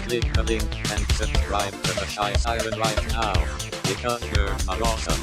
Click the link and subscribe to the Shy Siren right now, because you're awesome.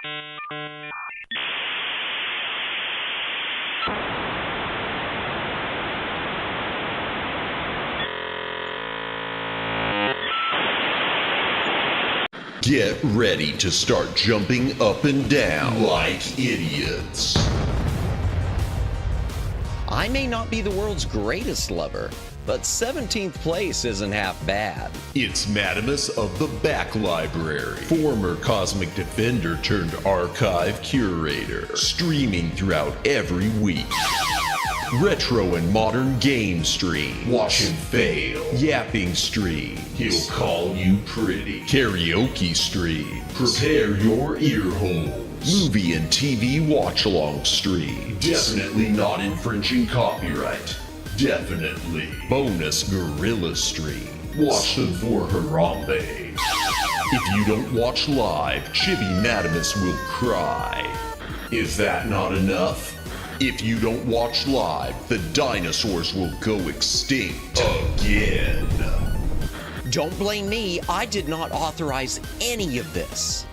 Get ready to start jumping up and down like idiots. I may not be the world's greatest lover, but 17th place isn't half bad. It's Madamus of the Back Library, former Cosmic Defender turned archive curator, streaming throughout every week. Retro and modern game stream. Watch him fail. Yapping stream. He'll call you pretty. Karaoke stream. Prepare your ear holes. Movie and TV watch-along stream. Definitely not infringing copyright. Definitely. Bonus gorilla stream. Watch them for Harambe. If you don't watch live, Chibi Madamus will cry. Is that not enough? If you don't watch live, the dinosaurs will go extinct again. Don't blame me, I did not authorize any of this.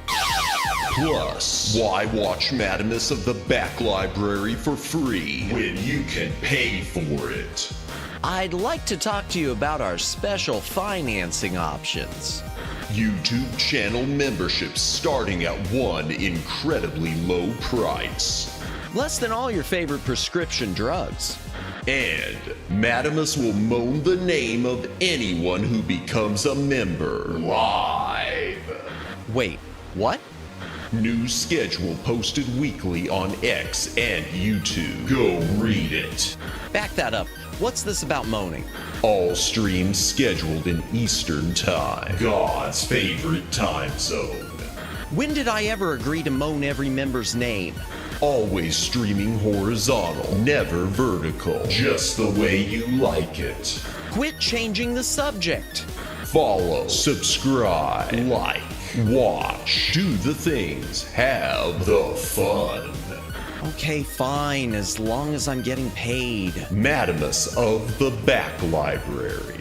Plus, why watch Madamus of the Back Library for free when you can pay for it? I'd like to talk to you about our special financing options. YouTube channel memberships starting at one incredibly low price. Less than all your favorite prescription drugs. And Madamus will moan the name of anyone who becomes a member live. Wait, what? New schedule posted weekly on X and YouTube. Go read it. Back that up. What's this about moaning? All streams scheduled in Eastern Time, God's favorite time zone. When did I ever agree to moan every member's name? Always streaming horizontal, never vertical. Just the way you like it. Quit changing the subject. Follow, subscribe, like, watch, do the things, have the fun. Okay, fine, as long as I'm getting paid. Madamus of the Back Library.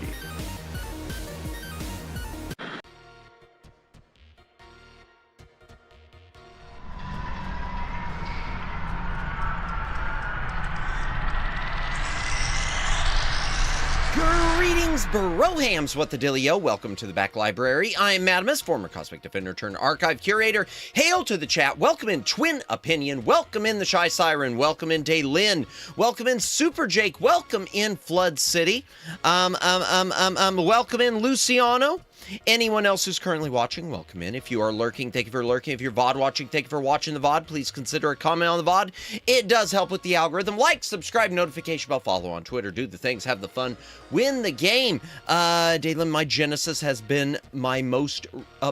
Greetings, brohams, what the dillio? Welcome to the Back Library. I'm Madamus, former Cosmic Defender turned archive curator. Hail to the chat. Welcome in Twin Opinion. Welcome in the Shy Siren. Welcome in Daylin. Welcome in Super Jake. Welcome in Flood City. Welcome in Luciano. Anyone else who's currently watching, welcome in. If you are lurking, thank you for lurking. If you're VOD watching, thank you for watching the VOD. Please consider a comment on the VOD. It does help with the algorithm. Like, subscribe, notification bell, follow on Twitter, do the things, have the fun, win the game. Dalen, my Genesis has been my most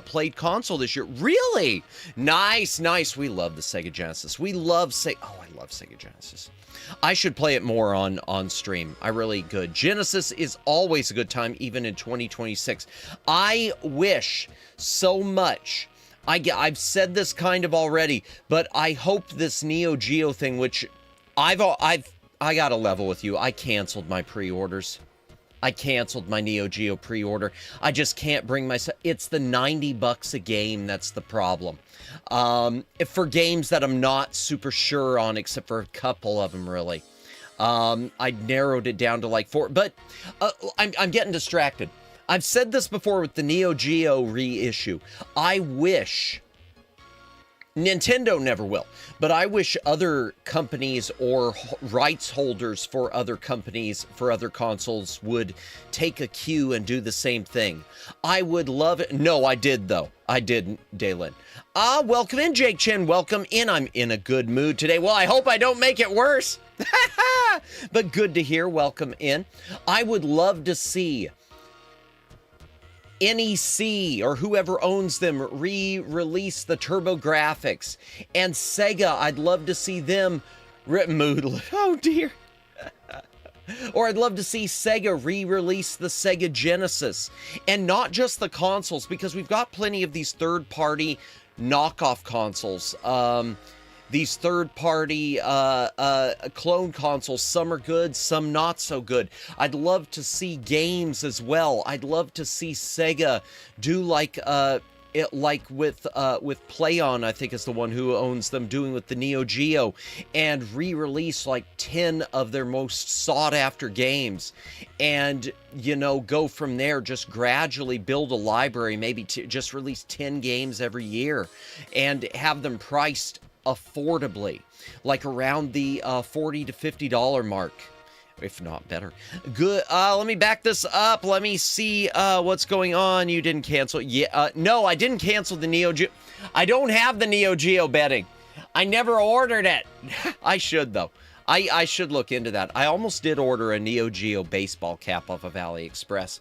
played console this year. Really? Nice, nice. We love the Sega Genesis. We love I love Sega Genesis. I should play it more on stream. I really could. Genesis is always a good time, even in 2026. I wish so much. I've said this kind of already, but I hope this Neo Geo thing, which I gotta level with you. I canceled my pre-orders. I canceled my Neo Geo pre-order. I just can't bring myself. It's the $90 a game that's the problem. For games that I'm not super sure on, except for a couple of them, really. I narrowed it down to like 4, but I'm getting distracted. I've said this before with the Neo Geo reissue. I wish, Nintendo never will, but I wish other companies or rights holders for other companies, for other consoles, would take a cue and do the same thing. I would love it. No, I did, though. I didn't, Dalen. Welcome in, Jake Chen. Welcome in. I'm in a good mood today. Well, I hope I don't make it worse. But good to hear. Welcome in. I would love to see NEC or whoever owns them re-release the TurboGrafx, and Sega, I'd love to see them mood. Oh dear. Or I'd love to see Sega re-release the Sega Genesis, and not just the consoles, because we've got plenty of these third-party knockoff consoles. These third-party clone consoles, some are good, some not so good. I'd love to see games as well. I'd love to see Sega do like it, like with PlayOn, I think is the one who owns them, doing with the Neo Geo, and re-release like 10 of their most sought-after games, and, you know, go from there, just gradually build a library, maybe just release 10 games every year, and have them priced affordably, like around the $40 to $50 mark. If not better. Good. Let me back this up. Let me see what's going on. You didn't cancel. Yeah. No, I didn't cancel the Neo Geo. I don't have the Neo Geo betting. I never ordered it. I should, though. I should look into that. I almost did order a Neo Geo baseball cap off of AliExpress.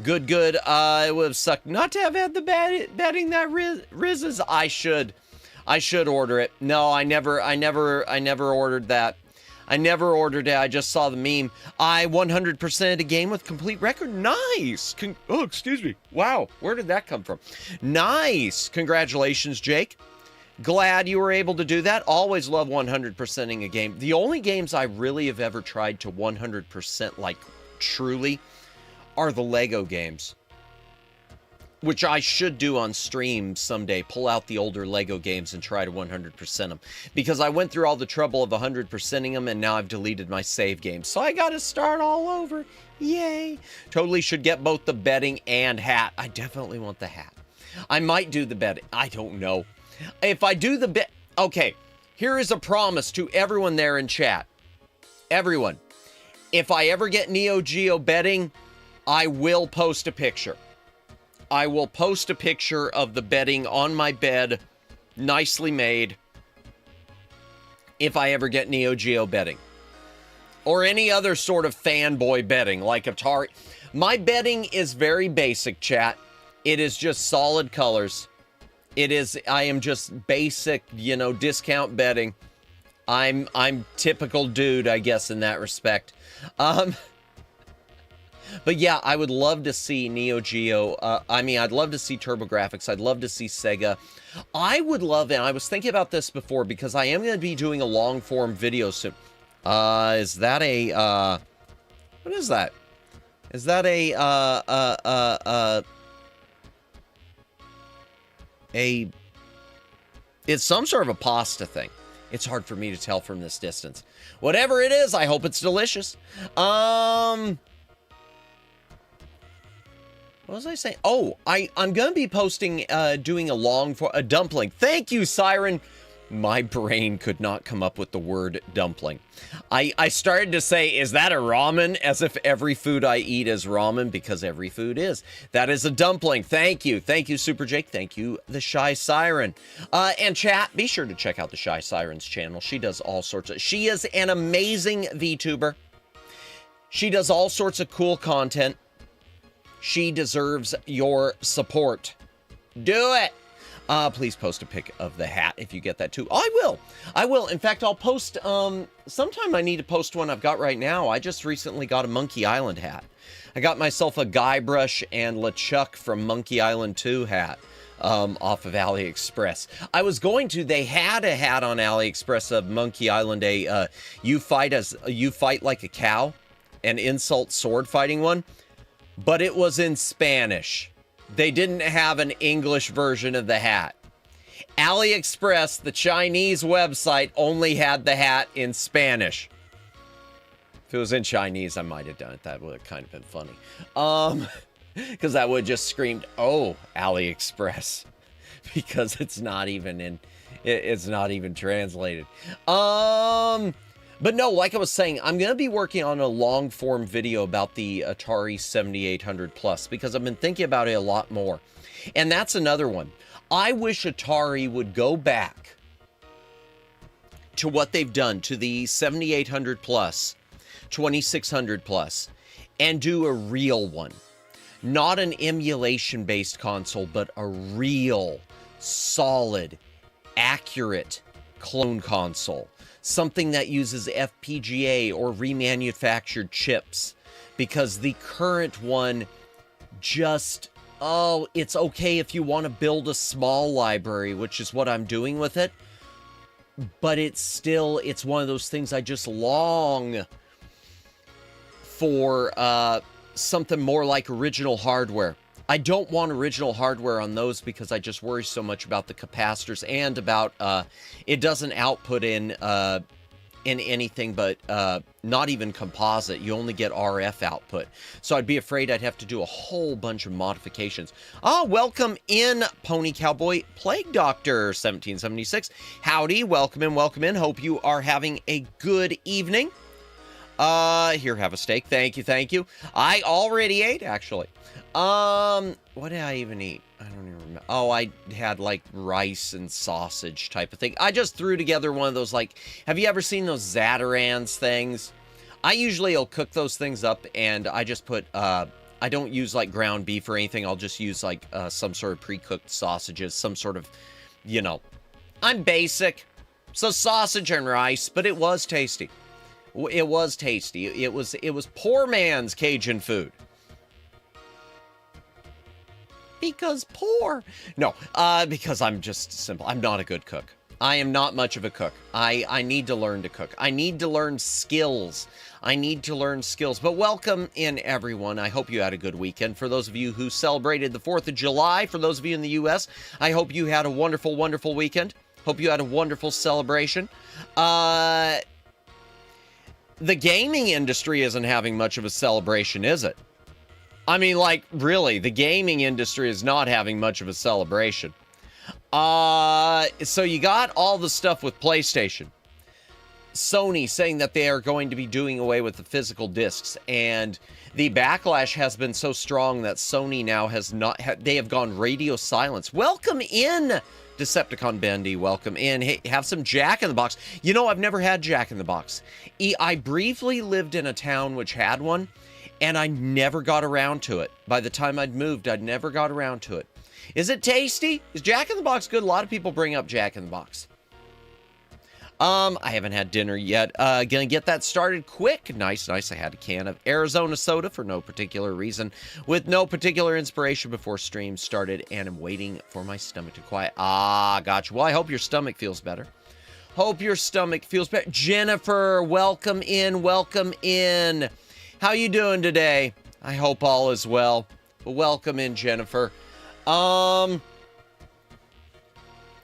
Good. It would have sucked not to have had the betting that Riz's. I should order it. No, I never ordered that. I never ordered it. I just saw the meme. I 100%ed a game with complete record. Nice. Oh, excuse me. Wow. Where did that come from? Nice. Congratulations, Jake. Glad you were able to do that. Always love 100%ing a game. The only games I really have ever tried to 100%, like, truly, are the Lego games, which I should do on stream someday. Pull out the older Lego games and try to 100% them. Because I went through all the trouble of 100%ing them, and now I've deleted my save game. So I gotta start all over. Yay. Totally should get both the betting and hat. I definitely want the hat. I might do the betting. I don't know. If I do the bet... Okay, here is a promise to everyone there in chat. Everyone. If I ever get Neo Geo betting, I will post a picture. I will post a picture of the bedding on my bed, nicely made, if I ever get Neo Geo bedding. Or any other sort of fanboy bedding, like Atari. My bedding is very basic, chat. It is just solid colors. I am just basic, you know, discount bedding. I'm typical dude, I guess, in that respect. But yeah, I would love to see Neo Geo. I'd love to see TurboGrafx. I'd love to see Sega. I would love, and I was thinking about this before, because I am going to be doing a long-form video soon. Is that a, what is that? Is that it's some sort of a pasta thing. It's hard for me to tell from this distance. Whatever it is, I hope it's delicious. What was I saying? Oh, I'm going to be posting, doing a dumpling. Thank you, Siren. My brain could not come up with the word dumpling. I started to say, is that a ramen? As if every food I eat is ramen, because every food is. That is a dumpling. Thank you. Thank you, Super Jake. Thank you, the Shy Siren. And chat, be sure to check out the Shy Siren's channel. She does all sorts of... She is an amazing VTuber. She does all sorts of cool content. She deserves your support. Do it. Please post a pic of the hat if you get that too. I will. In fact, I'll post, sometime I need to post one I've got right now. I just recently got a Monkey Island hat. I got myself a Guybrush and LeChuck from Monkey Island 2 hat, off of AliExpress. They had a hat on AliExpress of Monkey Island, you fight like a cow, an insult sword fighting one. But it was in Spanish. They didn't have an English version of the hat. AliExpress, the Chinese website, only had the hat in Spanish. If it was in Chinese, I might have done it. That would have kind of been funny. Because that would have just screamed, oh, AliExpress. Because it's not even translated. But no, like I was saying, I'm going to be working on a long-form video about the Atari 7800 Plus, because I've been thinking about it a lot more. And that's another one. I wish Atari would go back to what they've done to the 7800 Plus, 2600 Plus, and do a real one. Not an emulation-based console, but a real, solid, accurate clone console. Something that uses FPGA or remanufactured chips, because the current one just, it's okay if you want to build a small library, which is what I'm doing with it, but it's one of those things I just long for something more like original hardware. I don't want original hardware on those because I just worry so much about the capacitors and about it doesn't output in anything but not even composite. You only get RF output. So I'd be afraid I'd have to do a whole bunch of modifications. Welcome in, Pony Cowboy Plague Doctor 1776. Howdy, welcome in. Hope you are having a good evening. Here, have a steak. Thank you. I already ate, actually. What did I even eat? I don't even remember. Oh, I had like rice and sausage type of thing. I just threw together one of those, like, have you ever seen those Zatarans things? I usually will cook those things up and I just put, I don't use like ground beef or anything. I'll just use like some sort of pre-cooked sausages, some sort of, you know, I'm basic. So sausage and rice, but it was tasty. It was tasty. It was poor man's Cajun food. Because poor. No, because I'm just simple. I'm not a good cook. I am not much of a cook. I need to learn to cook. I need to learn skills. But welcome in, everyone. I hope you had a good weekend. For those of you who celebrated the 4th of July, for those of you in the U.S., I hope you had a wonderful, wonderful weekend. Hope you had a wonderful celebration. The gaming industry isn't having much of a celebration, is it? I mean, like, really, the gaming industry is not having much of a celebration. So you got all the stuff with PlayStation. Sony saying that they are going to be doing away with the physical discs, and the backlash has been so strong that Sony now has not, they have gone radio silence. Welcome in, Decepticon Bendy, welcome in. Hey, have some Jack in the Box. You know, I've never had Jack in the Box. I briefly lived in a town which had one, and I never got around to it. By the time I'd moved, I'd never got around to it. Is it tasty? Is Jack in the Box good? A lot of people bring up Jack in the Box. I haven't had dinner yet. Gonna get that started quick. Nice. I had a can of Arizona soda for no particular reason, with no particular inspiration before stream started, and I'm waiting for my stomach to quiet. Gotcha. Well, I hope your stomach feels better. Jennifer, welcome in. How you doing today? I hope all is well. Welcome in, Jennifer.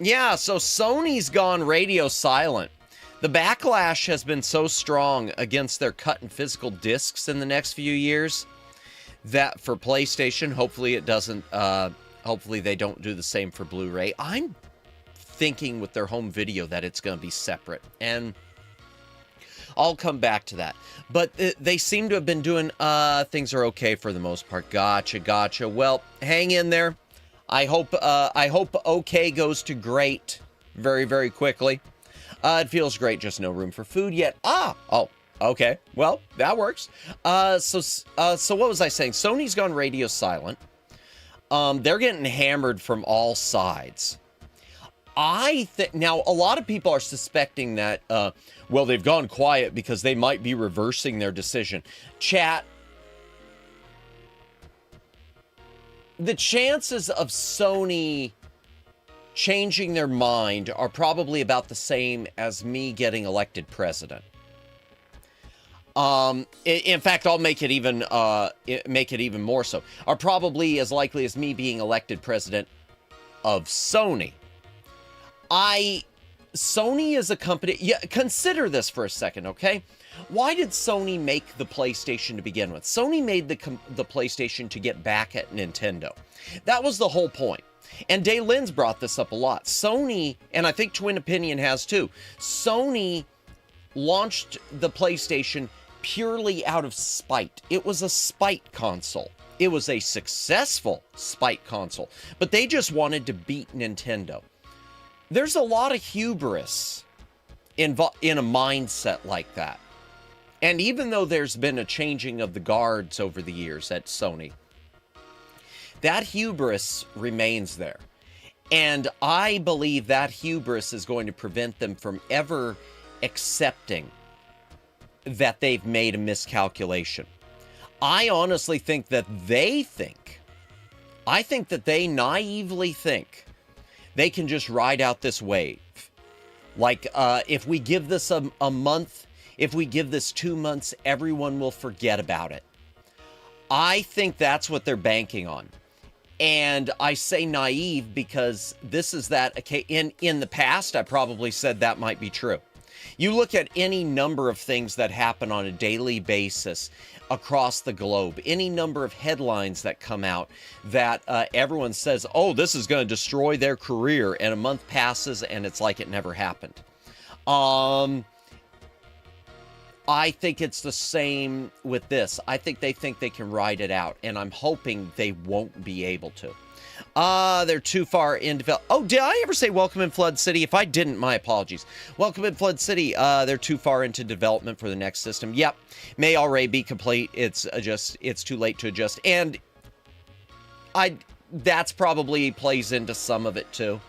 Yeah, so Sony's gone radio silent. The backlash has been so strong against their cutting physical discs in the next few years that for PlayStation, hopefully it doesn't, hopefully they don't do the same for Blu-ray. I'm thinking with their home video that it's going to be separate, and I'll come back to that. But they seem to have been doing, things are okay for the most part. Gotcha. Well, hang in there. I hope okay goes to great very, very quickly. It feels great, just no room for food yet. Oh, okay. Well, that works. So what was I saying? Sony's gone radio silent. They're getting hammered from all sides. I think now a lot of people are suspecting that, well, they've gone quiet because they might be reversing their decision. Chat. The chances of Sony changing their mind are probably about the same as me getting elected president. In fact, I'll make it even more so. Are probably as likely as me being elected president of Sony. Sony is a company. Yeah, consider this for a second, okay? Why did Sony make the PlayStation to begin with? Sony made the PlayStation to get back at Nintendo. That was the whole point. And Daylin's brought this up a lot. Sony, and I think Twin Opinion has too, Sony launched the PlayStation purely out of spite. It was a spite console. It was a successful spite console. But they just wanted to beat Nintendo. There's a lot of hubris in a mindset like that. And even though there's been a changing of the guards over the years at Sony, that hubris remains there. And I believe that hubris is going to prevent them from ever accepting that they've made a miscalculation. I honestly think that they naively think they can just ride out this wave. Like, if we give this a month, if we give this 2 months, everyone will forget about it. I think that's what they're banking on. And I say naive because this is that, okay, in the past, I probably said that might be true. You look at any number of things that happen on a daily basis across the globe, any number of headlines that come out that everyone says, oh, this is going to destroy their career, and a month passes and it's like it never happened. I think it's the same with this. I think they can ride it out, and I'm hoping they won't be able to. They're too far in develop. Oh, did I ever say Welcome in Flood City? If I didn't, my apologies. Welcome in Flood City. They're too far into development for the next system. Yep, may already be complete. It's too late to adjust, and that's probably plays into some of it too.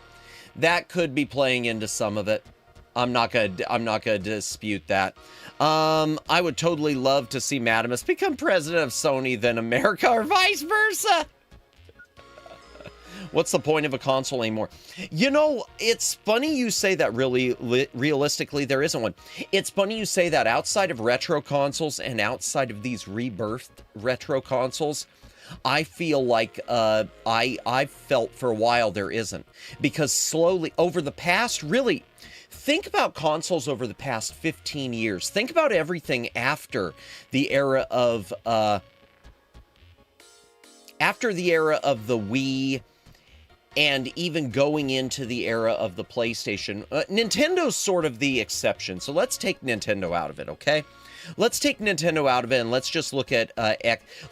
That could be playing into some of it. I'm not gonna dispute that. I would totally love to see Madamus become president of Sony, then America, or vice versa. What's the point of a console anymore? You know, it's funny you say that. Really, realistically, there isn't one. It's funny you say that. Outside of retro consoles and outside of these rebirthed retro consoles, I feel like I've felt for a while there isn't. Because slowly, over the past, really, think about consoles over the past 15 years. Think about everything after the era of the Wii, and even going into the era of the PlayStation. Nintendo's sort of the exception, so let's take Nintendo out of it, okay? Let's take Nintendo out of it, and let's just look at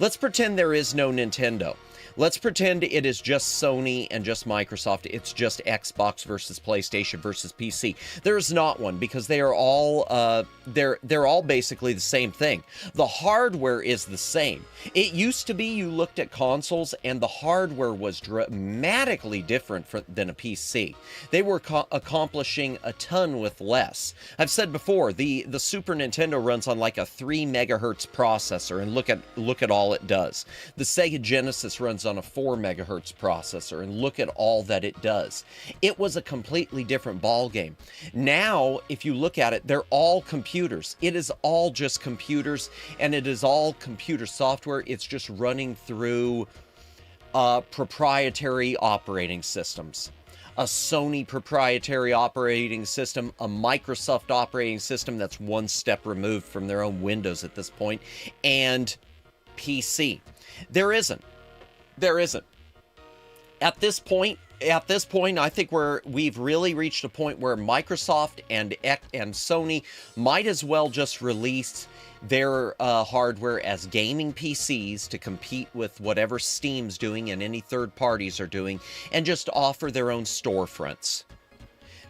let's pretend there is no Nintendo. Let's pretend it is just Sony and just Microsoft. It's just Xbox versus PlayStation versus PC. There's not one, because they are all they're all basically the same thing. The hardware is the same. It used to be you looked at consoles and the hardware was dramatically different than a PC. They were accomplishing a ton with less. I've said before, the Super Nintendo runs on like a 3 megahertz processor, and look at all it does. The Sega Genesis runs on a 4 megahertz processor, and look at all that it does. It was a completely different ball game. Now, if you look at it, they're all computers. It is all just computers, and it is all computer software. It's just running through proprietary operating systems. A Sony proprietary operating system, a Microsoft operating system that's one step removed from their own Windows at this point, and PC. There isn't. At this point, I think we've really reached a point where Microsoft and Sony might as well just release their hardware as gaming PCs to compete with whatever Steam's doing and any third parties are doing, and just offer their own storefronts.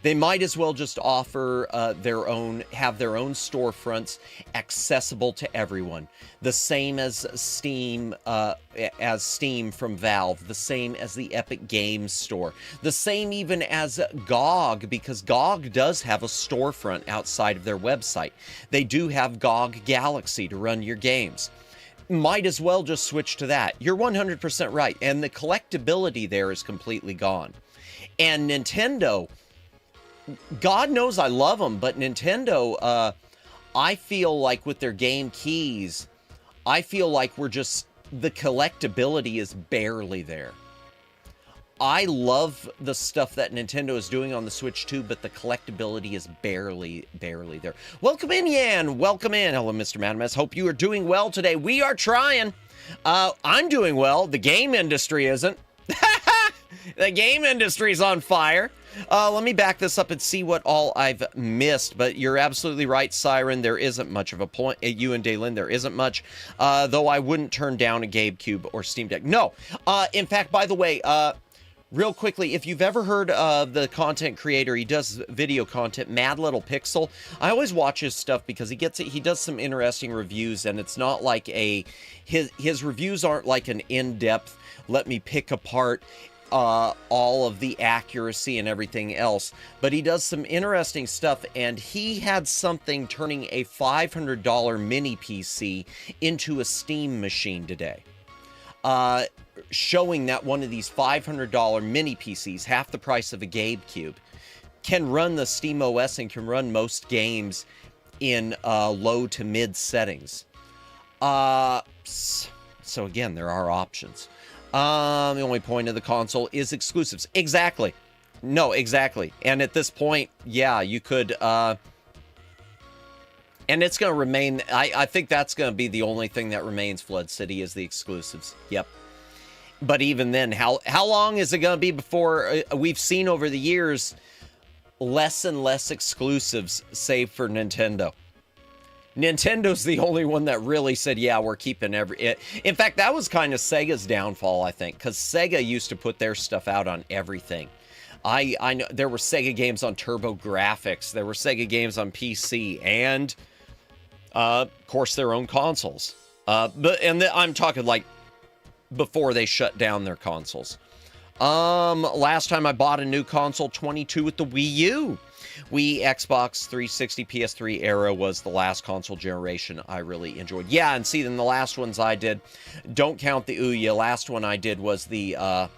They might as well just offer have their own storefronts accessible to everyone. The same as Steam from Valve, the same as the Epic Games Store, the same even as GOG, because GOG does have a storefront outside of their website. They do have GOG Galaxy to run your games. Might as well just switch to that. You're 100% right, and the collectability there is completely gone. And Nintendo, God knows I love them, but Nintendo, I feel like with their game keys, I feel like the collectability is barely there. I love the stuff that Nintendo is doing on the Switch too, but the collectability is barely there. Welcome in, Yan. Welcome in. Hello, Mr. Madamus. Hope you are doing well today. We are trying. I'm doing well. The game industry isn't. The game industry's on fire. Let me back this up and see what all I've missed, but you're absolutely right, Siren. There isn't much of a point. You and Daylin, there isn't much, though I wouldn't turn down a GameCube or Steam Deck. No, in fact, by the way, real quickly, if you've ever heard of the content creator, he does video content, Mad Little Pixel. I always watch his stuff because he does some interesting reviews, and it's not like his reviews aren't like an in-depth, let me pick apart all of the accuracy and everything else, but he does some interesting stuff, and he had something turning a $500 mini PC into a Steam machine today, showing that one of these $500 mini PCs, half the price of a GameCube, can run the Steam OS and can run most games in low to mid settings. So again, there are options. The only point of the console is exclusives. Exactly. No, exactly. And at this point, yeah, you could, and it's going to remain, I think that's going to be the only thing that remains, Flood City, is the exclusives. Yep. But even then, how long is it going to be before we've seen over the years less and less exclusives, save for Nintendo? Nintendo's the only one that really said, yeah, we're keeping it. In fact, that was kind of Sega's downfall, I think, because Sega used to put their stuff out on everything. I know there were Sega games on TurboGrafx, there were Sega games on PC, and of course their own consoles. I'm talking like before they shut down their consoles. Last time I bought a new console, 22 with the Wii U. Wii, Xbox 360, PS3 era was the last console generation I really enjoyed. Yeah, and see, then the last ones I did, don't count the Ouya. Last one I did was the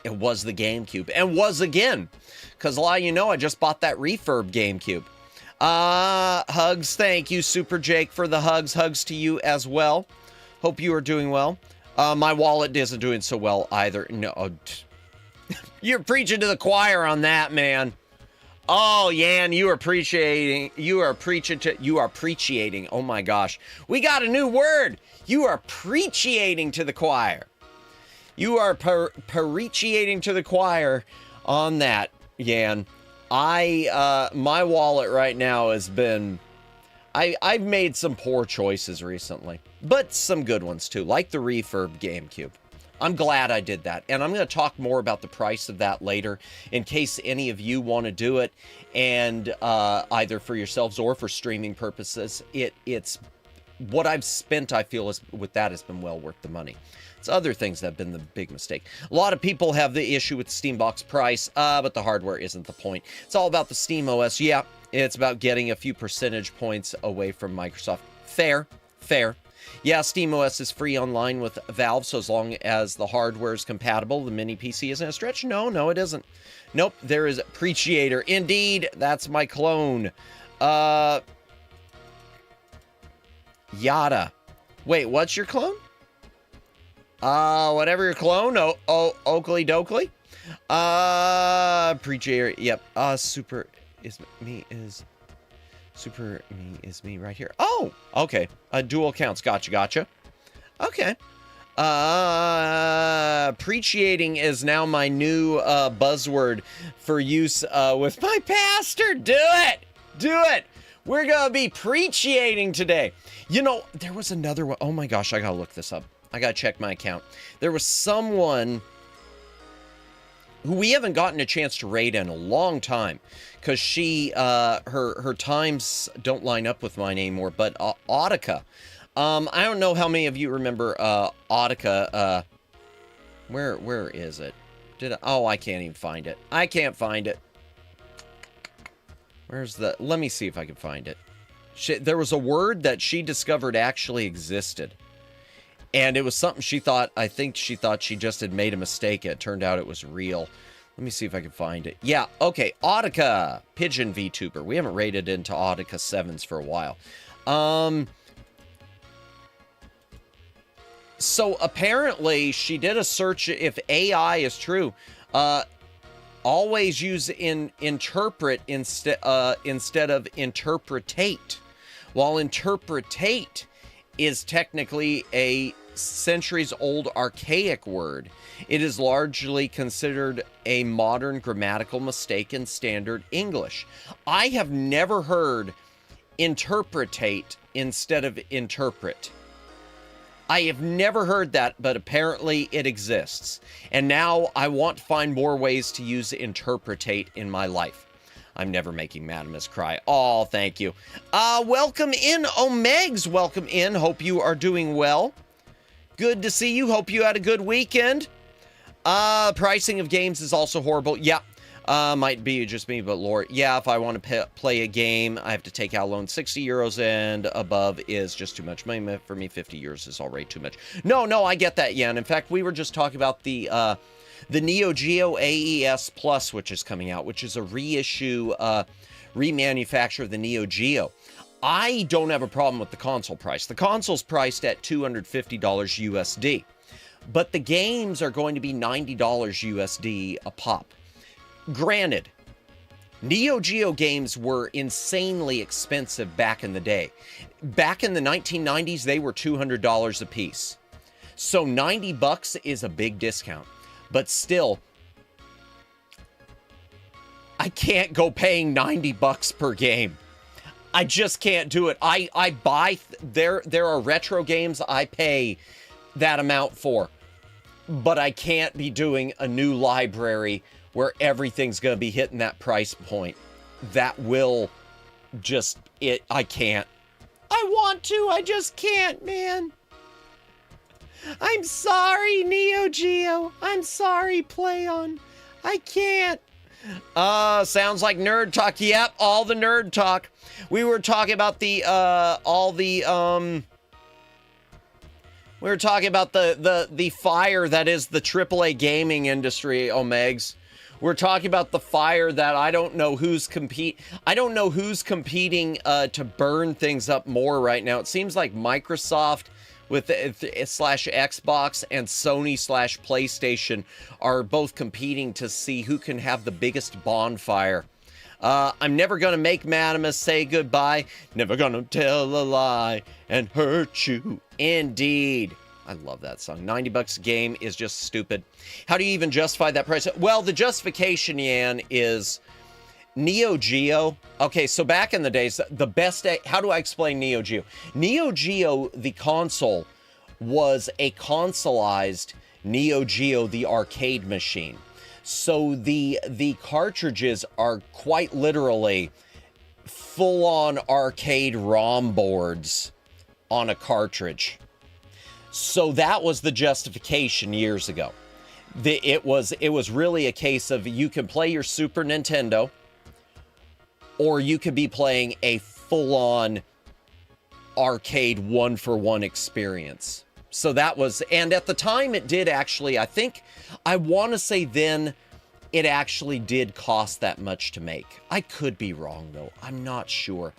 it was the GameCube, and was again, because a lot of you know I just bought that refurb GameCube. Hugs, thank you, Super Jake, for the hugs. Hugs to you as well. Hope you are doing well. My wallet isn't doing so well either. No, you're preaching to the choir on that, man. Oh, Yan, you are appreciating. You are preaching. Oh my gosh, we got a new word. You are preaching to the choir. You are preaching to the choir on that, Yan. My wallet right now has been, I've made some poor choices recently, but some good ones too, like the refurb GameCube. I'm glad I did that, and I'm going to talk more about the price of that later in case any of you want to do it, and either for yourselves or for streaming purposes. It's what I've spent, I feel, with that has been well worth the money. It's other things that have been the big mistake. A lot of people have the issue with the Steambox price, but the hardware isn't the point. It's all about the Steam OS. Yeah, it's about getting a few percentage points away from Microsoft. Fair. Yeah, SteamOS is free online with Valve, so as long as the hardware is compatible, the mini PC isn't a stretch. No, it isn't. Nope, there is Appreciator. Indeed, that's my clone. Yada. Wait, what's your clone? Whatever your clone. Oakley Dokley. Appreciator. Yep. Super is me right here. Oh, okay. Dual accounts. Gotcha. Okay. Appreciating is now my new buzzword for use with my pastor. Do it. We're gonna be appreciating today. You know, there was another one. Oh my gosh, I gotta look this up. I gotta check my account. There was someone who we haven't gotten a chance to raid in a long time, because she, her times don't line up with mine anymore, but Audica. I don't know how many of you remember Audica. Where is it? I can't even find it. I can't find it. Let me see if I can find it. There was a word that she discovered actually existed. And it was something I think she thought she just had made a mistake. It turned out it was real. Let me see if I can find it. Yeah, okay, Audica, Pigeon VTuber. We haven't raided into Audica 7s for a while. So apparently she did a search, if AI is true, always use interpret instead of interpretate. While interpretate is technically a centuries-old archaic word, it is largely considered a modern grammatical mistake in standard English. I have never heard interpretate instead of interpret. I have never heard that, but apparently it exists. And now I want to find more ways to use interpretate in my life. I'm never making Madamus cry. Oh, thank you. Welcome in, Omegs. Welcome in. Hope you are doing well. Good to see you. Hope you had a good weekend. Pricing of games is also horrible. Yeah. Might be just me, but Lord, yeah, if I want to play a game, I have to take out a loan. 60 euros and above is just too much money for me. 50 euros is already too much. No, I get that, Yen. In fact, we were just talking about the Neo Geo AES Plus, which is coming out, which is a reissue, remanufacture of the Neo Geo. I don't have a problem with the console price. The console's priced at $250 USD, but the games are going to be $90 USD a pop. Granted, Neo Geo games were insanely expensive back in the day. Back in the 1990s, they were $200 a piece. So $90 is a big discount. But still, I can't go paying $90 per game. I just can't do it. I buy, there are retro games I pay that amount for. But I can't be doing a new library where everything's going to be hitting that price point. That will just, I can't. I want to, I just can't, man. I'm sorry, Neo Geo. I'm sorry, PlayOn. I can't. Sounds like nerd talk. Yep, all the nerd talk. We were talking about we were talking about the fire that is the AAA gaming industry, Omegs. We're talking about the fire that I don't know who's competing to burn things up more right now. It seems like Microsoft with slash Xbox and Sony slash PlayStation are both competing to see who can have the biggest bonfire. I'm never gonna make Madamus say goodbye. Never gonna tell a lie and hurt you. Indeed. I love that song. $90 a game is just stupid. How do you even justify that price? Well, the justification, Yan, is Neo Geo. Okay, so back in the days, the best... How do I explain Neo Geo? Neo Geo, the console, was a consoleized Neo Geo, the arcade machine. So the cartridges are quite literally full-on arcade ROM boards on a cartridge. So that was the justification years ago. It was really a case of you can play your Super Nintendo, or you could be playing a full-on arcade one-for-one experience. So that was, and at the time it did actually, I want to say then it actually did cost that much to make. I could be wrong though, I'm not sure.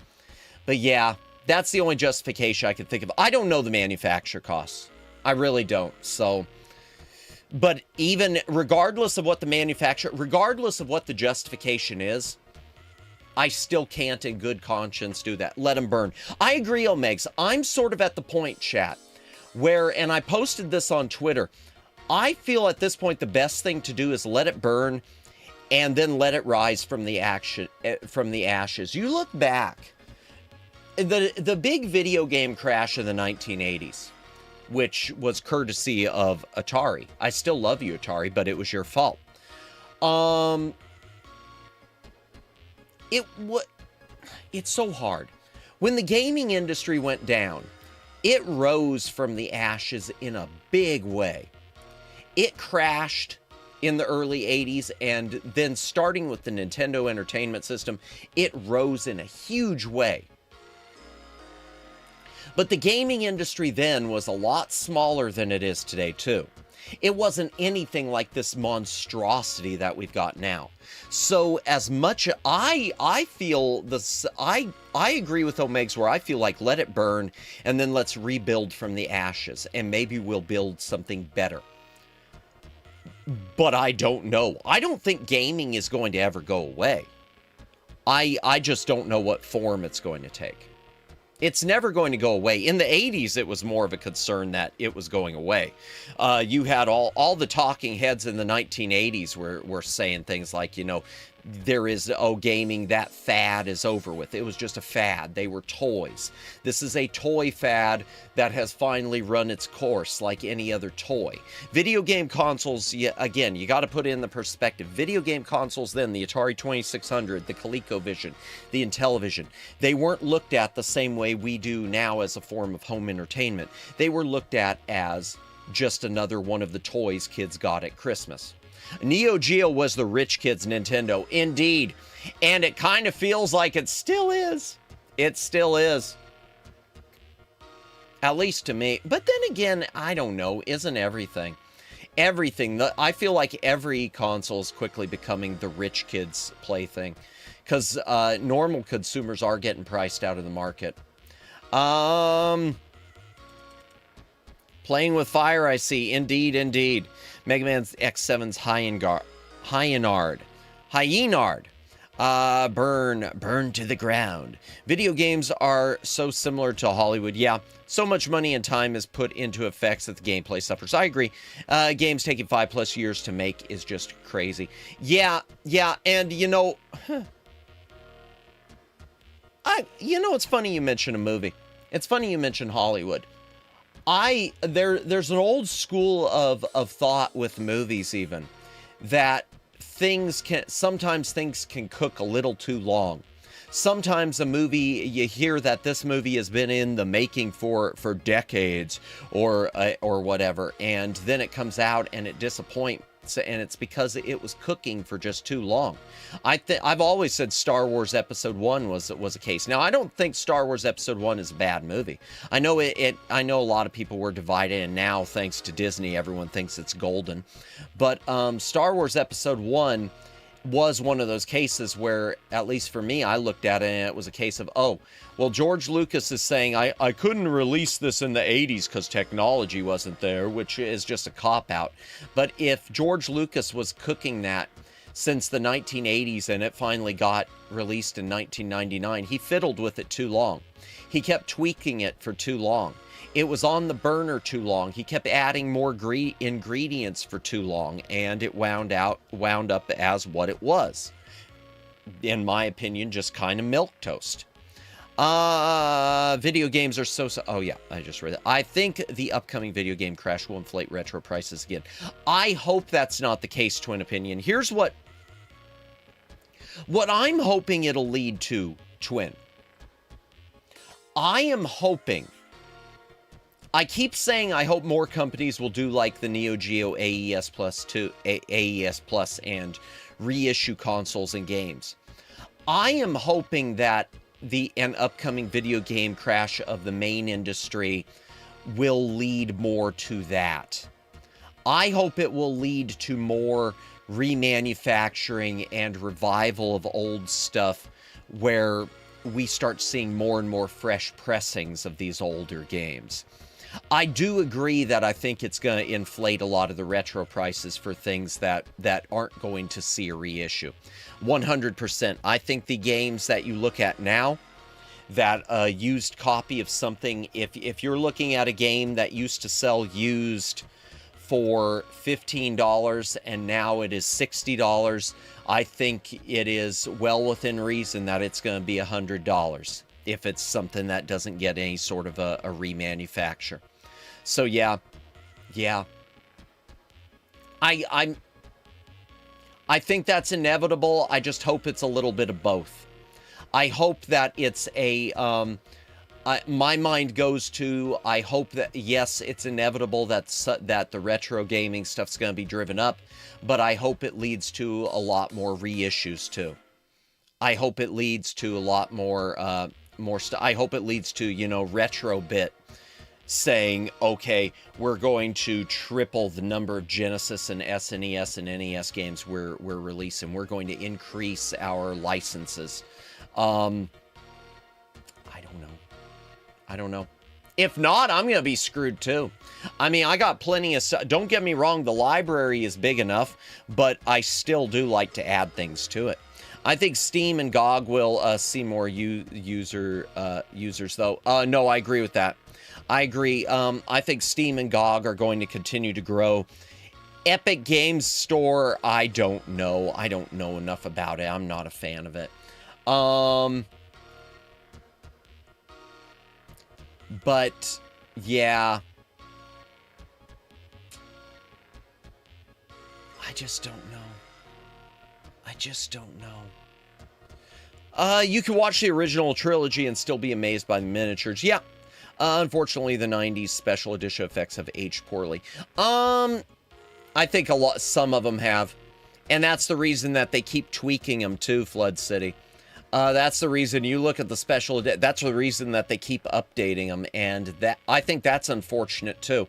But yeah, that's the only justification I can think of. I don't know the manufacturer costs. I really don't. So, but even regardless of what the manufacturer, regardless of what the justification is, I still can't in good conscience do that. Let them burn. I agree, Omegs. I'm sort of at the point, chat, where, and I posted this on Twitter, I feel at this point the best thing to do is let it burn and then let it rise from the ashes. You look back, the big video game crash in the 1980s, which was courtesy of Atari. I still love you, Atari, but it was your fault. It's so hard. When the gaming industry went down, it rose from the ashes in a big way. It crashed in the early 80s, and then starting with the Nintendo Entertainment System, it rose in a huge way. But the gaming industry then was a lot smaller than it is today, too. It wasn't anything like this monstrosity that we've got now. So as much I feel this, I agree with Omegs where I feel like let it burn and then let's rebuild from the ashes and maybe we'll build something better. But I don't know. I don't think gaming is going to ever go away. I just don't know what form it's going to take. It's never going to go away. In the 80s, it was more of a concern that it was going away. You had all the talking heads in the 1980s were saying things like, you know, there is, gaming, that fad is over with. It was just a fad. They were toys. This is a toy fad that has finally run its course like any other toy. Video game consoles, again, you got to put it in the perspective. Video game consoles then, the Atari 2600, the ColecoVision, the Intellivision, they weren't looked at the same way we do now as a form of home entertainment. They were looked at as just another one of the toys kids got at Christmas. Neo Geo was the rich kids' Nintendo, indeed. And it kind of feels like it still is. It still is. At least to me. But then again, I don't know. Isn't everything? everything. I feel like every console is quickly becoming the rich kids' plaything, because normal consumers are getting priced out of the market. Playing with fire, I see. Indeed, indeed. Mega Man X7's Hyenard. Burn to the ground. Video games are so similar to Hollywood. Yeah, so much money and time is put into effects that the gameplay suffers. I agree. Games taking 5+ years to make is just crazy. Yeah, and you know, it's funny you mention a movie. It's funny you mention Hollywood. There's an old school of thought with movies even, that sometimes things can cook a little too long. Sometimes a movie, you hear that this movie has been in the making for decades or whatever, and then it comes out and it disappoints, and it's because it was cooking for just too long. I've always said Star Wars Episode 1 was a case. Now, I don't think Star Wars Episode 1 is a bad movie. I know I know a lot of people were divided, and now, thanks to Disney, everyone thinks it's golden. But Star Wars Episode 1 was one of those cases where, at least for me, I looked at it and it was a case of, oh, well, George Lucas is saying I couldn't release this in the 80s because technology wasn't there, which is just a cop-out. But if George Lucas was cooking that since the 1980s and it finally got released in 1999, he fiddled with it too long. He kept tweaking it for too long. It was on the burner too long. He kept adding more ingredients for too long, and it wound up as what it was. In my opinion, just kind of milquetoast. Video games are so... Oh, yeah, I just read that. I think the upcoming video game crash will inflate retro prices again. I hope that's not the case, Twin Opinion. Here's what I'm hoping it'll lead to, Twin. I am hoping... I keep saying I hope more companies will do like the Neo Geo AES Plus and reissue consoles and games. I am hoping that an upcoming video game crash of the main industry will lead more to that. I hope it will lead to more remanufacturing and revival of old stuff, where we start seeing more and more fresh pressings of these older games. I do agree that I think it's going to inflate a lot of the retro prices for things that aren't going to see a reissue. 100%. I think the games that you look at now, that a used copy of something, if you're looking at a game that used to sell used for $15 and now it is $60, I think it is well within reason that it's going to be $100. If it's something that doesn't get any sort of a remanufacture. So yeah. I think that's inevitable. I just hope it's a little bit of both. I hope that it's my mind goes to, I hope that, yes, it's inevitable that the retro gaming stuff's going to be driven up, but I hope it leads to a lot more reissues too. I hope it leads to a lot more I hope it leads to, Retrobit saying, okay, we're going to triple the number of Genesis and SNES and NES games we're releasing. We're going to increase our licenses. I don't know. If not, I'm going to be screwed too. I mean, I got plenty of stuff. Don't get me wrong, the library is big enough, but I still do like to add things to it. I think Steam and GOG will see more users, though. No, I agree with that. I agree. I think Steam and GOG are going to continue to grow. Epic Games Store, I don't know. I don't know enough about it. I'm not a fan of it. But, yeah. I just don't know. You can watch the original trilogy and still be amazed by the miniatures. Yeah. Unfortunately, the 90s special edition effects have aged poorly. I think some of them have. And that's the reason that they keep tweaking them too, Flood City. That's the reason you look at the special. That's the reason that they keep updating them, and that I think that's unfortunate too.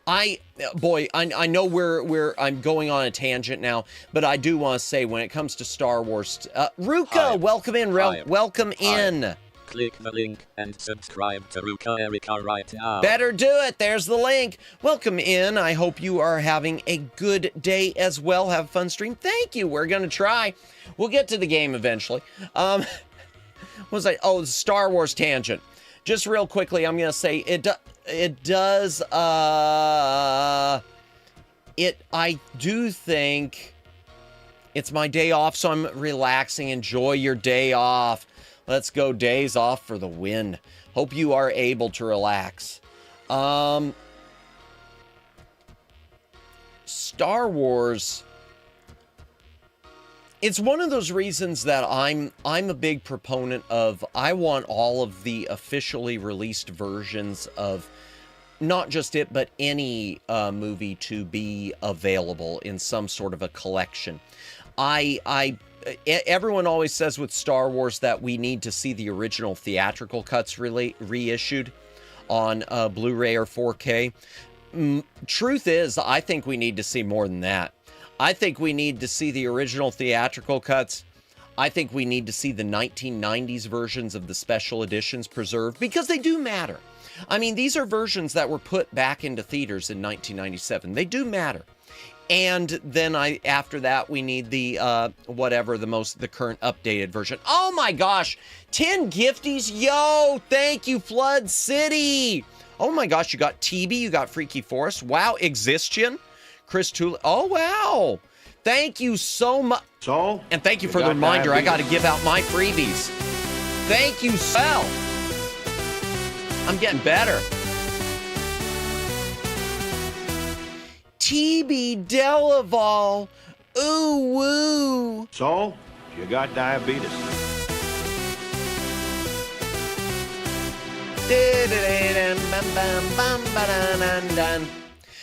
I know I'm going on a tangent now, but I do want to say when it comes to Star Wars, Ruka, Hi. welcome in. Hi. Welcome Hi. in. Click the link and subscribe to Ruka Erica right now. Better do it. There's the link. Welcome in. I hope you are having a good day as well. Have a fun stream. Thank you. We're going to try. We'll get to the game eventually. What was I? Oh, Star Wars tangent. Just real quickly, I'm going to say I do think it's my day off, so I'm relaxing. Enjoy your day off. Let's go days off for the win. Hope you are able to relax. Star Wars. It's one of those reasons that I'm a big proponent of. I want all of the officially released versions of not just it, but any movie to be available in some sort of a collection. Everyone always says with Star Wars that we need to see the original theatrical cuts reissued on Blu-ray or 4K. Truth is, I think we need to see more than that. I think we need to see the original theatrical cuts. I think we need to see the 1990s versions of the special editions preserved, because they do matter. I mean, these are versions that were put back into theaters in 1997. They do matter. And then after that, we need the, the current updated version. Oh my gosh, 10 gifties. Yo, thank you, Flood City. Oh my gosh, you got TB, you got Freaky Forest. Wow, Existian, Chris Toole. Oh, wow. Thank you so much. So? And thank you for the reminder. I got to give out my freebies. Thank you, Sal. I'm getting better. TB Delaval. Ooh, woo. So? You got diabetes.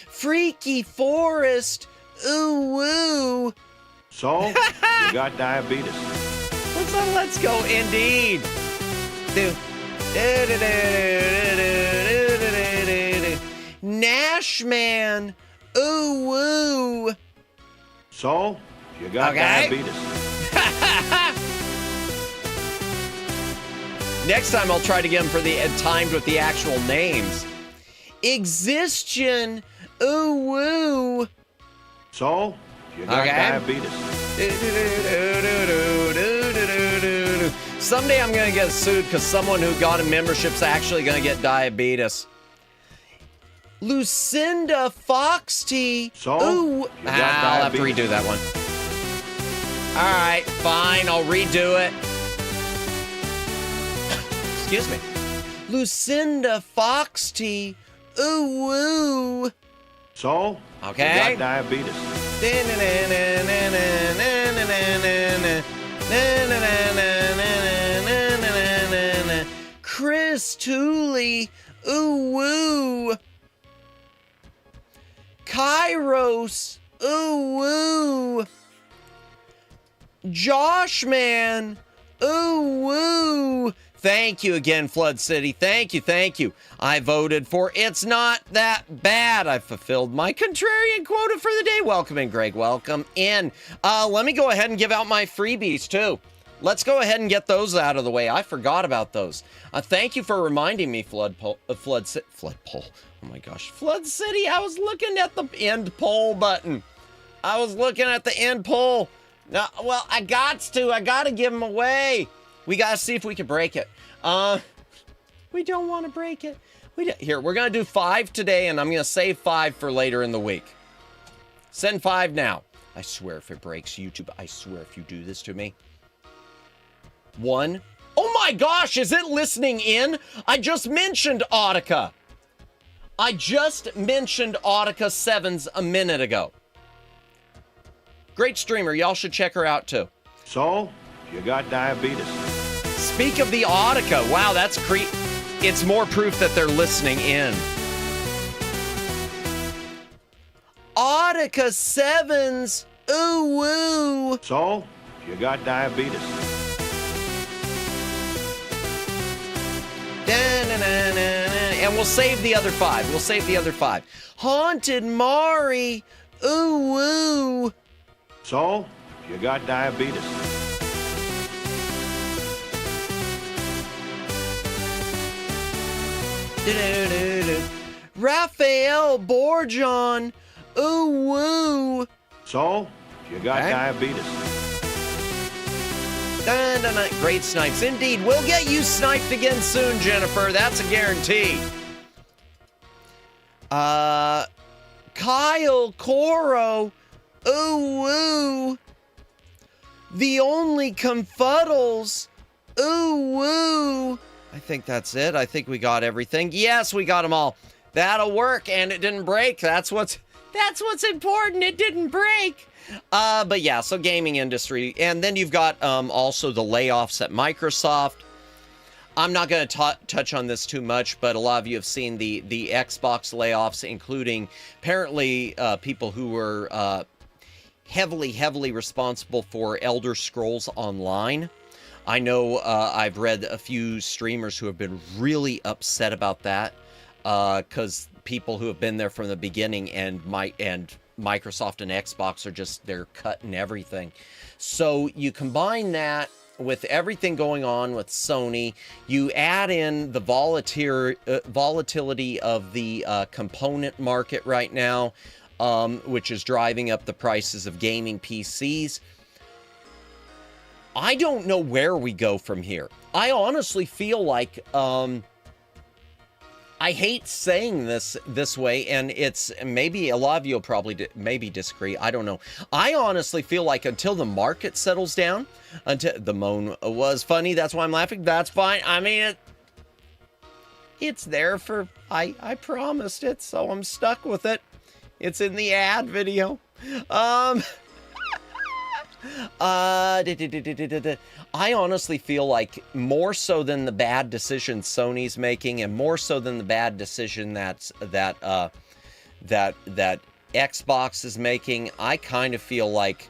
Freaky Forest. Ooh, woo. So? You got diabetes. Let's go, indeed. Nashman. Ooh, woo. So? You got diabetes. Next time I'll try to get them for the timed with the actual names. Existian. Ooh, woo. So? You got diabetes. Someday I'm going to get sued because someone who got a membership's actually going to get diabetes. Lucinda Foxty. So? Ooh. I'll have to redo that one. All right, fine. I'll redo it. Excuse me. Lucinda Foxty. Ooh, woo. So? Okay. You got diabetes. Chris Tooley. Ooh, woo. Kairos. Ooh, woo. Josh Man. Ooh, woo. Thank you again, Flood City. Thank you, thank you. I voted for It's Not That Bad. I fulfilled my contrarian quota for the day. Welcome in, Greg. Welcome in. Let me go ahead and give out my freebies, too. Let's go ahead and get those out of the way. I forgot about those. Thank you for reminding me, Flood Poll. Oh my gosh. Flood City, I was looking at the end poll button. I was looking at the end poll. No, well, I got to give them away. We got to see if we can break it. We don't want to break it. Here, we're going to do 5 today, and I'm going to save 5 for later in the week. Send 5 now. I swear if it breaks YouTube, I swear if you do this to me. 1. Oh my gosh, is it listening in? I just mentioned Autica. I just mentioned Autica 7s a minute ago. Great streamer. Y'all should check her out too. So, you got diabetes. Speak of the Autica. Wow, that's it's more proof that they're listening in. Autica 7s. Ooh, woo. So, you got diabetes. And we'll save the other 5. We'll save the other 5. Haunted Mari. Ooh, woo. So, you got diabetes. Raphael Borjon. Ooh, woo. So, you got Okay. diabetes. Great snipes. Indeed. We'll get you sniped again soon, Jennifer. That's a guarantee. Kyle Coro. Ooh, woo. The only confuddles. Ooh, woo. I think that's it. I think we got everything. Yes, we got them all. That'll work, and it didn't break. That's what's important. It didn't break. But yeah, so gaming industry. And then you've got also the layoffs at Microsoft. I'm not going to touch on this too much, but a lot of you have seen the Xbox layoffs, including apparently people who were heavily responsible for Elder Scrolls Online. I know I've read a few streamers who have been really upset about that because people who have been there from the beginning and Microsoft and Xbox are just, they're cutting everything. So you combine that with everything going on with Sony, you add in the volatility of the component market right now, which is driving up the prices of gaming PCs. I don't know where we go from here. I honestly feel like, I hate saying this way, and it's maybe a lot of you will probably maybe disagree. I don't know. I honestly feel like until the market settles down, until the moan was funny, that's why I'm laughing. That's fine. I mean, it's there for, I promised it, so I'm stuck with it. It's in the ad video. I honestly feel like more so than the bad decision Sony's making, and more so than the bad decision that Xbox is making, I kind of feel like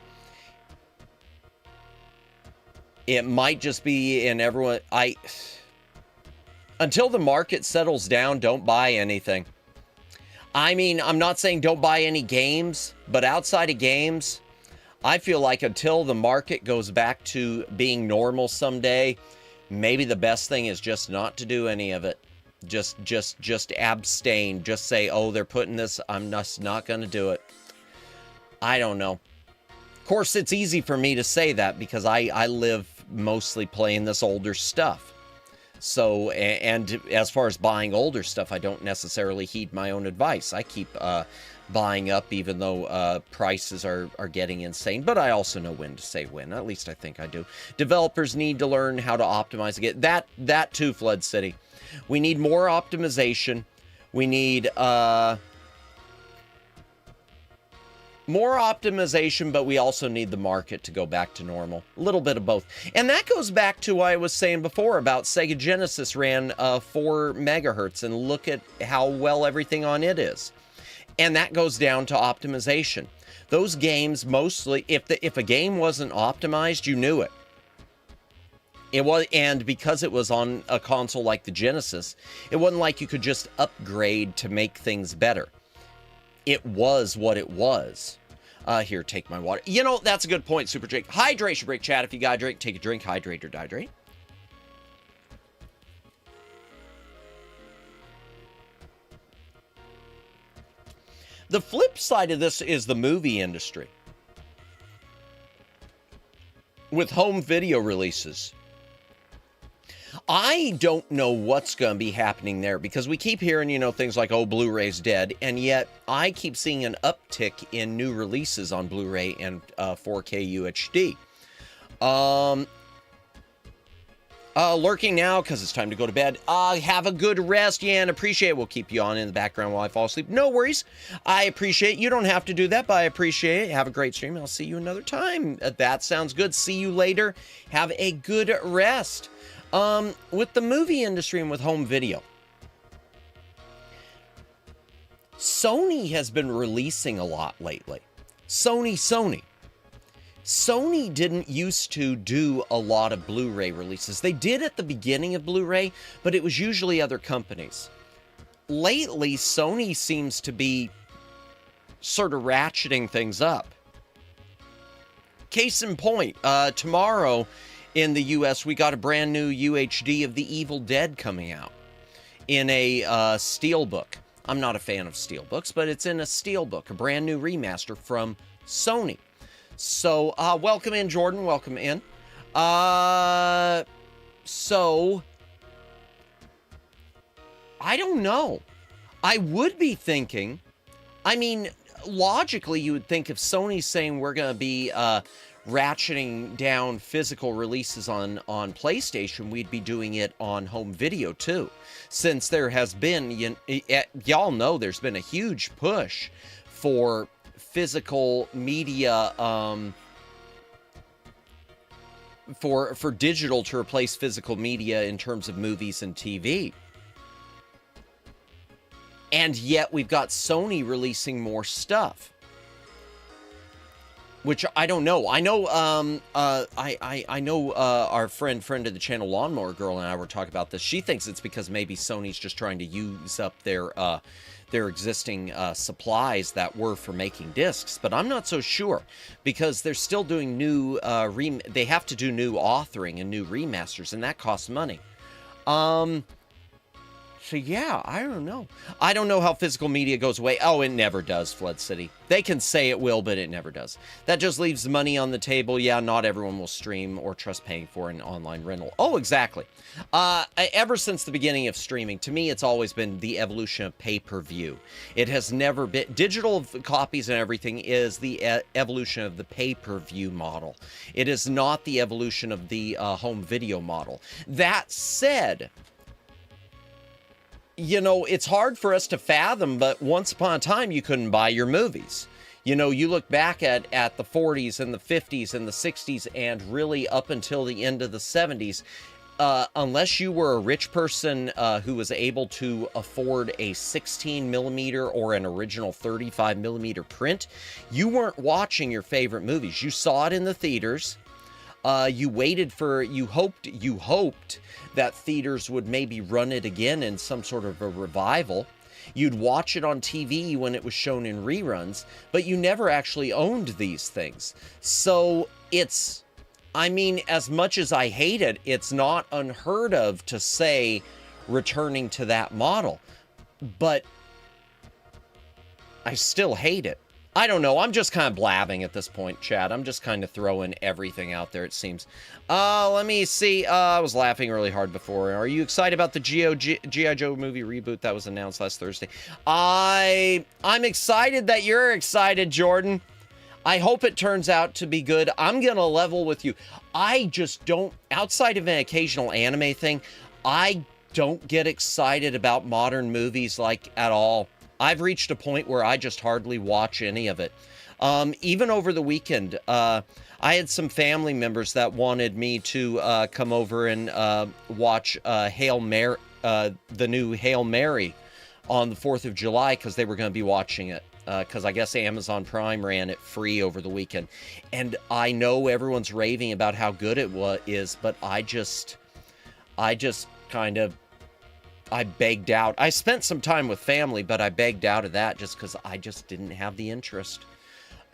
it might just be in everyone. Until the market settles down, don't buy anything. I mean, I'm not saying don't buy any games, but outside of games, I feel like until the market goes back to being normal someday, maybe the best thing is just not to do any of it. Just abstain. Just say, oh, they're putting this, I'm just not going to do it. I don't know. Of course, it's easy for me to say that because I live mostly playing this older stuff. So, and as far as buying older stuff, I don't necessarily heed my own advice. I keep buying up even though prices are getting insane, but I also know when to say when. At least I think I do. Developers need to learn how to optimize again. That too, Flood City. We need more optimization. We need more optimization, but we also need the market to go back to normal. A little bit of both. And that goes back to what I was saying before about Sega Genesis ran 4 megahertz, and look at how well everything on it is. And that goes down to optimization. Those games mostly, if a game wasn't optimized, you knew it. It was, and because it was on a console like the Genesis, it wasn't like you could just upgrade to make things better. It was what it was. Here, take my water. You know, that's a good point, Super Jake. Hydration break, chat. If you gotta drink, take a drink. Hydrate or dihydrate. The flip side of this is the movie industry. With home video releases. I don't know what's going to be happening there because we keep hearing, you know, things like, oh, Blu-ray's dead. And yet I keep seeing an uptick in new releases on Blu-ray and 4K UHD. Lurking now because it's time to go to bed. Have a good rest, Yan. Appreciate it. We'll keep you on in the background while I fall asleep. No worries. I appreciate it. You don't have to do that, but I appreciate it. Have a great stream. I'll see you another time. That sounds good. See you later. Have a good rest. With the movie industry and with home video, Sony has been releasing a lot lately. Sony. Sony didn't used to do a lot of Blu-ray releases. They did at the beginning of Blu-ray, but it was usually other companies. Lately, Sony seems to be sort of ratcheting things up. Case in point, tomorrow in the US, we got a brand new UHD of The Evil Dead coming out in a steelbook. I'm not a fan of steelbooks, but it's in a steelbook, a brand new remaster from Sony. So, welcome in, Jordan. Welcome in. So, I don't know. I would be thinking, I mean, logically, you would think if Sony's saying we're going to be ratcheting down physical releases on PlayStation, we'd be doing it on home video too. Since there has been, y'all know there's been a huge push for physical media, for digital to replace physical media in terms of movies and TV. And yet we've got Sony releasing more stuff, which I don't know. I know, I know our friend of the channel, Lawnmower Girl, and I were talking about this. She thinks it's because maybe Sony's just trying to use up their existing supplies that were for making discs, but I'm not so sure because they're still doing new they have to do new authoring and new remasters, and that costs money. So yeah, I don't know. I don't know how physical media goes away. Oh, it never does, Flood City. They can say it will, but it never does. That just leaves money on the table. Yeah, not everyone will stream or trust paying for an online rental. Oh, exactly. Ever since the beginning of streaming, to me, it's always been the evolution of pay-per-view. It has never been... Digital copies and everything is the evolution of the pay-per-view model. It is not the evolution of the home video model. That said... You know, it's hard for us to fathom, but once upon a time, you couldn't buy your movies. You know, you look back at the 40s and the 50s and the 60s and really up until the end of the 70s, unless you were a rich person who was able to afford a 16 millimeter or an original 35 millimeter print, you weren't watching your favorite movies. You saw it in the theaters. You waited for, you hoped that theaters would maybe run it again in some sort of a revival. You'd watch it on TV when it was shown in reruns, but you never actually owned these things. So it's, I mean, as much as I hate it, it's not unheard of to say returning to that model, but I still hate it. I don't know. I'm just kind of blabbing at this point, Chad. I'm just kind of throwing everything out there, it seems. Let me see. I was laughing really hard before. Are you excited about the G.I. Joe movie reboot that was announced last Thursday? I'm excited that you're excited, Jordan. I hope it turns out to be good. I'm going to level with you. I just don't, outside of an occasional anime thing, I don't get excited about modern movies like at all. I've reached a point where I just hardly watch any of it. Even over the weekend, I had some family members that wanted me to come over and watch Hail Mary, the new Hail Mary on the 4th of July because they were going to be watching it. Because I guess Amazon Prime ran it free over the weekend. And I know everyone's raving about how good it is, but I just kind of... I begged out. I spent some time with family, but I begged out of that just because I just didn't have the interest.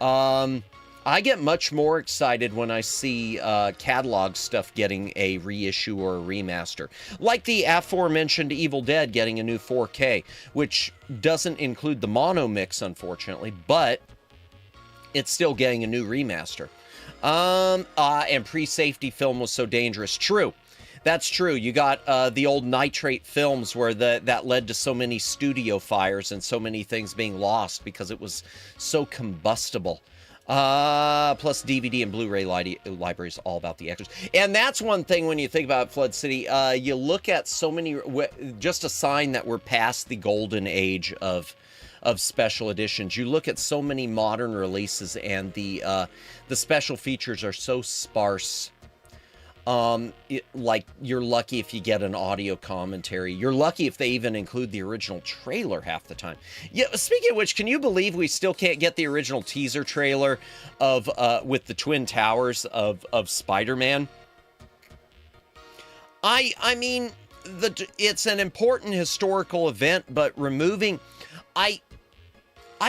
I get much more excited when I see catalog stuff getting a reissue or a remaster. Like the aforementioned Evil Dead getting a new 4K, which doesn't include the mono mix, unfortunately, but it's still getting a new remaster. And pre-safety film was so dangerous. True. That's true. You got the old nitrate films where that led to so many studio fires and so many things being lost because it was so combustible. Plus DVD and Blu-ray libraries, all about the extras. And that's one thing when you think about Flood City, you look at so many, just a sign that we're past the golden age of special editions. You look at so many modern releases and the special features are so sparse. Like, you're lucky if you get an audio commentary. You're lucky if they even include the original trailer half the time. Yeah, speaking of which, can you believe we still can't get the original teaser trailer of with the Twin Towers of Spider-Man? I mean, it's an important historical event, but removing... I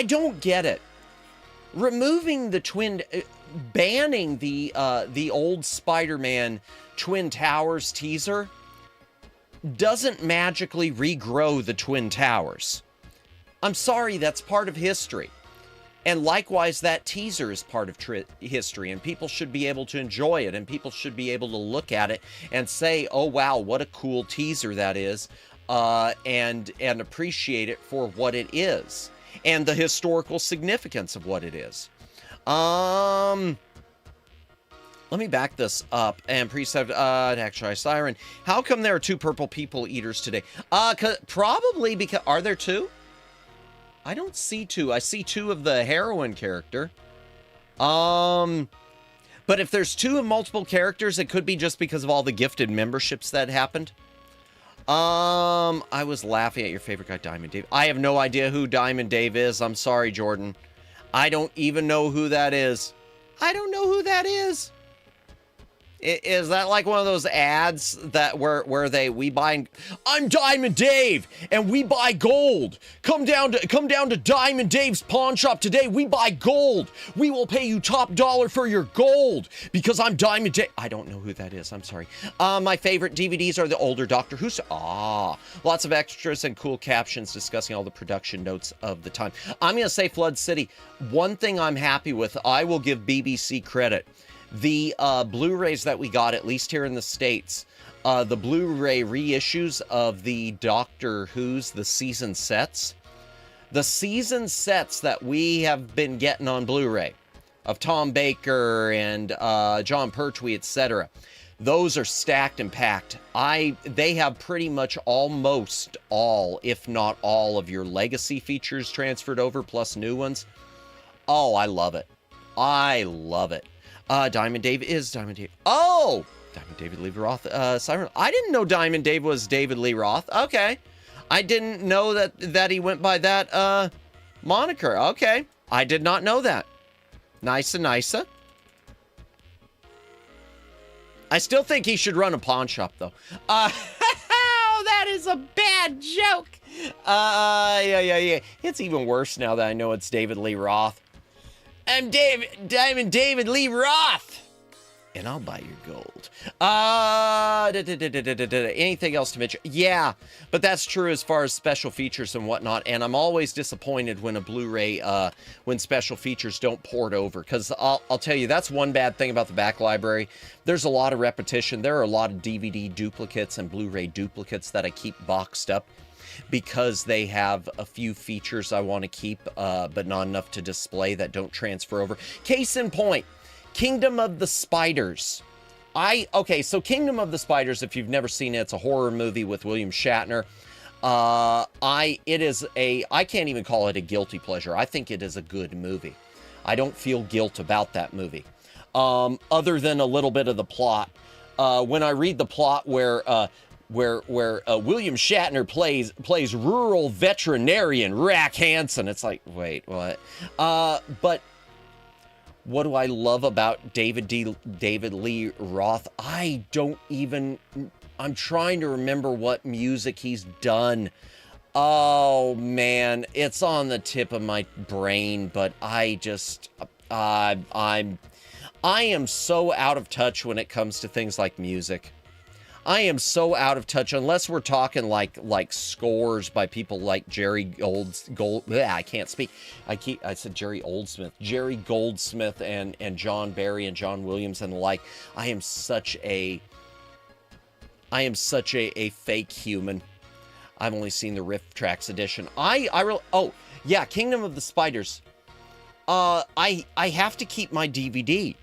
don't get it. Removing the banning the old Spider-Man Twin Towers teaser doesn't magically regrow the Twin Towers. I'm sorry, that's part of history. And likewise, that teaser is part of history, and people should be able to enjoy it, and people should be able to look at it and say, oh wow, what a cool teaser that is, and appreciate it for what it is, and the historical significance of what it is. Let me back this up. And precept, actually, Siren. How come there are 2 purple people eaters today? Probably because, are there 2? I don't see 2. I see 2 of the heroine character. But if there's 2 of multiple characters, it could be just because of all the gifted memberships that happened. I was laughing at your favorite guy, Diamond Dave. I have no idea who Diamond Dave is. I'm sorry, Jordan. I don't even know who that is. I don't know who that is. Is that like one of those ads that where we buy? I'm Diamond Dave, and we buy gold. Come down to Diamond Dave's pawn shop today. We buy gold. We will pay you top dollar for your gold because I'm Diamond Dave. I don't know who that is. I'm sorry. My favorite DVDs are the older Doctor Who. Lots of extras and cool captions discussing all the production notes of the time. I'm gonna say Flood City. One thing I'm happy with, I will give BBC credit. The Blu-rays that we got, at least here in the States, the Blu-ray reissues of the Doctor Who's, the season sets. The season sets that we have been getting on Blu-ray of Tom Baker and John Pertwee, etc. Those are stacked and packed. They have pretty much almost all, if not all, of your legacy features transferred over, plus new ones. Oh, I love it. I love it. Diamond Dave is Diamond Dave. Oh! Diamond David Lee Roth. Siren. I didn't know Diamond Dave was David Lee Roth. Okay. I didn't know that he went by that, moniker. Okay. I did not know that. Nice. I still think he should run a pawn shop, though. Oh, that is a bad joke. Yeah. It's even worse now that I know it's David Lee Roth. I'm Diamond David Lee Roth, and I'll buy your gold. Anything else to mention? Yeah, but that's true as far as special features and whatnot, and I'm always disappointed when a Blu-ray, when special features don't port over, because I'll tell you, that's one bad thing about the back library. There's a lot of repetition. There are a lot of DVD duplicates and Blu-ray duplicates that I keep boxed up, because they have a few features I want to keep, but not enough to display that don't transfer over. Case in point, Kingdom of the Spiders. So Kingdom of the Spiders, if you've never seen it, it's a horror movie with William Shatner. I can't even call it a guilty pleasure. I think it is a good movie. I don't feel guilt about that movie. Other than a little bit of the plot. When I read the plot where William Shatner plays rural veterinarian Rack Hansen. It's like, wait, what? But what do I love about David Lee Roth? I'm trying to remember what music he's done. Oh man, it's on the tip of my brain, but I am so out of touch when it comes to things like music. I am so out of touch, unless we're talking like scores by people like Jerry I can't speak. I said Jerry Goldsmith and John Barry and John Williams and the like. I am such a fake human. I've only seen the Riff Tracks edition. Kingdom of the Spiders. I have to keep my DVD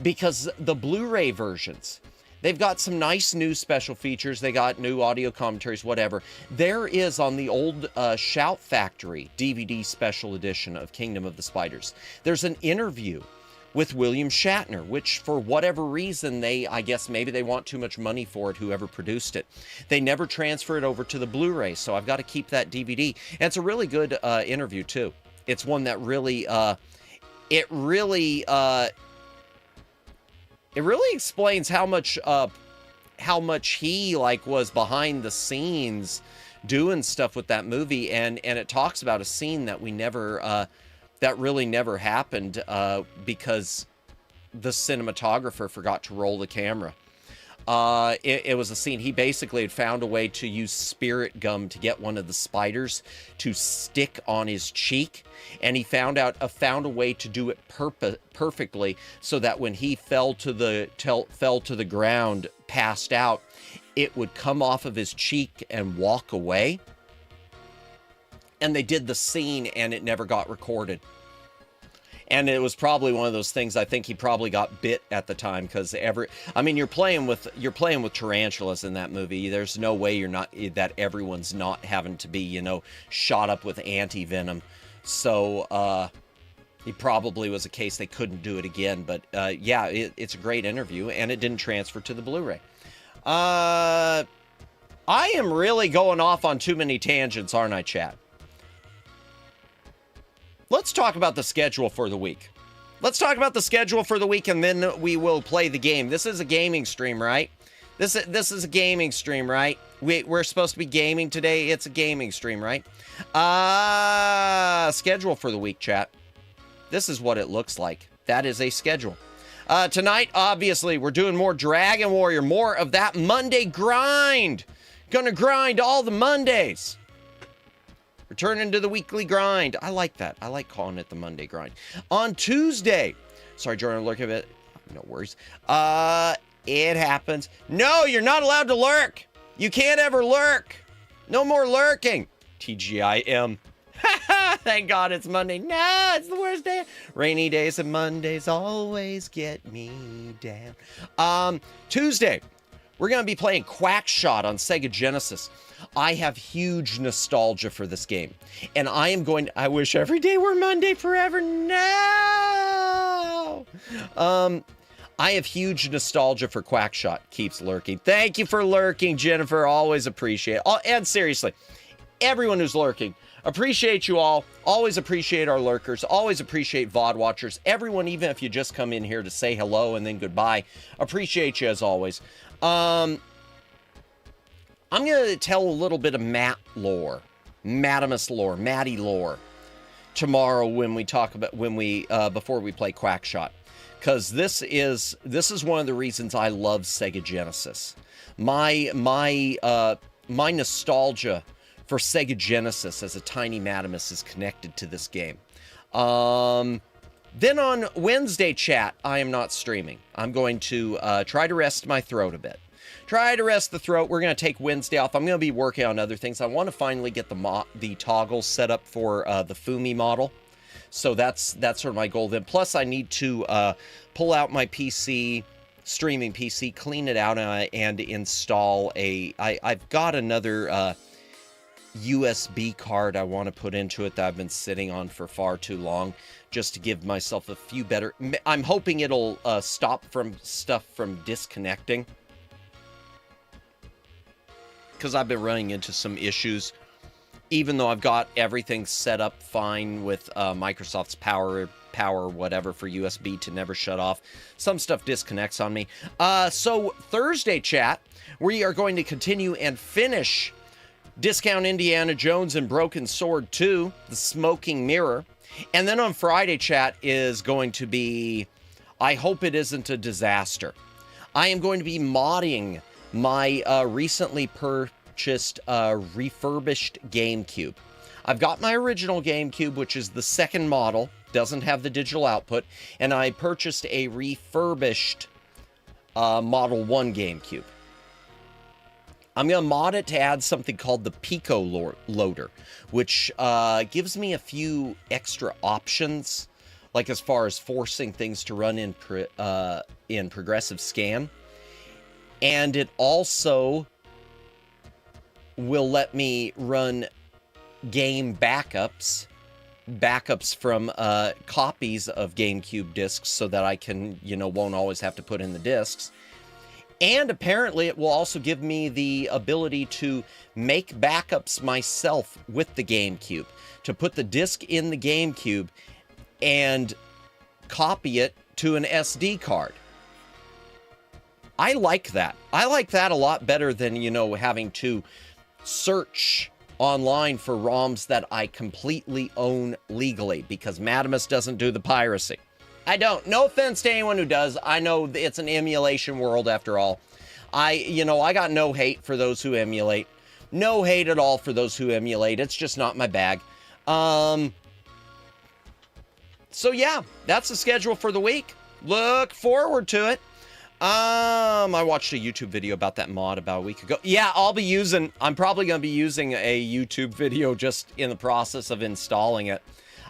because the Blu-ray versions, they've got some nice new special features. They got new audio commentaries, whatever. There is on the old Shout Factory DVD special edition of Kingdom of the Spiders. There's an interview with William Shatner, which for whatever reason, I guess maybe they want too much money for it, whoever produced it. They never transfer it over to the Blu-ray, so I've got to keep that DVD. And it's a really good interview, too. It's one that really, it really explains how much he, like, was behind the scenes doing stuff with that movie, and it talks about a scene that we never, that really never happened because the cinematographer forgot to roll the camera. It was a scene, he basically had found a way to use spirit gum to get one of the spiders to stick on his cheek, and he found a way to do it perfectly so that when he fell to the ground, passed out, it would come off of his cheek and walk away. And they did the scene and it never got recorded. And it was probably one of those things, I think he probably got bit at the time, because you're playing with tarantulas in that movie. There's no way that everyone's not having to be, shot up with anti-venom. So it probably was a case they couldn't do it again. But yeah, it's a great interview, and it didn't transfer to the Blu-ray. I am really going off on too many tangents, aren't I, chat? Let's talk about the schedule for the week. Let's talk about the schedule for the week, and then we will play the game. This is a gaming stream, right? This is a gaming stream, right? We're supposed to be gaming today. It's a gaming stream, right? Schedule for the week, chat. This is what it looks like. That is a schedule. Tonight, obviously, we're doing more Dragon Warrior, more of that Monday grind. Gonna grind all the Mondays. Returning to the weekly grind. I like that. I like calling it the Monday grind. On Tuesday. Sorry, Jordan, look at it. No worries. It happens. No, you're not allowed to lurk. You can't ever lurk. No more lurking. TGIM. Thank God it's Monday. No, it's the worst day. Rainy days and Mondays always get me down. Tuesday, we're going to be playing Quackshot on Sega Genesis. I have huge nostalgia for this game. And I wish every day were Monday forever. No! I have huge nostalgia for Quackshot. Keeps lurking. Thank you for lurking, Jennifer. Always appreciate it. And seriously, everyone who's lurking, appreciate you all. Always appreciate our lurkers. Always appreciate VOD watchers. Everyone, even if you just come in here to say hello and then goodbye, appreciate you as always. I'm going to tell a little bit of Matt lore, Matimus lore, Matty lore tomorrow when we talk about before we play Quackshot, because this is one of the reasons I love Sega Genesis. My nostalgia for Sega Genesis as a tiny Matimus is connected to this game. Then on Wednesday, chat, I am not streaming. I'm going to try to rest my throat a bit. Try to rest the throat. We're going to take Wednesday off. I'm going to be working on other things. I want to finally get the toggle set up for the Fumi model. So that's sort of my goal then. Plus, I need to pull out my PC, streaming PC, clean it out, and install I've got another USB card I want to put into it that I've been sitting on for far too long, just to give myself a few better... I'm hoping it'll stop stuff from disconnecting, because I've been running into some issues. Even though I've got everything set up fine with Microsoft's power whatever for USB to never shut off, some stuff disconnects on me. So Thursday, chat, we are going to continue and finish Discount Indiana Jones and Broken Sword 2, The Smoking Mirror. And then on Friday, chat, is going to be, I hope it isn't a disaster. I am going to be modding my recently purchased refurbished GameCube. I've got my original GameCube, which is the second model, doesn't have the digital output, and I purchased a refurbished Model 1 GameCube. I'm going to mod it to add something called the Pico Loader, which gives me a few extra options, like as far as forcing things to run in progressive scan. And it also will let me run game backups backups from copies of GameCube discs so that I can, won't always have to put in the discs. And apparently it will also give me the ability to make backups myself with the GameCube, to put the disc in the GameCube and copy it to an SD card. I like that. I like that a lot better than, having to search online for ROMs that I completely own legally, because Madamus doesn't do the piracy. I don't. No offense to anyone who does. I know it's an emulation world after all. I got no hate for those who emulate. No hate at all for those who emulate. It's just not my bag. So yeah, that's the schedule for the week. Look forward to it. I watched a YouTube video about that mod about a week ago. Yeah, I'm probably going to be using a YouTube video just in the process of installing it.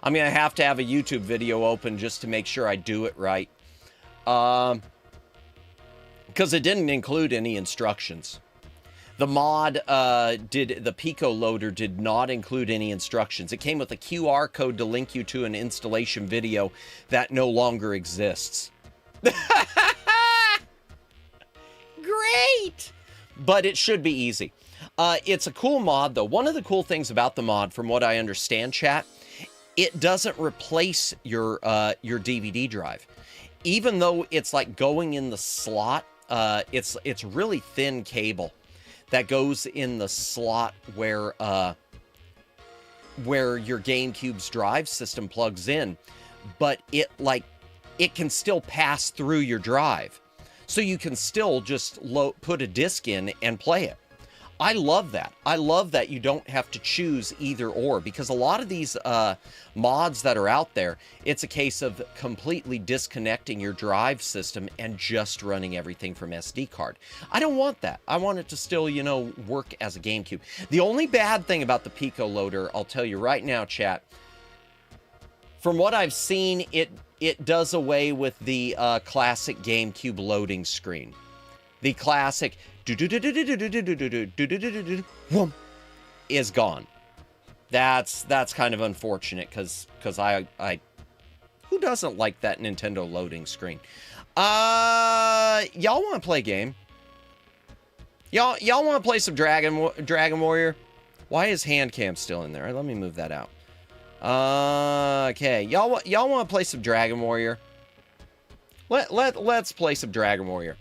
I'm going to have to have a YouTube video open just to make sure I do it right. Because it didn't include any instructions. The mod, the Pico loader did not include any instructions. It came with a QR code to link you to an installation video that no longer exists. Great! But it should be easy. It's a cool mod, though. One of the cool things about the mod, from what I understand, chat, it doesn't replace your DVD drive. Even though it's like going in the slot, it's really thin cable that goes in the slot where your GameCube's drive system plugs in, but it can still pass through your drive. So you can still just put a disc in and play it. I love that. I love that you don't have to choose either or, because a lot of these mods that are out there, it's a case of completely disconnecting your drive system and just running everything from SD card. I don't want that. I want it to still, work as a GameCube. The only bad thing about the Pico loader, I'll tell you right now, chat, from what I've seen, it does away with the classic GameCube loading screen. The classic is gone. That's kind of unfortunate, because I who doesn't like that Nintendo loading screen? Y'all want to play a game? Y'all want to play some Dragon Warrior? Why is hand cam still in there? Let me move that out. Okay, y'all want to play some Dragon Warrior? Let's play some Dragon Warrior.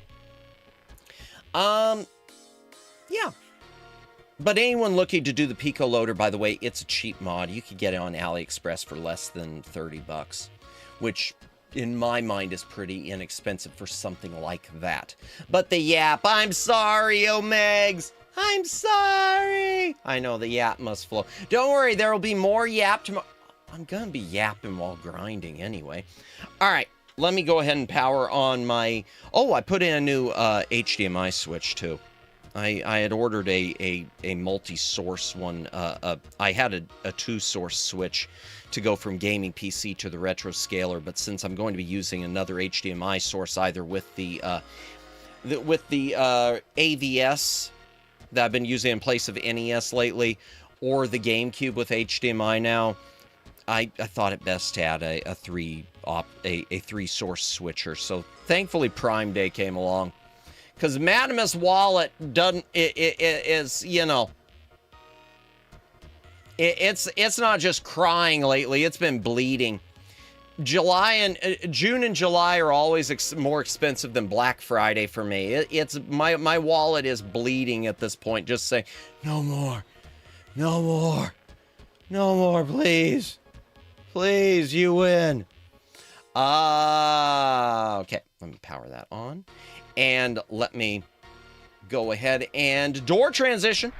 Yeah. But anyone looking to do the Pico loader, by the way, it's a cheap mod. You could get it on AliExpress for less than 30 bucks, which in my mind is pretty inexpensive for something like that. But the yap, I'm sorry, Omegs. I'm sorry. I know the yap must flow. Don't worry, there will be more yap tomorrow. I'm gonna be yapping while grinding anyway. All right, let me go ahead and power on my... Oh, I put in a new HDMI switch too. I had ordered a multi-source one. I had a two-source switch to go from gaming PC to the retro scaler, but since I'm going to be using another HDMI source, either with the AVS that I've been using in place of NES lately, or the GameCube with HDMI now, I thought it best to add a three-source switcher. So thankfully Prime Day came along. Because Madamus Wallet doesn't, it's not just crying lately, it's been bleeding. June and July are always more expensive than Black Friday for me. It's my wallet is bleeding at this point, just saying, no more, no more, no more, please. Please, you win. Okay, let me power that on. And let me go ahead and door transition.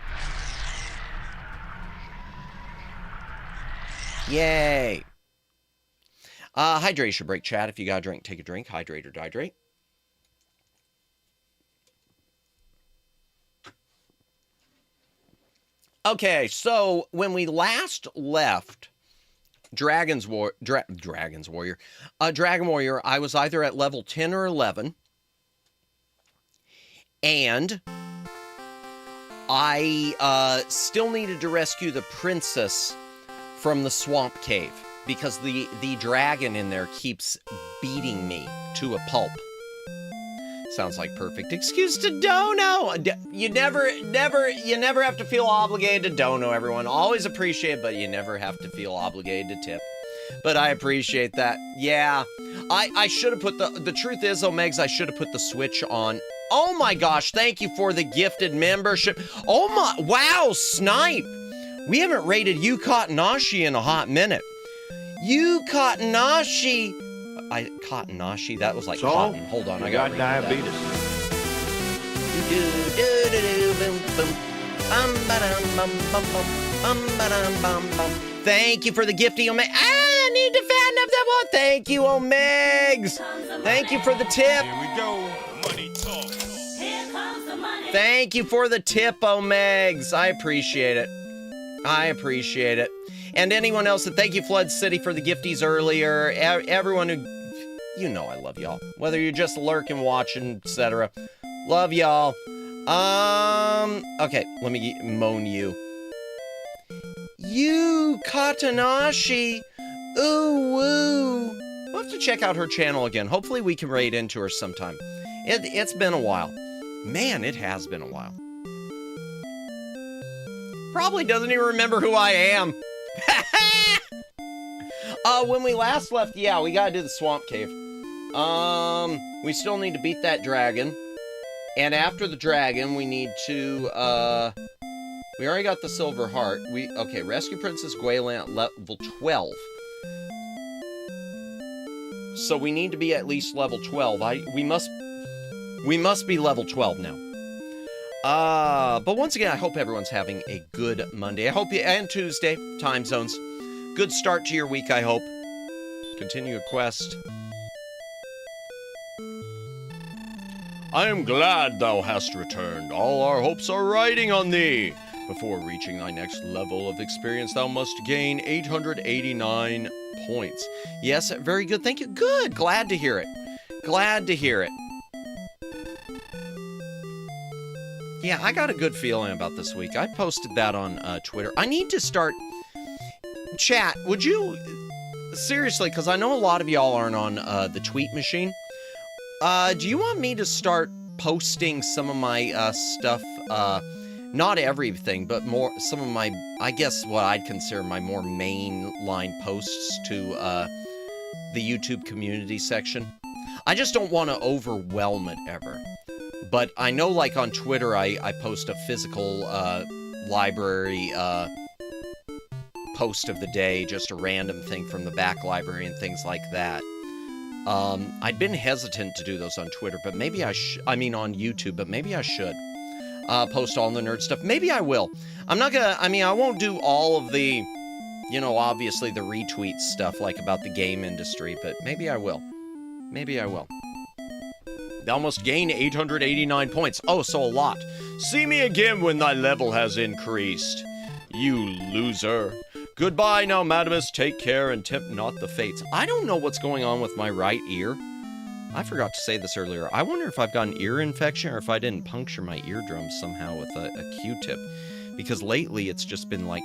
Yay. Hydration break, chat. If you got a drink, take a drink. Hydrate or dehydrate. Okay, so when we last left Dragon Warrior, I was either at level 10 or 11. And I still needed to rescue the princess from the swamp cave because the dragon in there keeps beating me to a pulp. Sounds like perfect excuse to dono. You never have to feel obligated to dono, everyone. Always appreciate it, but you never have to feel obligated to tip. But I appreciate that. Yeah, I should have put the truth is, Omegs, I should have put the Switch on. Oh my gosh, thank you for the gifted membership. Oh my, wow, Snipe. We haven't rated you Katanashi in a hot minute. You Katanashi. Katanashi, that was like So, cotton. Hold on, I you got got diabetes. Thank you for the gifting, Omeg. I need to fan up that one. Thank you, Omegs. Thank you for the tip. Here we go. Money talk. Thank you for the tip, Omegs. I appreciate it. I appreciate it. And anyone else, and thank you, Flood City, for the gifties earlier. Everyone who, you know I love y'all. Whether you're just lurking, watching, etc. Love y'all. Okay, let me moan you. You, Katanashi. Ooh, woo. We'll have to check out her channel again. Hopefully we can raid into her sometime. It's been a while. Man, it has been a while. Probably doesn't even remember who I am. When we last left, yeah, we gotta do the swamp cave. We still need to beat that dragon. And after the dragon, we need to, we already got the silver heart. Okay, rescue Princess Gwelan at level 12. So we need to be at least level 12. We must be level 12 now. But once again, I hope everyone's having a good Monday. I hope and Tuesday, time zones. Good start to your week, I hope. Continue a quest. I am glad thou hast returned. All our hopes are riding on thee. Before reaching thy next level of experience, thou must gain 889 points. Yes, very good. Thank you. Good. Glad to hear it. Glad to hear it. Yeah, I got a good feeling about this week. I posted that on Twitter. I need to start... Chat, would you... Seriously, because I know a lot of y'all aren't on the tweet machine. Do you want me to start posting some of my stuff? Not everything, but some of my, I guess what I'd consider my more mainline posts to the YouTube community section. I just don't want to overwhelm it ever. But I know, like, on Twitter, I post a physical library post of the day, just a random thing from the back library and things like that. I'd been hesitant to do those on Twitter, but maybe on YouTube, but maybe I should post all the nerd stuff. Maybe I will. I'm not gonna, I won't do all of the, obviously the retweet stuff, like about the game industry, but maybe I will. Maybe I will. Thou must gain 889 points. Oh, so a lot. See me again when thy level has increased. You loser. Goodbye now, Madamus. Take care and tempt not the fates. I don't know what's going on with my right ear. I forgot to say this earlier. I wonder if I've got an ear infection or if I didn't puncture my eardrums somehow with a Q-tip. Because lately it's just been like,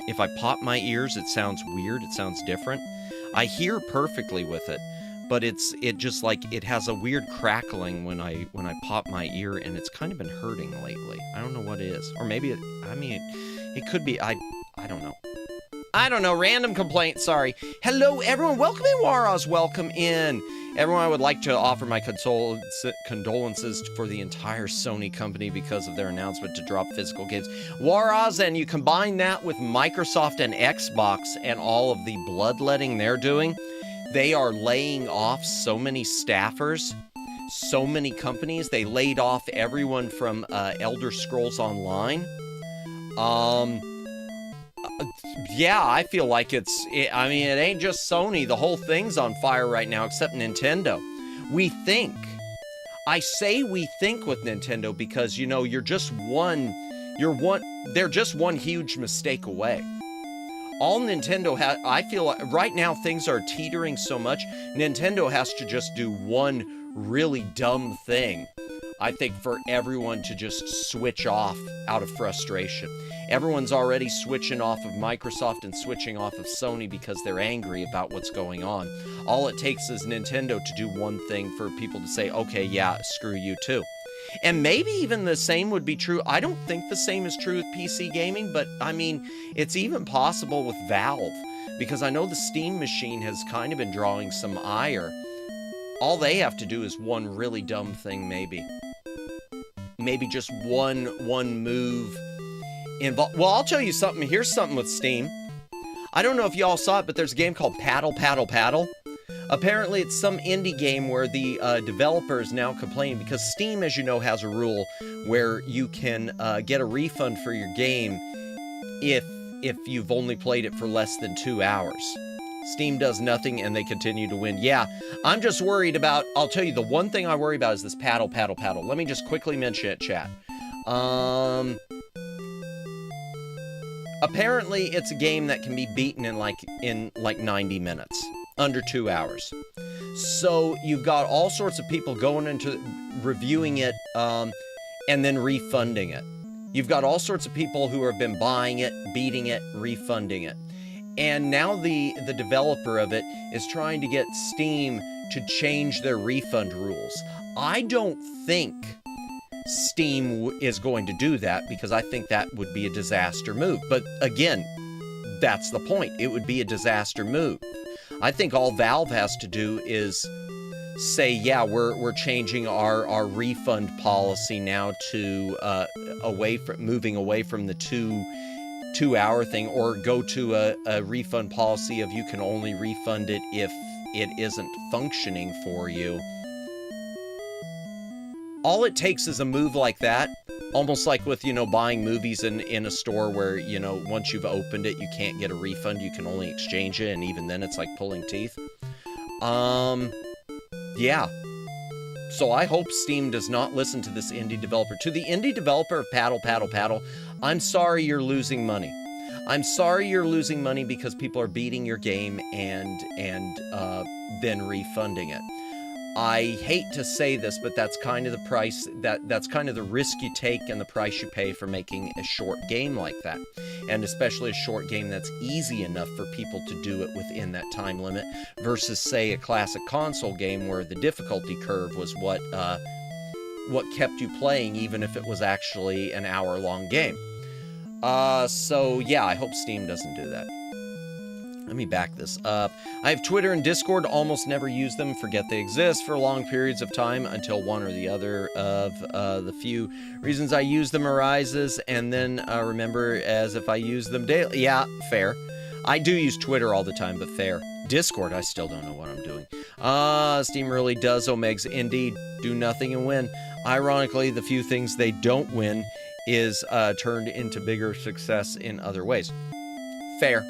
if I pop my ears, it sounds weird. It sounds different. I hear perfectly with it, but it just like, it has a weird crackling when I pop my ear, and it's kind of been hurting lately. I don't know what it is. Or maybe it could be, I don't know. I don't know, random complaint, sorry. Hello, everyone, welcome in, Waraz, welcome in. Everyone, I would like to offer my condolences for the entire Sony company because of their announcement to drop physical games. Waraz, and you combine that with Microsoft and Xbox and all of the bloodletting they're doing, they are laying off so many staffers, so many companies. They laid off everyone from Elder Scrolls Online. Yeah, I feel like it ain't just Sony. The whole thing's on fire right now, except Nintendo. We think. I say we think with Nintendo because, they're just one huge mistake away. All Nintendo has, I feel like right now things are teetering so much, Nintendo has to just do one really dumb thing. I think for everyone to just switch off out of frustration. Everyone's already switching off of Microsoft and switching off of Sony because they're angry about what's going on. All it takes is Nintendo to do one thing for people to say, okay, yeah, screw you too. And maybe even the same would be true. I don't think the same is true with PC gaming, but I mean, it's even possible with Valve, because I know the Steam machine has kind of been drawing some ire. All they have to do is one really dumb thing, maybe. Maybe just one move involved. Well, I'll tell you something. Here's something with Steam. I don't know if y'all saw it, but there's a game called Paddle Paddle Paddle. Apparently, it's some indie game where the developer is now complaining because Steam, as you know, has a rule where you can get a refund for your game if you've only played it for less than 2 hours. Steam does nothing and they continue to win. Yeah, I'm just worried about, I'll tell you, the one thing I worry about is this Paddle Paddle Paddle. Let me just quickly mention it, chat. Apparently, it's a game that can be beaten in like 90 minutes. Under 2 hours. So you've got all sorts of people going into reviewing it and then refunding it. You've got all sorts of people who have been buying it, beating it, refunding it. And now the developer of it is trying to get Steam to change their refund rules. I don't think Steam is going to do that because I think that would be a disaster move. But again, that's the point. It would be a disaster move. I think all Valve has to do is say, yeah, we're changing our refund policy now to moving away from the two hour thing, or go to a refund policy of you can only refund it if it isn't functioning for you. All it takes is a move like that, almost like with, buying movies in a store where, once you've opened it, you can't get a refund, you can only exchange it, and even then it's like pulling teeth. Yeah. So I hope Steam does not listen to this indie developer. To the indie developer of Paddle Paddle Paddle, I'm sorry you're losing money. I'm sorry you're losing money because people are beating your game and then refunding it. I hate to say this, but that's kind of the price, that's kind of the risk you take and the price you pay for making a short game like that. And especially a short game that's easy enough for people to do it within that time limit versus, say, a classic console game where the difficulty curve was what kept you playing even if it was actually an hour-long game. So yeah, I hope Steam doesn't do that. Let me back this up. I have Twitter and Discord, almost never use them, forget they exist for long periods of time until one or the other of the few reasons I use them arises, and then remember as if I use them daily. Yeah, fair. I do use Twitter all the time, but fair. Discord, I still don't know what I'm doing. Steam really does Omegs indeed do nothing and win. Ironically, the few things they don't win is turned into bigger success in other ways. Fair.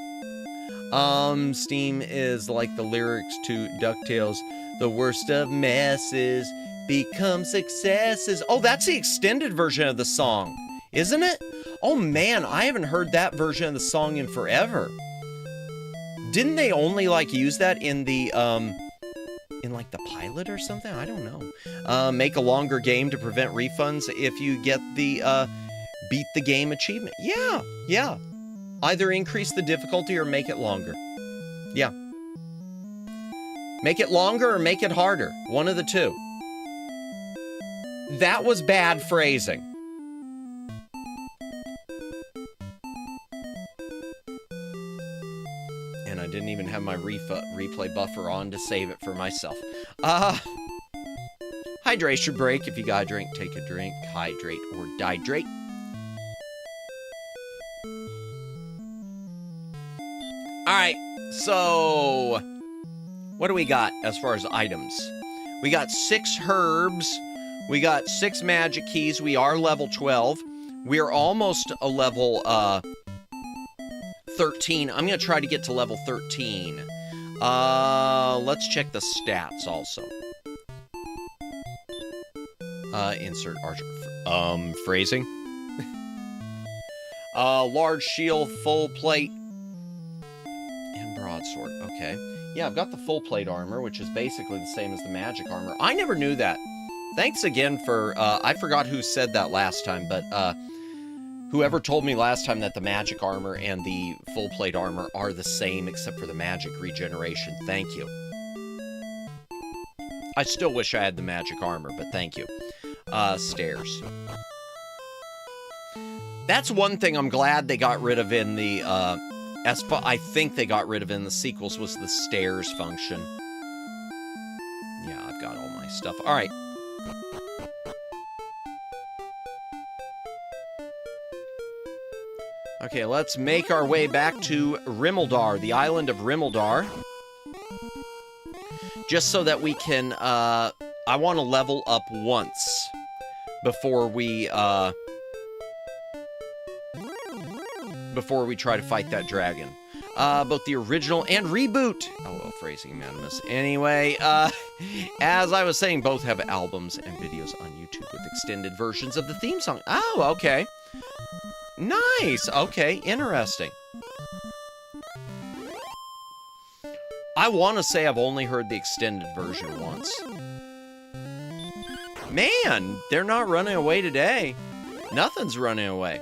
Steam is like the lyrics to DuckTales. The worst of messes become successes. Oh, that's the extended version of the song, isn't it? Oh man, I haven't heard that version of the song in forever. Didn't they only use that in the like the pilot or something? I don't know. Make a longer game to prevent refunds if you get the beat the game achievement. Yeah. Either increase the difficulty or make it longer. Yeah. Make it longer or make it harder. One of the two. That was bad phrasing. And I didn't even have my replay buffer on to save it for myself. Hydration break. If you gotta drink, take a drink. Hydrate or dihydrate. Alright, so what do we got as far as items? We got 6 herbs, we got 6 magic keys, we are level 12, we are almost a level 13. I'm gonna try to get to level 13. Let's check the stats also. Insert archer, phrasing. Large shield, full plate, broadsword. Okay. Yeah, I've got the full plate armor, which is basically the same as the magic armor. I never knew that. Thanks again for, I forgot who said that last time, but whoever told me last time that the magic armor and the full plate armor are the same except for the magic regeneration, thank you. I still wish I had the magic armor, but thank you. Stairs. That's one thing I'm glad they got rid of in the, I think they got rid of in the sequels was the stairs function. Yeah, I've got all my stuff. All right. Okay, let's make our way back to Rimmeldar, the island of Rimmeldar. Just so that we can, I want to level up once before we try to fight that dragon. Both the original and reboot. Oh, well, phrasing anonymous. Anyway, as I was saying, both have albums and videos on YouTube with extended versions of the theme song. Oh, okay. Nice. Okay, interesting. I want to say I've only heard the extended version once. Man, they're not running away today. Nothing's running away.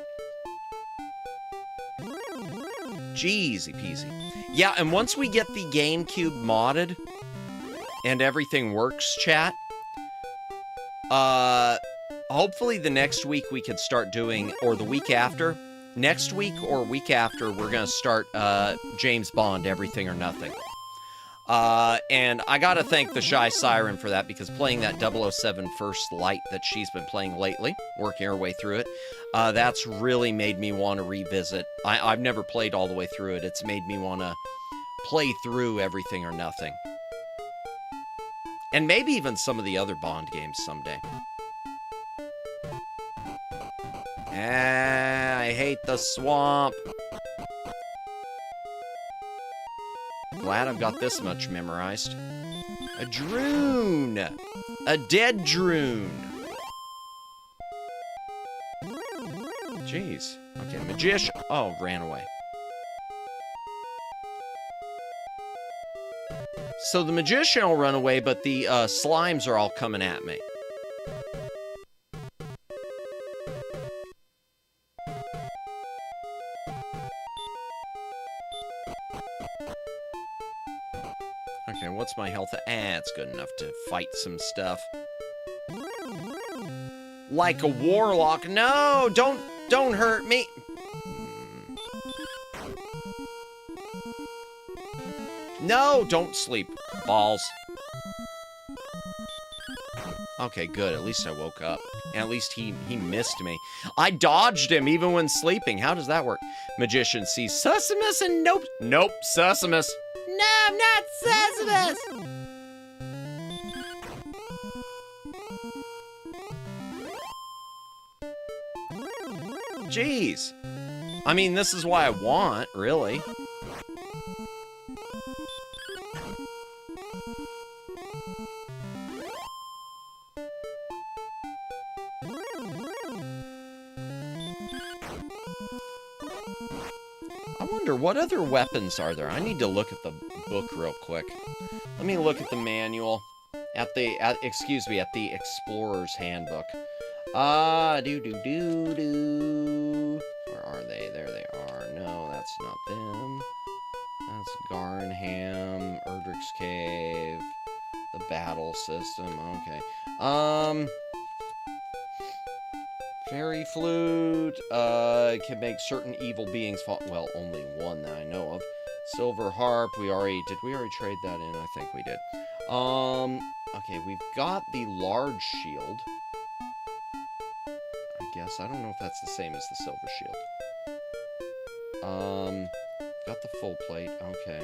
Jeezy peasy. Yeah, and once we get the GameCube modded and everything works, chat, hopefully the next week we can start doing, or the week after, next week or week after, we're going to start James Bond, Everything or Nothing. And I gotta thank the Shy Siren for that, because playing that 007 First Light that she's been playing lately, working her way through it, that's really made me want to revisit. I've never played all the way through it. It's made me want to play through Everything or Nothing. And maybe even some of the other Bond games someday. I hate the swamp. Glad I've got this much memorized. A droon! A dead droon! Jeez. Okay, magician. Oh, ran away. So the magician will run away, but the slimes are all coming at me. Okay, what's my health? It's good enough to fight some stuff. Like a warlock. No, don't hurt me. No, don't sleep. Balls. Okay, good. At least I woke up. And at least he missed me. I dodged him even when sleeping. How does that work? Magician sees Sussimus and nope. Nope, Sussimus. No, I'm not Sussimus! Jeez. I mean, this is why I want, really. I wonder, what other weapons are there? I need to look at the book real quick. Let me look at the manual. At the Explorer's Handbook. Where are they? There they are. No, that's not them. That's Garnham, Erdrick's Cave, the battle system. Okay. Fairy flute, can make certain evil beings fall. Well, only one that I know of. Silver harp, did we already trade that in? I think we did. Okay, we've got the large shield. I guess, I don't know if that's the same as the silver shield. Got the full plate, okay.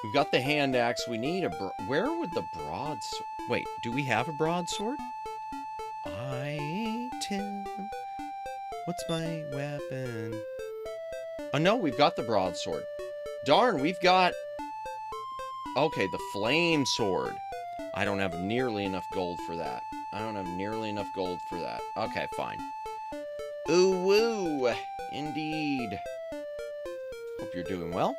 We've got the hand axe, we need where would the broadsword... Wait, do we have a broadsword? Item. What's my weapon? Oh no, we've got the broadsword. Darn, we've got... Okay, the flame sword. I don't have nearly enough gold for that. Okay, fine. Ooh woo! Indeed. Hope you're doing well.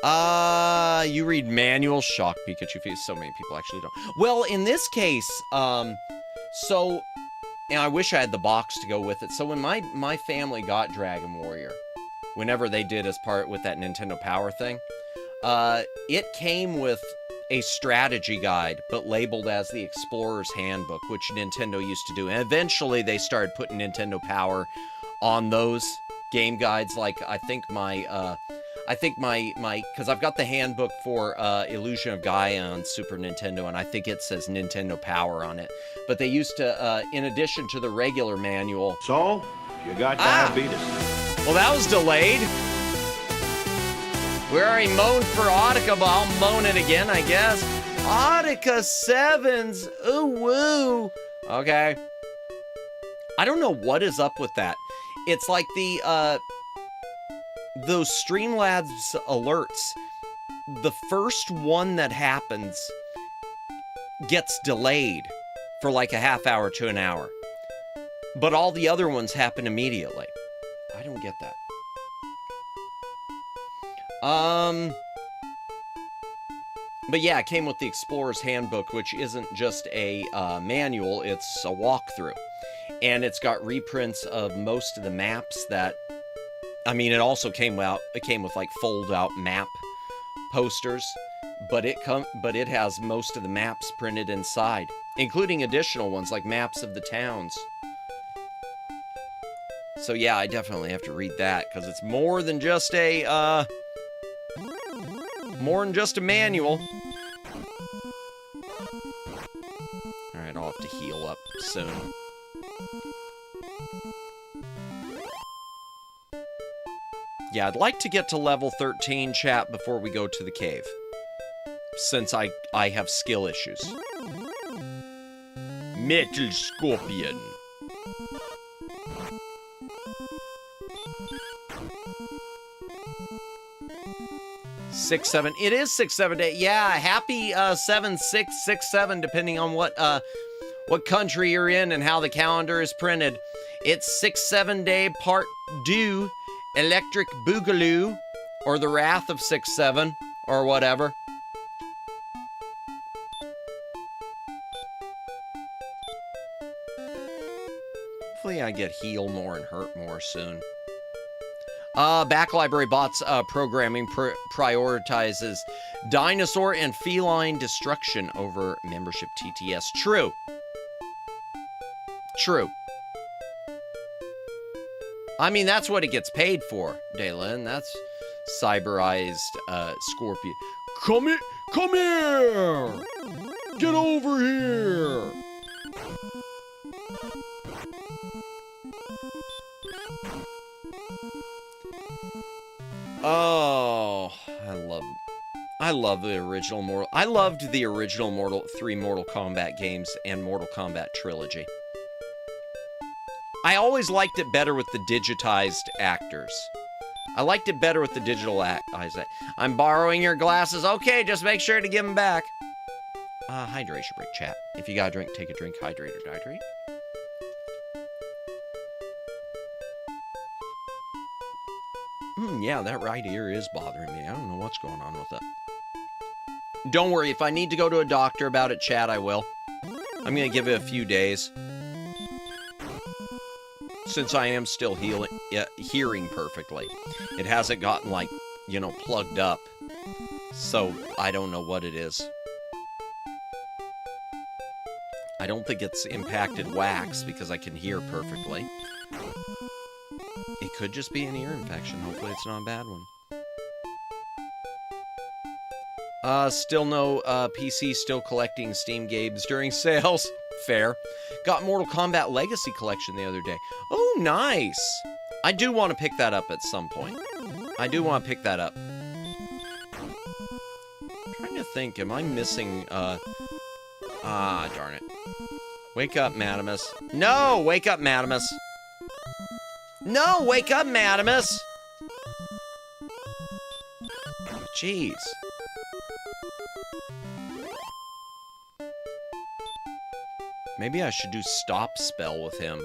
You read manual. Shock Pikachu face. So many people actually don't. Well, in this case, so, and I wish I had the box to go with it. So when my family got Dragon Warrior, whenever they did as part with that Nintendo Power thing, it came with a strategy guide, but labeled as the Explorer's Handbook, which Nintendo used to do. And eventually they started putting Nintendo Power on those game guides. Like, I think my, because I've got the handbook for Illusion of Gaia on Super Nintendo, and I think it says Nintendo Power on it. But they used to, in addition to the regular manual... So, you got diabetes. Well, that was delayed. We already moaned for Audica, but I'll moan it again, I guess. Audica 7s. Ooh, woo. Okay. I don't know what is up with that. It's like those Streamlabs alerts. The first one that happens gets delayed for like a half hour to an hour. But all the other ones happen immediately. I don't get that. But yeah, it came with the Explorer's Handbook, which isn't just a manual, it's a walkthrough. And it's got reprints of most of the maps that... I mean, it also came with like fold-out map posters, but it has most of the maps printed inside, including additional ones like maps of the towns. So yeah, I definitely have to read that, because it's more than just a manual. Alright, I'll have to heal up soon. Yeah, I'd like to get to level 13, chat, before we go to the cave. Since I have skill issues. Metal Scorpion. Six, 7. It is 6, 7 day. Yeah, happy 7, 6, 6, 7, depending on what country you're in and how the calendar is printed. It's 6, 7 day part due, Electric Boogaloo, or the Wrath of 6, 7, or whatever. Hopefully I get heal more and hurt more soon. Back Library Bots programming prioritizes dinosaur and feline destruction over membership TTS. True. True. I mean, that's what it gets paid for, Daylin. That's cyberized Scorpion. Come here! Come here! Get over here! Oh, I love the original Mortal. I loved the original three Mortal Kombat games and Mortal Kombat trilogy. I always liked it better with the digitized actors. I liked it better with the digital actors. I'm borrowing your glasses. Okay, just make sure to give them back. Hydration break, chat. If you got a drink, take a drink. Hydrate or hydrate. Yeah, that right ear is bothering me. I don't know what's going on with it. Don't worry, if I need to go to a doctor about it, chat, I will. I'm gonna give it a few days. Since I am still hearing perfectly. It hasn't gotten, like, you know, plugged up. So, I don't know what it is. I don't think it's impacted wax, because I can hear perfectly. It could just be an ear infection. Hopefully it's not a bad one. Still no PC, still collecting Steam games during sales. Fair. Got Mortal Kombat Legacy Collection the other day. Oh, nice! I do want to pick that up at some point. I do want to pick that up. I'm trying to think, am I missing, darn it. Wake up, Madamus. No! Wake up, Madamus! No! Wake up, Madamus! Jeez. Maybe I should do stop spell with him.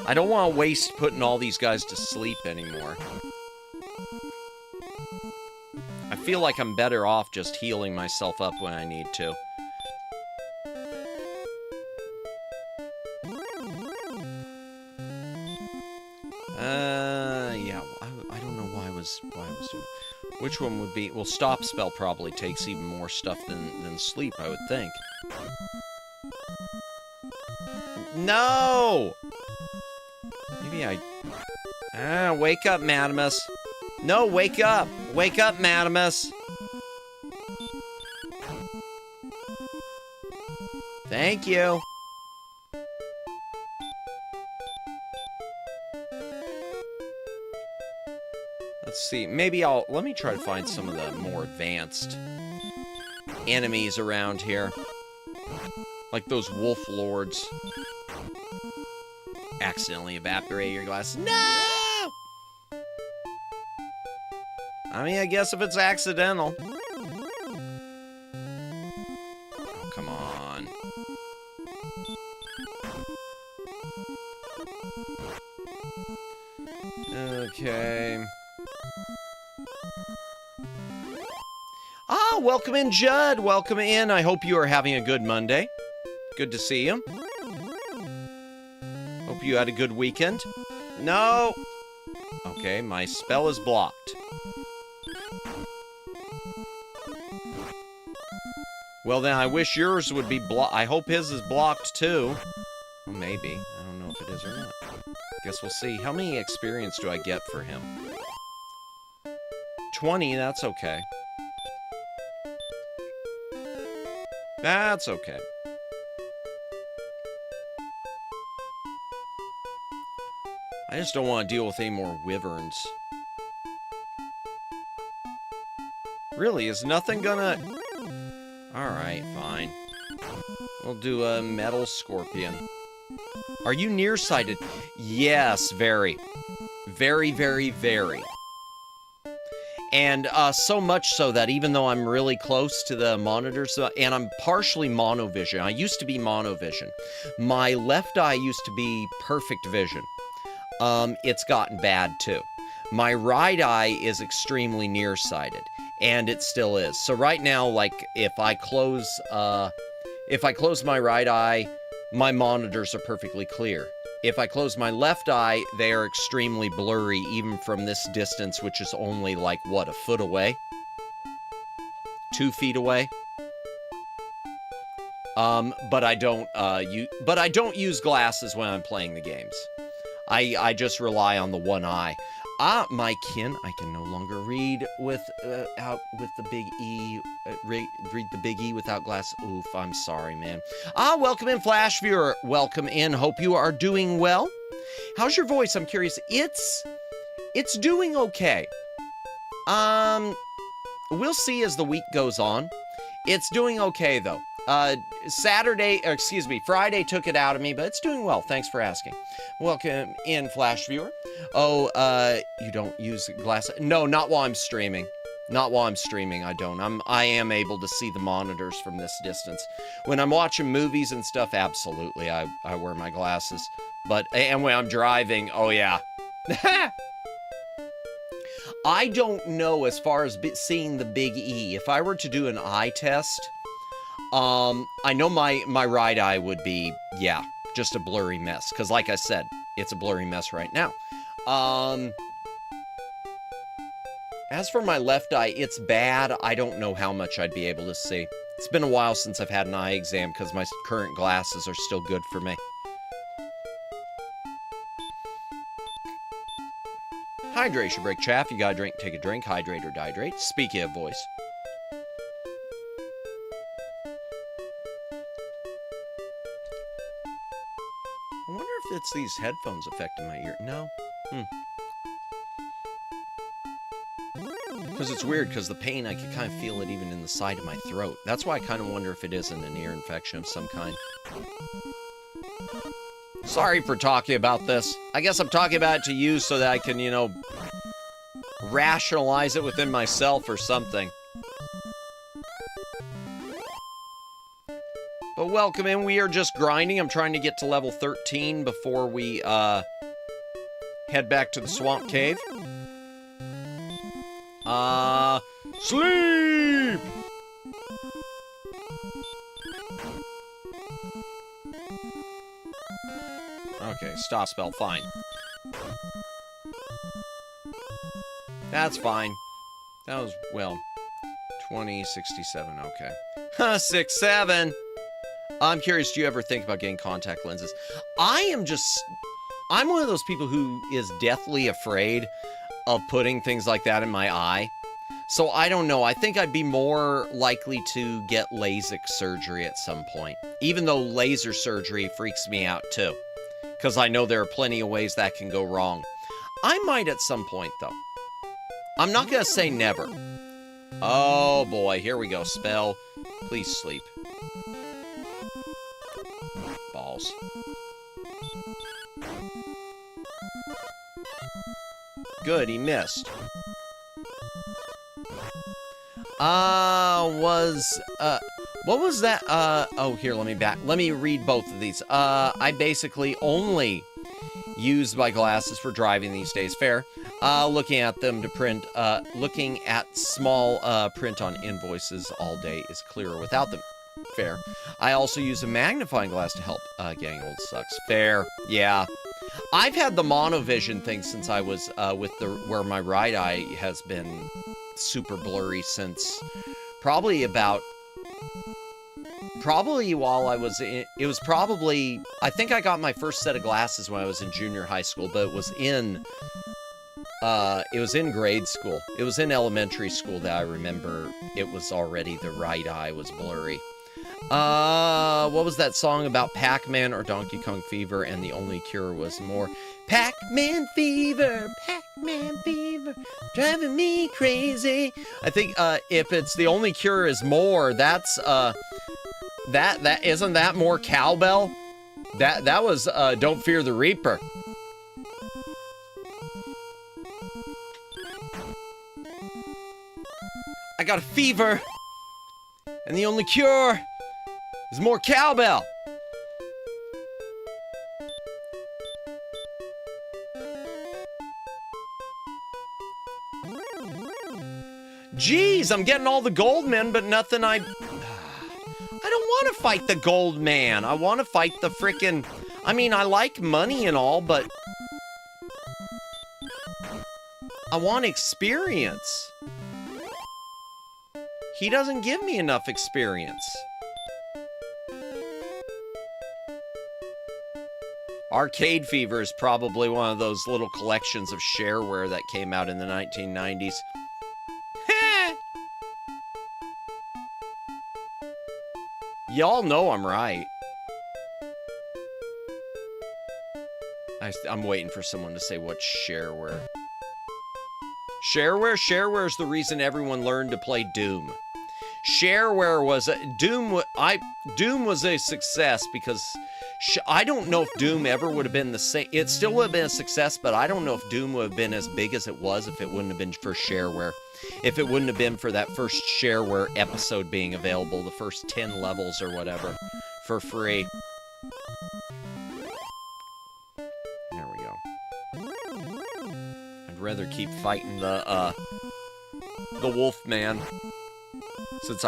I don't want to waste putting all these guys to sleep anymore. I feel like I'm better off just healing myself up when I need to. Yeah, I don't know why I was doing. Which one would be? Well, stop spell probably takes even more stuff than sleep, I would think. No! Maybe wake up, Madamus. No, wake up! Wake up, Madamus! Thank you. Let's see, maybe let me try to find some of the more advanced enemies around here. Like those wolf lords. Accidentally evaporate your glass. No! I mean, I guess if it's accidental. Oh, come on. Okay. Ah, welcome in, Judd. Welcome in. I hope you are having a good Monday. Good to see you. Hope you had a good weekend. No. Okay, my spell is blocked. Well, then I wish yours would be blocked. I hope his is blocked, too. Well, maybe. I don't know if it is or not. Guess we'll see. How many experience do I get for him? 20, that's okay. That's okay. I just don't want to deal with any more wyverns. Really, is nothing gonna... Alright, fine. We'll do a metal scorpion. Are you nearsighted? Yes, very. Very, very, very. And so much so that even though I'm really close to the monitors, and I'm partially monovision, I used to be monovision. My left eye used to be perfect vision. It's gotten bad too. My right eye is extremely nearsighted, and it still is. So right now, like, if I close my right eye, my monitors are perfectly clear. If I close my left eye, they are extremely blurry, even from this distance, which is only, like, what, a foot away? 2 feet away? But I don't use glasses when I'm playing the games. I just rely on the one eye. Ah, my kin, I can no longer read with the big E. Read the big E without glass. Oof, I'm sorry, man. Ah, welcome in, Flash Viewer. Welcome in. Hope you are doing well. How's your voice? I'm curious. It's doing okay. We'll see as the week goes on. It's doing okay, though. Friday took it out of me, but it's doing well. Thanks for asking. Welcome in, Flash Viewer. Oh, you don't use glasses? No, not while I'm streaming. Not while I'm streaming, I don't. I am able to see the monitors from this distance. When I'm watching movies and stuff, absolutely, I wear my glasses. And when I'm driving, oh yeah. I don't know as far as seeing the big E. If I were to do an eye test, I know my right eye would be, yeah, just a blurry mess. Because like I said, it's a blurry mess right now. As for my left eye, it's bad. I don't know how much I'd be able to see. It's been a while since I've had an eye exam because my current glasses are still good for me. Hydration break, chaff. You gotta drink, take a drink, hydrate or dihydrate. Speaking of voice. I wonder if it's these headphones affecting my ear. No? Because it's weird, because the pain, I can kind of feel it even in the side of my throat. That's why I kind of wonder if it isn't an ear infection of some kind. Sorry for talking about this. I guess I'm talking about it to you so that I can, you know, rationalize it within myself or something. But welcome in. We are just grinding. I'm trying to get to level 13 before we head back to the swamp cave. Sleep! Okay, stop spell, fine. That's fine. That was, well, 2067, okay. Huh, 6-7. I'm curious, do you ever think about getting contact lenses? I'm one of those people who is deathly afraid of putting things like that in my eye. So I don't know. I think I'd be more likely to get LASIK surgery at some point. Even though laser surgery freaks me out too. Because I know there are plenty of ways that can go wrong. I might at some point though. I'm not going to say never. Oh boy, here we go. Spell. Please sleep. Balls. Good, he missed. What was that? Oh, here, let me read both of these. I basically only use my glasses for driving these days. Fair. Looking at them to print, looking at small, print on invoices all day is clearer without them. Fair. I also use a magnifying glass to help, getting old sucks. Fair. Yeah. I've had the monovision thing since I was, where my right eye has been super blurry since probably while I was in, I think I got my first set of glasses when I was in junior high school, but it was in grade school. It was in elementary school that I remember it was already, the right eye was blurry. What was that song about Pac-Man or Donkey Kong Fever, and the only cure was more Pac-Man fever, driving me crazy. I think, if it's the only cure is more, that's, that isn't that more cowbell? That was, Don't Fear the Reaper. I got a fever, and the only cure is more cowbell. Jeez, I'm getting all the gold men, but nothing I don't want to fight the gold man. I want to fight the frickin'... I mean, I like money and all, but... I want experience. He doesn't give me enough experience. Arcade Fever is probably one of those little collections of shareware that came out in the 1990s. Y'all know I'm right. I'm waiting for someone to say what's shareware. Shareware? Shareware is the reason everyone learned to play Doom. Shareware was Doom was a success because I don't know if Doom ever would have been the same. It still would have been a success, but I don't know if Doom would have been as big as it was if it wouldn't have been for shareware. If it wouldn't have been for that first shareware episode being available, the first 10 levels or whatever, for free. There we go. I'd rather keep fighting the wolf man, since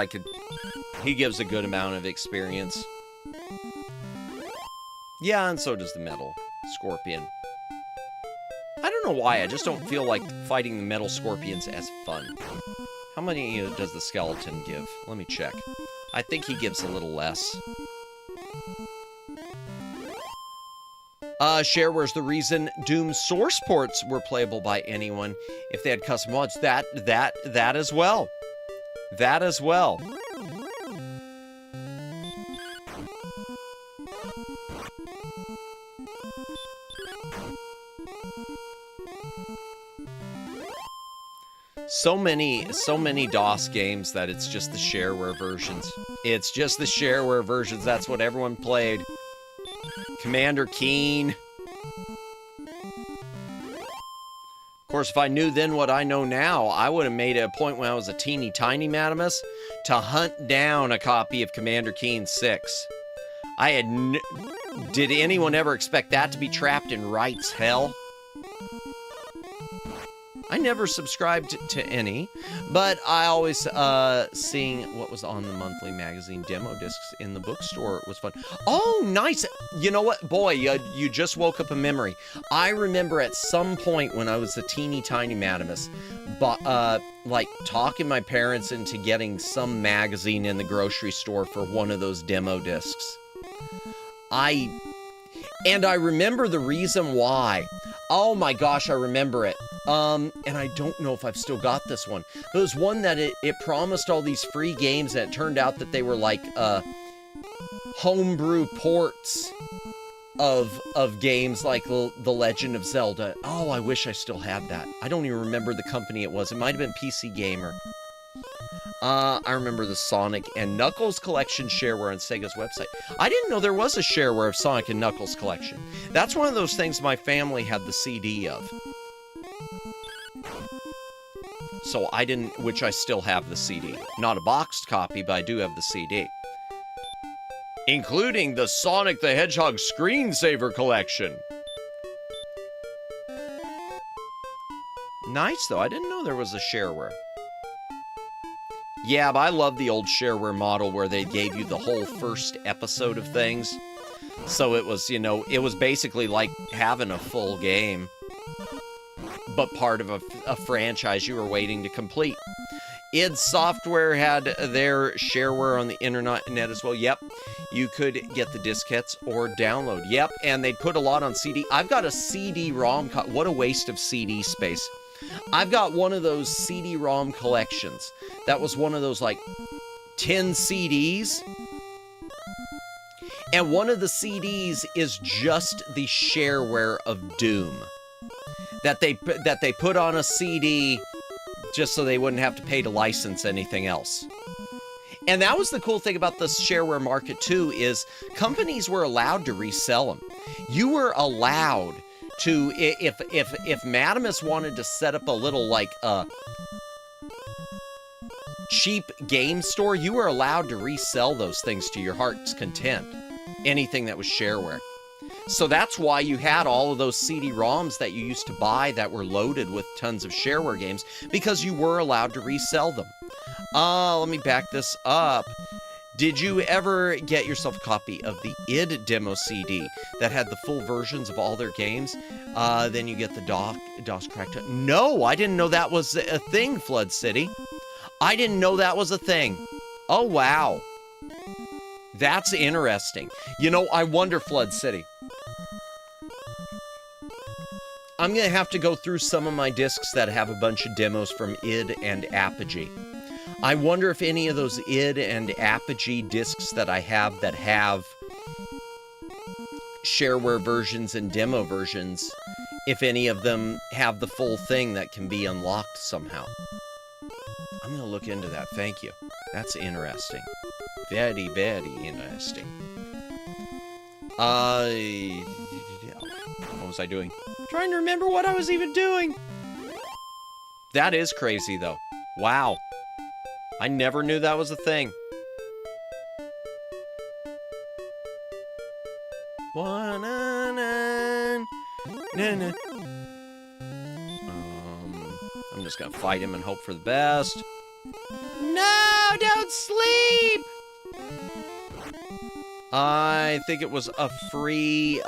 he gives a good amount of experience. Yeah, and so does the metal scorpion. I don't know why, I just don't feel like fighting the metal scorpions as fun. How many does the skeleton give? Let me check. I think he gives a little less. Shareware's the reason Doom source ports were playable by anyone if they had custom mods. That as well. That as well. So many DOS games that it's just the shareware versions. It's just the shareware versions. That's what everyone played. Commander Keen. Of course, if I knew then what I know now, I would have made it a point when I was a teeny tiny Madamus to hunt down a copy of Commander Keen 6. Did anyone ever expect that to be trapped in Wright's hell? I never subscribed to any, but I always seeing what was on the monthly magazine demo discs in the bookstore was fun. Oh, nice. You know what? Boy, you just woke up a memory. I remember at some point when I was a teeny tiny Madamus, like talking my parents into getting some magazine in the grocery store for one of those demo discs. And I remember the reason why. Oh my gosh, I remember it. And I don't know if I've still got this one. But it was one that it promised all these free games, and it turned out that they were like homebrew ports of games like The Legend of Zelda. Oh, I wish I still had that. I don't even remember the company it was. It might have been PC Gamer. I remember the Sonic and Knuckles collection shareware on Sega's website. I didn't know there was a shareware of Sonic and Knuckles collection. That's one of those things my family had the CD of. So I didn't, which I still have the CD. Not a boxed copy, but I do have the CD. Including the Sonic the Hedgehog screensaver collection. Nice, though. I didn't know there was a shareware. Yeah, but I love the old shareware model where they gave you the whole first episode of things. So it was, you know, it was basically like having a full game, but part of a franchise you were waiting to complete. id Software had their shareware on the internet as well. Yep, you could get the diskettes or download. Yep, and they put a lot on CD. I've got a CD-ROM. What a waste of CD space. I've got one of those CD-ROM collections. That was one of those, like, 10 CDs. And one of the CDs is just the shareware of Doom. That they put on a CD just so they wouldn't have to pay to license anything else. And that was the cool thing about the shareware market, too, is companies were allowed to resell them. You were allowed to, if Madamus wanted to set up a little, like, cheap game store, you were allowed to resell those things to your heart's content. Anything that was shareware. So that's why you had all of those CD-ROMs that you used to buy that were loaded with tons of shareware games, because you were allowed to resell them. Let me back this up. Did you ever get yourself a copy of the id demo CD that had the full versions of all their games? Then you get the DOS cracked up. No, I didn't know that was a thing, Flood City. I didn't know that was a thing. Oh, wow. That's interesting. You know, I wonder, Flood City. I'm going to have to go through some of my discs that have a bunch of demos from id and Apogee. I wonder if any of those id and Apogee discs that I have shareware versions and demo versions, if any of them have the full thing that can be unlocked somehow. I'm going to look into that. Thank you. That's interesting. Very, very interesting. What was I doing? Trying to remember what I was even doing. That is crazy, though. Wow. I never knew that was a thing. I'm just gonna fight him and hope for the best. No, don't sleep! I think it was a free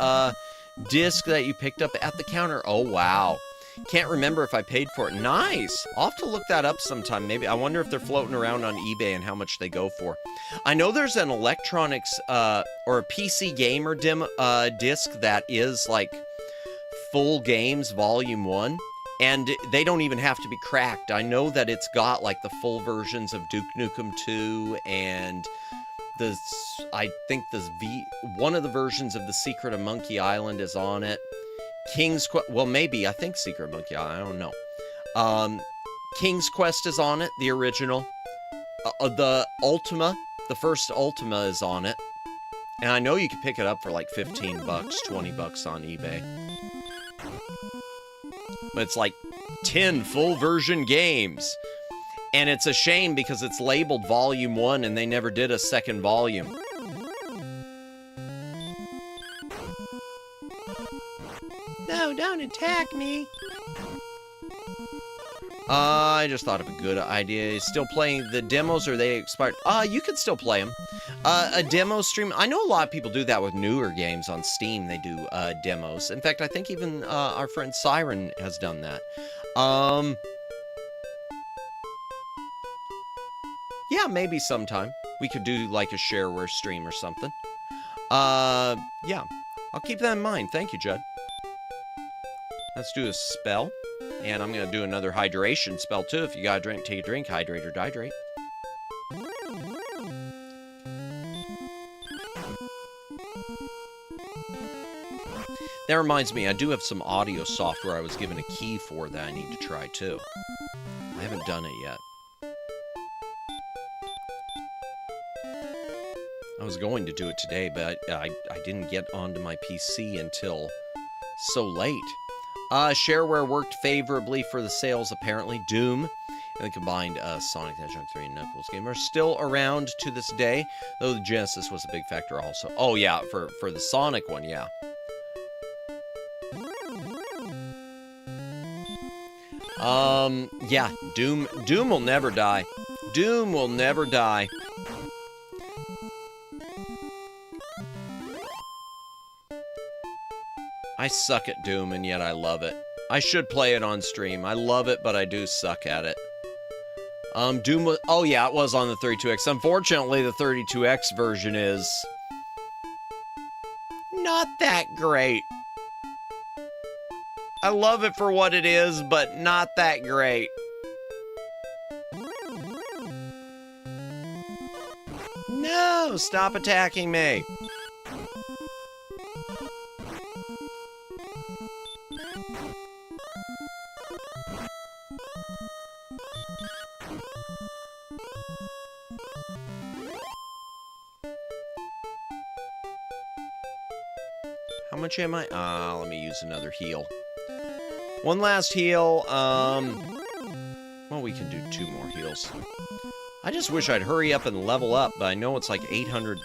disc that you picked up at the counter. Oh, wow. Can't remember if I paid for it. Nice! I'll have to look that up sometime. Maybe. I wonder if they're floating around on eBay and how much they go for. I know there's an electronics or a PC Gamer disc that is like full games volume 1. And they don't even have to be cracked. I know that it's got like the full versions of Duke Nukem 2 and I think one of the versions of The Secret of Monkey Island is on it. King's Quest, well, maybe, I think Secret of Monkey Island, I don't know. King's Quest is on it, the original. The Ultima, the first Ultima is on it. And I know you can pick it up for like 15 bucks, 20 bucks on eBay. But it's like 10 full version games. And it's a shame because it's labeled Volume 1 and they never did a second volume. No, don't attack me. I just thought of a good idea. Still playing the demos, or they expired? You can still play them. A demo stream. I know a lot of people do that with newer games on Steam. They do demos. In fact, I think even our friend Siren has done that. Yeah, maybe sometime we could do like a shareware stream or something. Yeah, I'll keep that in mind. Thank you, Judd. Let's do a spell. And I'm going to do another hydration spell, too. If you got a drink, take a drink. Hydrate or dihydrate. That reminds me, I do have some audio software I was given a key for that I need to try, too. I haven't done it yet. I was going to do it today, but I didn't get onto my PC until so late. Shareware worked favorably for the sales, apparently. Doom and the combined Sonic the Hedgehog 3 and Knuckles game are still around to this day, though the Genesis was a big factor also. Oh, yeah, for the Sonic one, yeah. Yeah, Doom will never die. Doom will never die. I suck at Doom, and yet I love it. I should play it on stream. I love it, but I do suck at it. Doom was... Oh, yeah, it was on the 32X. Unfortunately, the 32X version is... not that great. I love it for what it is, but not that great. No! Stop attacking me! How much am I? Let me use another heal. One last heal. Well, we can do 2 more heals. I just wish I'd hurry up and level up, but I know it's like 800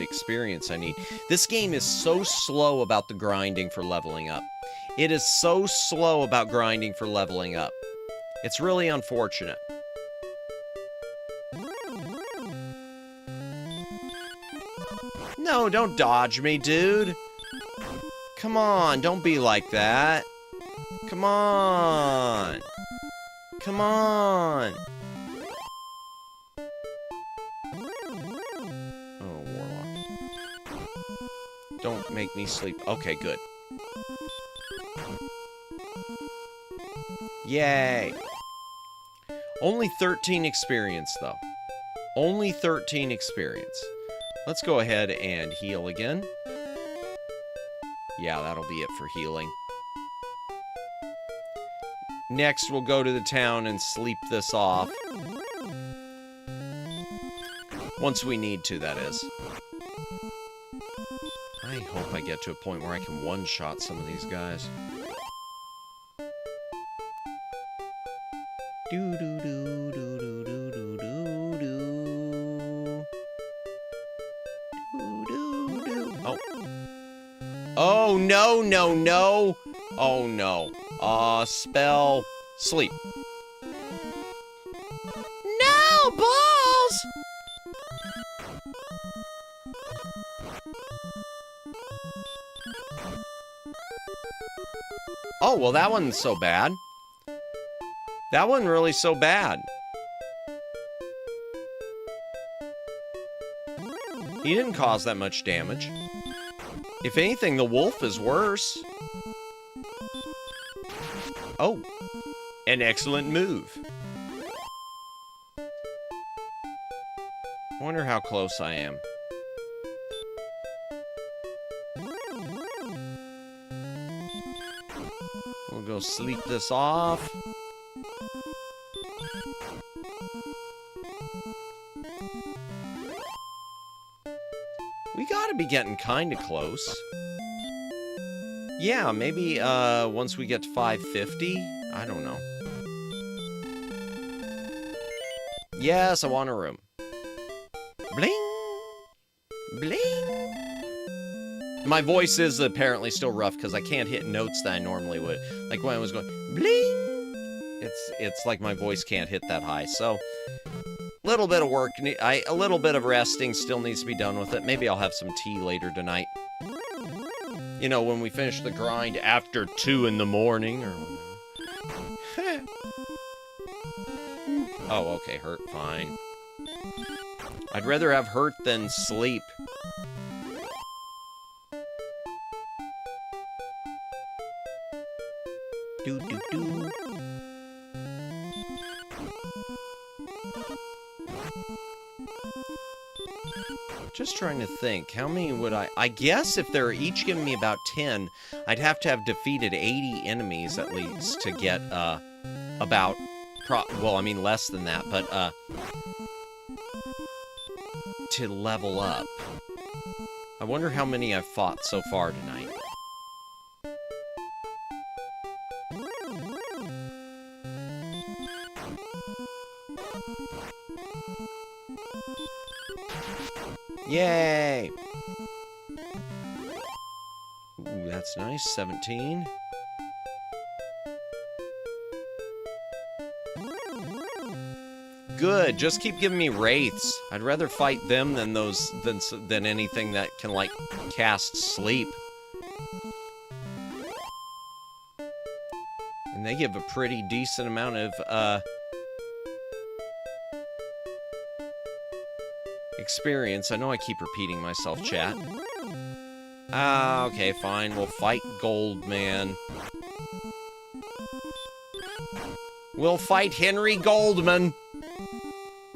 experience I need. This game is so slow about the grinding for leveling up. It is so slow about grinding for leveling up. It's really unfortunate. No, don't dodge me, dude. Come on, don't be like that. Come on. Come on. Oh, Warlock. Don't make me sleep. Okay, good. Yay. Only 13 experience, though. Only 13 experience. Let's go ahead and heal again. Yeah, that'll be it for healing. Next, we'll go to the town and sleep this off. Once we need to, that is. I hope I get to a point where I can one-shot some of these guys. Oh. Oh, no, no, no. Oh, no. Spell sleep. No, balls! Oh, well, that wasn't so bad. That wasn't really so bad. He didn't cause that much damage. If anything, the wolf is worse. Oh, an excellent move. I wonder how close I am. We'll go sleep this off. We gotta be getting kinda close. Yeah, maybe once we get to 550? I don't know. Yes, I want a room. Bling! Bling! My voice is apparently still rough because I can't hit notes that I normally would. Like when I was going, bling! it's like my voice can't hit that high. So, little bit of work, a little bit of resting still needs to be done with it. Maybe I'll have some tea later tonight. You know, when we finish the grind after 2 in the morning or whatever. Oh, okay, hurt, fine. I'd rather have hurt than sleep. Do. Just trying to think, how many would I guess if they're each giving me about 10, I'd have to have defeated 80 enemies at least to get, about, well, I mean less than that, but, to level up. I wonder how many I've fought so far tonight. Yay! Ooh, that's nice. 17. Good. Just keep giving me wraiths. I'd rather fight them than those than anything that can like cast sleep. And they give a pretty decent amount of experience. I know I keep repeating myself, chat. Okay, fine. We'll fight Goldman. We'll fight Henry Goldman.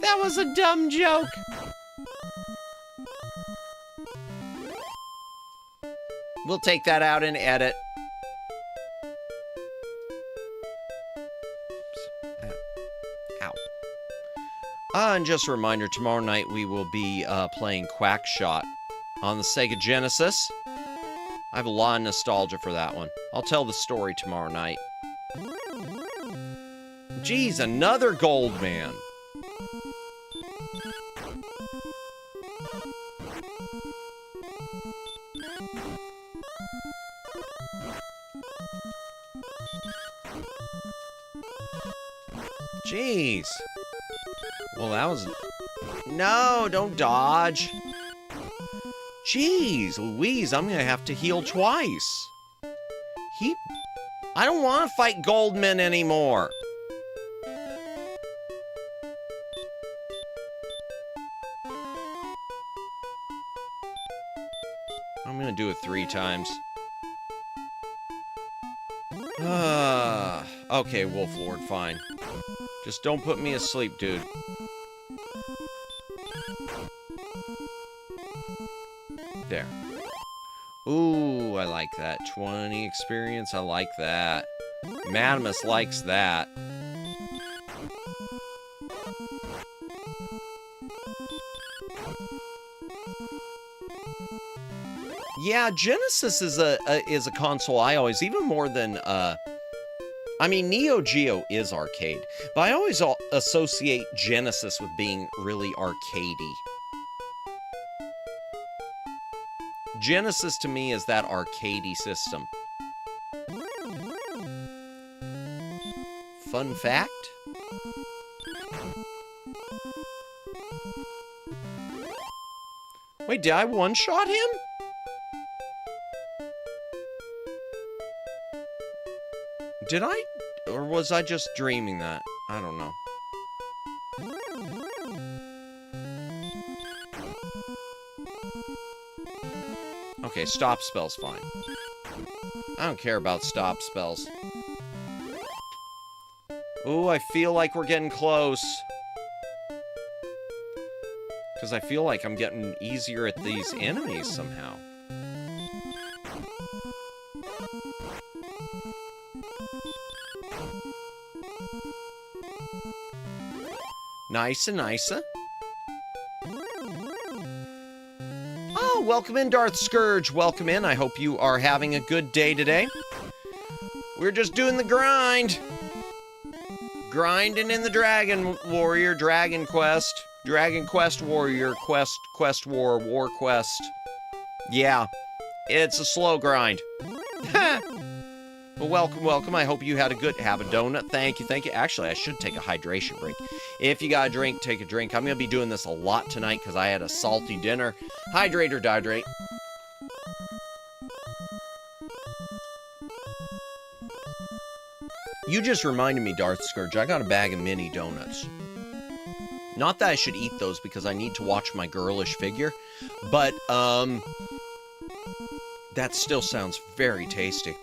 That was a dumb joke. We'll take that out and edit. Ow. And just a reminder, tomorrow night we will be playing Quackshot on the Sega Genesis. I have a lot of nostalgia for that one. I'll tell the story tomorrow night. Geez, another Goldman. Jeez. Well, that was... No, don't dodge. Jeez, Louise, I'm gonna have to heal twice. I don't want to fight Goldman anymore. I'm gonna do it 3 times. Okay, Wolf Lord, fine. Just don't put me asleep, dude. There. Ooh, I like that. 20 experience, I like that. Madamus likes that. Yeah, Genesis is a console I always, even more than, I mean, Neo Geo is arcade, but I always associate Genesis with being really arcadey. Genesis to me is that arcadey system. Fun fact? Wait, did I one-shot him? Did I? Or was I just dreaming that? I don't know. Okay, stop spell's fine. I don't care about stop spells. Ooh, I feel like we're getting close. Because I feel like I'm getting easier at these enemies somehow. Nice. Oh, welcome in, Darth Scourge. Welcome in. I hope you are having a good day today. We're just doing the grind. Grinding in the Dragon Warrior, Dragon Quest. Dragon Quest Warrior, Quest War, War Quest. Yeah, it's a slow grind. Well, welcome, welcome. I hope you had have a donut. Thank you, thank you. Actually, I should take a hydration break. If you got a drink, take a drink. I'm going to be doing this a lot tonight because I had a salty dinner. Hydrate or dihydrate. You just reminded me, Darth Scourge, I got a bag of mini donuts. Not that I should eat those because I need to watch my girlish figure, but, that still sounds very tasty.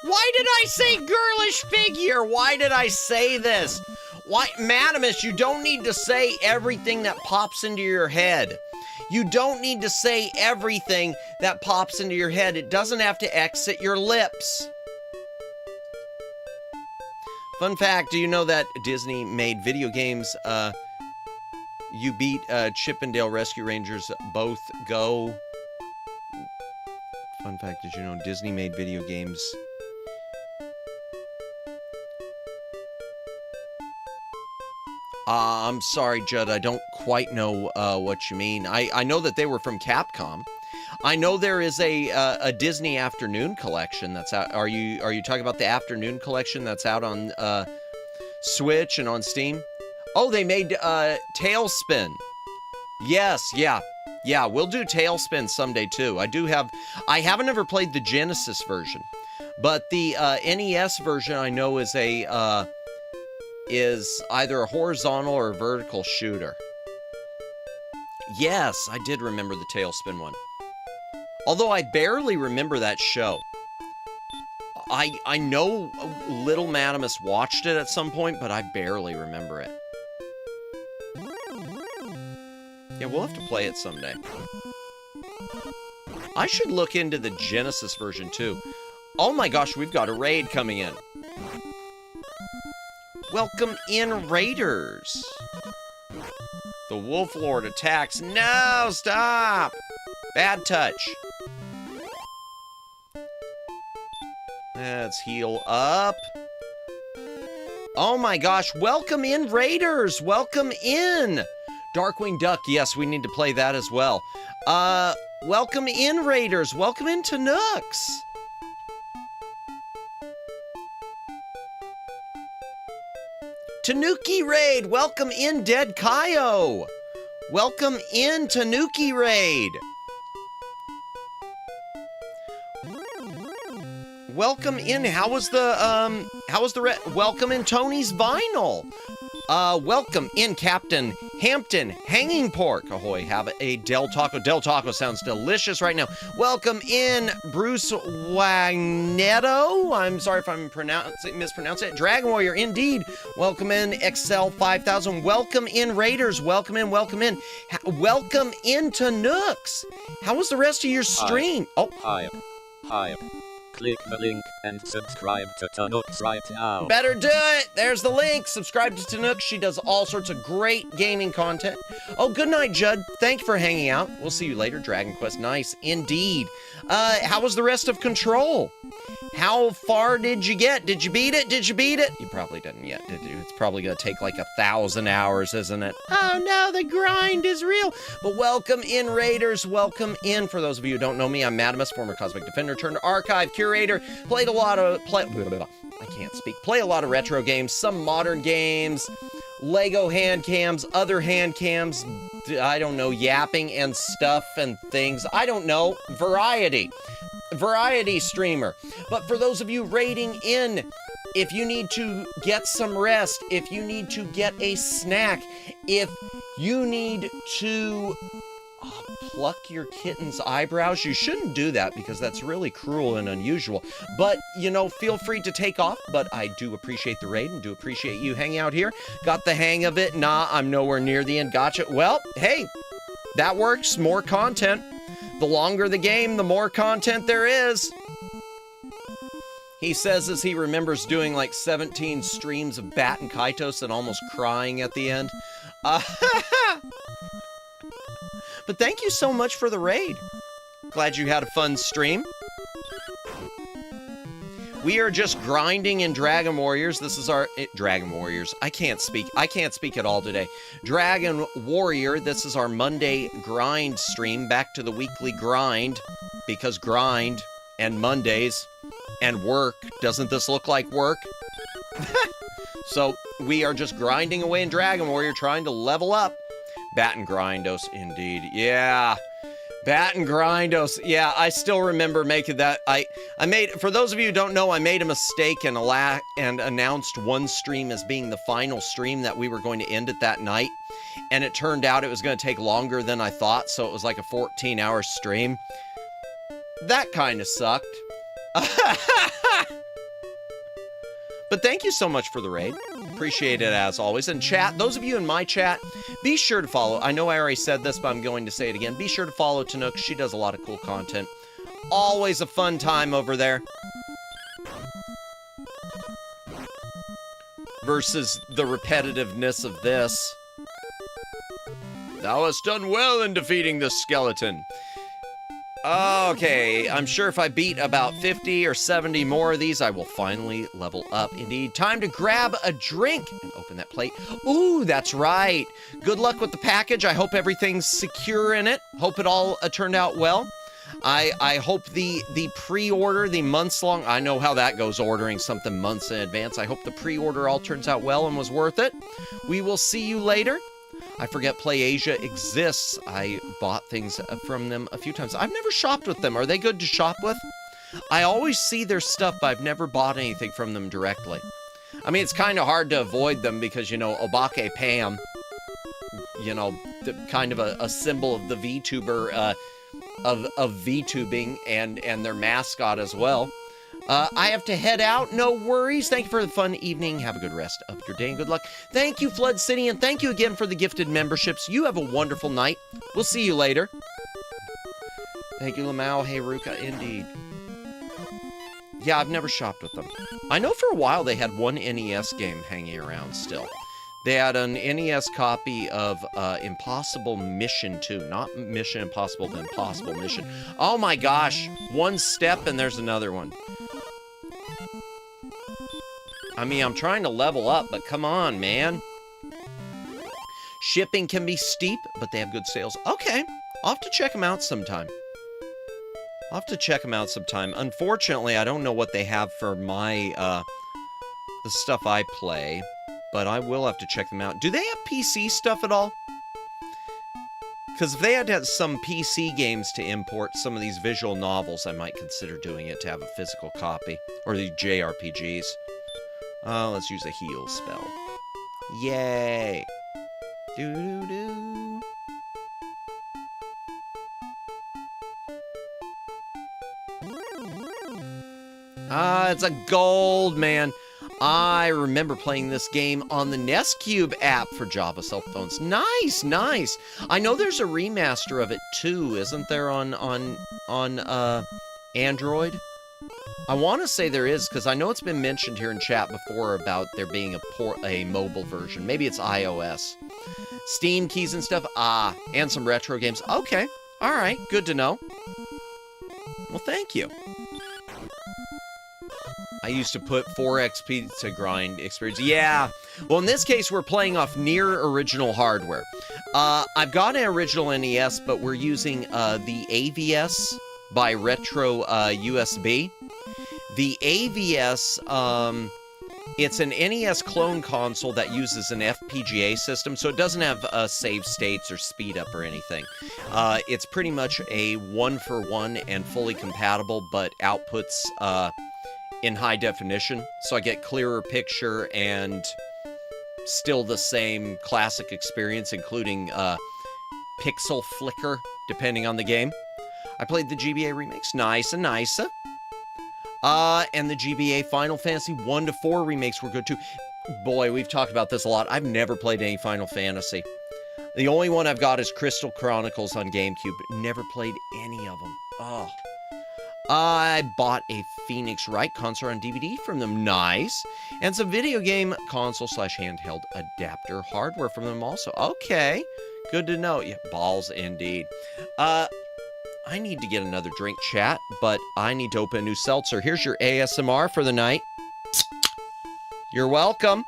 Why did I say girlish figure? Why did I say this? Why, Madamus, you don't need to say everything that pops into your head. You don't need to say everything that pops into your head. It doesn't have to exit your lips. Fun fact, do you know that Disney made video games, You Beat Chippendale Rescue Rangers Both Go? Fun fact, did you know Disney made video games? I'm sorry, Judd, I don't quite know what you mean. I know that they were from Capcom. I know there is a Disney Afternoon collection that's out. Are you talking about the Afternoon collection that's out on Switch and on Steam? Oh, they made Tailspin. Yes, yeah. Yeah, we'll do Tailspin someday too. I haven't ever played the Genesis version, but the NES version I know is either a horizontal or vertical shooter. Yes, I did remember the Tailspin one. Although I barely remember that show. I know Little Madamus watched it at some point, but I barely remember it. Yeah, we'll have to play it someday. I should look into the Genesis version too. Oh my gosh, we've got a raid coming in. Welcome in, Raiders. The Wolf Lord attacks. No, stop! Bad touch. Let's heal up. Oh my gosh, welcome in, Raiders! Welcome in! Darkwing Duck, yes, we need to play that as well. Welcome in, Raiders! Welcome in, Tanooks! Tanuki Raid! Welcome in, Dead Kaio! Welcome in, Tanuki Raid! Welcome in, how was the welcome in, Tony's Vinyl! Welcome in, Captain Hampton Hanging Pork. Ahoy, have a Del Taco. Del Taco sounds delicious right now. Welcome in, Bruce Wagnetto. I'm sorry if I'm mispronouncing it. Dragon Warrior, indeed. Welcome in, Excel 5000. Welcome in, Raiders. Welcome in, welcome in. Welcome into Nooks. How was the rest of your stream? Hi. Click the link and subscribe to Tanooks right now. Better do it! There's the link. Subscribe to Tanooks. She does all sorts of great gaming content. Oh, good night, Judd. Thank you for hanging out. We'll see you later. Dragon Quest, nice indeed. How was the rest of Control? How far did you get? Did you beat it? Did you beat it? You probably didn't yet, did you? It's probably gonna take like 1,000 hours, isn't it? Oh no, the grind is real. But welcome in, Raiders. Welcome in. For those of you who don't know me, I'm Madamus, former Cosmic Defender turned archive curator. Played a lot of play a lot of retro games, some modern games, Lego hand cams, other hand cams, I don't know, yapping and stuff and things. I don't know. Variety streamer. But for those of you raiding in, if you need to get some rest, if you need to get a snack, if you need to pluck your kitten's eyebrows, you shouldn't do that because that's really cruel and unusual. But, you know, feel free to take off. But I do appreciate the raid and do appreciate you hanging out here. Got the hang of it? Nah, I'm nowhere near the end. Gotcha. Well, hey, that works. More content. The longer the game, the more content there is. He says as he remembers doing like 17 streams of Bat and Kaitos and almost crying at the end. But thank you so much for the raid. Glad you had a fun stream. We are just grinding in Dragon Warriors. This is our Dragon Warriors. I can't speak at all today. Dragon Warrior. This is our Monday grind stream. Back to the weekly grind, because grind and Mondays and work. Doesn't this look like work? So we are just grinding away in Dragon Warrior, trying to level up. Bat and Grindos, indeed. Yeah. Bat and Grindos. Yeah, I still remember making that. I made, for those of you who don't know, I made a mistake and announced one stream as being the final stream that we were going to end it that night. And it turned out it was going to take longer than I thought, so it was like a 14-hour stream. That kind of sucked. But thank you so much for the raid. Appreciate it as always. And chat, those of you in my chat, be sure to follow. I know I already said this, but I'm going to say it again. Be sure to follow Tanook. She does a lot of cool content. Always a fun time over there. Versus the repetitiveness of this. Thou hast done well in defeating this skeleton. Okay, I'm sure if I beat about 50 or 70 more of these, I will finally level up. Indeed, time to grab a drink and open that plate. Ooh, that's right. Good luck with the package. I hope everything's secure in it. Hope it all turned out well. I hope the pre-order, the months-long, I know how that goes, ordering something months in advance. I hope the pre-order all turns out well and was worth it. We will see you later. I forget PlayAsia exists. I bought things from them a few times. I've never shopped with them. Are they good to shop with? I always see their stuff, but I've never bought anything from them directly. I mean, it's kind of hard to avoid them because, you know, Obake Pam, you know, kind of a symbol of the VTuber, of VTubing and their mascot as well. I have to head out. No worries. Thank you for the fun evening. Have a good rest of your day and good luck. Thank you, Flood City, and thank you again for the gifted memberships. You have a wonderful night. We'll see you later. Thank you, Lamau. Hey, Ruka. Indeed. Yeah, I've never shopped with them. I know for a while they had one NES game hanging around still. They had an NES copy of Impossible Mission 2. Not Mission Impossible, but Impossible Mission. Oh my gosh. One step and there's another one. I mean, I'm trying to level up, but come on, man. Shipping can be steep, but they have good sales. Okay. I'll have to check them out sometime. Unfortunately, I don't know what they have for my, the stuff I play. But I will have to check them out. Do they have PC stuff at all? Because if they had to have some PC games to import some of these visual novels, I might consider doing it to have a physical copy. Or the JRPGs. Let's use a heal spell. Yay! Doo-doo-doo. It's a gold, man. I remember playing this game on the NES Cube app for Java cell phones. Nice, nice. I know there's a remaster of it too, isn't there, on Android? I want to say there is, because I know it's been mentioned here in chat before about there being a mobile version. Maybe it's iOS. Steam keys and stuff. Ah, and some retro games. Okay, all right, good to know. Well, thank you. I used to put 4XP to grind experience. Yeah. Well, in this case, we're playing off near original hardware. I've got an original NES, but we're using the AVS by Retro USB. The AVS, it's an NES clone console that uses an FPGA system, so it doesn't have save states or speed up or anything. It's pretty much a one-for-one and fully compatible, but outputs in high definition, so I get clearer picture and still the same classic experience, including pixel flicker, depending on the game. I played the GBA remakes. Nice and nice. And the GBA Final Fantasy 1 to 4 remakes were good too. Boy, we've talked about this a lot. I've never played any Final Fantasy. The only one I've got is Crystal Chronicles on GameCube. Never played any of them. Oh. I bought a Phoenix Wright console on DVD from them. Nice. And some video game console/handheld adapter hardware from them also. Okay. Good to know. Yeah, balls indeed. I need to get another drink, chat, but I need to open a new seltzer. Here's your ASMR for the night. You're welcome.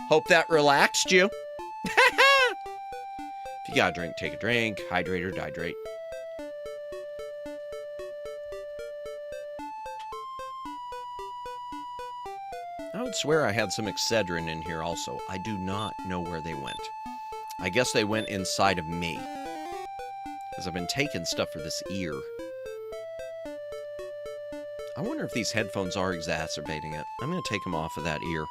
Hope that relaxed you. If you got a drink, take a drink. Hydrate or dihydrate. could swear I had some Excedrin in here also. I do not know where they went. I guess they went inside of me. Because I've been taking stuff for this ear. I wonder if these headphones are exacerbating it. I'm going to take them off of that ear.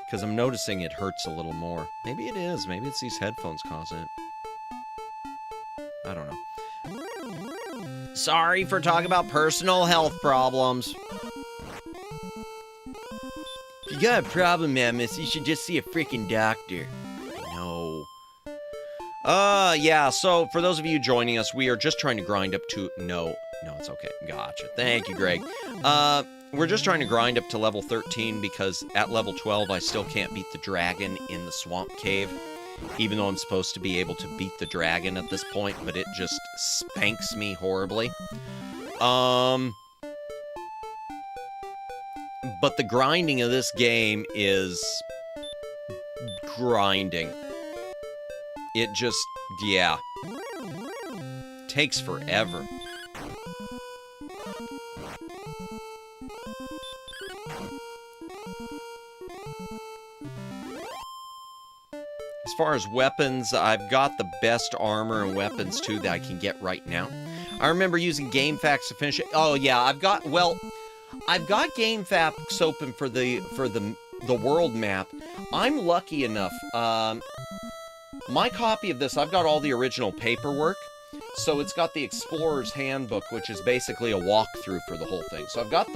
Because I'm noticing it hurts a little more. Maybe it is. Maybe it's these headphones causing it. I don't know. Sorry for talking about personal health problems. If you got a problem, Mammoth, you should just see a freaking doctor. No. Yeah, so for those of you joining us, we are just trying to grind up to... No, it's okay. Gotcha. Thank you, Greg. We're just trying to grind up to level 13 because at level 12, I still can't beat the dragon in the swamp cave. Even though I'm supposed to be able to beat the dragon at this point, but it just spanks me horribly. But the grinding of this game is grinding. It just, yeah, takes forever. As far as weapons, I've got the best armor and weapons, too, that I can get right now. I remember using GameFAQs to finish it. Oh, yeah, I've got GameFAQs open for the world map. I'm lucky enough. My copy of this, I've got all the original paperwork. So it's got the Explorer's Handbook, which is basically a walkthrough for the whole thing. So I've got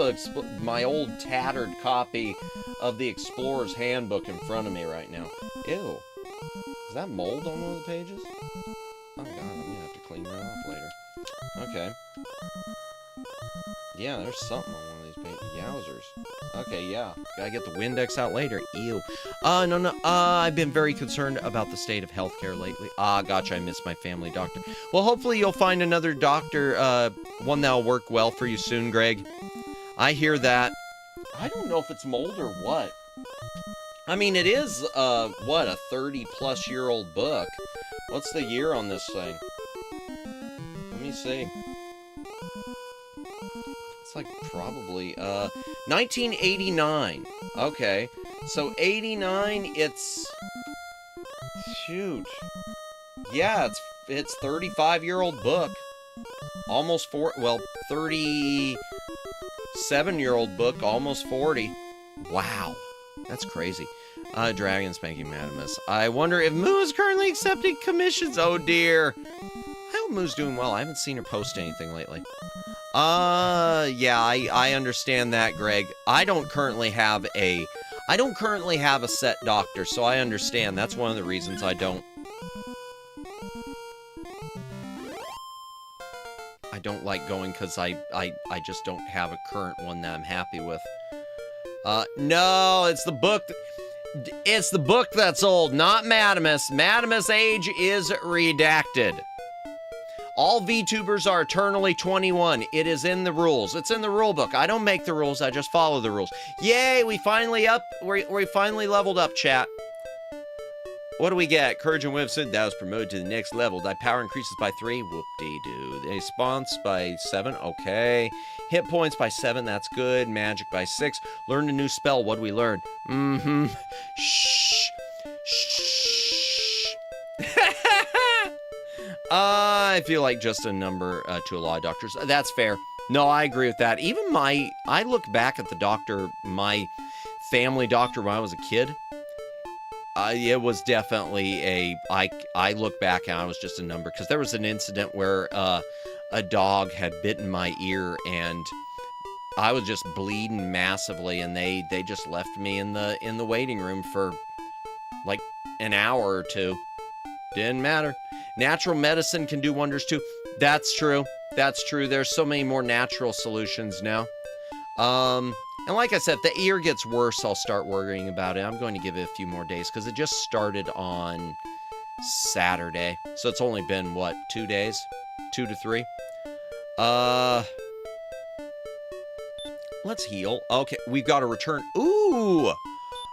my old tattered copy of the Explorer's Handbook in front of me right now. Ew. Is that mold on one of the pages? Oh god, I'm gonna have to clean that off later. Okay. Yeah, there's something on one of these pages. Yowzers. Okay, yeah. Gotta get the Windex out later. Ew. No. I've been very concerned about the state of healthcare lately. Gotcha, I missed my family doctor. Well, hopefully you'll find another doctor, one that'll work well for you soon, Greg. I hear that. I don't know if it's mold or what. I mean, it is, what, a 30-plus-year-old book. What's the year on this thing? Let me see. It's like probably, 1989. Okay. So 89, it's... Shoot. Yeah, it's 35-year-old book. Almost 37-year-old book, almost 40. Wow. That's crazy. Dragon spanking Madamus. I wonder if Moo is currently accepting commissions. Oh, dear. I hope Moo's doing well. I haven't seen her post anything lately. Yeah, I understand that, Greg. I don't currently have a set doctor, so I understand. That's one of the reasons I don't like going, because I just don't have a current one that I'm happy with. No, it's the book. It's the book that's old, not Madamus. Madamus' age is redacted. All VTubers are eternally 21. It is in the rules. It's in the rule book. I don't make the rules. I just follow the rules. Yay, we finally leveled up, chat. What do we get? Courage and Whimsy. That was promoted to the next level. Thy power increases by 3. Whoop-dee-doo. The response by 7. Okay. Hit points by 7. That's good. Magic by 6. Learned a new spell. What do we learn? Shh. Shh. I feel like just a number to a lot of doctors. That's fair. No, I agree with that. Even I look back at the doctor, my family doctor when I was a kid. It was definitely I look back and I was just a number, because there was an incident where a dog had bitten my ear and I was just bleeding massively, and they just left me in the waiting room for like an hour or two. Didn't matter. Natural medicine can do wonders too. That's true. That's true. There's so many more natural solutions now. And like I said, if the ear gets worse, I'll start worrying about it. I'm going to give it a few more days, because it just started on Saturday. So it's only been, what, 2 days? 2 to 3? Let's heal. Okay, we've got a return. Ooh!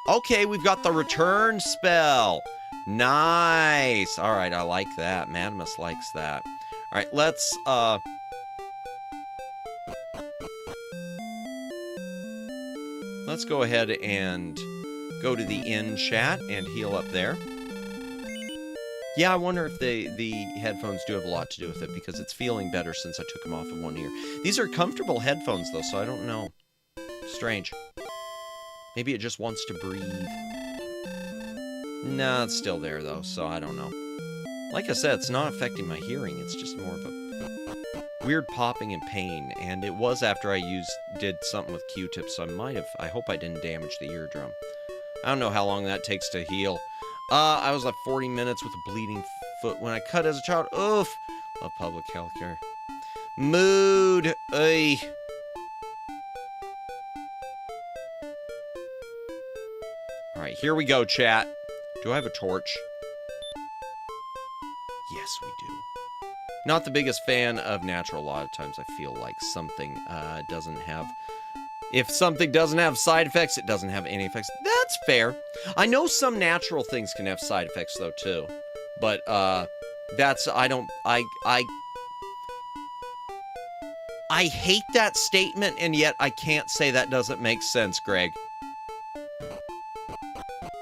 Okay, we've got the return spell. Nice. All right, I like that. Madamus likes that. All right, let's, let's go ahead and go to the inn chat and heal up there. Yeah, I wonder if the headphones do have a lot to do with it, because it's feeling better since I took them off of one ear. These are comfortable headphones, though, so I don't know. Strange. Maybe it just wants to breathe. Nah, it's still there, though, so I don't know. Like I said, it's not affecting my hearing. It's just more of a weird popping and pain, and it was after I did something with Q-tips, so I hope I didn't damage the eardrum. I don't know how long that takes to heal. I was like 40 minutes with a bleeding foot when I cut as a child. Oof. Love public health care. Mood. Ay. Alright, here we go, chat. Do I have a torch? Yes, we do. Not the biggest fan of natural. A lot of times I feel like something doesn't have... If something doesn't have side effects, it doesn't have any effects. That's fair. I know some natural things can have side effects, though, too. But, that's... I hate that statement, and yet I can't say that doesn't make sense, Greg.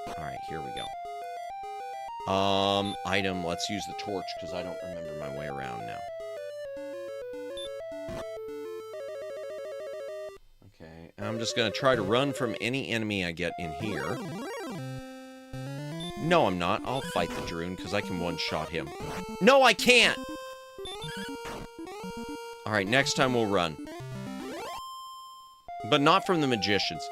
Alright, here we go. Item, let's use the torch, because I don't remember my way around now. Okay, I'm just gonna try to run from any enemy I get in here. No, I'm not. I'll fight the Droon, because I can one-shot him. No, I can't! Alright, next time we'll run. But not from the magicians.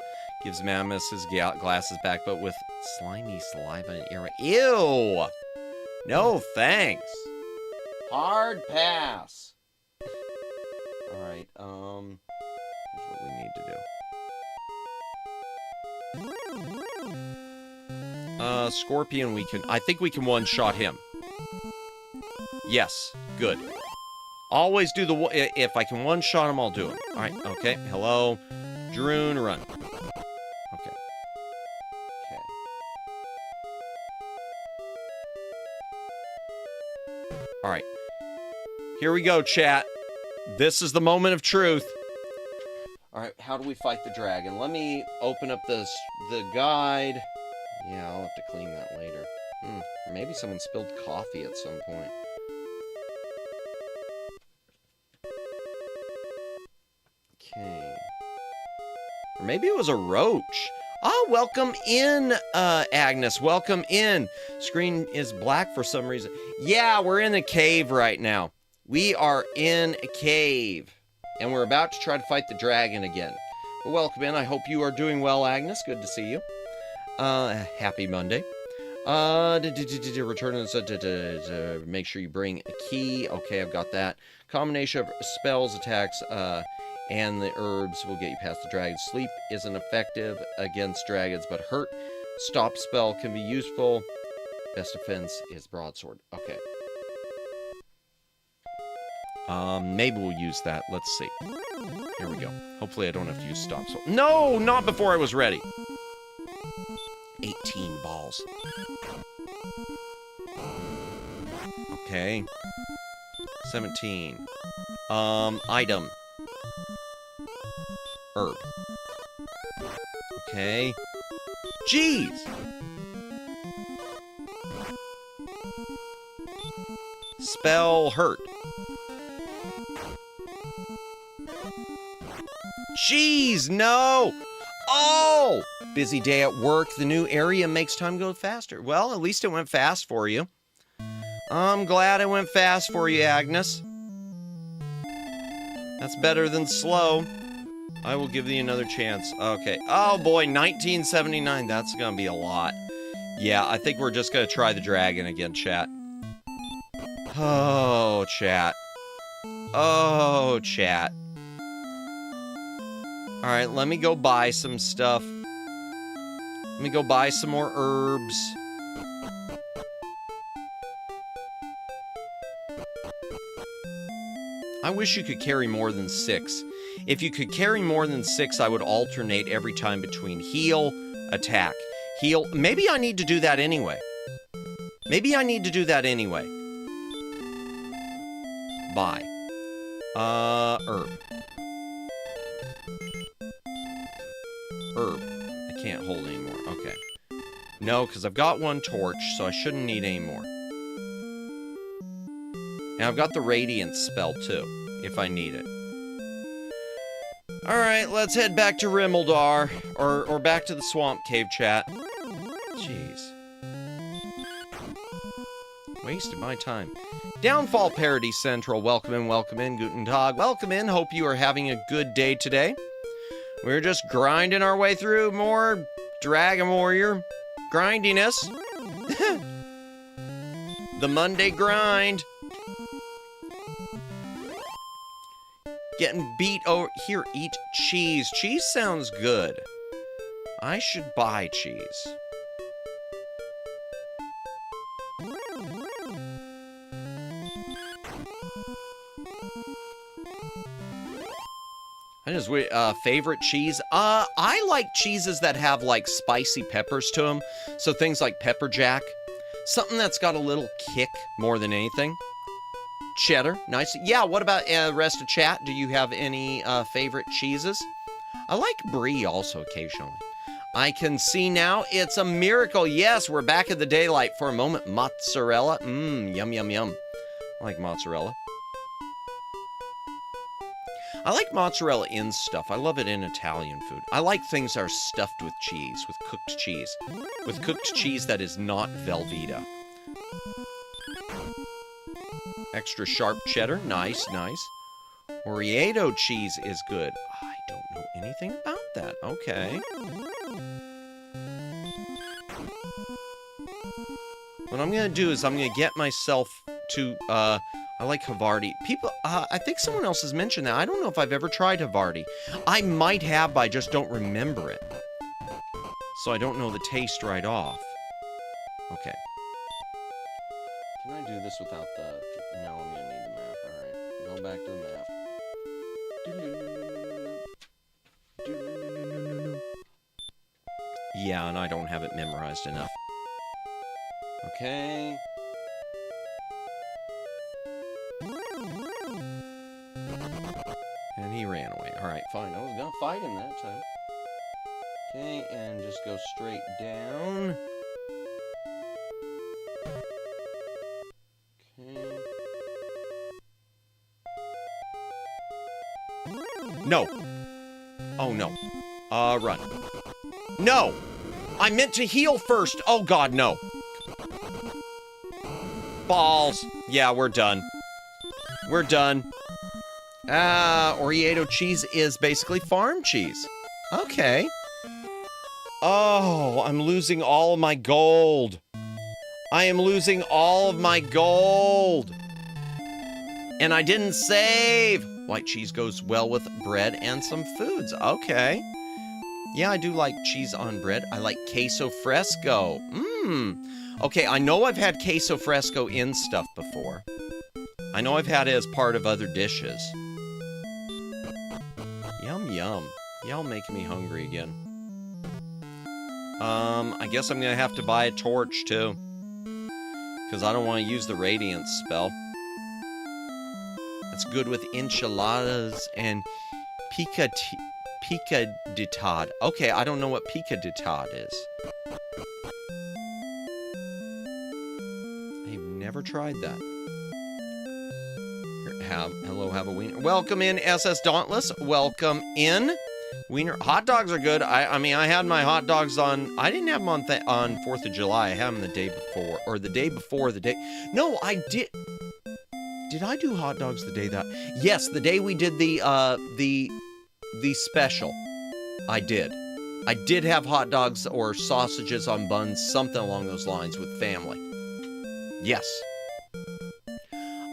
Gives Mammoth his glasses back, but with slimy saliva and ear. Ew! No, thanks. Hard pass. Alright, here's what we need to do. Scorpion, I think we can one-shot him. Yes, good. Always do if I can one-shot him, I'll do it. Alright, okay, hello. Droon, run. Okay. Okay. Alright. Here we go, chat. This is the moment of truth. Alright, how do we fight the dragon? Let me open up the guide. Yeah, I'll have to clean that later. Or maybe someone spilled coffee at some point. Okay. Or maybe it was a roach. Oh, welcome in, Agnes. Welcome in. Screen is black for some reason. Yeah, we're in a cave right now. We are in a cave. And we're about to try to fight the dragon again. But welcome in. I hope you are doing well, Agnes. Good to see you. Happy Monday. Return to make sure you bring a key. Okay, I've got that. Combination of spells, attacks, and the herbs will get you past the dragon. Sleep isn't effective against dragons, but hurt. Stop spell can be useful. Best defense is broadsword. Okay. Maybe we'll use that. Let's see. Here we go. Hopefully I don't have to use stop spell. No, not before I was ready. 18 balls. Okay. 17. Item. Herb. Okay. Jeez! Spell hurt. Jeez, no! Oh! Busy day at work. The new area makes time go faster. Well, at least it went fast for you. I'm glad it went fast for you, Agnes. That's better than slow. I will give thee another chance. Okay. Oh, boy, 1979. That's gonna be a lot. Yeah, I think we're just gonna try the dragon again, chat. Oh, chat. Oh, chat. Alright, let me go buy some stuff. Let me go buy some more herbs. I wish you could carry more than 6. If you could carry more than 6, I would alternate every time between heal, attack. Heal. Maybe I need to do that anyway. Maybe I need to do that anyway. Buy. Herb. herb. I can't hold anymore. Okay. No, because I've got one torch, so I shouldn't need any more. And I've got the radiance spell, too, if I need it. Alright, let's head back to Rimeldar. Or back to the Swamp Cave chat. Jeez. Wasted my time. Downfall Parody Central, welcome in, Guten Tag. Welcome in, hope you are having a good day today. We're just grinding our way through more Dragon Warrior grindiness. The Monday grind. Getting beat over. Here, eat cheese. Cheese sounds good. I should buy cheese. I just favorite cheese. I like cheeses that have like spicy peppers to them. So things like pepper jack, something that's got a little kick more than anything. Cheddar, nice. Yeah. What about the rest of chat? Do you have any favorite cheeses? I like brie also occasionally. I can see now it's a miracle. Yes, we're back in the daylight for a moment. Mozzarella. Yum, yum, yum. I like mozzarella. I like mozzarella in stuff. I love it in Italian food. I like things that are stuffed with cheese, with cooked cheese. With cooked cheese that is not Velveeta. Extra sharp cheddar. Nice, nice. Oriedo cheese is good. I don't know anything about that. Okay. What I'm going to do is I'm going to get myself to... I like Havarti. People, I think someone else has mentioned that. I don't know if I've ever tried Havarti. I might have, but I just don't remember it. So I don't know the taste right off. Okay. Can I do this without the... No, I'm gonna need the map. Alright. Going back to the map. Yeah, and I don't have it memorized enough. Okay. And he ran away. Alright, fine. I was gonna fight him that time. Okay, and just go straight down. Okay. No! Oh, no. Run. No! I meant to heal first! Oh, God, no. Balls. Yeah, we're done. We're done. Oriedo cheese is basically farm cheese. Okay. Oh, I'm losing all of my gold. I am losing all of my gold. And I didn't save. White cheese goes well with bread and some foods. Okay. Yeah, I do like cheese on bread. I like queso fresco. Okay, I know I've had queso fresco in stuff before. I know I've had it as part of other dishes. Yum, yum. Y'all making me hungry again. I guess I'm gonna have to buy a torch, too. Because I don't want to use the radiance spell. That's good with enchiladas and picaditad. Okay, I don't know what picaditad is. I've never tried that. Hello, have a wiener. Welcome in, SS Dauntless. Welcome in. Wiener. Hot dogs are good. I mean, I had my hot dogs on... I didn't have them on 4th of July. I had them the day before. Or the day before the day... No, I did... Did I do hot dogs the day that... Yes, the day we did the special. I did. I did have hot dogs or sausages on buns, something along those lines with family. Yes.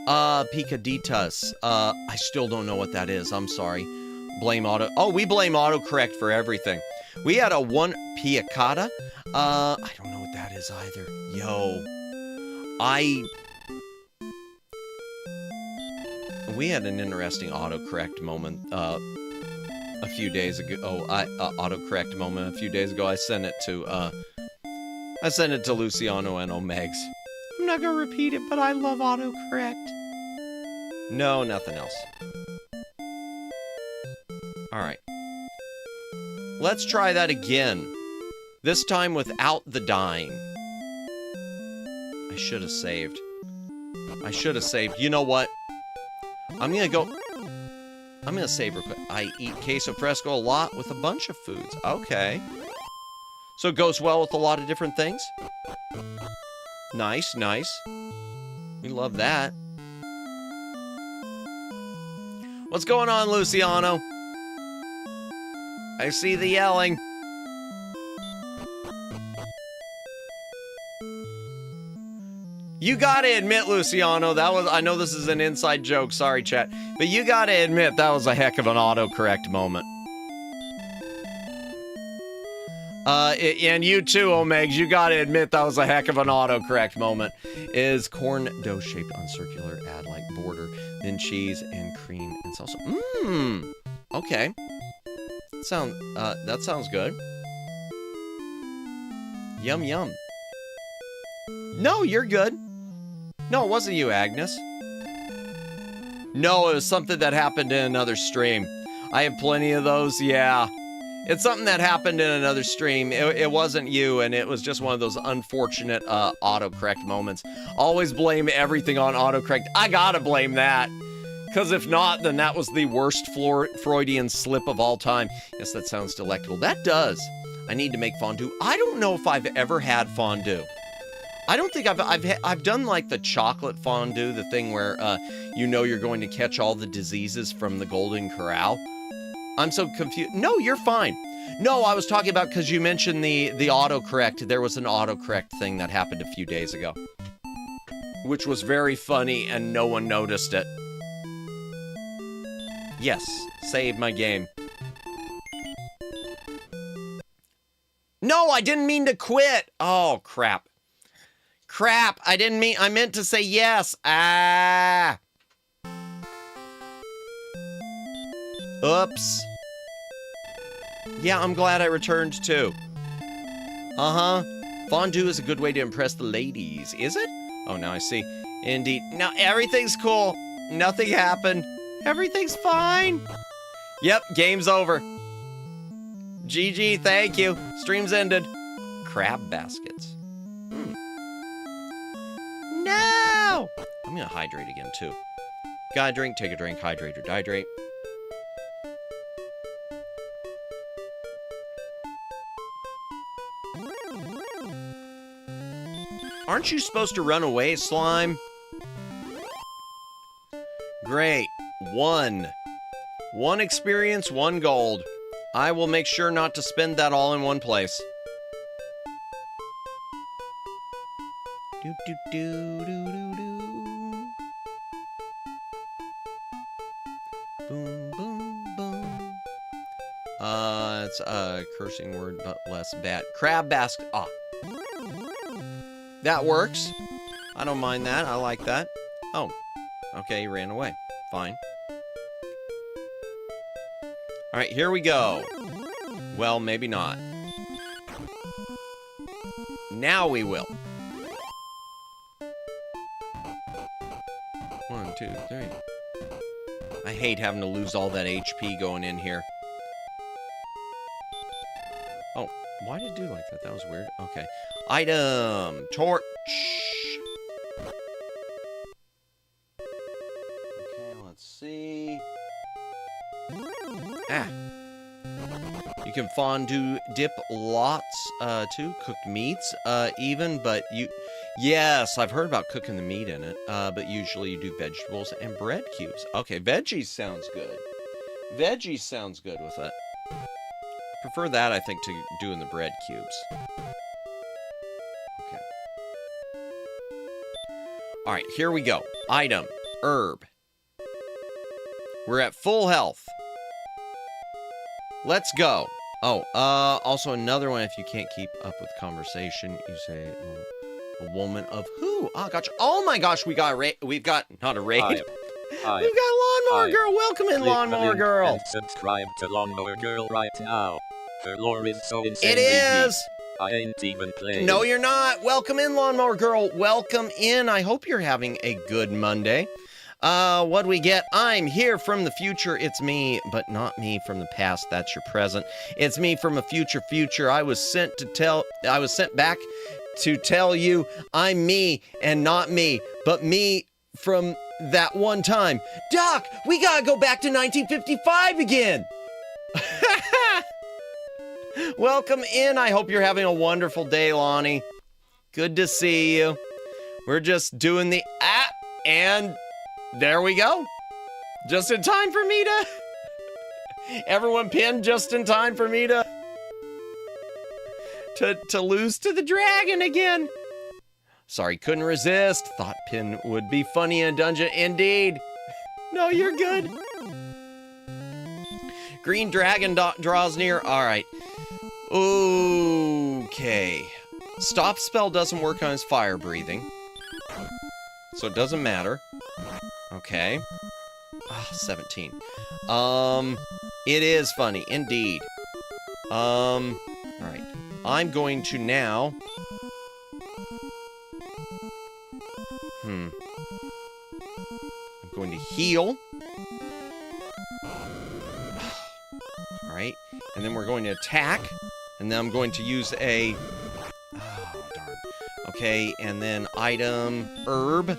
Picaditas. I still don't know what that is. I'm sorry. Blame auto. Oh, we blame autocorrect for everything. We had a one piacata. I don't know what that is either. Yo. We had an interesting autocorrect moment, a few days ago. Autocorrect moment a few days ago. I sent it to Luciano and Omegs. I'm not gonna repeat it, but I love autocorrect. No, nothing else. Alright. Let's try that again. This time without the dying. I should have saved. I should have saved. You know what? I'm gonna save real quick. I eat queso fresco a lot with a bunch of foods. Okay. So it goes well with a lot of different things? Nice, nice. We love that. What's going on, Luciano? I see the yelling. You gotta admit, Luciano, that was, I know this is an inside joke, sorry chat, but you gotta admit that was a heck of an autocorrect moment. And you too, Omegs, you gotta admit that was a heck of an autocorrect moment. Is corn dough shaped on circular, add like border, then cheese and cream and salsa. Mmm, okay. That sounds good. Yum, yum. No, you're good. No, it wasn't you, Agnes. No, it was something that happened in another stream. I have plenty of those, yeah. It's something that happened in another stream. It wasn't you, and it was just one of those unfortunate autocorrect moments. Always blame everything on autocorrect. I gotta blame that. Because if not, then that was the worst Freudian slip of all time. Yes, that sounds delectable. That does. I need to make fondue. I don't know if I've ever had fondue. I don't think I've done like the chocolate fondue, the thing where you know you're going to catch all the diseases from the Golden Corral. I'm so confused. No, you're fine. No, I was talking about because you mentioned the autocorrect. There was an autocorrect thing that happened a few days ago, which was very funny and no one noticed it. Yes, save my game. No, I didn't mean to quit. Oh, crap. Crap, I meant to say yes. Ah. Oops. Yeah, I'm glad I returned too. Uh-huh. Fondue is a good way to impress the ladies. Is it? Oh, now I see. Indeed. Now everything's cool. Nothing happened. Everything's fine. Yep, game's over. GG, thank you. Stream's ended. Crab baskets. No! I'm gonna hydrate again, too. Gotta drink, take a drink, hydrate or dehydrate. Aren't you supposed to run away, slime? Great. One experience, 1 gold. I will make sure not to spend that all in one place. Do do do do do do. Boom boom boom. It's a cursing word, but less bad. Crab basket. Ah, that works. I don't mind that. I like that. Oh, okay. He ran away. Fine. All right, here we go. Well, maybe not. Now we will. 1, 2, 3. I hate having to lose all that HP going in here. Oh, why did it do like that? That was weird. Okay. Item. Torch. Okay, let's see. Ah. You can fondue dip lots, too. Cooked meats, even, but you... Yes, I've heard about cooking the meat in it, but usually you do vegetables and bread cubes. Okay, veggies sounds good. Veggies sounds good with it. Prefer that, I think, to doing the bread cubes. Okay. Alright, here we go. Item. Herb. We're at full health. Let's go. Oh, also another one, if you can't keep up with conversation, you say... A woman of who? Oh, gotcha. Oh my gosh, we've got not a raid. Hi. We've got Lawnmower Girl. Welcome in, Lawnmower Girl. And subscribe to Lawnmower Girl right now. Her lore is so insane. It is. I ain't even playing. No, you're not. Welcome in, Lawnmower Girl. Welcome in. I hope you're having a good Monday. What do we get? I'm here from the future. It's me, but not me from the past. That's your present. It's me from a future. I was sent back to tell you I'm me and not me, but me from that one time. Doc, we gotta go back to 1955 again. Welcome in. I hope you're having a wonderful day, Lonnie. Good to see you. We're just doing the and there we go. Just in time for me to... Everyone pinned just in time for me to lose to the dragon again. Sorry, couldn't resist. Thought pin would be funny in a dungeon. Indeed. No, you're good. Green dragon draws near. All right. Okay. Stop spell doesn't work on his fire breathing, so it doesn't matter. Okay. 17. It is funny, indeed. All right. I'm going to now... I'm going to heal. All right. And then we're going to attack. And then I'm going to use a... Oh, darn. Okay, and then item, herb.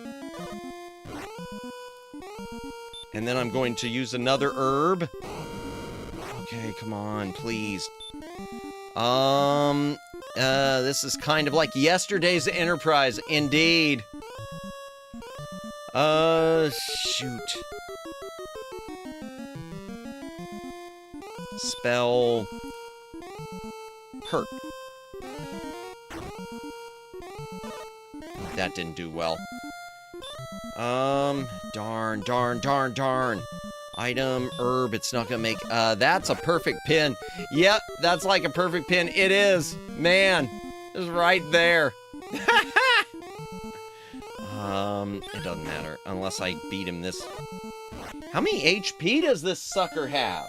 And then I'm going to use another herb. Okay, come on, please. This is kind of like yesterday's Enterprise, indeed. Shoot. Spell... hurt. That didn't do well. Darn. Item, herb, it's not gonna make, that's a perfect pin. Yep, that's like a perfect pin. It is. Man, it's right there. It doesn't matter, unless I beat him this... How many HP does this sucker have?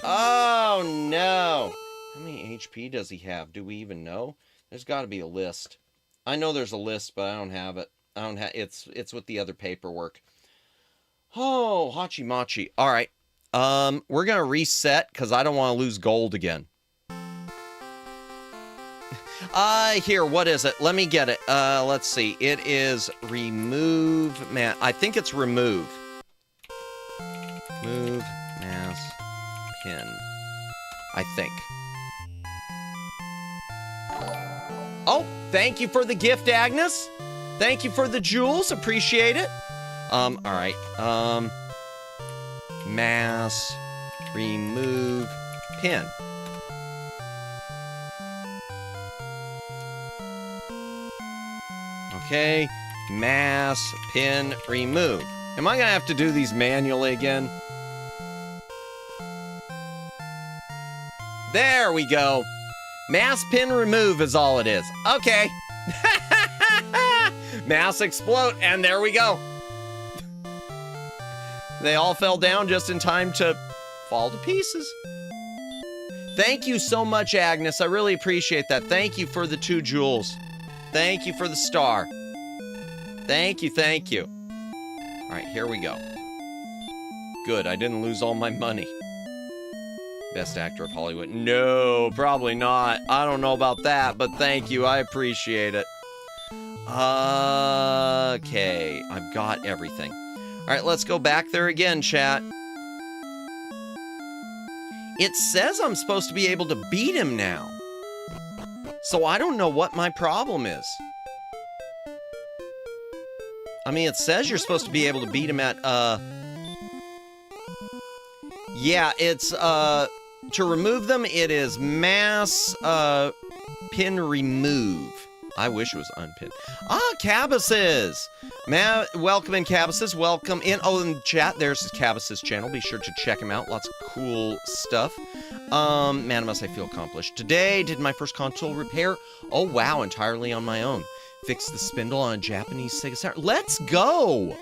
Oh, no. How many HP does he have? Do we even know? There's gotta be a list. I know there's a list, but I don't have it. It's with the other paperwork. Oh, Hachi Machi. All right. We're going to reset because I don't want to lose gold again. Here, what is it? Let me get it. Let's see. It is remove, man. I think it's remove. Move, mass, pin. I think. Oh, thank you for the gift, Agnes. Thank you for the jewels. Appreciate it. All right. Mass, remove, pin. Okay. Mass, pin, remove. Am I gonna have to do these manually again? There we go. Mass, pin, remove is all it is. Okay. Mass explode, and there we go. They all fell down just in time to fall to pieces. Thank you so much, Agnes. I really appreciate that. Thank you for the 2 jewels. Thank you for the star. Thank you, thank you. All right, here we go. Good, I didn't lose all my money. Best actor of Hollywood. No, probably not. I don't know about that, but thank you. I appreciate it. Okay, I've got everything. All right, let's go back there again, chat. It says I'm supposed to be able to beat him now. So I don't know what my problem is. I mean, it says you're supposed to be able to beat him at, yeah, it's, to remove them, it is mass, pin remove. I wish it was unpinned. Ah, Cabasses! Welcome in, Cabasses. Welcome in. Oh, in the chat, there's Cabasses' channel. Be sure to check him out. Lots of cool stuff. Man, must I feel accomplished. Today, did my first console repair. Oh, wow, entirely on my own. Fixed the spindle on a Japanese Sega Saturn. Let's go!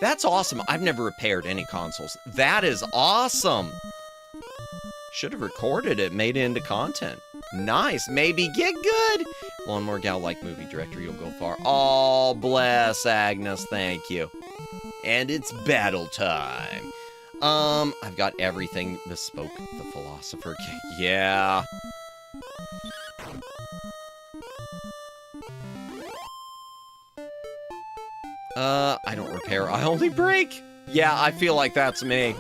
That's awesome. I've never repaired any consoles. That is awesome. Should have recorded it, made it into content. Nice. Maybe get good. One more gal-like movie director, you'll go far. Oh, bless Agnes, thank you. And it's battle time. I've got everything bespoke. The Philosopher King. Yeah. I don't repair. I only break. Yeah, I feel like that's me.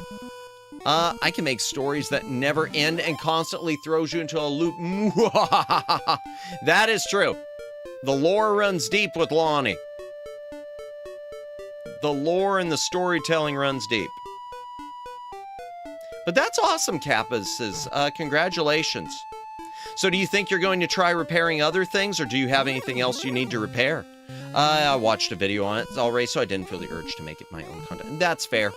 I can make stories that never end and constantly throws you into a loop. That is true. The lore runs deep with Lonnie. The lore and the storytelling runs deep. But that's awesome, Kappas. Congratulations. So do you think you're going to try repairing other things, or do you have anything else you need to repair? I watched a video on it already, so I didn't feel the urge to make it my own content. That's fair.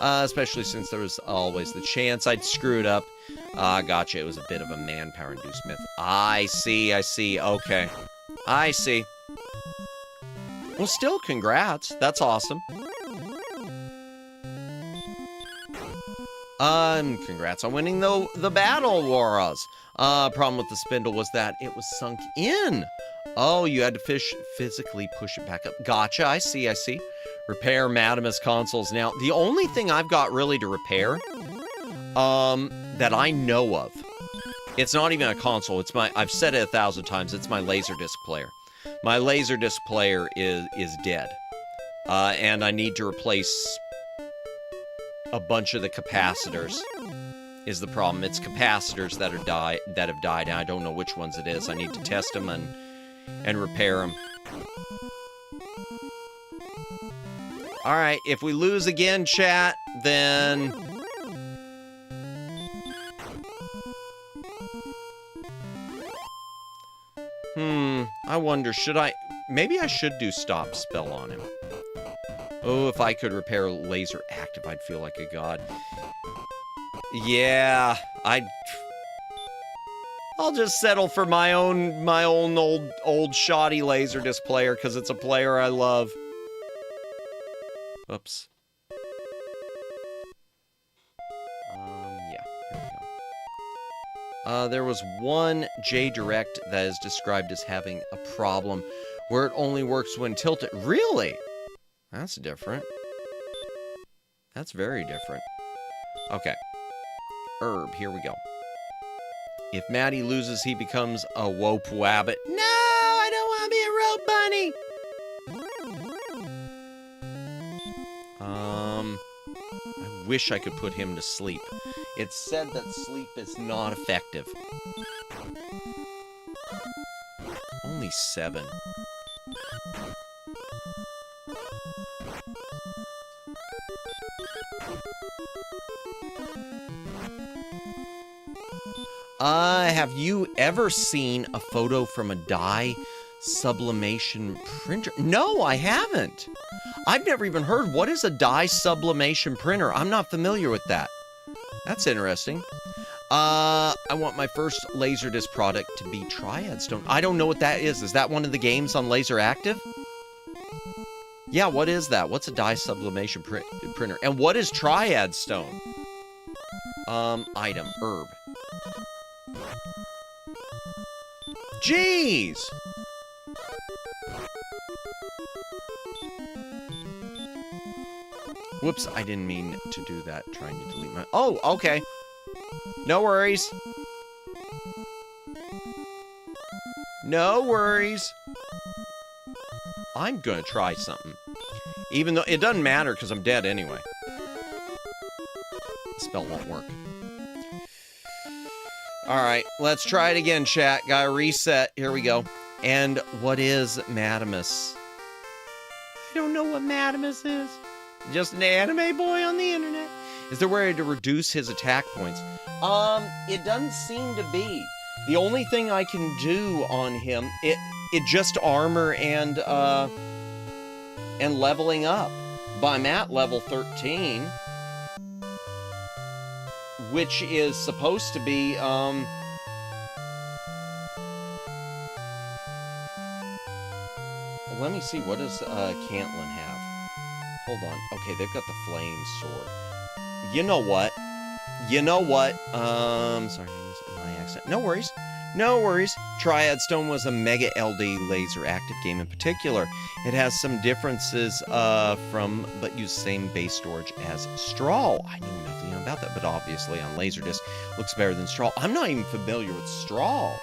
Especially since there was always the chance I'd screw it up. Gotcha. It was a bit of a manpower-induced myth. I see. Okay. I see. Well, still, congrats. That's awesome. Congrats on winning the battle, Waras. Problem with the spindle was that it was sunk in. Oh, you had to physically push it back up. Gotcha, I see. Repair Madamus consoles. Now, the only thing I've got really to repair, that I know of, it's not even a console, I've said it 1,000 times, it's my Laserdisc player. My Laserdisc player is dead. And I need to replace a bunch of the capacitors, is the problem. It's capacitors that have died, and I don't know which ones it is. I need to test them and repair them. Alright, if we lose again, chat, then... I wonder, maybe I should do stop spell on him. Oh, if I could repair laser active, I'd feel like a god. Yeah, I'll just settle for my own old shoddy Laserdisc player, because it's a player I love. Oops. Yeah, here we go. There was one JDirect that is described as having a problem where it only works when tilted. Really? That's different. That's very different. Okay. Herb, here we go. If Maddie loses, he becomes a Wope Wabbit. No, I don't want to be a rope bunny. I wish I could put him to sleep. It's said that sleep is not effective. Only 7. Have you ever seen a photo from a dye sublimation printer? No, I havenent. I've never even heard. What is a dye sublimation printer? I'm not familiar with that. That's interesting. I want my first Laserdisc product to be Triad Stone. I don't know what that is. Is that one of the games on Laser Active? Yeah, what is that? What's a dye sublimation printer? And what is Triad Stone? Item, herb. Jeez! Whoops, I didn't mean to do that, trying to delete my... Oh, okay. No worries. No worries. I'm gonna try something. Even though it doesn't matter, because I'm dead anyway. The spell won't work. Alright, let's try it again, chat. Gotta reset. Here we go. And what is Madamus? I don't know what Madamus is. Just an anime boy on the internet. Is there a way to reduce his attack points? It doesn't seem to be. The only thing I can do on him, it just armor and leveling up. But I'm at level 13. Which is supposed to be, let me see, what does, Cantlin have? Hold on. Okay, they've got the flame sword. You know what? Sorry, my accent. No worries. No worries. Triad Stone was a mega LD laser active game in particular. It has some differences but use the same base storage as Straw. I knew nothing about that, but obviously on Laserdisc looks better than Straw. I'm not even familiar with Straw.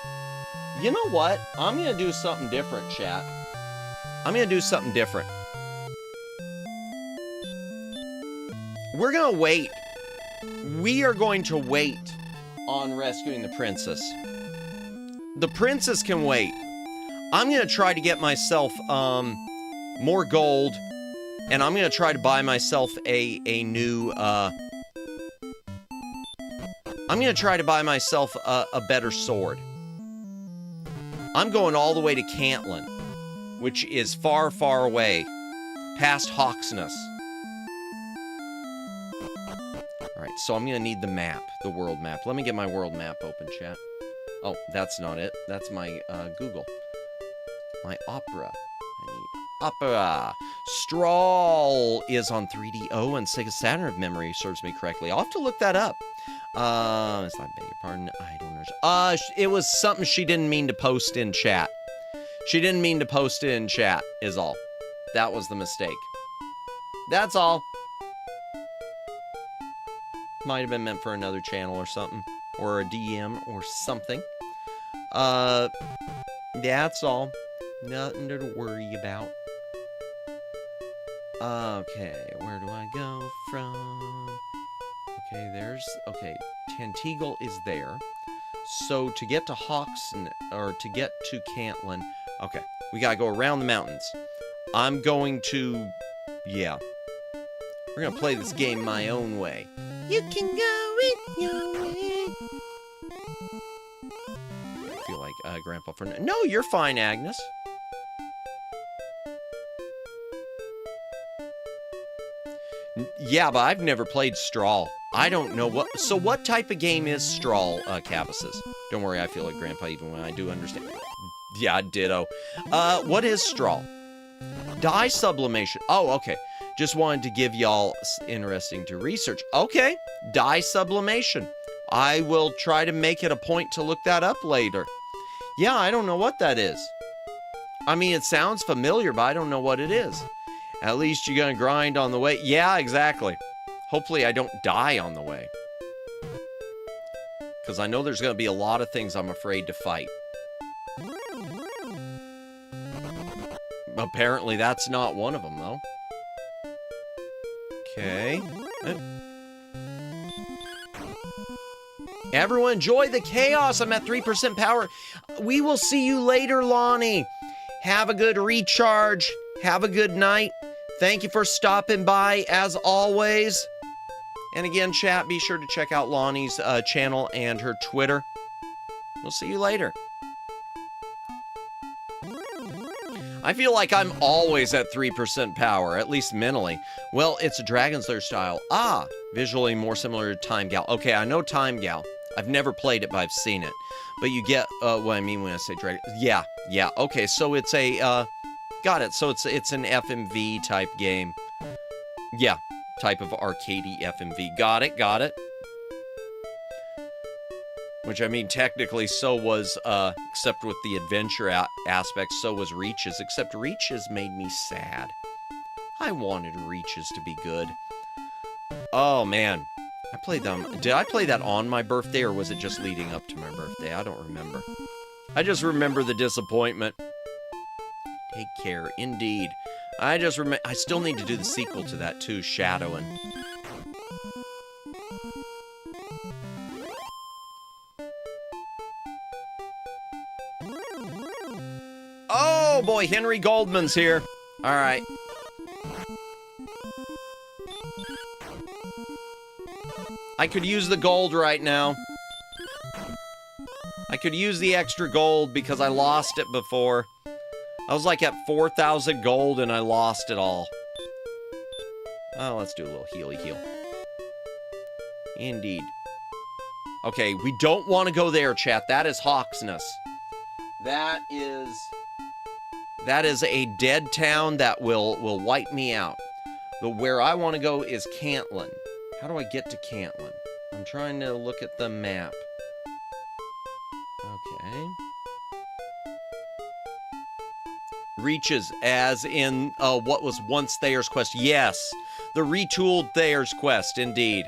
You know what? I'm going to do something different, chat. I'm going to do something different. We're going to wait. We are going to wait on rescuing the princess. The princess can wait. I'm going to try to get myself more gold, and I'm going to try to buy myself a new I'm going to try to buy myself a better sword. I'm going all the way to Cantlin, which is far, far away, past Hawksness. Alright, so I'm going to need the map, the world map. Let me get my world map open, chat. Oh, that's not it. That's my Google. My Opera. I need Opera. Straw is on 3DO and Sega Saturn, if memory serves me correctly. I'll have to look that up. I beg your pardon. I don't know. It was something she didn't mean to post in chat. She didn't mean to post it in chat, is all. That was the mistake. That's all. Might have been meant for another channel or something. Or a DM or something. That's all. Nothing to worry about. Okay, where do I go from? Okay, okay, Tanteagle is there. So to get to or to get to Cantlin, okay, we gotta go around the mountains. I'm going to, yeah. We're gonna play this game my own way. You can go it your way. I feel like Grandpa for no, you're fine, Agnes. Yeah, but I've never played Straw. I don't know what. So, what type of game is Straw, Cabbases? Don't worry, I feel like Grandpa even when I do understand. Yeah, ditto. What is Straw? Dye sublimation. Oh, okay. Just wanted to give y'all interesting to research. Okay, dye sublimation. I will try to make it a point to look that up later. Yeah, I don't know what that is. I mean, it sounds familiar, but I don't know what it is. At least you're gonna grind on the way. Yeah, exactly. Hopefully I don't die on the way. Because I know there's gonna be a lot of things I'm afraid to fight. Apparently that's not one of them, though. Okay. Everyone enjoy the chaos. I'm at 3% power. We will see you later, Lonnie. Have a good recharge. Have a good night. Thank you for stopping by, as always. And again, chat, be sure to check out Lonnie's channel and her Twitter. We'll see you later. I feel like I'm always at 3% power, at least mentally. Well, it's a Dragon Slayer style. Ah, visually more similar to Time Gal. Okay, I know Time Gal. I've never played it, but I've seen it. But you get what I mean when I say Dragon. Yeah. Okay, so it's a got it. So it's an FMV type game. Yeah, type of arcadey FMV. Got it. Which, I mean, technically, so was, except with the adventure aspect, so was Reaches, except Reaches made me sad. I wanted Reaches to be good. Oh, man. I played them. Did I play that on my birthday, or was it just leading up to my birthday? I don't remember. I just remember the disappointment. Take care, indeed. I still need to do the sequel to that, too, Shadowing. Oh boy, Henry Goldman's here. All right. I could use the gold right now. I could use the extra gold because I lost it before. I was like at 4,000 gold and I lost it all. Oh, let's do a little heal. Indeed. Okay, we don't want to go there, chat. That is Hawksness. That is a dead town that will wipe me out. But where I want to go is Cantlin. How do I get to Cantlin? I'm trying to look at the map. Okay. Okay. Reaches, as in what was once Thayer's Quest. Yes, the retooled Thayer's Quest, indeed.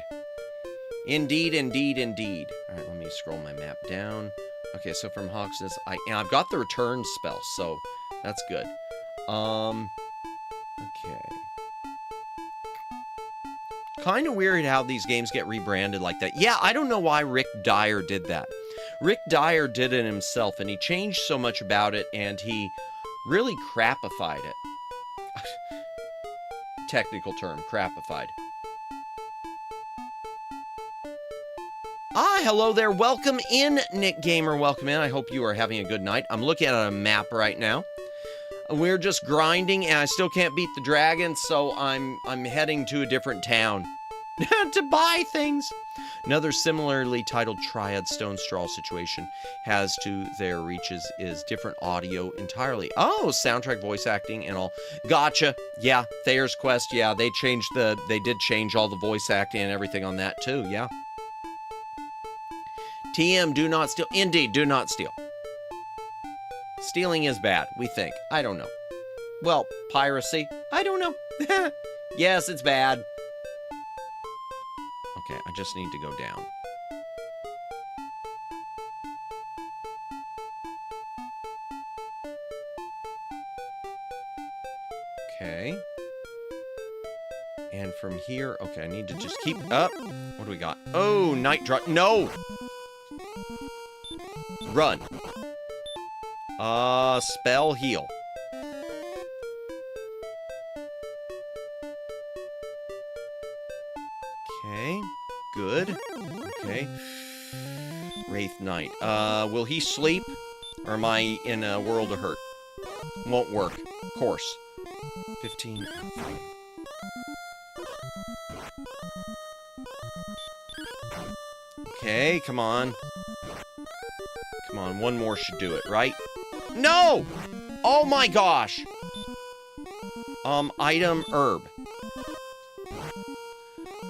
Indeed, indeed, indeed. All right, let me scroll my map down. Okay, so from Hawksness, I've got the return spell, so that's good. Okay. Kind of weird how these games get rebranded like that. Yeah, I don't know why Rick Dyer did that. Rick Dyer did it himself, and he changed so much about it, and he really crapified it. Technical term, crapified. Ah, hello there. Welcome in, Nick Gamer. Welcome in. I hope you are having a good night. I'm looking at a map right now. We're just grinding, and I still can't beat the dragon, so I'm heading to a different town to buy things. Another similarly titled Triad Stone Straw situation has to their reaches is different audio entirely. Oh, soundtrack, voice acting, and all. Gotcha. Yeah, Thayer's Quest. Yeah, they did change all the voice acting and everything on that too. Yeah. TM, do not steal. Indeed, do not steal. Stealing is bad, we think. I don't know. Well, piracy? I don't know. Yes, it's bad. Okay, I just need to go down. Okay. And from here, okay, I need to just keep up. What do we got? Oh, night drop. No! Run. Spell heal. Okay, good. Okay. Wraith Knight. Will he sleep? Or am I in a world of hurt? Won't work. Of course. 15. Okay, come on. Come on, one more should do it, right? No! Oh my gosh! Item herb.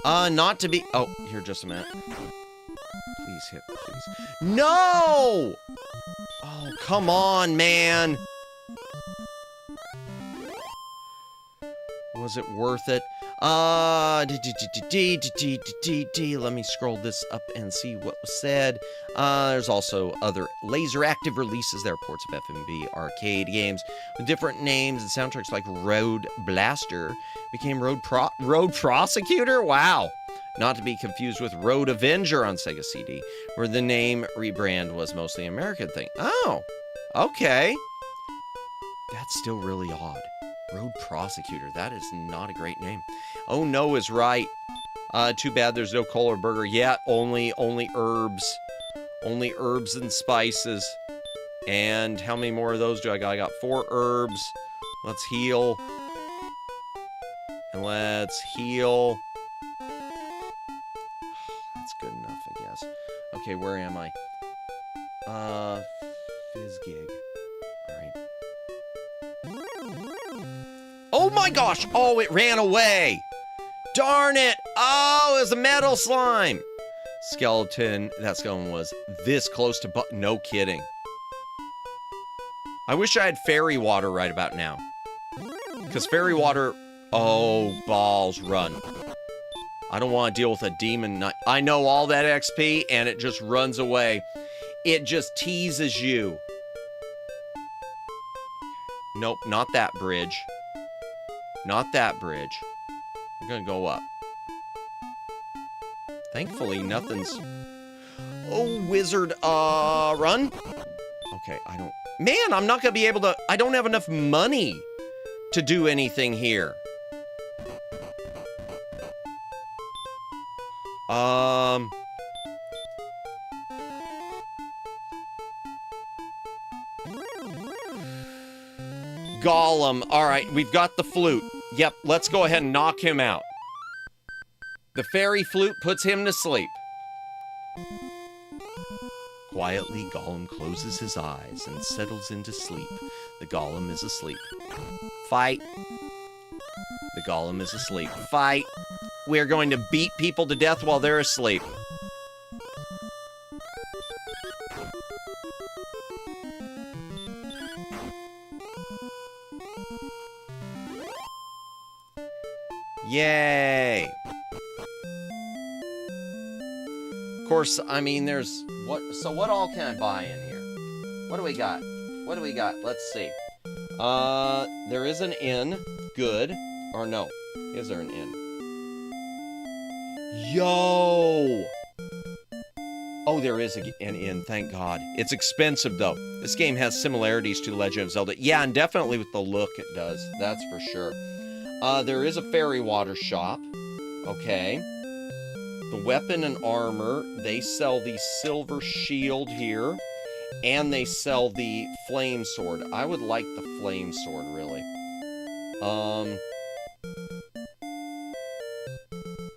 Not to be... Oh, here, just a minute. Please hit, please. No! Oh, come on, man! Was it worth it? Let me scroll this up and see what was said. There's also other laser active releases. There are ports of FMV arcade games with different names and soundtracks like Road Blaster became Road Prosecutor? Wow. Not to be confused with Road Avenger on Sega CD, where the name rebrand was mostly an American thing. Oh, okay. That's still really odd. Road Prosecutor. That is not a great name. Oh, no is right. Too bad there's no Kohler burger. Yeah, only herbs. Only herbs and spices. And how many more of those do I got? I got 4 herbs. Let's heal. And let's heal. That's good enough, I guess. Okay, where am I? Fizzgig. Alright. Oh my gosh! Oh, it ran away! Darn it! Oh, it was a metal slime! Skeleton, that skeleton was this close to no kidding. I wish I had fairy water right about now. Because fairy water... Oh, balls, run. I don't want to deal with a demon knight. I know all that XP, and it just runs away. It just teases you. Nope, not that bridge. Not that bridge. I'm gonna go up. Thankfully, nothing's... Oh, wizard, run? Okay, I don't... Man, I'm not gonna be able to... I don't have enough money to do anything here. Gollum. Alright, we've got the flute. Yep, let's go ahead and knock him out. The fairy flute puts him to sleep. Quietly, Gollum closes his eyes and settles into sleep. The Gollum is asleep. Fight. The Gollum is asleep. Fight. We're going to beat people to death while they're asleep. Yay! Of course, I mean, there's... So what all can I buy in here? What do we got? What do we got? Let's see. There is an inn. Good. Or no. Is there an inn? Yo! Oh, there is an inn, thank God. It's expensive, though. This game has similarities to The Legend of Zelda. Yeah, and definitely with the look it does. That's for sure. There is a fairy water shop. Okay. The weapon and armor. They sell the silver shield here. And they sell the flame sword. I would like the flame sword, really.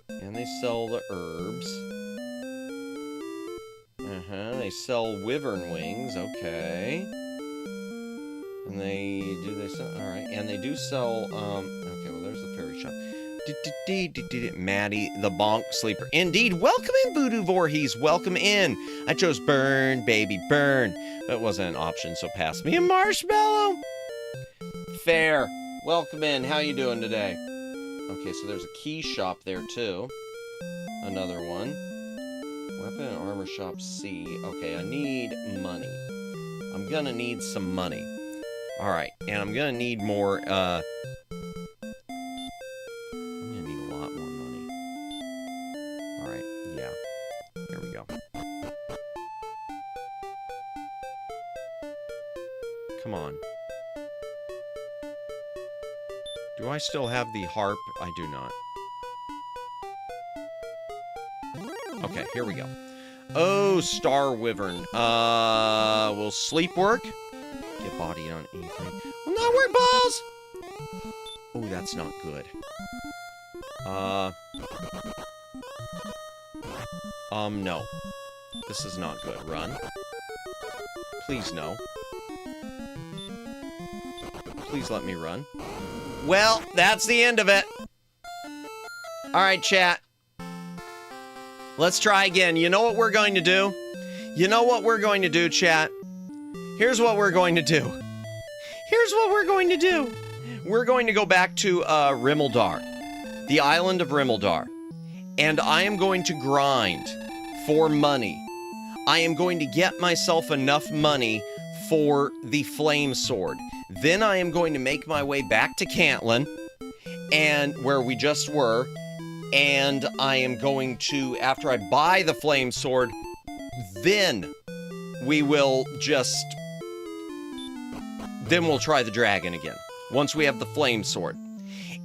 And they sell the herbs. They sell wyvern wings, okay. And they sell, alright, and they do sell, okay, well, there's the fairy shop. Maddie, the bonk sleeper. Indeed, welcome in, Voodoo Voorhees, welcome in. I chose burn, baby, burn. But it wasn't an option, so pass me a marshmallow. Fair. Welcome in, how you doing today? Okay, so there's a key shop there, too. Another one. Weapon and armor shop C. Okay, I need money. I'm gonna need some money. Alright, and I'm gonna need more, I'm gonna need a lot more money. Alright, yeah. Here we go. Come on. Do I still have the harp? I do not. Okay, here we go. Oh, Star Wyvern. Will sleep work? Get body on anything. Will not work, balls! Oh, that's not good. No. This is not good. Run. Please, no. Please let me run. Well, that's the end of it. Alright, chat. Let's try again. You know what we're going to do? You know what we're going to do, chat? Here's what we're going to do. Here's what we're going to do. We're going to go back to Rimeldar, the island of Rimeldar. And I am going to grind for money. I am going to get myself enough money for the flame sword. Then I am going to make my way back to Cantlin, and where we just were. And I am going to, after I buy the flame sword, then we will just, then we'll try the dragon again, once we have the flame sword.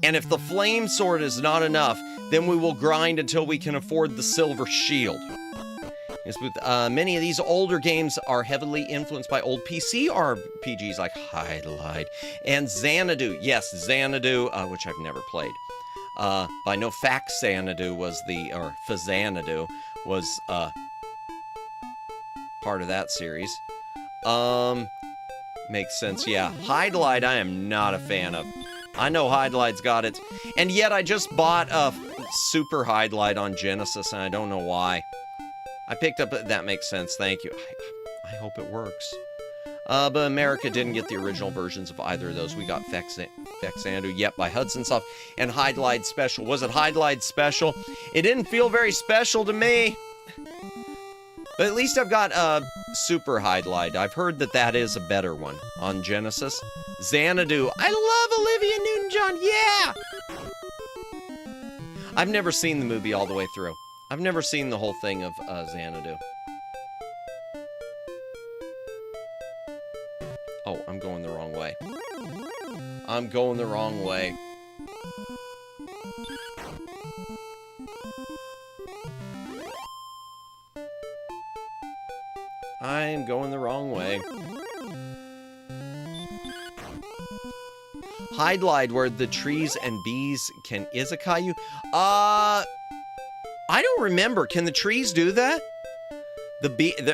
And if the flame sword is not enough, then we will grind until we can afford the silver shield. Yes, with, many of these older games are heavily influenced by old PC RPGs like Hydlide and Xanadu. Yes, Xanadu, which I've never played. By no fact, Xanadu was or Fazanadu was, part of that series. Makes sense, yeah. Hydlide, I am not a fan of. I know Hydlide's got it, and yet I just bought a Super Hydlide on Genesis, and I don't know why. I picked up, that makes sense, thank you. I hope it works. But America didn't get the original versions of either of those. We got Fexandu, yep, by Hudson Soft, and Hydlide Special. Was it Hydlide Special? It didn't feel very special to me. But at least I've got Super Hydlide. I've heard that that is a better one on Genesis. Xanadu. I love Olivia Newton-John, yeah! I've never seen the movie all the way through. I've never seen the whole thing of Xanadu. Oh, I'm going the wrong way. I'm going the wrong way. I'm going the wrong way. Hydlide, where the trees and bees can izakay you? I don't remember. Can the trees do that?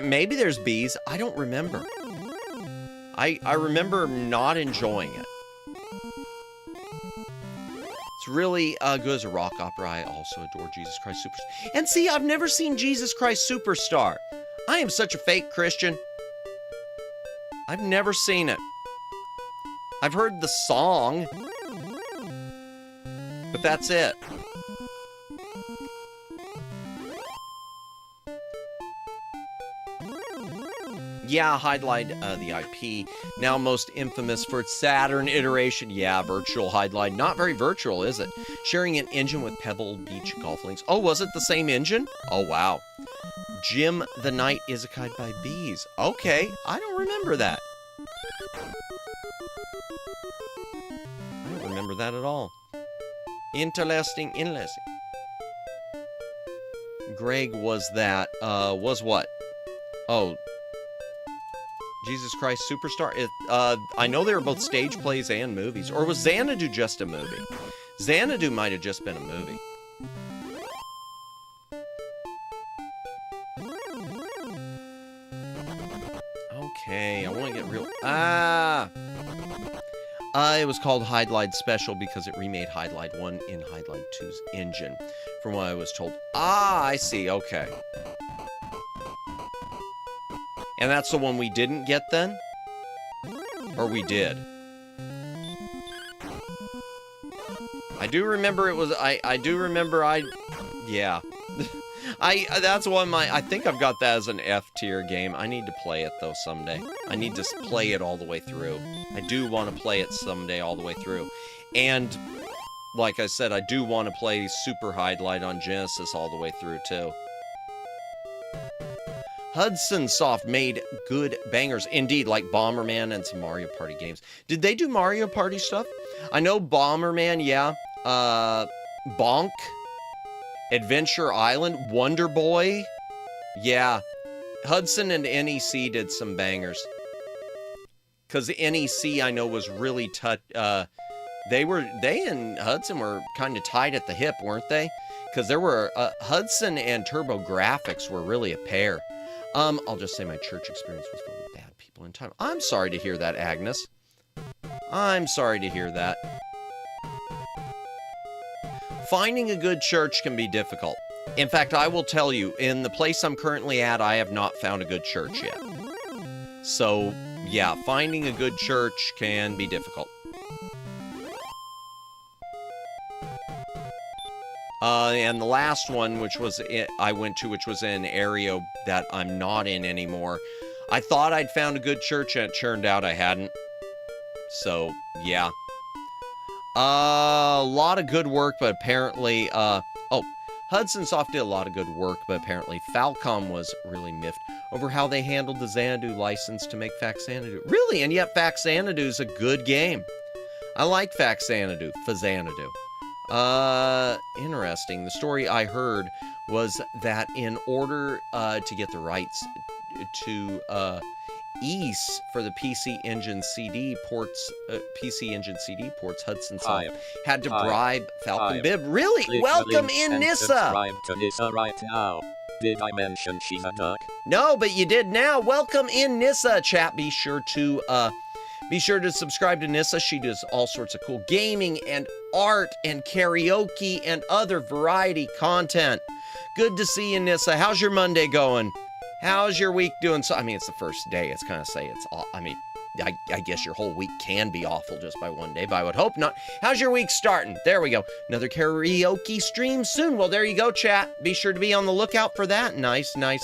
Maybe there's bees. I don't remember. I remember not enjoying it. It's really good as a rock opera. I also adore Jesus Christ Superstar. And see, I've never seen Jesus Christ Superstar. I am such a fake Christian. I've never seen it. I've heard the song, but that's it. Yeah, Hydlide, the IP, now most infamous for its Saturn iteration. Yeah, virtual Hydlide. Not very virtual, is it? Sharing an engine with Pebble Beach Golf Links. Oh, was it the same engine? Oh, wow. Jim the Knight Isekai by Bees. Okay, I don't remember that. I don't remember that at all. Interesting. Greg was that, was what? Oh, Jesus Christ Superstar. I know they were both stage plays and movies. Or was Xanadu just a movie? Xanadu might have just been a movie. Okay, I want to get real... it was called Hydlide Special because it remade Hydlide 1 in Hydlide 2's engine, from what I was told. I see, okay. And that's the one we didn't get then? Or we did? I do remember it was... Yeah. That's one I think I've got that as an F tier game. I need to play it though someday. I need to play it all the way through. I do want to play it someday all the way through. And like I said, I do want to play Super Hydlide on Genesis all the way through too. Hudson Soft made good bangers, indeed, like Bomberman and some Mario Party games. Did they do Mario Party stuff? I know Bomberman, yeah. Bonk, Adventure Island, Wonder Boy, yeah. Hudson and NEC did some bangers. Because NEC, I know, was really they and Hudson were kind of tied at the hip, weren't they? Because there were, Hudson and TurboGrafx were really a pair. I'll just say my church experience was filled with bad people in time. I'm sorry to hear that, Agnes. I'm sorry to hear that. Finding a good church can be difficult. In fact, I will tell you, in the place I'm currently at, I have not found a good church yet. So, yeah, finding a good church can be difficult. And the last one, which was I went to, which was in an area that I'm not in anymore. I thought I'd found a good church, and it turned out I hadn't. So, yeah. A lot of good work, but apparently, Hudson Soft did a lot of good work, but apparently Falcom was really miffed over how they handled the Xanadu license to make Faxanadu. Really? And yet Faxanadu's a good game. I like Faxanadu, Fazanadu. Interesting. The story I heard was that in order to get the rights to EASE for the PC Engine CD ports, Hudson Soft had to bribe Falcon Bib. Really? Welcome in, Nissa! Subscribe to Nissa right now. Did I mention she's a duck? No, but you did now. Welcome in, Nissa, chat. Be sure to subscribe to Nissa. She does all sorts of cool gaming and art and karaoke and other variety content. Good to see you, Nissa. How's your Monday going? How's your week doing? So, I mean, it's the first day. It's kind of say it's all, I mean, I guess your whole week can be awful just by one day, but I would hope not. How's your week starting? There we go. Another karaoke stream soon. Well, there you go, chat. Be sure to be on the lookout for that. Nice. Let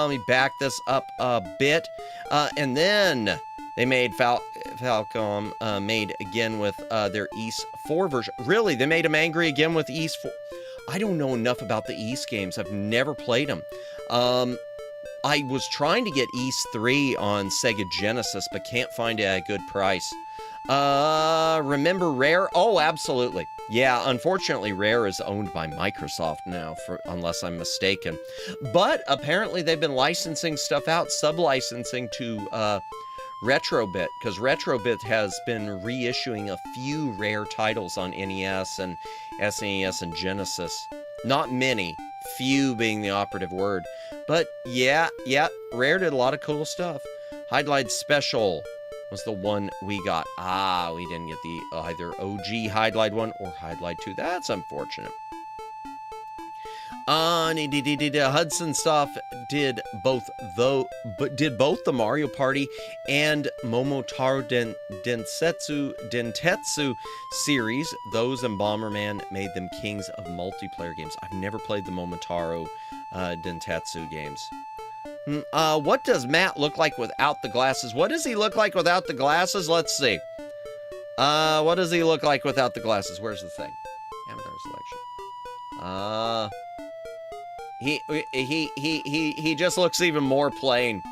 me back this up a bit. And then they made Falcom made again with their East 4 version. Really, they made them angry again with East 4. I don't know enough about the East games. I've never played them. I was trying to get East 3 on Sega Genesis, but can't find it at a good price. Remember Rare? Oh, absolutely. Yeah, unfortunately, Rare is owned by Microsoft now, unless I'm mistaken. But apparently they've been licensing stuff out, sub-licensing to Retrobit, because Retrobit has been reissuing a few Rare titles on NES and SNES and Genesis. Not many, few being the operative word. But yeah, Rare did a lot of cool stuff. Hydlide Special was the one we got. We didn't get the either OG Hydlide 1 or Hydlide 2. That's unfortunate. Hudson Soft did both the Mario Party and Momotaro Dentetsu series. Those and Bomberman made them kings of multiplayer games. I've never played the Momotaro Dentetsu games. What does Matt look like without the glasses? What does he look like without the glasses? Let's see. What does he look like without the glasses? Where's the thing? Avatar selection. He just looks even more plain.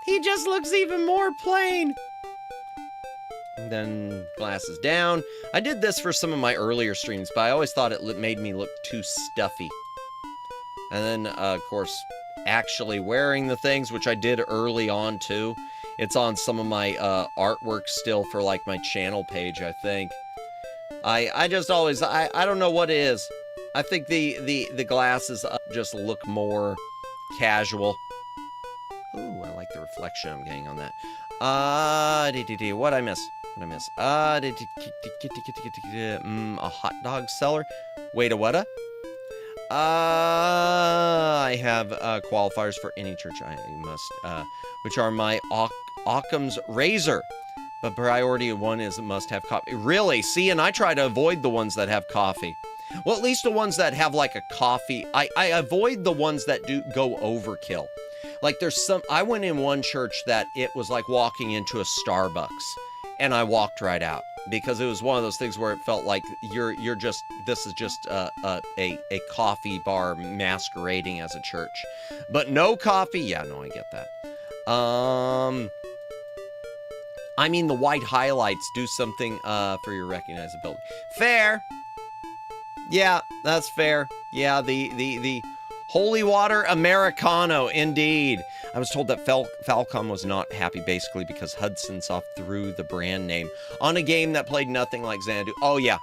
He just looks even more plain. And then glasses down. I did this for some of my earlier streams, but I always thought it made me look too stuffy. And then, of course, actually wearing the things, which I did early on too. It's on some of my artwork still for like my channel page, I think. I just always, I don't know what it is. I think the glasses just look more casual. Ooh, I like the reflection I'm getting on that. What'd I miss? A hot dog seller? Wait, a what? I have qualifiers for any church I must, which are my Occam's razor. But priority one is must have coffee. Really? See, and I try to avoid the ones that have coffee. Well, at least the ones that have like a coffee. I avoid the ones that do go overkill. Like there's some, I went in one church that it was like walking into a Starbucks, and I walked right out because it was one of those things where it felt like you're just, this is just a coffee bar masquerading as a church. But no coffee. Yeah, no, I get that. I mean, the white highlights do something for your recognizability. Fair. Yeah, that's fair. Yeah, the Holy Water Americano, indeed. I was told that Falcom was not happy, basically, because Hudson Soft threw the brand name on a game that played nothing like Xanadu. Oh, yeah,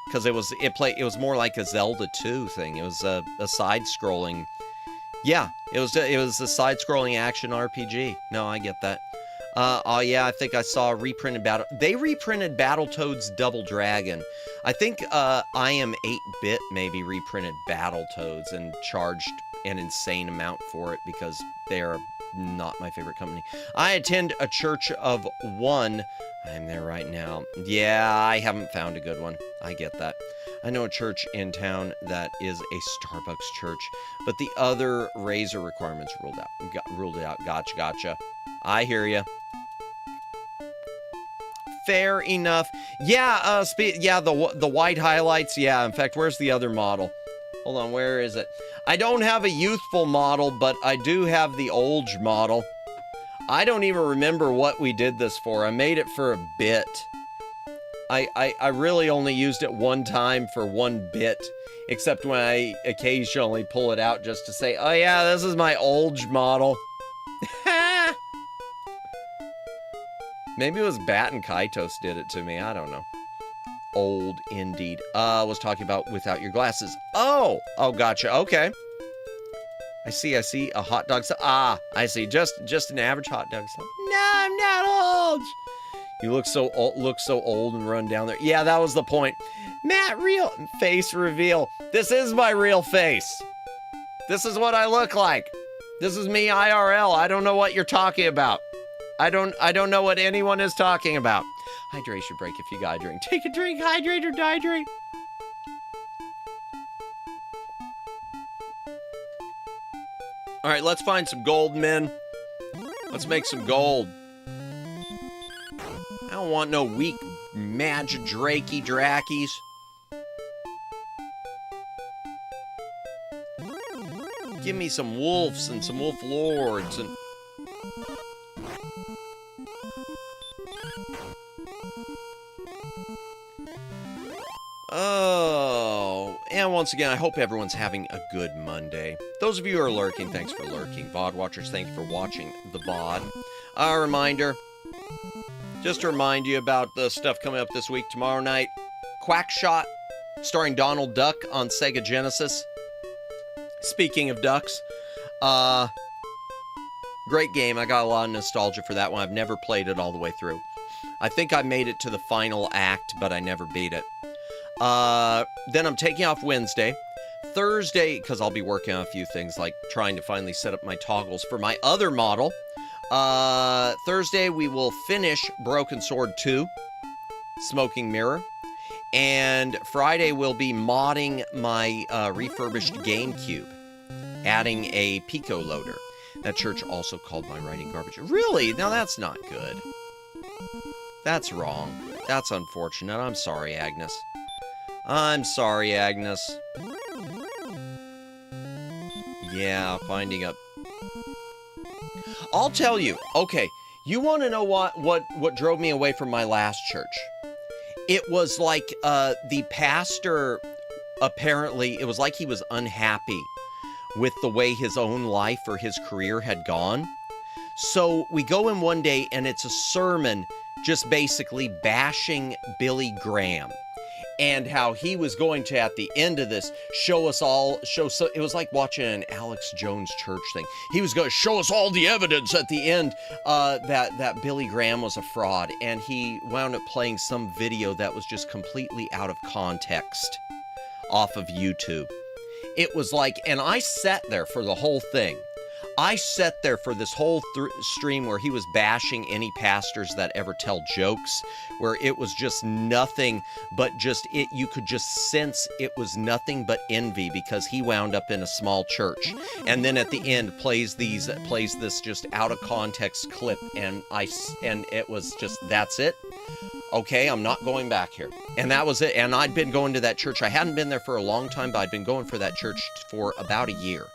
because it was more like a Zelda 2 thing. It was a side-scrolling. Yeah, it was a side-scrolling action RPG. No, I get that. Oh yeah, I think I saw a reprinted Battle. They reprinted Battletoads Double Dragon. I think I Am 8-Bit maybe reprinted Battletoads and charged an insane amount for it because they are not my favorite company. I attend a church of one. I'm there right now. Yeah, I haven't found a good one. I get that. I know a church in town that is a Starbucks church, but the other razor requirements ruled it out. Gotcha. I hear ya. Fair enough. Yeah, the white highlights. Yeah, in fact, where's the other model? Hold on, where is it? I don't have a youthful model, but I do have the old model. I don't even remember what we did this for. I made it for a bit. I really only used it one time for one bit, except when I occasionally pull it out just to say, oh yeah, this is my old model. Maybe it was Bat and Kaitos did it to me. I don't know. Old indeed. Was talking about without your glasses. Oh, gotcha. Okay. I see a hot dog. I see. Just an average hot dog. No, I'm not old. You look so old and run down there. Yeah, that was the point. Matt, real face reveal. This is my real face. This is what I look like. This is me IRL. I don't know what you're talking about. I don't know what anyone is talking about. Hydration break if you gotta drink. Take a drink, hydrate or dehydrate. All right, let's find some gold, men. Let's make some gold. I don't want no weak magic drakey drakies. Give me some wolves and some wolf lords and... Oh, and once again, I hope everyone's having a good Monday. Those of you who are lurking, thanks for lurking. VOD watchers, thank you for watching the VOD. A reminder, just to remind you about the stuff coming up this week. Tomorrow night, Quackshot, starring Donald Duck on Sega Genesis. Speaking of ducks, great game. I got a lot of nostalgia for that one. I've never played it all the way through. I think I made it to the final act, but I never beat it. Then I'm taking off Wednesday. Thursday, because I'll be working on a few things, like trying to finally set up my toggles for my other model. Thursday, we will finish Broken Sword 2, Smoking Mirror. And Friday, we'll be modding my refurbished GameCube, adding a Pico loader. That church also called my writing garbage. Really? Now that's not good. That's wrong. That's unfortunate. I'm sorry, Agnes. I'm sorry, Agnes. Yeah, finding up. I'll tell you. Okay, you want to know what drove me away from my last church? It was like the pastor, apparently, it was like he was unhappy with the way his own life or his career had gone. So we go in one day and it's a sermon just basically bashing Billy Graham and how he was going to, at the end of this, it was like watching an Alex Jones church thing. He was going to show us all the evidence at the end that Billy Graham was a fraud, and he wound up playing some video that was just completely out of context off of YouTube. It was like, and I sat there for the whole thing. I sat there for this whole stream where he was bashing any pastors that ever tell jokes, where it was just nothing but just it. You could just sense it was nothing but envy because he wound up in a small church, and then at the end plays this just out of context clip, and it was just, that's it. Okay, I'm not going back here. And that was it. And I'd been going to that church. I hadn't been there for a long time, but I'd been going for that church for about a year.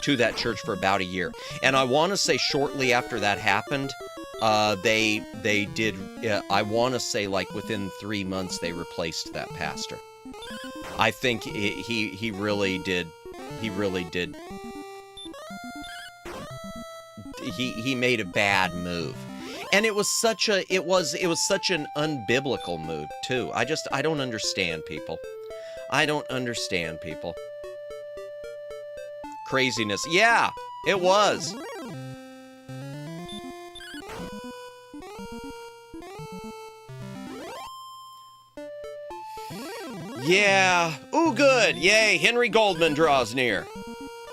To that church for about a year. And I want to say shortly after that happened, they did, I want to say like within 3 months, they replaced that pastor. I think he really did. He really did. He made a bad move. And it was such an unbiblical move too. I don't understand people. I don't understand people. Craziness. Yeah, it was. Yeah. Ooh, good. Yay, Henry Goldman draws near.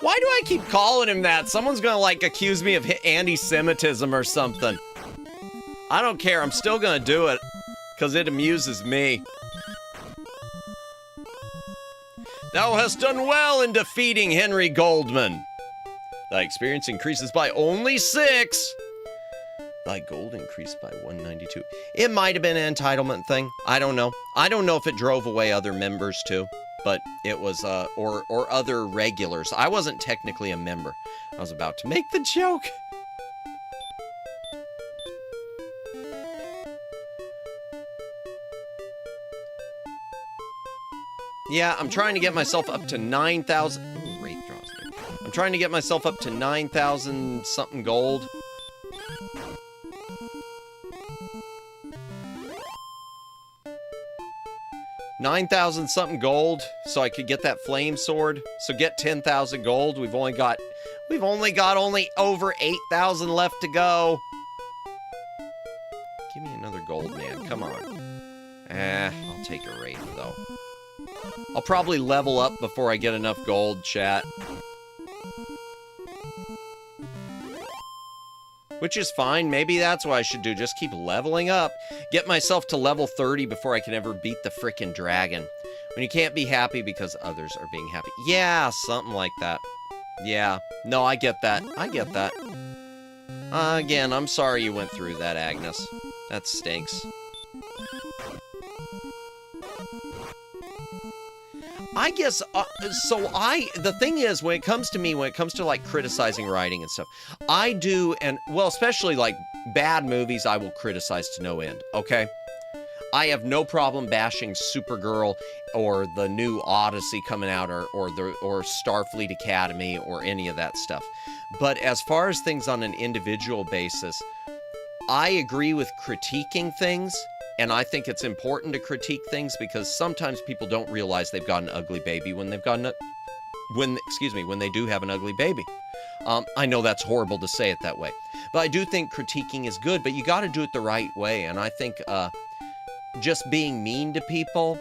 Why do I keep calling him that? Someone's gonna, like, accuse me of anti-Semitism or something. I don't care. I'm still gonna do it, because it amuses me. Thou hast done well in defeating Henry Goldman. Thy experience increases by only 6. Thy gold increased by 192. It might have been an entitlement thing. I don't know. I don't know if it drove away other members too, but it was, or other regulars. I wasn't technically a member. I was about to make the joke. Yeah, I'm trying to get myself up to 9,000. Ooh, Wraith draws there. I'm trying to get myself up to 9,000 something gold. $9,000 something gold, so I could get that flame sword. So get 10,000 gold. We've only got over 8,000 left to go. Give me another gold, man. Come on. I'll take a Wraith though. I'll probably level up before I get enough gold, chat. Which is fine. Maybe that's what I should do. Just keep leveling up. Get myself to level 30 before I can ever beat the frickin' dragon. When you can't be happy because others are being happy. Yeah, something like that. Yeah. No, I get that. I get that. Again, I'm sorry you went through that, Agnes. That stinks. I guess, the thing is, when it comes to like criticizing writing and stuff, I do, and, well, especially like bad movies, I will criticize to no end, okay? I have no problem bashing Supergirl or the new Odyssey coming out or Starfleet Academy or any of that stuff. But as far as things on an individual basis, I agree with critiquing things. And I think it's important to critique things because sometimes people don't realize they've got an ugly baby when they've got when they do have an ugly baby. I know that's horrible to say it that way, but I do think critiquing is good, but you got to do it the right way. And I think just being mean to people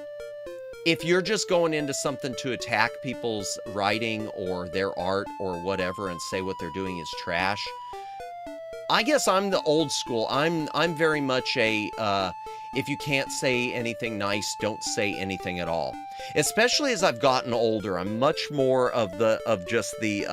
if you're just going into something to attack people's writing or their art or whatever and say what they're doing is trash, I guess I'm the old school. I'm very much a if you can't say anything nice, don't say anything at all. Especially as I've gotten older, I'm much more of just the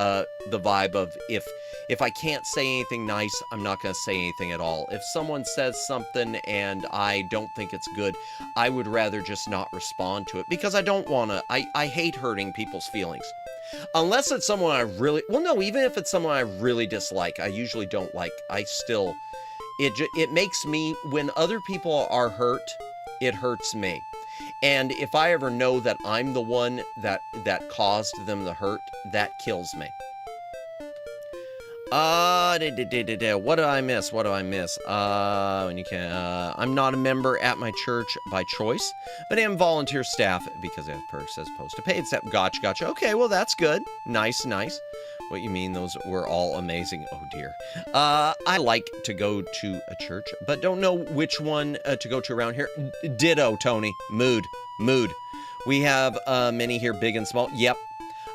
vibe of if I can't say anything nice, I'm not going to say anything at all. If someone says something and I don't think it's good, I would rather just not respond to it because I don't want to. I hate hurting people's feelings. Unless it's someone I really, well, no, even if it's someone I really dislike, I usually don't like. I still, it makes me, when other people are hurt, it hurts me. And if I ever know that I'm the one that caused them the hurt, that kills me. What do I miss? When you can, I'm not a member at my church by choice, but am volunteer staff because I have perks as opposed to paid staff. Gotcha. Okay, well, that's good. Nice. What you mean, those were all amazing. Oh, dear. I like to go to a church, but don't know which one to go to around here. Ditto, Tony. Mood. We have many here, big and small. Yep.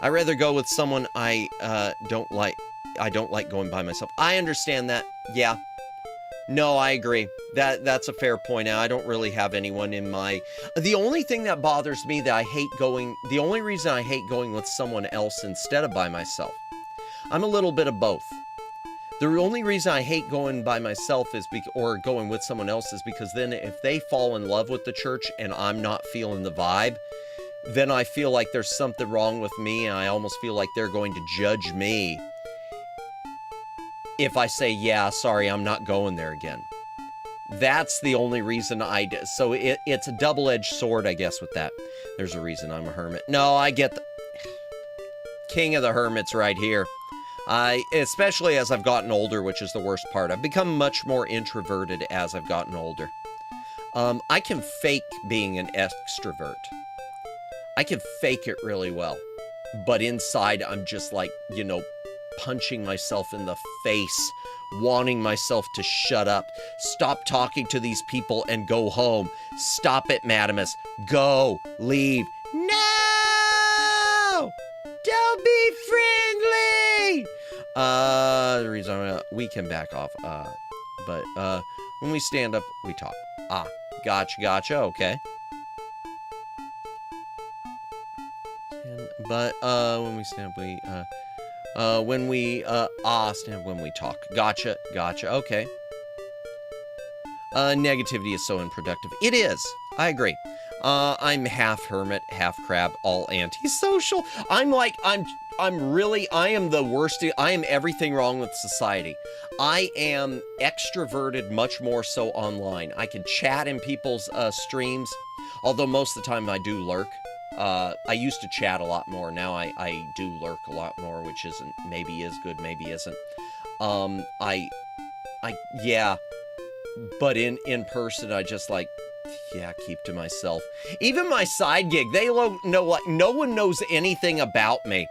I'd rather go with someone I don't like. I don't like going by myself. I understand that. Yeah. No, I agree. That's a fair point. I don't really have anyone in my... The only thing that bothers me that I hate going... The only reason I hate going with someone else instead of by myself. I'm a little bit of both. The only reason I hate going by myself is or going with someone else is because then if they fall in love with the church and I'm not feeling the vibe, then I feel like there's something wrong with me and I almost feel like they're going to judge me if I say, yeah, sorry, I'm not going there again. That's the only reason I do. So it's a double-edged sword, I guess, with that. There's a reason I'm a hermit. No, I get the... King of the hermits right here. Especially as I've gotten older, which is the worst part. I've become much more introverted as I've gotten older. I can fake being an extrovert. I can fake it really well. But inside, I'm just like, punching myself in the face, wanting myself to shut up, stop talking to these people and go home. Stop it, Madamus. Go, leave. No! Don't be friendly! The reason we can back off, but when we stand up, we talk. Gotcha, okay. But, when we stand up, we, when we talk. Gotcha, okay. Negativity is so unproductive. It is. I agree. I'm half hermit, half crab, all antisocial. I am the worst. I am everything wrong with society. I am extroverted much more so online. I can chat in people's streams, although most of the time I do lurk. I used to chat a lot more. Now I do lurk a lot more, which maybe is good, maybe isn't. Yeah. But in person, I just keep to myself. Even my side gig, they know, no one knows anything about me.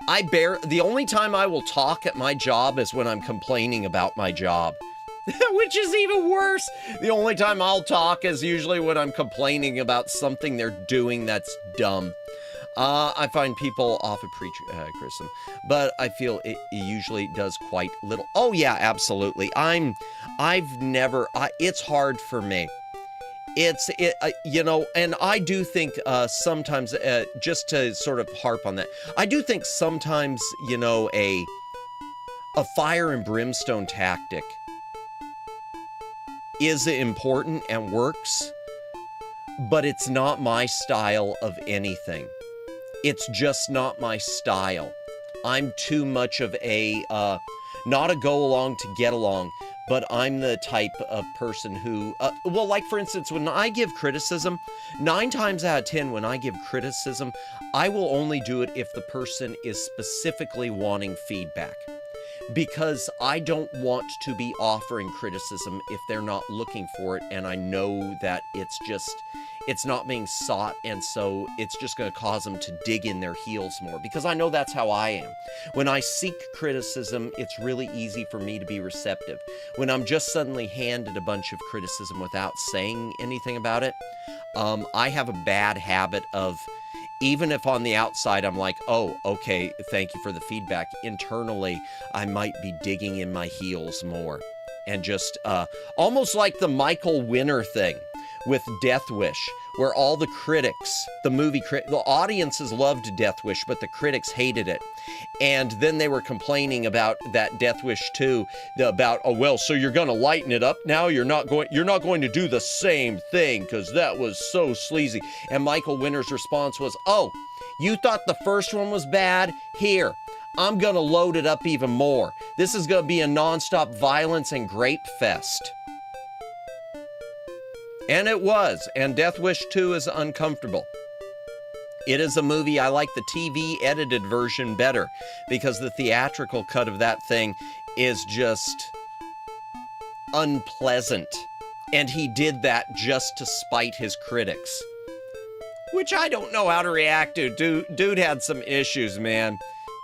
The only time I will talk at my job is when I'm complaining about my job. Which is even worse. The only time I'll talk is usually when I'm complaining about something they're doing that's dumb. I find people often preach criticism, but I feel it usually does quite little. Oh yeah, absolutely. It's hard for me. And I do think sometimes, just to sort of harp on that, I do think sometimes, a fire and brimstone tactic is important and works, but it's not my style of anything. It's just not my style. I'm too much of a, not a go along to get along, but I'm the type of person who, for instance, when I give criticism, 9 times out of 10 when I give criticism, I will only do it if the person is specifically wanting feedback. Because I don't want to be offering criticism if they're not looking for it, and I know that it's not being sought, and so it's just going to cause them to dig in their heels more, because I know that's how I am. When I seek criticism, it's really easy for me to be receptive. When I'm just suddenly handed a bunch of criticism without saying anything about it, I have a bad habit of, even if on the outside I'm like, oh, okay, thank you for the feedback, internally I might be digging in my heels more. And just almost like the Michael Winner thing with Death Wish, where all the critics, the audiences loved Death Wish, but the critics hated it. And then they were complaining about that Death Wish 2, about, oh, well, so you're going to lighten it up now? You're not going to do the same thing because that was so sleazy. And Michael Winner's response was, oh, you thought the first one was bad? Here, I'm going to load it up even more. This is going to be a nonstop violence and grape fest. And it was, and Death Wish 2 is uncomfortable. It is a movie, I like the TV edited version better, because the theatrical cut of that thing is just unpleasant. And he did that just to spite his critics. Which I don't know how to react to. Dude had some issues, man.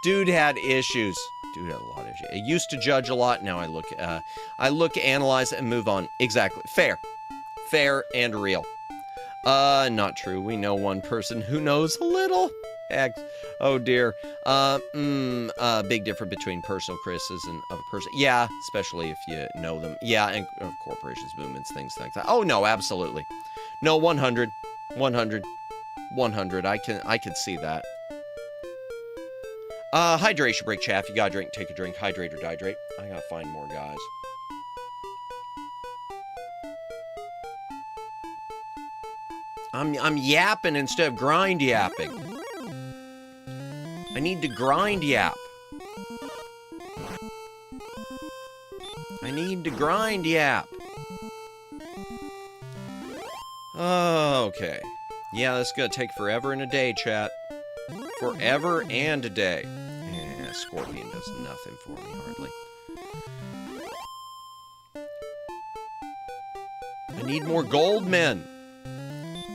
Dude had issues. Dude had a lot of issues. I used to judge a lot, now I look, analyze, and move on. Exactly. Fair and real. Not true. We know one person who knows a little. Oh dear. Big difference between personal criticism of a person. Yeah, especially if you know them. Yeah, and of corporations, movements, things like that. Oh no, absolutely. No, 100. I can see that. Hydration break, chaff. You gotta drink, take a drink, hydrate or dihydrate. I gotta find more guys. I'm yapping instead of grind yapping. I need to grind yap. I need to grind yap. Okay. Yeah, that's gonna take forever and a day, chat. Forever and a day. Yeah, Scorpion does nothing for me, hardly. I need more gold men.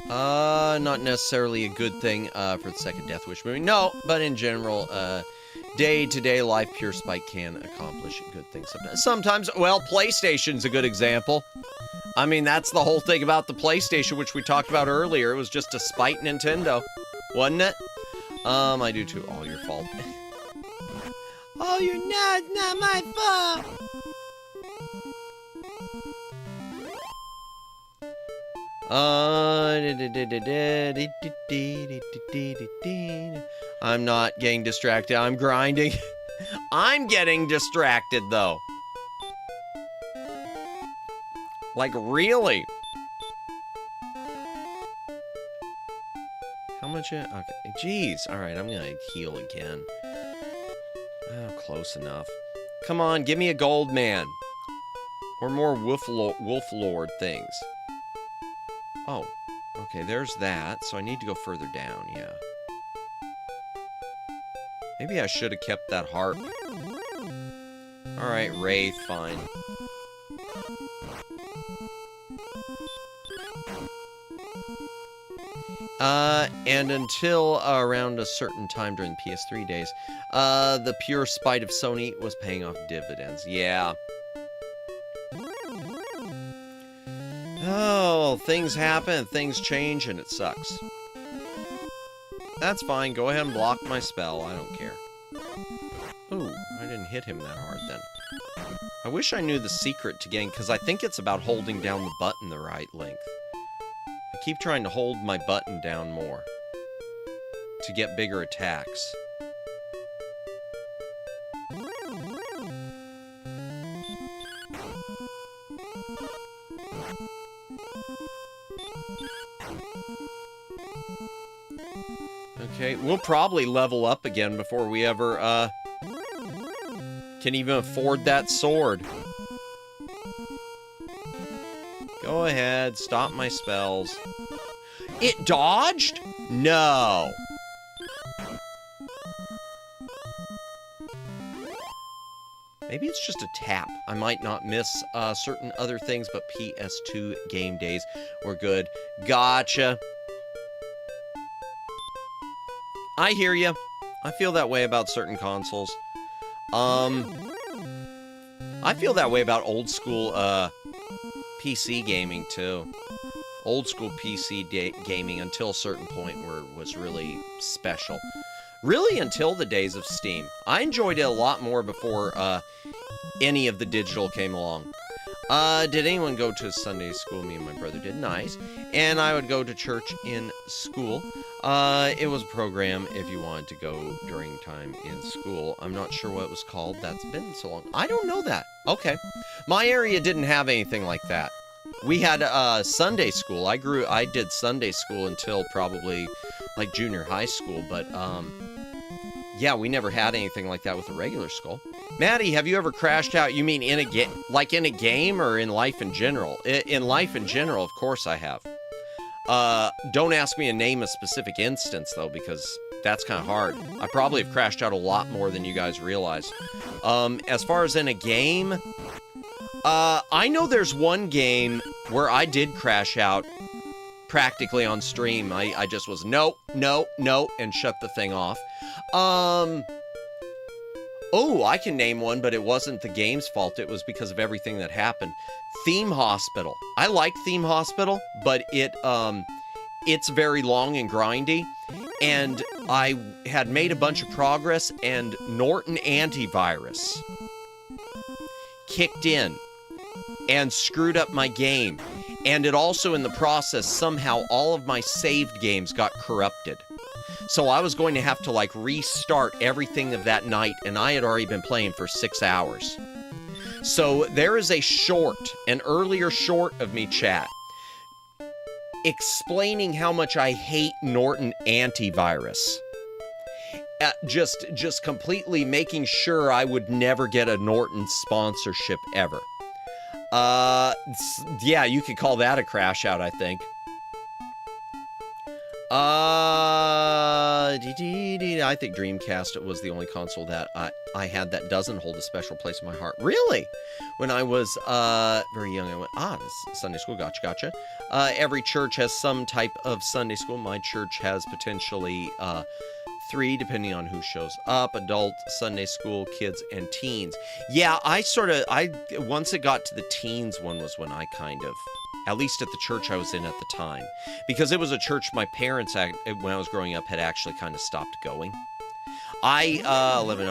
Not necessarily a good thing, for the second Death Wish movie. No, but in general, day-to-day life, Pure Spike can accomplish good things sometimes. Sometimes, well, PlayStation's a good example. I mean, that's the whole thing about the PlayStation, which we talked about earlier. It was just to spite Nintendo, wasn't it? I do too. All your fault. Oh, you're not. It's not my fault. I'm not getting distracted. I'm grinding. I'm getting distracted, though. Like, really? How much? Okay. Jeez. All right, I'm gonna heal again. Oh, close enough. Come on, give me a gold man. Or more wolf lord things. Oh, okay, there's that. So I need to go further down, yeah. Maybe I should have kept that harp. Alright, Wraith, fine. And until around a certain time during the PS3 days, the pure spite of Sony was paying off dividends. Yeah. Oh, things happen, things change, and it sucks. That's fine, go ahead and block my spell, I don't care. Ooh, I didn't hit him that hard then. I wish I knew the secret to getting, because I think it's about holding down the button the right length. I keep trying to hold my button down more to get bigger attacks. Okay, we'll probably level up again before we ever, can even afford that sword. Go ahead, stop my spells. It dodged? No. Maybe it's just a tap. I might not miss certain other things, but PS2 game days were good. Gotcha. I hear you. I feel that way about certain consoles. I feel that way about old school PC gaming too. Old school PC gaming until a certain point was really special. Really until the days of Steam. I enjoyed it a lot more before any of the digital came along. Did anyone go to Sunday school? Me and my brother did. Nice. And I would go to church in school. It was a program if you wanted to go during time in school. I'm not sure what it was called. That's been so long. I don't know that. Okay. My area didn't have anything like that. We had Sunday school. I did Sunday school until probably like junior high school, but yeah, we never had anything like that with a regular school. Maddie, have you ever crashed out? You mean in a game, like in a game, or in life in general? In life in general, of course I have. Don't ask me to name a specific instance though, because that's kind of hard. I probably have crashed out a lot more than you guys realize. As far as in a game, I know there's one game where I did crash out practically on stream. I just was no, and shut the thing off. Oh, I can name one, but it wasn't the game's fault. It was because of everything that happened. Theme Hospital. I like Theme Hospital, but it's very long and grindy. And I had made a bunch of progress, and Norton Antivirus kicked in and screwed up my game. And it also, in the process, somehow all of my saved games got corrupted. So I was going to have to, like, restart everything of that night, and I had already been playing for 6 hours. So there is a short, an earlier short of me, chat, explaining how much I hate Norton Antivirus. Just completely making sure I would never get a Norton sponsorship ever. Yeah, you could call that a crash out, I think. I think Dreamcast was the only console that I had that doesn't hold a special place in my heart. Really? When I was very young, I went, this is Sunday school, gotcha. Every church has some type of Sunday school. My church has potentially 3, depending on who shows up: adult, Sunday school, kids, and teens. Yeah, once it got to the teens one was when I kind of, at least at the church I was in at the time, because it was a church my parents, when I was growing up, had actually kind of stopped going. 11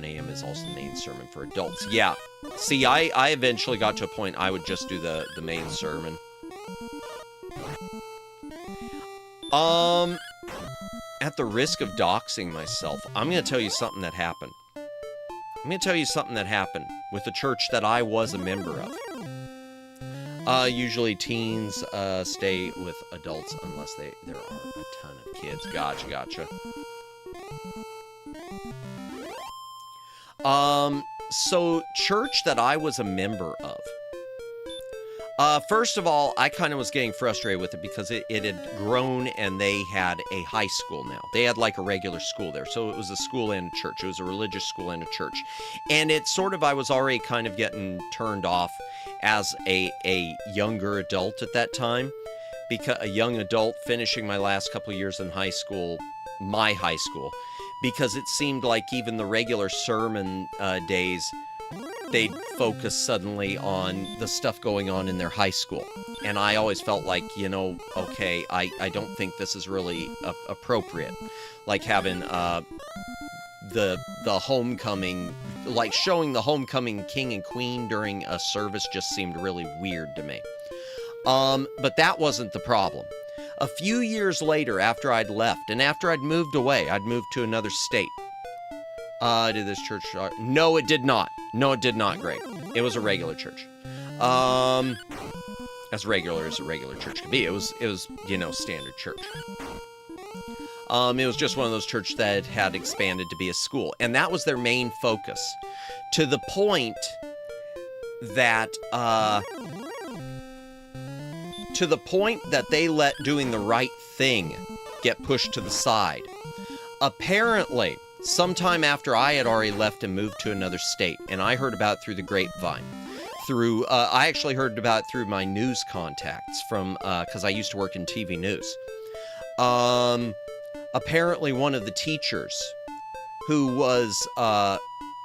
a.m. is also the main sermon for adults. Yeah, see, I eventually got to a point I would just do the main sermon. At the risk of doxing myself, I'm going to tell you something that happened. I'm going to tell you something that happened with the church that I was a member of. Usually teens stay with adults unless there are a ton of kids. Gotcha. So church that I was a member of. First of all, I kind of was getting frustrated with it because it had grown and they had a high school now. They had like a regular school there. So it was a school and a church. It was a religious school and a church. And it's sort of, I was already kind of getting turned off as a younger adult at that time. Because a young adult finishing my last couple of years in high school, my high school. Because it seemed like even the regular sermon days, they'd focus suddenly on the stuff going on in their high school. And I always felt like, okay, I don't think this is really appropriate. Like having the homecoming, like showing the homecoming king and queen during a service just seemed really weird to me. But that wasn't the problem. A few years later, after I'd left, and after I'd moved away, I'd moved to another state. Did this church... No, it did not. No, it did not, Greg. It was a regular church. As regular as a regular church could be. It was standard church. It was just one of those churches that had expanded to be a school. And that was their main focus. To the point that... they let doing the right thing get pushed to the side. Apparently, sometime after I had already left and moved to another state, and I heard about it through the grapevine. I actually heard about it through my news contacts because I used to work in TV news. Apparently one of the teachers who was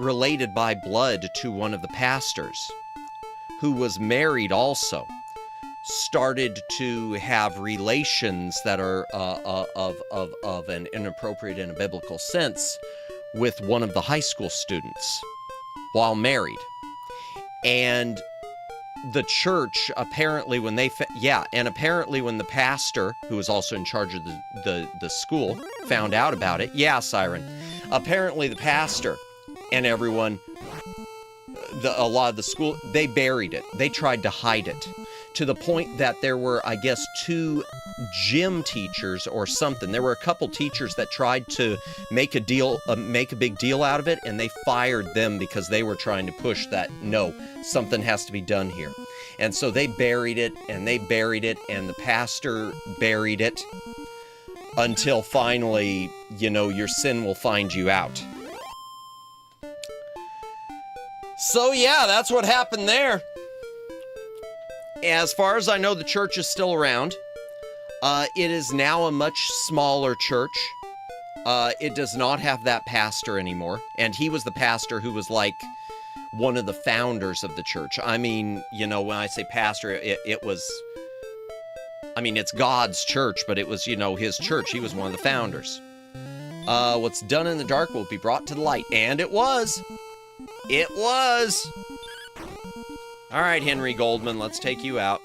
related by blood to one of the pastors, who was married also, started to have relations that are of an inappropriate in a biblical sense with one of the high school students while married. And the church, apparently when they, apparently when the pastor, who was also in charge of the school, found out about it, Siren, apparently the pastor and everyone, a lot of the school, they buried it. They tried to hide it, to the point that there were, I guess, 2 gym teachers or something. There were a couple teachers that tried to make a big deal out of it, and they fired them because they were trying to push that, no, something has to be done here. And so they buried it, and the pastor buried it until finally, your sin will find you out. So yeah, that's what happened there. As far as I know, the church is still around. It is now a much smaller church. It does not have that pastor anymore. And he was the pastor who was like one of the founders of the church. I mean, when I say pastor, it was, it's God's church, but it was, his church. He was one of the founders. What's done in the dark will be brought to the light. And it was. It was. All right, Henry Goldman, let's take you out.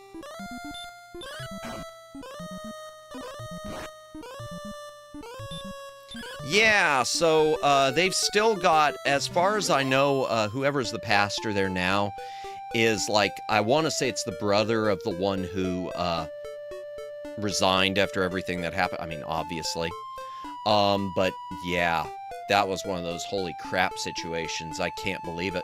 Yeah, so they've still got, as far as I know, whoever's the pastor there now is like, I want to say it's the brother of the one who resigned after everything that happened. Obviously. But yeah, that was one of those holy crap situations. I can't believe it.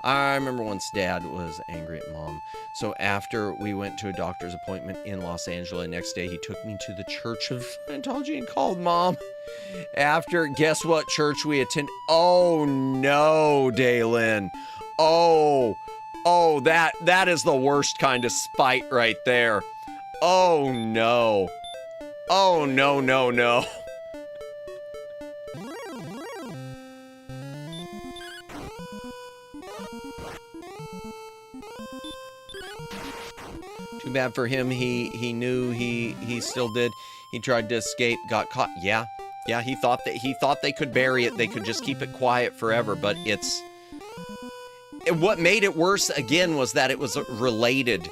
I remember once Dad was angry at Mom. So after we went to a doctor's appointment in Los Angeles, the next day he took me to the Church of Scientology and called Mom. After, guess what church we attend? Oh no, Daylin. Oh, that is the worst kind of spite right there. Oh no. Oh no. Too bad for him. He knew he still did. He tried to escape, got caught. Yeah, he thought they could bury it. They could just keep it quiet forever, but what made it worse again was that it was related.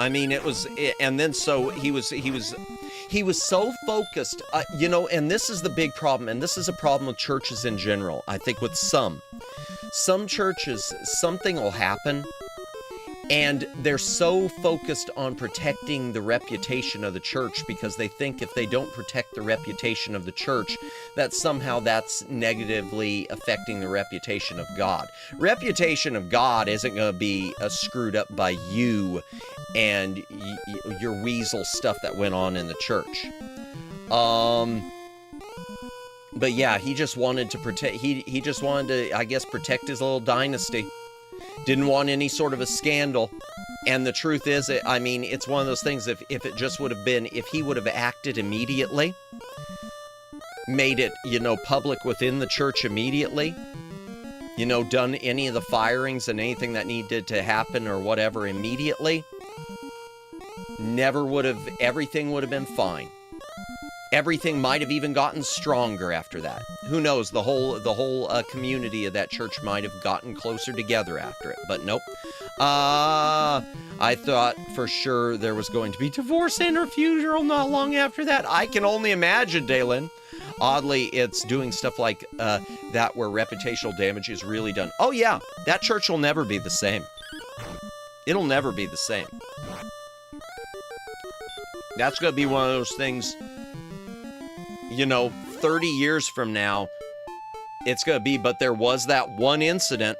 And then so he was so focused, and this is the big problem, and this is a problem with churches in general. I think with some churches, something will happen, and they're so focused on protecting the reputation of the church because they think if they don't protect the reputation of the church, that somehow that's negatively affecting the reputation of God. Reputation of God isn't going to be screwed up by you and your weasel stuff that went on in the church. But yeah, he just wanted to protect, he just wanted to, I guess, protect his little dynasty. Didn't want any sort of a scandal. And the truth is, it's one of those things, if it just would have been, if he would have acted immediately, made it, public within the church immediately, done any of the firings and anything that needed to happen or whatever immediately, everything would have been fine. Everything might have even gotten stronger after that. Who knows? The whole community of that church might have gotten closer together after it. But nope. I thought for sure there was going to be divorce and her funeral not long after that. I can only imagine, Daylin. Oddly, it's doing stuff like that where reputational damage is really done. Oh yeah, that church will never be the same. It'll never be the same. That's going to be one of those things, 30 years from now, it's going to be, but there was that one incident.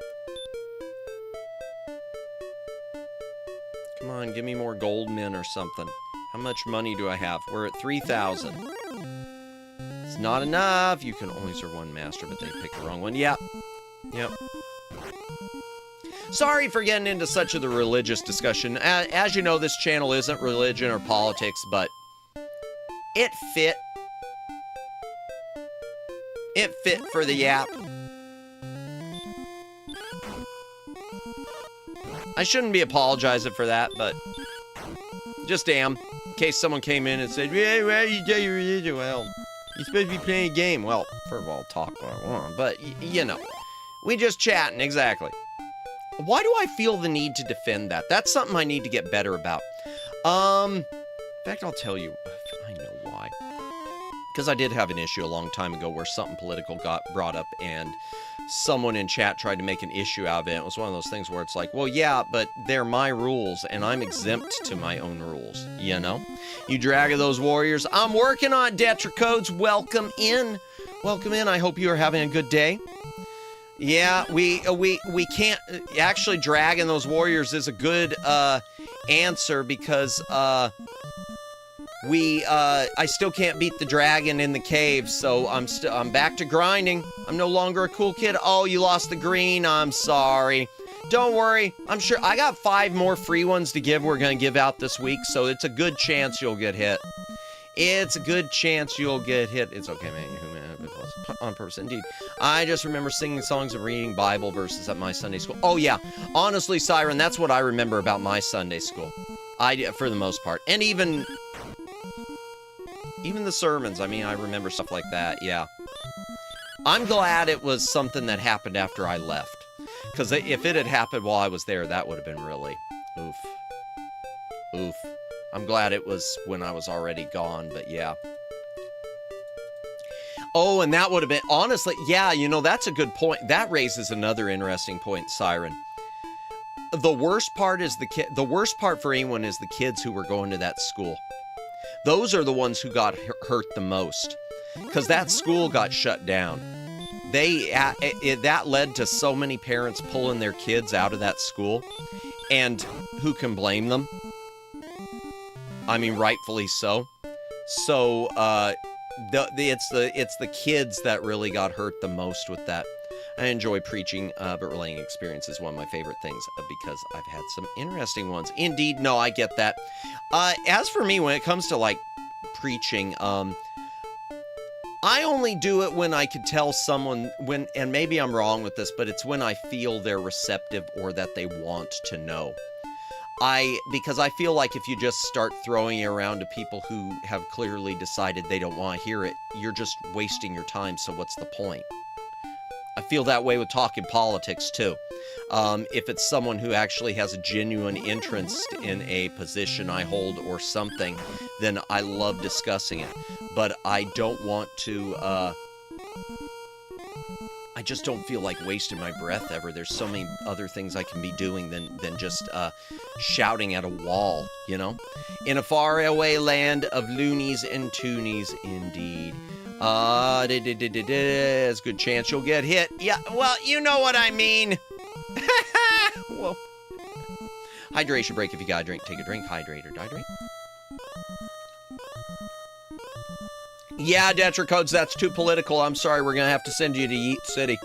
Come on, give me more gold men or something. How much money do I have? We're at 3,000. It's not enough. You can only serve one master, but they picked the wrong one. Yep. Sorry for getting into such of the religious discussion. As you know, this channel isn't religion or politics, but it fit. It fit for the yap. I shouldn't be apologizing for that, but Just am. In case someone came in and said, "Yeah, why you tell your religion?" Well, you're supposed to be playing a game. Well, first of all, talk what I want, but you know, we just chatting, exactly. Why do I feel the need to defend that? That's something I need to get better about. In fact, I'll tell you, I know why. Because I did have an issue a long time ago where something political got brought up and someone in chat tried to make an issue out of it. It was one of those things where it's like, well, yeah, but they're my rules and I'm exempt to my own rules, you know? You drag of those warriors. I'm working on Detracodes. Welcome in. Welcome in. I hope you are having a good day. Yeah, we can't actually dragging those warriors is a good answer because I still can't beat the dragon in the cave, so I'm back to grinding. I'm no longer a cool kid. Oh, you lost the green. I'm sorry. Don't worry. I'm sure I got 5 more free ones to give. We're gonna give out this week, so it's a good chance you'll get hit. It's a good chance you'll get hit. It's okay, man. On purpose, indeed. I just remember singing songs and reading Bible verses at my Sunday school. Oh yeah, honestly, Siren, that's what I remember about my Sunday school. For the most part, and even the sermons. I mean, I remember stuff like that. Yeah. I'm glad it was something that happened after I left, because if it had happened while I was there, that would have been really oof. I'm glad it was when I was already gone, but yeah. Oh, and that would have been, honestly, yeah, you know, that's a good point. That raises another interesting point, Siren. The worst part is the worst part for anyone is the kids who were going to that school. Those are the ones who got hurt the most, because that school got shut down. That led to so many parents pulling their kids out of that school, and who can blame them? I mean, rightfully so. So, it's the kids that really got hurt the most with that. I enjoy preaching, but relaying experience is one of my favorite things because I've had some interesting ones. Indeed, no, I get that. As for me, when it comes to like preaching, I only do it when I could tell someone and maybe I'm wrong with this, but it's when I feel they're receptive or that they want to know. Because I feel like if you just start throwing it around to people who have clearly decided they don't want to hear it, you're just wasting your time, so what's the point? I feel that way with talking politics, too. If it's someone who actually has a genuine interest in a position I hold or something, then I love discussing it. But I don't want to, I just don't feel like wasting my breath ever. There's so many other things I can be doing than just shouting at a wall, you know? In a faraway land of loonies and toonies, indeed. There's a good chance you'll get hit. Yeah, well, you know what I mean. Whoa. Hydration break. If you gotta drink, take a drink. Hydrate or dehydrate. Yeah, Detracodes, that's too political. I'm sorry, we're gonna have to send you to Yeet City.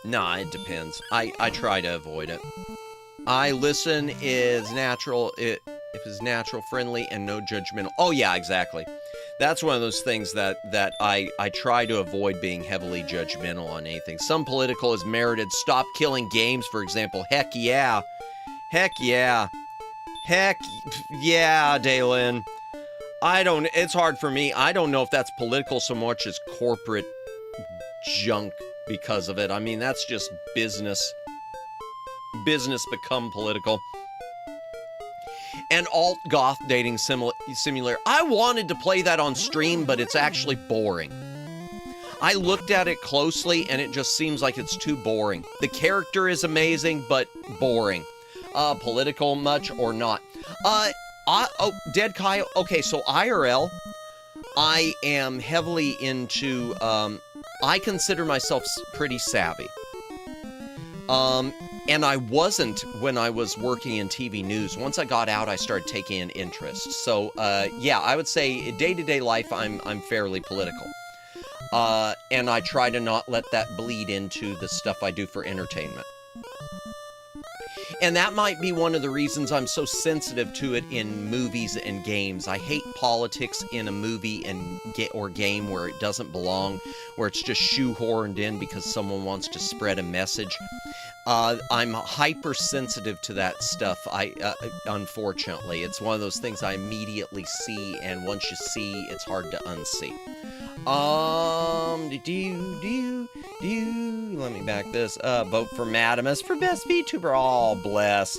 Nah, it depends. I try to avoid it. I listen is natural, if it's natural, friendly, and no judgmental. Oh yeah, exactly. That's one of those things that I try to avoid being heavily judgmental on anything. Some political is merited. Stop killing games, for example. Heck yeah. Heck yeah. Heck yeah, Daylin. It's hard for me. I don't know if that's political so much as corporate junk because of it. I mean, that's just business. Business become political. And alt-goth dating simulator. I wanted to play that on stream, but it's actually boring. I looked at it closely, and it just seems like it's too boring. The character is amazing, but boring. Political much or not. Dead Kyle. Okay, so IRL, I am heavily into, I consider myself pretty savvy. And I wasn't when I was working in TV news. Once I got out, I started taking an interest. So, yeah, I would say day-to-day life, I'm fairly political. And I try to not let that bleed into the stuff I do for entertainment. And that might be one of the reasons I'm so sensitive to it in movies and games. I hate politics in a movie or game where it doesn't belong, where it's just shoehorned in because someone wants to spread a message. I'm hypersensitive to that stuff. Unfortunately, it's one of those things I immediately see, and once you see, it's hard to unsee. Let me back this. Vote for Madamus for best VTuber. Oh, bless.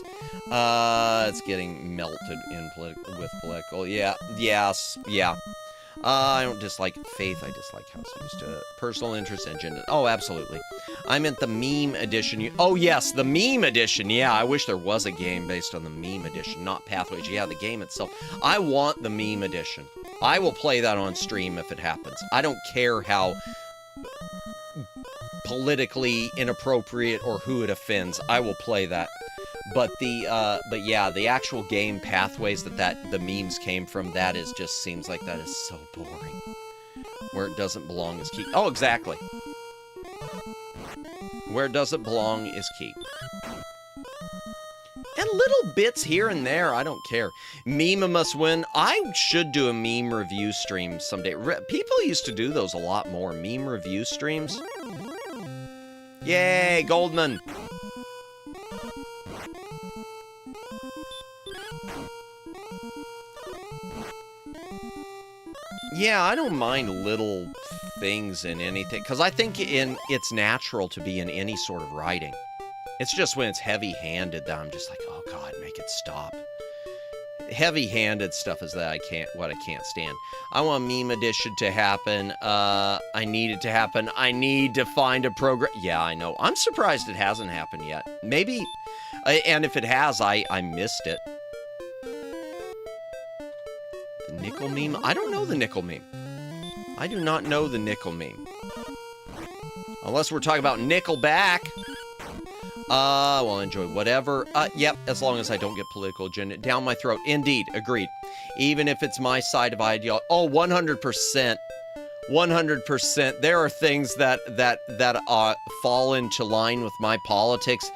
It's getting melted in with political. Yeah. I don't dislike Faith. I dislike how it's used to personal interest and gender. Oh, absolutely. I meant the meme edition. Oh, yes, the meme edition. Yeah, I wish there was a game based on the meme edition, not Pathways. Yeah, the game itself. I want the meme edition. I will play that on stream if it happens. I don't care how politically inappropriate or who it offends. I will play that. But yeah, the actual game Pathways that the memes came from, that is just seems like that is so boring. Where it doesn't belong is key. Oh, exactly. Where it doesn't belong is key. And little bits here and there, I don't care. Meme must win. I should do a meme review stream someday. People used to do those a lot more. Meme review streams. Yay, Goldman. Yeah, I don't mind little things in anything, because I think it's natural to be in any sort of writing. It's just when it's heavy-handed that I'm just like, oh God, make it stop. Heavy-handed stuff is what I can't stand. I want meme edition to happen. I need it to happen. I need to find a program. Yeah, I know. I'm surprised it hasn't happened yet. Maybe, and if it has, I missed it. The nickel meme? I don't know the nickel meme. I do not know the nickel meme. Unless we're talking about Nickelback. Well, enjoy whatever. Yep, as long as I don't get political agenda down my throat. Indeed, agreed. Even if it's my side of ideology. Oh, 100%. 100%. There are things that fall into line with my politics,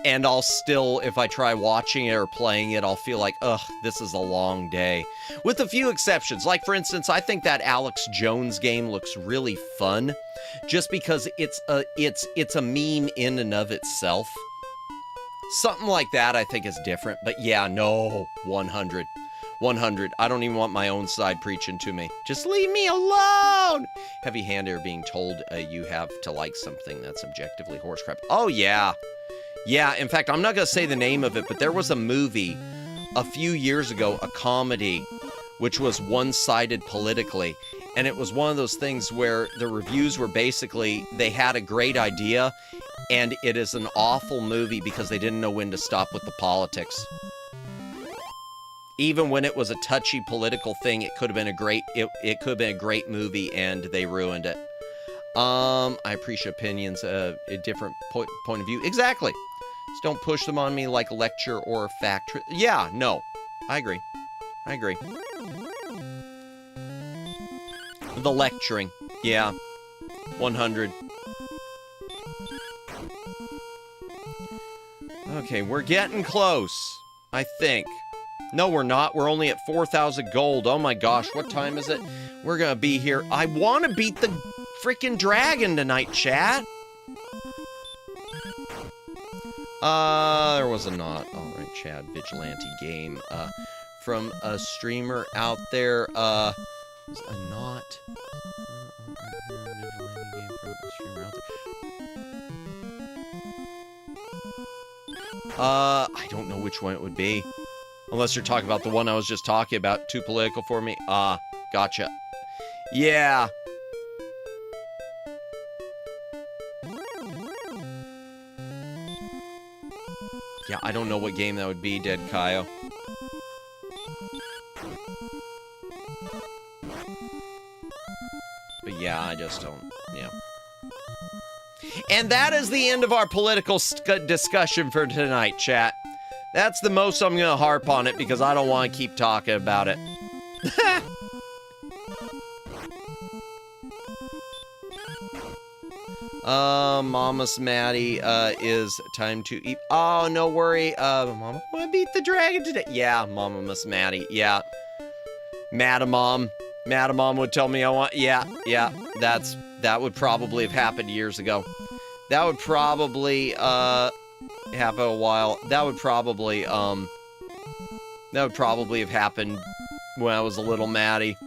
and I'll still, if I try watching it or playing it, I'll feel like, ugh, this is a long day. With a few exceptions. Like, for instance, I think that Alex Jones game looks really fun, just because it's a meme in and of itself. Something like that I think is different. But yeah, no, 100. 100. I don't even want my own side preaching to me. Just leave me alone! Heavy-handed or being told you have to like something that's objectively horse crap. Oh, yeah. Yeah, in fact, I'm not going to say the name of it, but there was a movie a few years ago, a comedy, which was one-sided politically. And it was one of those things where the reviews were basically, they had a great idea, and it is an awful movie because they didn't know when to stop with the politics. Even when it was a touchy political thing, it could have been a great movie, and they ruined it. I appreciate opinions, a different point of view. Exactly. Just don't push them on me like a lecture or a fact. Yeah, no. I agree. I agree. The lecturing. Yeah. 100. Okay, we're getting close, I think. No, we're not. We're only at 4,000 gold. Oh my gosh, what time is it? We're gonna be here. I want to beat the freaking dragon tonight, chat. There was a not. All right, Chad. Vigilante game. From a streamer out there. Was a not. Vigilante game from a streamer out there. I don't know which one it would be. Unless you're talking about the one I was just talking about. Too political for me. Gotcha. Yeah. Yeah, I don't know what game that would be, Dead Kaio. But yeah, I just don't, yeah. And that is the end of our political discussion for tonight, chat. That's the most I'm going to harp on it because I don't want to keep talking about it. Mama's Maddie, is time to eat. Oh, no worry. Mama, want to beat the dragon today? Yeah, Mama Miss Maddie. Yeah. Madamom would tell me I want. Yeah. That would probably have happened years ago. That would probably, happen a while. That would probably have happened when I was a little Maddie.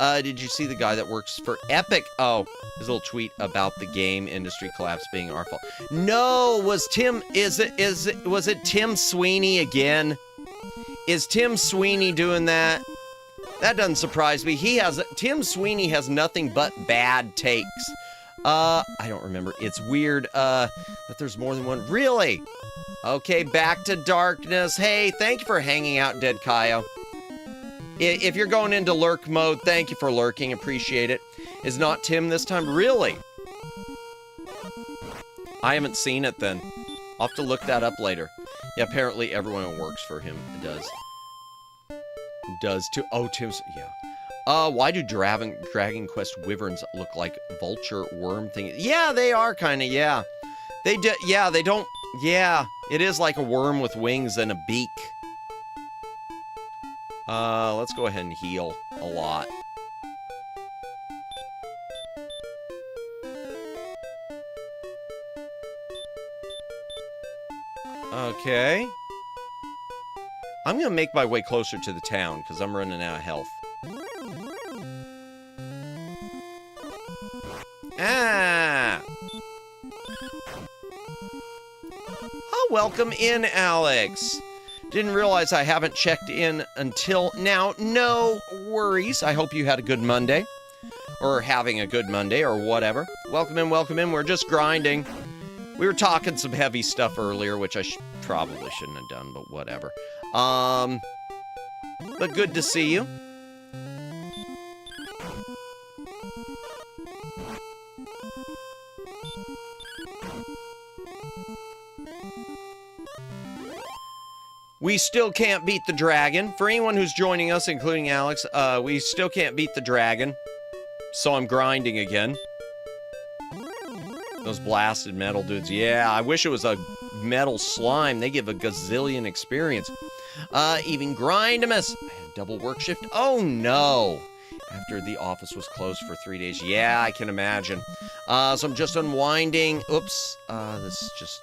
Did you see the guy that works for Epic? Oh, his little tweet about the game industry collapse being our fault. No, was it Tim Sweeney again? Is Tim Sweeney doing that? That doesn't surprise me. Tim Sweeney has nothing but bad takes. I don't remember. It's weird, that there's more than one. Really? Okay, back to darkness. Hey, thank you for hanging out, Dead Kaio. If you're going into lurk mode, thank you for lurking. Appreciate it. Is not Tim this time? Really? I haven't seen it then. I'll have to look that up later. Yeah, apparently everyone who works for him does. Does too. Oh, Tim's. Yeah. Why do Dragon Quest wyverns look like vulture worm thing? Yeah, they are kind of. Yeah. They do. Yeah, they don't. Yeah. It is like a worm with wings and a beak. Let's go ahead and heal a lot. Okay. I'm gonna make my way closer to the town, because I'm running out of health. Ah! Oh, welcome in, Alex. Didn't realize I haven't checked in until now. No worries. I hope you had a good Monday. Or having a good Monday, or whatever. Welcome in, welcome in. We're just grinding. We were talking some heavy stuff earlier, which I probably shouldn't have done, but whatever. But good to see you. We still can't beat the dragon. For anyone who's joining us, including Alex, we still can't beat the dragon. So I'm grinding again. Those blasted metal dudes. Yeah, I wish it was a metal slime. They give a gazillion experience. Even Grindamus. I had double work shift. Oh, no. After the office was closed for 3 days. Yeah, I can imagine. So I'm just unwinding. Oops. This just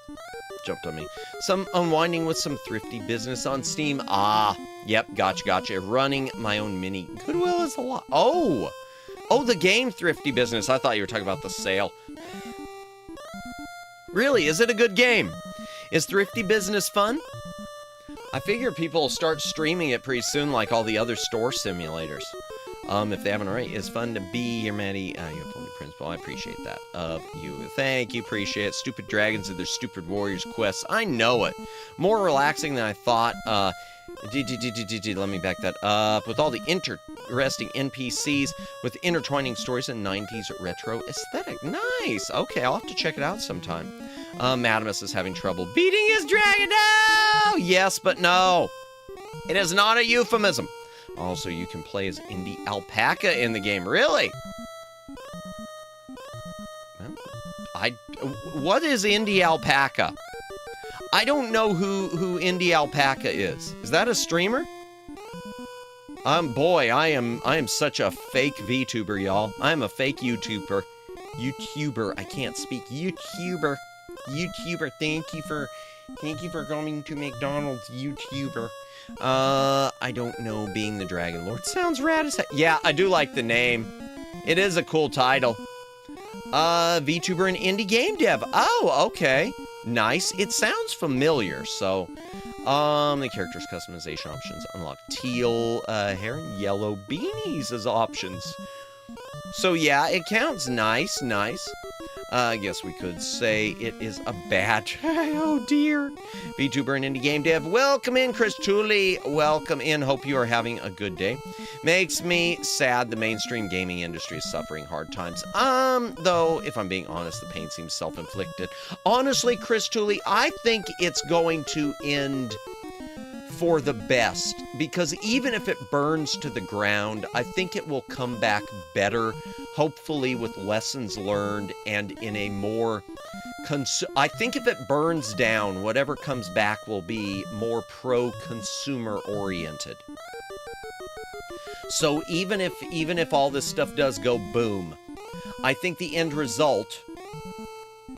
jumped on me. Some unwinding with some thrifty business on Steam. Ah, yep, gotcha. Running my own mini. Goodwill is a lot. Oh, the game thrifty business. I thought you were talking about the sale. Really, is it a good game? Is thrifty business fun? I figure people will start streaming it pretty soon, like all the other store simulators. If they haven't already, it's fun to be here, Maddie. You have only principal. I appreciate that of you. Thank you, appreciate it. Stupid dragons and their stupid warriors quests. I know it. More relaxing than I thought. Let me back that up. With all the interesting NPCs with intertwining stories and 90s retro aesthetic. Nice. Okay, I'll have to check it out sometime. Madamus is having trouble beating his dragon. No! Yes, but no. It is not a euphemism. Also, you can play as Indie Alpaca in the game. Really? Well, what is Indie Alpaca? I don't know who Indie Alpaca is. Is that a streamer? Boy, I am such a fake VTuber, y'all. I'm a fake YouTuber. I can't speak. YouTuber. Thank you for going to McDonald's, YouTuber. I don't know, being the Dragon Lord. Sounds rad as heck. Yeah, I do like the name. It is a cool title. VTuber and indie game dev. Oh, okay. Nice. It sounds familiar, so... the character's customization options unlock teal, hair, and yellow beanies as options. So yeah, it counts. Nice. I guess we could say it is a bad... Oh dear. VTuber and indie game dev. Welcome in, Chris Tooley. Welcome in. Hope you are having a good day. Makes me sad the mainstream gaming industry is suffering hard times. Though, if I'm being honest, the pain seems self-inflicted. Honestly, Chris Tooley, I think it's going to end for the best, because even if it burns to the ground, I think it will come back better, hopefully with lessons learned and in a more I think if it burns down, whatever comes back will be more pro-consumer oriented. So even if all this stuff does go boom, I think the end result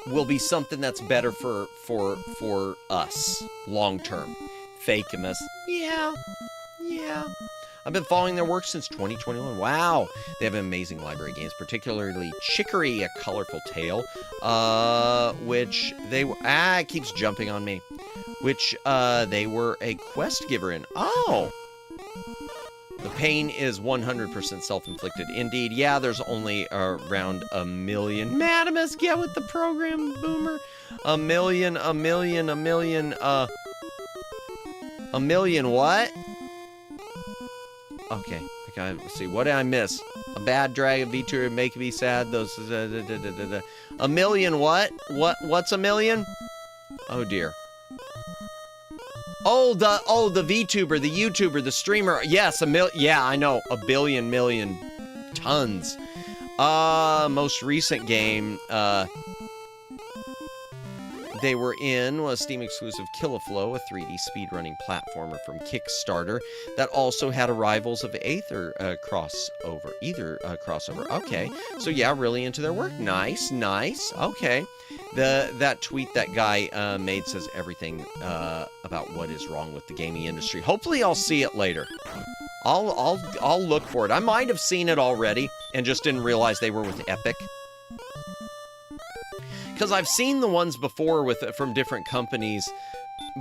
will be something that's better for us long term. Fakemus. Yeah. I've been following their work since 2021. Wow. They have an amazing library of games, particularly Chicory, A Colorful Tale, which they were... it keeps jumping on me. Which, they were a quest giver in. Oh! The pain is 100% self-inflicted. Indeed, yeah, there's only around 1 million. Madamus, get with the program, boomer. 1 million what? Okay, I gotta see. What did I miss? A bad drag, a vtuber, make me sad. Those. 1 million what? What's 1 million? Oh dear. Oh, the VTuber, the YouTuber, the streamer. Yes, yeah, I know. 1 billion million tons. Most recent game, they were in was Steam exclusive Killaflow, a 3D speedrunning platformer from Kickstarter that also had arrivals of Aether crossover. Okay, so yeah, really into their work. Nice. Okay, that tweet that guy made says everything about what is wrong with the gaming industry. Hopefully, I'll see it later. I'll look for it. I might have seen it already and just didn't realize they were with Epic. Because I've seen the ones before from different companies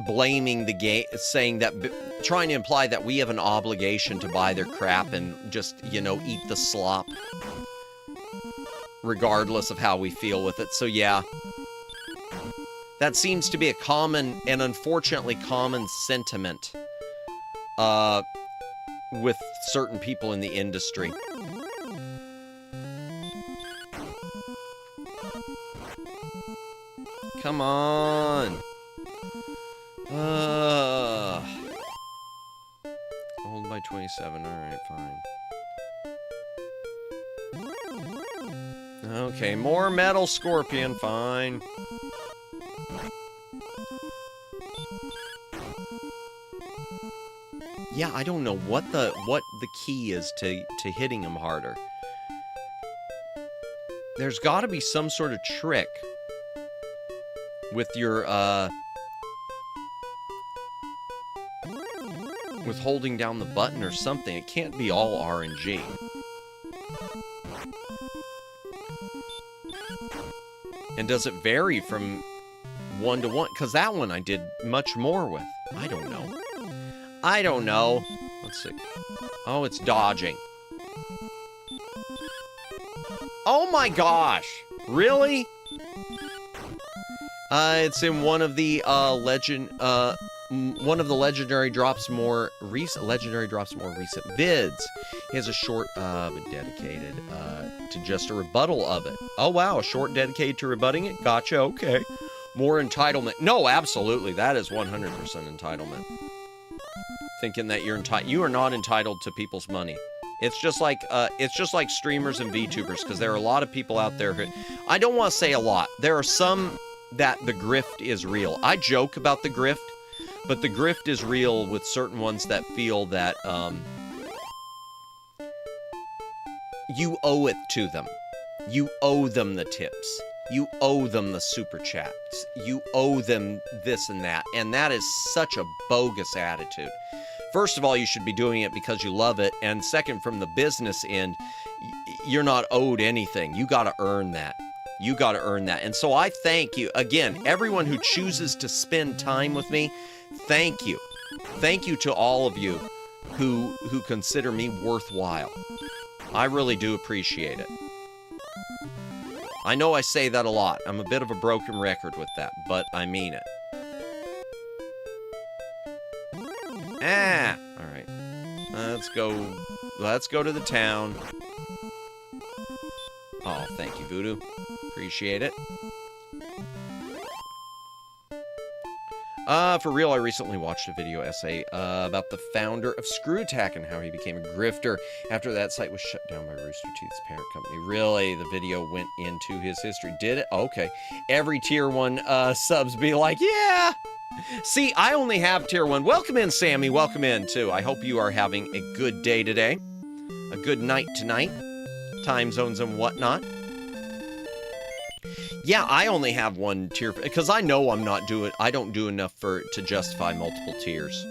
blaming the game, saying that, trying to imply that we have an obligation to buy their crap and just, eat the slop, regardless of how we feel with it. So yeah, that seems to be a common and unfortunately common sentiment with certain people in the industry. Come on. Hold by 27. Alright, fine. Okay, more Metal Scorpion. Fine. Yeah, I don't know what the key is to hitting him harder. There's got to be some sort of trick with your, with holding down the button or something. It can't be all RNG. And does it vary from 1 to 1? Because that one I did much more with. I don't know. Let's see. Oh, it's dodging. Oh my gosh! Really? It's in one of the legendary drops more recent vids. He has a short dedicated to just a rebuttal of it. Oh wow, a short dedicated to rebutting it. Gotcha. Okay. More entitlement. No, absolutely, that is 100% entitlement. Thinking that you are not entitled to people's money. It's just like streamers and VTubers, because there are a lot of people out there who, I don't want to say a lot. There are some that the grift is real. I joke about the grift, but the grift is real with certain ones that feel that you owe it to them. You owe them the tips. You owe them the super chats. You owe them this and that is such a bogus attitude. First of all, you should be doing it because you love it, and second, from the business end, you're not owed anything. You got to earn that. You got to earn that. And so I thank you, again, everyone who chooses to spend time with me, thank you. Thank you to all of you who consider me worthwhile. I really do appreciate it. I know I say that a lot. I'm a bit of a broken record with that, but I mean it. Alright. Let's go to the town. Oh, thank you, Voodoo. Appreciate it. For real, I recently watched a video essay about the founder of Screw Attack and how he became a grifter after that site was shut down by Rooster Teeth's parent company. Really, the video went into his history. Did it? Okay. Every tier 1 subs be like, yeah! See, I only have tier 1. Welcome in, Sammy. Welcome in, too. I hope you are having a good day today. A good night tonight. Time zones and whatnot. Yeah, I only have 1 tier because I know I don't do enough to justify multiple tiers.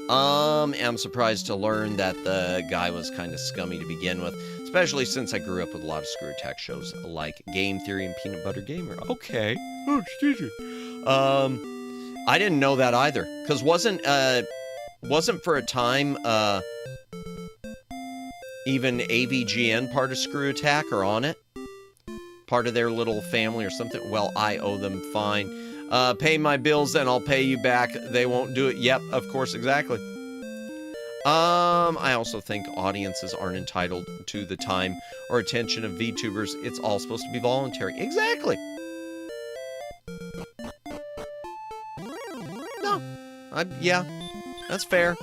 I'm surprised to learn that the guy was kind of scummy to begin with, especially since I grew up with a lot of Screw Attack shows like Game Theory and Peanut Butter Gamer. Okay. Oh, excuse you. I didn't know that either, because wasn't for a time even AVGN part of Screw Attack or on it? Part of their little family or something? Well, I owe them fine. Pay my bills, then I'll pay you back. They won't do it. Yep, of course, exactly. I also think audiences aren't entitled to the time or attention of VTubers. It's all supposed to be voluntary. Exactly. No. Yeah, that's fair.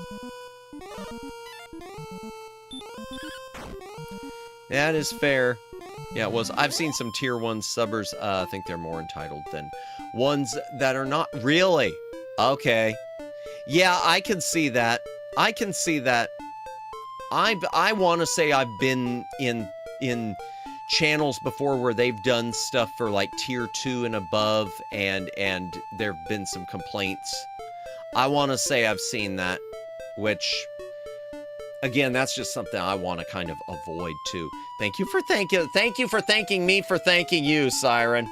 That is fair. Yeah, it was. I've seen some tier 1 subbers think they're more entitled than ones that are not. Really? Okay. Yeah, I can see that. I can see that. I want to say I've been in channels before where they've done stuff for like tier 2 and above, and there have been some complaints. I want to say I've seen that, which, again, that's just something I want to kind of avoid too. Thank you for thanking me for thanking you, Siren.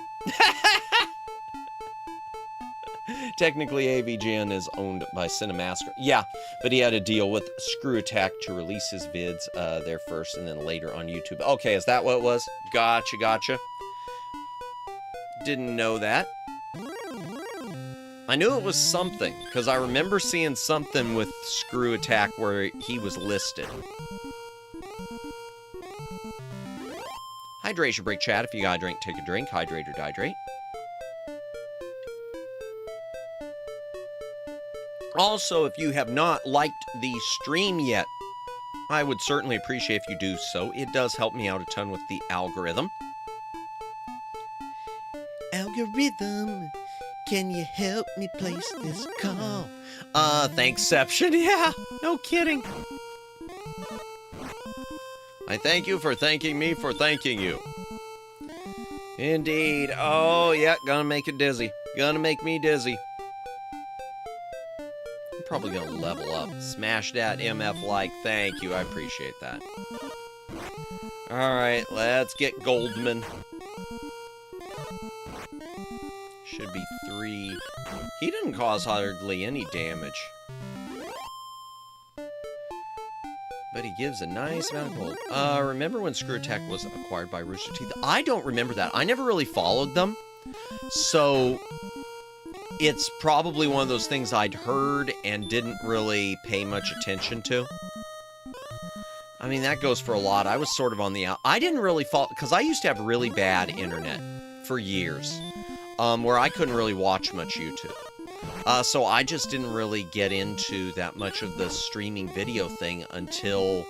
Technically, AVGN is owned by Cinemaster. Yeah, but he had a deal with Screw Attack to release his vids there first and then later on YouTube. Okay, is that what it was? Gotcha. Didn't know that. I knew it was something, because I remember seeing something with Screw Attack where he was listed. Hydration break, chat. If you gotta drink, take a drink. Hydrate or dihydrate. Also, if you have not liked the stream yet, I would certainly appreciate if you do so. It does help me out a ton with the algorithm. Algorithm, can you help me place this call? Thanksception, yeah, no kidding. I thank you for thanking me for thanking you. Indeed. Oh, yeah, gonna make it dizzy. Gonna make me dizzy. I'm probably gonna level up. Smash that MF like. Thank you, I appreciate that. Alright, let's get Goldman. Should be 3. He didn't cause hardly any damage. But he gives a nice amount of gold. Remember when Screw Attack was acquired by Rooster Teeth? I don't remember that. I never really followed them. So, it's probably one of those things I'd heard and didn't really pay much attention to. I mean, that goes for a lot. I was sort of on the out. I didn't really follow, because I used to have really bad internet for years, where I couldn't really watch much YouTube. So I just didn't really get into that much of the streaming video thing until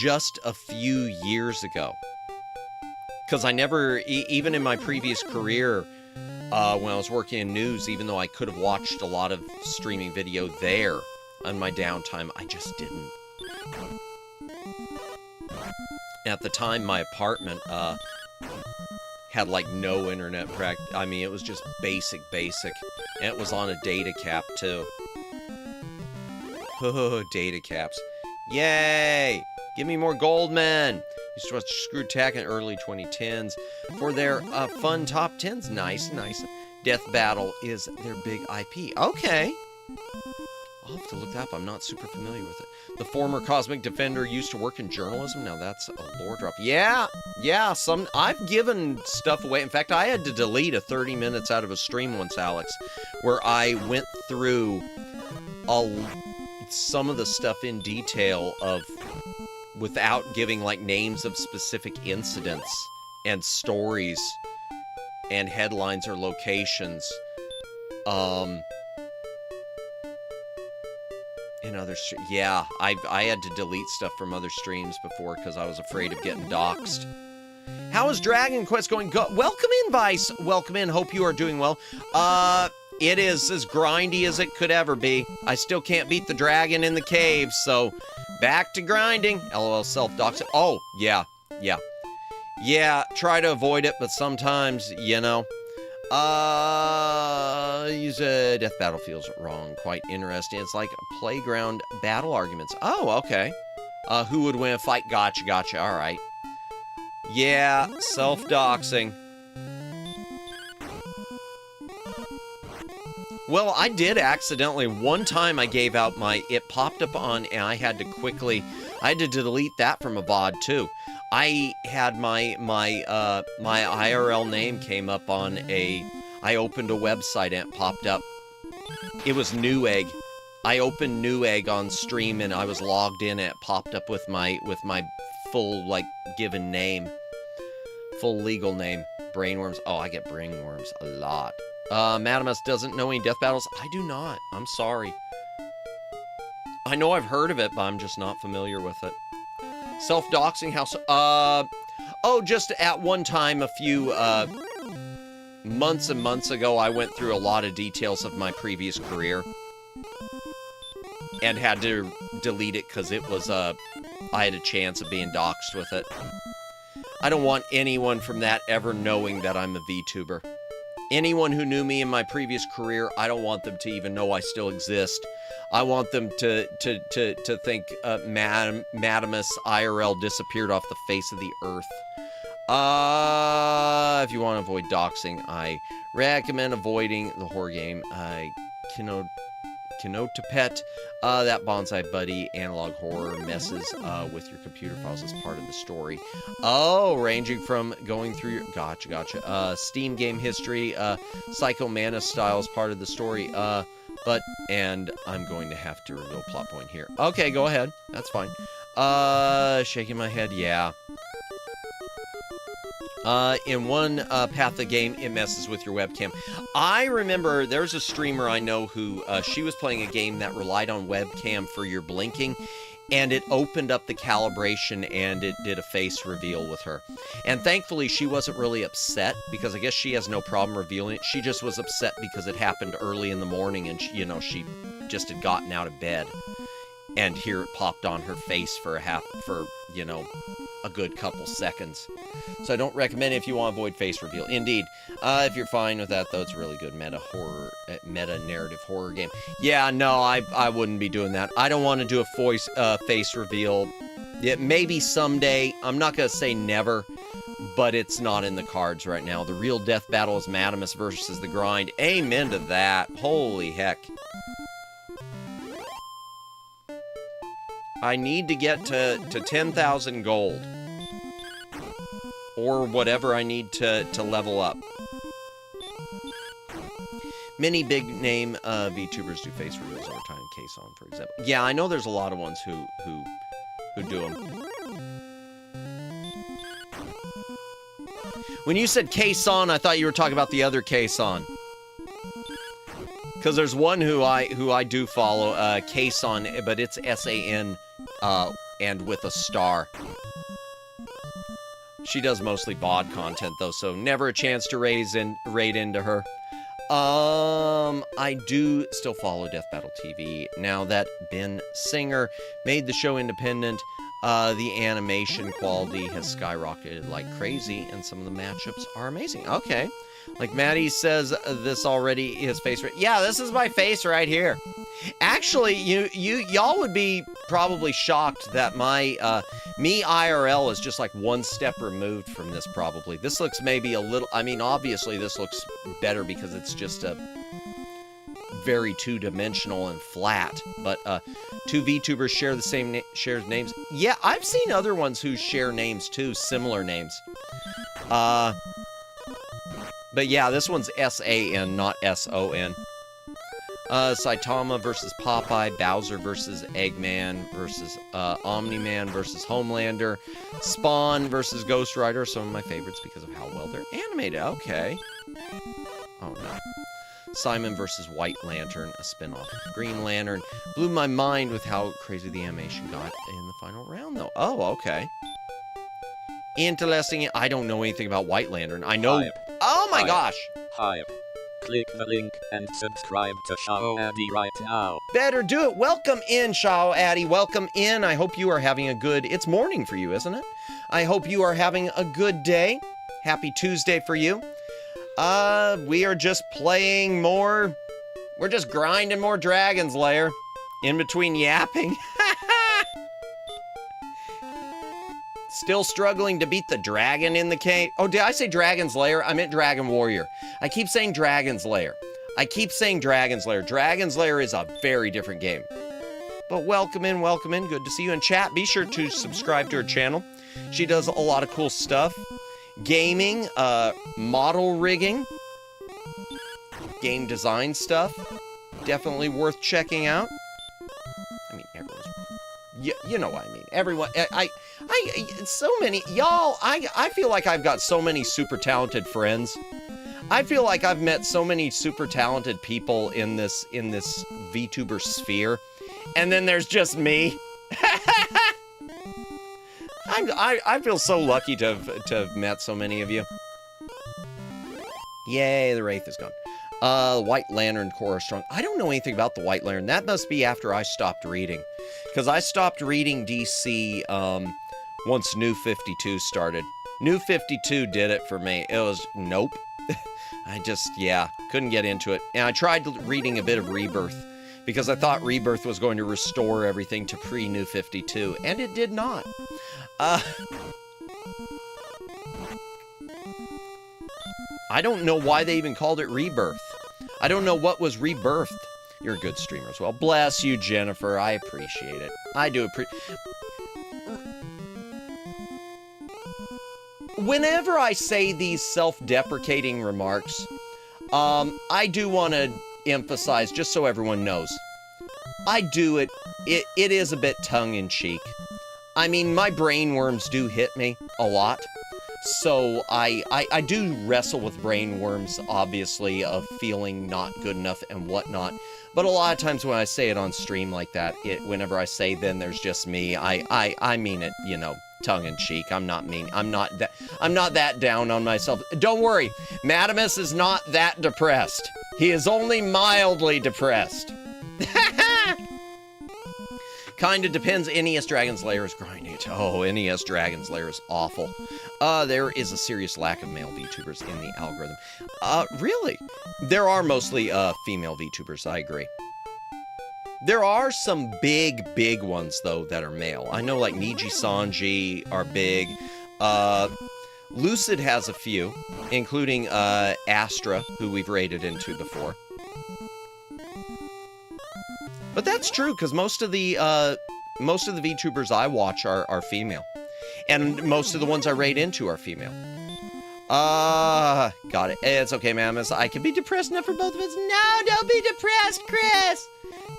just a few years ago. Because I never, even in my previous career, when I was working in news, even though I could have watched a lot of streaming video there on my downtime, I just didn't. At the time, my apartment had like no internet I mean, it was just basic. And it was on a data cap, too. Oh, data caps. Yay! Give me more Goldman! Used to watch Screw Attack in early 2010s for their fun top 10s. Nice. Death Battle is their big IP. Okay. I'll have to look that up. I'm not super familiar with it. The former Cosmic Defender used to work in journalism. Now that's a lore drop. Yeah, I've given stuff away. In fact, I had to delete a 30 minutes out of a stream once, Alex, where I went through some of the stuff in detail without giving like names of specific incidents and stories and headlines or locations. in other yeah, I had to delete stuff from other streams before because I was afraid of getting doxxed. How is Dragon Quest going? Welcome in, Vice. Welcome in. Hope you are doing well. It is as grindy as it could ever be. I still can't beat the dragon in the cave, so back to grinding. LOL self-doxing. Oh, yeah. Yeah, try to avoid it, but sometimes, you know. Use a death battle feels wrong. Quite interesting. It's like playground battle arguments. Oh, okay. Who would win a fight? Gotcha. All right. Yeah, self-doxing. Well, I did accidentally. One time I gave out it popped up on, and I had to delete that from a VOD too. I had my IRL name came up on I opened a website and it popped up. It was Newegg. I opened Newegg on stream and I was logged in and it popped up with my full, like, given name. Full legal name. Brainworms. Oh, I get brainworms a lot. Madamus doesn't know any death battles. I do not. I'm sorry. I know I've heard of it, but I'm just not familiar with it. Self-doxing house. Oh, just at one time, a few, months and months ago, I went through a lot of details of my previous career. And had to delete it because it was, I had a chance of being doxxed with it. I don't want anyone from that ever knowing that I'm a VTuber. Anyone who knew me in my previous career, I don't want them to even know I still exist. I want them to think Madamus IRL disappeared off the face of the earth. If you want to avoid doxing, I recommend avoiding the horror game. Kinotapet, that bonsai buddy analog horror messes with your computer files as part of the story. Oh, ranging from going through your... Gotcha. Steam game history, Psycho Mana style is part of the story. And I'm going to have to reveal plot point here. Okay, go ahead. That's fine. Shaking my head, yeah. In one path of the game, it messes with your webcam. I remember there's a streamer I know who, she was playing a game that relied on webcam for your blinking, and it opened up the calibration and it did a face reveal with her. And thankfully, she wasn't really upset, because I guess she has no problem revealing it. She just was upset because it happened early in the morning and, she just had gotten out of bed. And here it popped on her face for a good couple seconds. So I don't recommend it if you want to avoid face reveal. Indeed. If you're fine with that, though, it's a really good meta-narrative horror game. Yeah, no, I wouldn't be doing that. I don't want to do a face reveal. Maybe someday. I'm not going to say never, but it's not in the cards right now. The real death battle is Madamus versus the grind. Amen to that. Holy heck. I need to get to 10,000 gold. Or whatever I need to level up. Many big name VTubers do face reveals over time. Kson, for example. Yeah, I know there's a lot of ones who do them. When you said Kson, I thought you were talking about the other Kson. Because there's one who I do follow, Kson, but it's S-A-N, and with a star. She does mostly VOD content, though, so never a chance to raid into her. I do still follow Death Battle TV. Now that Ben Singer made the show independent, the animation quality has skyrocketed like crazy, and some of the matchups are amazing. Okay. Like Maddie says, this already his face right. Yeah, this is my face right here. Actually, y'all would be probably shocked that my me IRL is just like one step removed from this. Probably this looks maybe a little. I mean, obviously this looks better because it's just a very two-dimensional and flat. But two VTubers share the same shares names. Yeah, I've seen other ones who share names too, similar names. But yeah, this one's S-A-N, not S-O-N. Saitama versus Popeye, Bowser versus Eggman versus Omni-Man versus Homelander, Spawn versus Ghost Rider, some of my favorites because of how well they're animated. Okay. Oh no. Simon versus White Lantern, a spinoff of Green Lantern. Blew my mind with how crazy the animation got in the final round, though. Oh, okay. Interesting. I don't know anything about White Lantern. I know... Hi. Oh my Hi. gosh! Hi. Click the link and subscribe to Shao Addy right now. Better do it. Welcome in, Shao Addy. Welcome in. I hope you are having a good... It's morning for you, isn't it? I hope you are having a good day. Happy Tuesday for you. We are just playing more... We're just grinding more Dragon's Lair. In between yapping. Still struggling to beat the dragon in the cave. Oh, did I say Dragon's Lair? I meant Dragon Warrior. I keep saying Dragon's Lair. I keep saying Dragon's Lair. Dragon's Lair is a very different game. But welcome in, welcome in. Good to see you in chat. Be sure to subscribe to her channel. She does a lot of cool stuff. Gaming, model rigging, game design stuff. Definitely worth checking out. I mean, everyone's... You know what I mean. Everyone... so many... Y'all, I feel like I've got so many super talented friends. I feel like I've met so many super talented people in this VTuber sphere. And then there's just me. I feel so lucky to have met so many of you. Yay, the Wraith is gone. White Lantern Core Strong. I don't know anything about the White Lantern. That must be after I stopped reading. Because I stopped reading DC once New 52 started. New 52 did it for me. It was, nope. I just, yeah, couldn't get into it. And I tried reading a bit of Rebirth. Because I thought Rebirth was going to restore everything to pre-New 52. And it did not. I don't know why they even called it Rebirth. I don't know what was rebirthed. You're a good streamer as well. Bless you, Jennifer. I appreciate it. I do appreciate... Whenever I say these self-deprecating remarks, I do want to emphasize, just so everyone knows, I do it is a bit tongue-in-cheek. I mean, my brainworms do hit me a lot. So I do wrestle with brainworms, obviously, of feeling not good enough and whatnot. But a lot of times when I say it on stream like that, whenever I say then there's just me, I mean it, you know, tongue-in-cheek. I'm not mean. I'm not that down on myself. Don't worry, Madamus is not that depressed. He is only mildly depressed. Kinda depends. NES Dragon's Lair is grinding. Oh, NES Dragon's Lair is awful. There is a serious lack of male VTubers in the algorithm. Really? There are mostly, female VTubers, I agree. There are some big ones, though, that are male. I know, like, Niji Sanji are big. Lucid has a few, including, Astra, who we've raided into before. But that's true, because most of the VTubers I watch are female. And most of the ones I raid into are female. Got it. It's okay, Mammoth. I can be depressed enough for both of us. No, don't be depressed, Chris!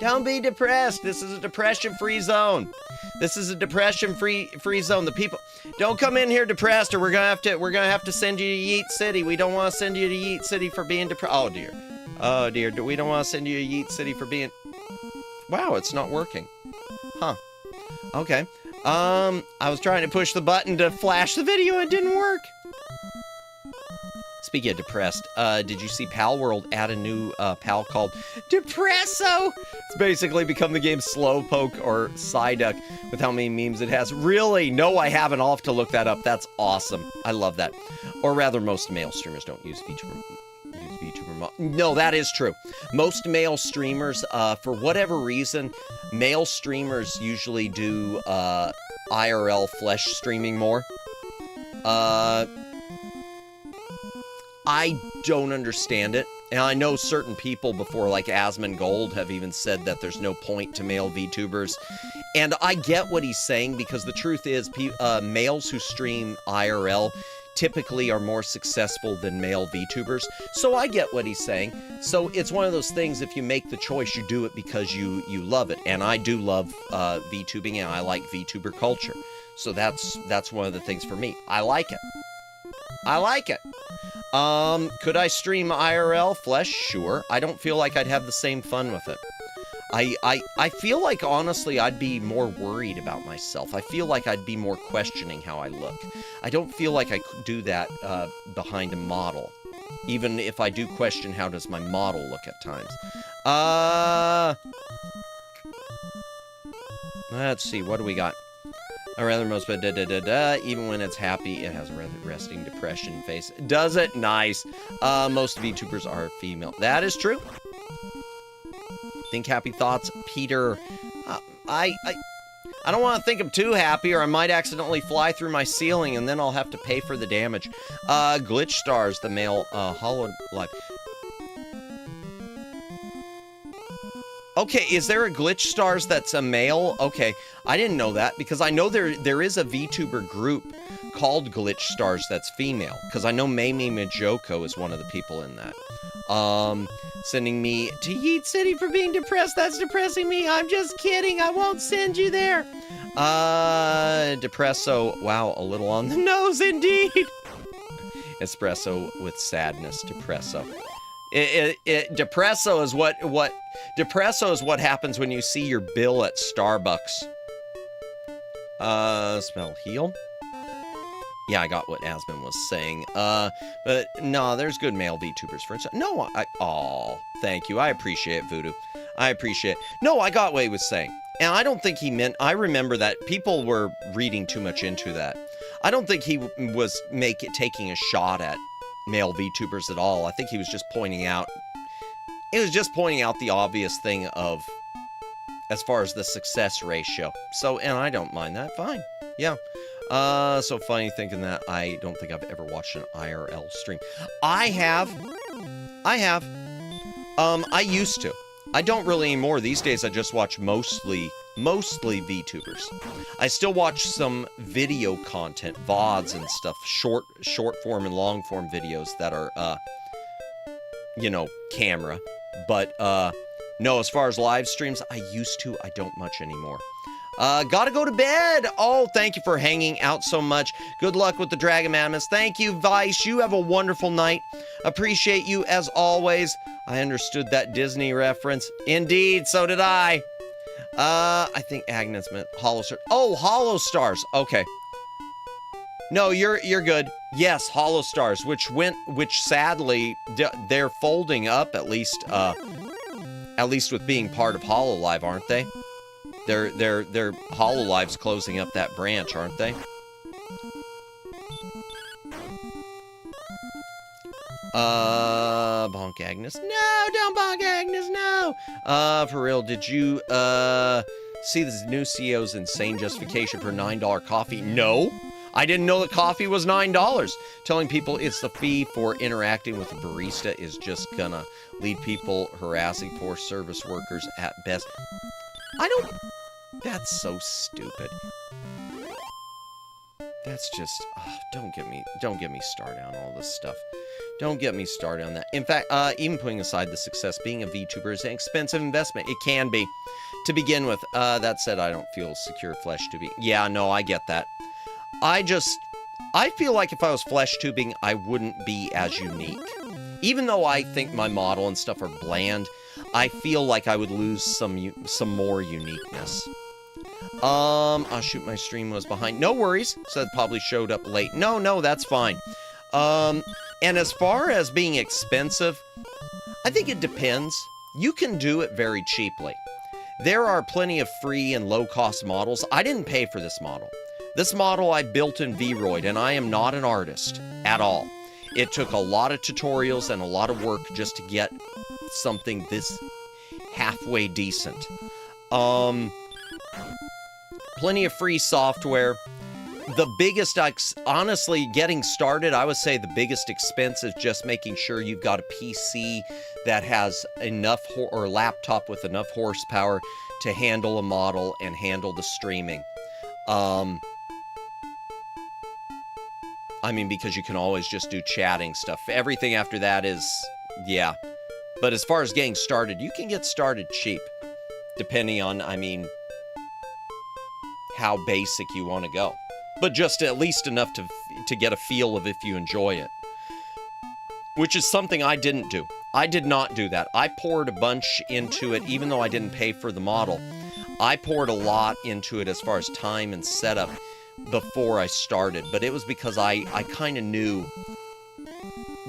Don't be depressed. This is a depression-free zone. This is a depression-free zone. The people... Don't come in here depressed, or we're gonna have to send you to Yeet City. We don't want to send you to Yeet City for being depressed. Oh, dear. Oh, dear. We don't want to send you to Yeet City for being... Wow, it's not working. Huh. Okay. I was trying to push the button to flash the video, it didn't work. Speaking of depressed, did you see Pal World add a new pal called Depresso? It's basically become the game Slowpoke or Psyduck with how many memes it has. Really? No, I haven't. I'll have to look that up. That's awesome. I love that. Or rather, most male streamers don't use VTuber. No, that is true. Most male streamers, for whatever reason, male streamers usually do IRL flesh streaming more. I don't understand it. And I know certain people before, like Asmongold, have even said that there's no point to male VTubers. And I get what he's saying, because the truth is, males who stream IRL typically are more successful than male VTubers. So I get what he's saying. So it's one of those things, if you make the choice, you do it because you love it. And I do love VTubing, and I like VTuber culture. So that's one of the things for me. I like it. I like it. Could I stream IRL Flesh? Sure. I don't feel like I'd have the same fun with it. I feel like, honestly, I'd be more worried about myself. I feel like I'd be more questioning how I look. I don't feel like I could do that behind a model. Even if I do question how does my model look at times. Let's see, what do we got? I rather most, but even when it's happy, it has a rather resting depression face. Does it? Nice. Most VTubers are female. That is true. Think happy thoughts, Peter. I don't want to think I'm too happy, or I might accidentally fly through my ceiling, and then I'll have to pay for the damage. Glitch Stars, the male Hollow Life. Okay, is there a Glitch Stars that's a male? Okay, I didn't know that, because I know there is a VTuber group called Glitch Stars that's female, because I know Mamie Majoko is one of the people in that. Sending me to Yeet City for being depressed. That's depressing me. I'm just kidding. I won't send you there. Depresso. Wow, a little on the nose indeed. Espresso with sadness. Depresso. Depresso is Depresso is what happens when you see your bill at Starbucks. Spell heal. Yeah, I got what Asmin was saying. But no, there's good male VTubers, for instance. No, thank you. I appreciate it, Voodoo. I appreciate it. No, I got what he was saying. And I don't think he meant, I remember that people were reading too much into that. I don't think he was taking a shot at male VTubers at all. I think he was just pointing out, the obvious thing of, as far as the success ratio. So, and I don't mind that. Fine. Yeah. So funny thinking that. I don't think I've ever watched an IRL stream. I have. I used to. I don't really anymore. These days I just watch mostly VTubers. I still watch some video content, VODs and stuff, short form and long form videos that are, camera. But, no, as far as live streams, I used to. I don't much anymore. Gotta go to bed. Oh, thank you for hanging out so much. Good luck with the Dragon Mammoths. Thank you, Vice. You have a wonderful night. Appreciate you as always. I understood that Disney reference. Indeed, so did I. I think Agnes meant Hollow Stars. Oh, Hollow Stars. Okay. No, you're good. Yes, Hollow Stars, which sadly they're folding up at least with being part of HoloLive, aren't they? They're HoloLive's closing up that branch, aren't they? Bonk Agnes. No, don't bonk Agnes, no! For real, did you, see the new CEO's insane justification for $9 coffee? No! I didn't know that coffee was $9. Telling people it's the fee for interacting with a barista is just gonna lead people harassing poor service workers at best. That's so stupid. That's just, don't get me started on all this stuff. Don't get me started on that. In fact, even putting aside the success, being a VTuber is an expensive investment. It can be, to begin with. That said, I don't feel secure flesh tubing. Yeah, no, I get that. I feel like if I was flesh tubing, I wouldn't be as unique. Even though I think my model and stuff are bland, I feel like I would lose some more uniqueness. Oh shoot, my stream was behind. No worries. Said probably showed up late. No, that's fine. And as far as being expensive, I think it depends. You can do it very cheaply. There are plenty of free and low-cost models. I didn't pay for this model. This model I built in Vroid, and I am not an artist at all. It took a lot of tutorials and a lot of work just to get something this halfway decent. Plenty of free software. The biggest, honestly, getting started, I would say the biggest expense is just making sure you've got a PC that has enough, or a laptop with enough horsepower to handle a model and handle the streaming. I mean, because you can always just do chatting stuff. Everything after that is, yeah. But as far as getting started, you can get started cheap. Depending on, I mean, how basic you want to go. But just at least enough to get a feel of if you enjoy it. which is something I didn't do. I did not do that. I poured a bunch into it, even though I didn't pay for the model. I poured a lot into it as far as time and setup before I started, but it was because I kind of knew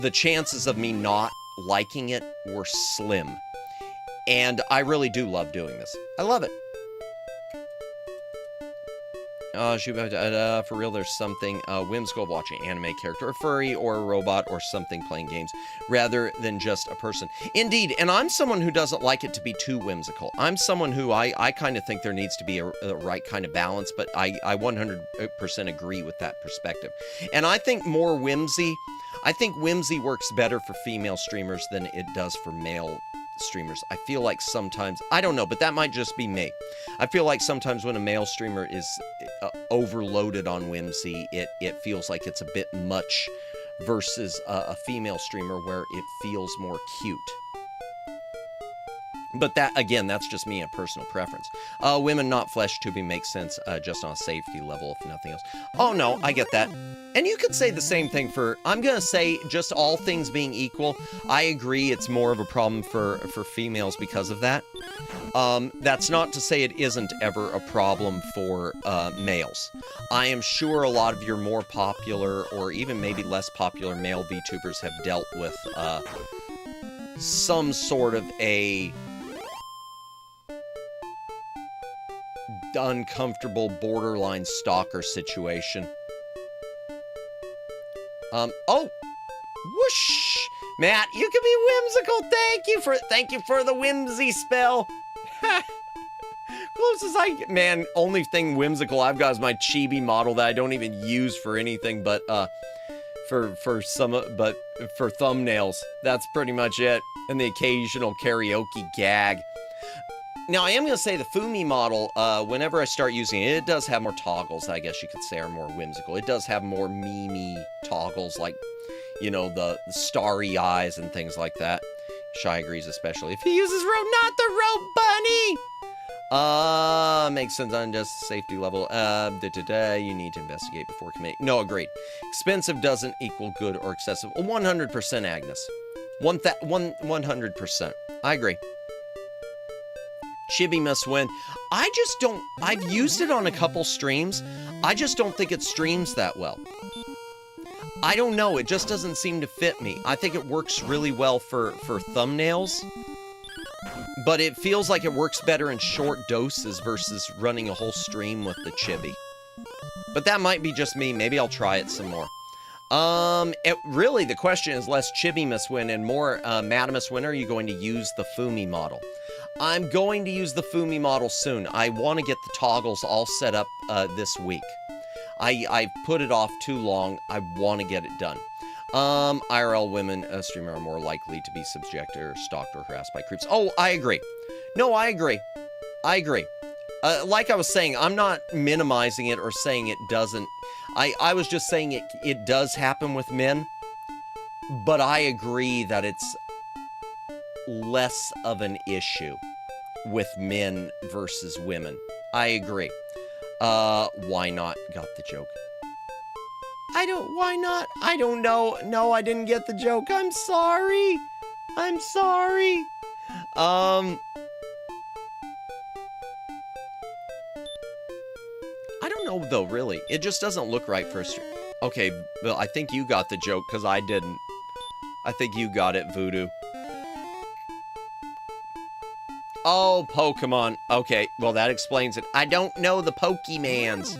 the chances of me not liking it were slim. And I really do love doing this. I love it. For real, there's something whimsical watching anime character, a furry or a robot or something playing games, rather than just a person. Indeed, and I'm someone who doesn't like it to be too whimsical. I'm someone who I kind of think there needs to be a right kind of balance, but I 100% agree with that perspective. And I think more whimsy, I think whimsy works better for female streamers than it does for male streamers. I feel like sometimes, I don't know, but that might just be me. I feel like sometimes when a male streamer is overloaded on whimsy, it feels like it's a bit much versus a female streamer where it feels more cute. But that, again, that's just me, a personal preference. Women not flesh tubing makes sense just on a safety level, if nothing else. Oh, no, I get that. And you could say the same thing for, I'm going to say, just all things being equal, I agree it's more of a problem for females because of that. That's not to say it isn't ever a problem for males. I am sure a lot of your more popular, or even maybe less popular male VTubers have dealt with some sort of a uncomfortable borderline stalker situation. Oh, whoosh, Matt, you can be whimsical. Thank you for the whimsy spell. Closest I get, man. Only thing whimsical I've got is my chibi model that I don't even use for anything, but for thumbnails. That's pretty much it, and the occasional karaoke gag. Now, I am going to say the Fumi model, whenever I start using it, it does have more toggles, I guess you could say, are more whimsical. It does have more meme-y toggles, like, you know, the starry eyes and things like that. Shy agrees, especially if he uses not the rope bunny! Makes sense on just safety level. You need to investigate before committing. No, agreed. Expensive doesn't equal good or excessive. 100%, Agnes. 100%. I agree. Chibi must win. I just don't, I've used it on a couple streams. I just don't think it streams that well. I don't know, it just doesn't seem to fit me. I think it works really well for thumbnails, but it feels like it works better in short doses versus running a whole stream with the chibi. But that might be just me. Maybe I'll try it some more. Really, the question is less chibi must win and more Madamus win. Are you going to use the Fumi model? I'm going to use the Fumi model soon. I want to get the toggles all set up this week. I put it off too long. I want to get it done. IRL women streamer are more likely to be subjected or stalked or harassed by creeps. Oh, I agree. No, I agree. I agree. Like I was saying, I'm not minimizing it or saying it doesn't. I was just saying it does happen with men, but I agree that it's less of an issue with men versus women. I agree. Why not? Got the joke. Why not? I don't know. No, I didn't get the joke. I'm sorry. I'm sorry. I don't know, though, really. It just doesn't look right for a stream. Okay, well, I think you got the joke, because I didn't. I think you got it, Voodoo. Oh, Pokemon. Okay, well, that explains it. I don't know the Pokemans.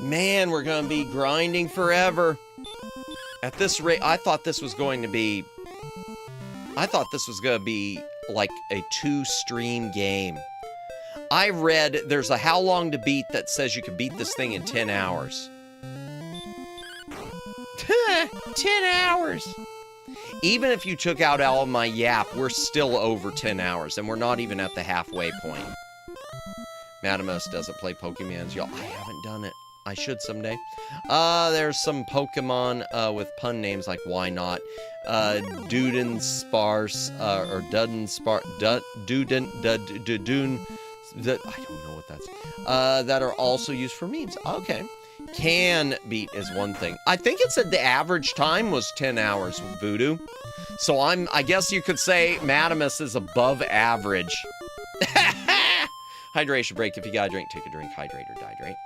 Man, we're gonna be grinding forever. At this rate, I thought this was going to be like a 2-stream game. I read there's a how long to beat that says you can beat this thing in 10 hours. 10 hours! Even if you took out all of my yap, we're still over 10 hours, and we're not even at the halfway point. Madamus doesn't play Pokemons, y'all. I haven't done it. I should someday. There's some Pokemon with pun names like Why Not, Duden Sparse, or Duden Spar, Duden, Dudun, I don't know what that's, that are also used for memes. Okay. Can beat is one thing. I think it said the average time was 10 hours with Voodoo. So I guess you could say Madamus is above average. Hydration break. If you gotta drink, take a drink. Hydrate or dihydrate.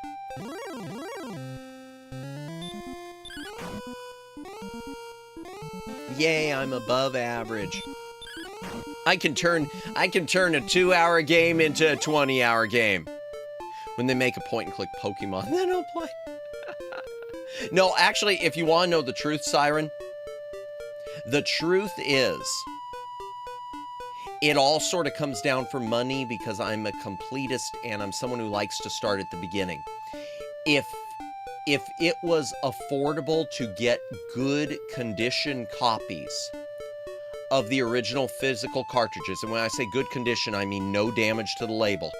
Yay, I'm above average. I can turn a 2-hour game into a 20-hour game. When they make a point-and-click Pokemon, then I'll play. No, actually, if you want to know the truth, Siren, the truth is, it all sort of comes down for money because I'm a completist and I'm someone who likes to start at the beginning. If it was affordable to get good condition copies of the original physical cartridges, and when I say good condition, I mean no damage to the label.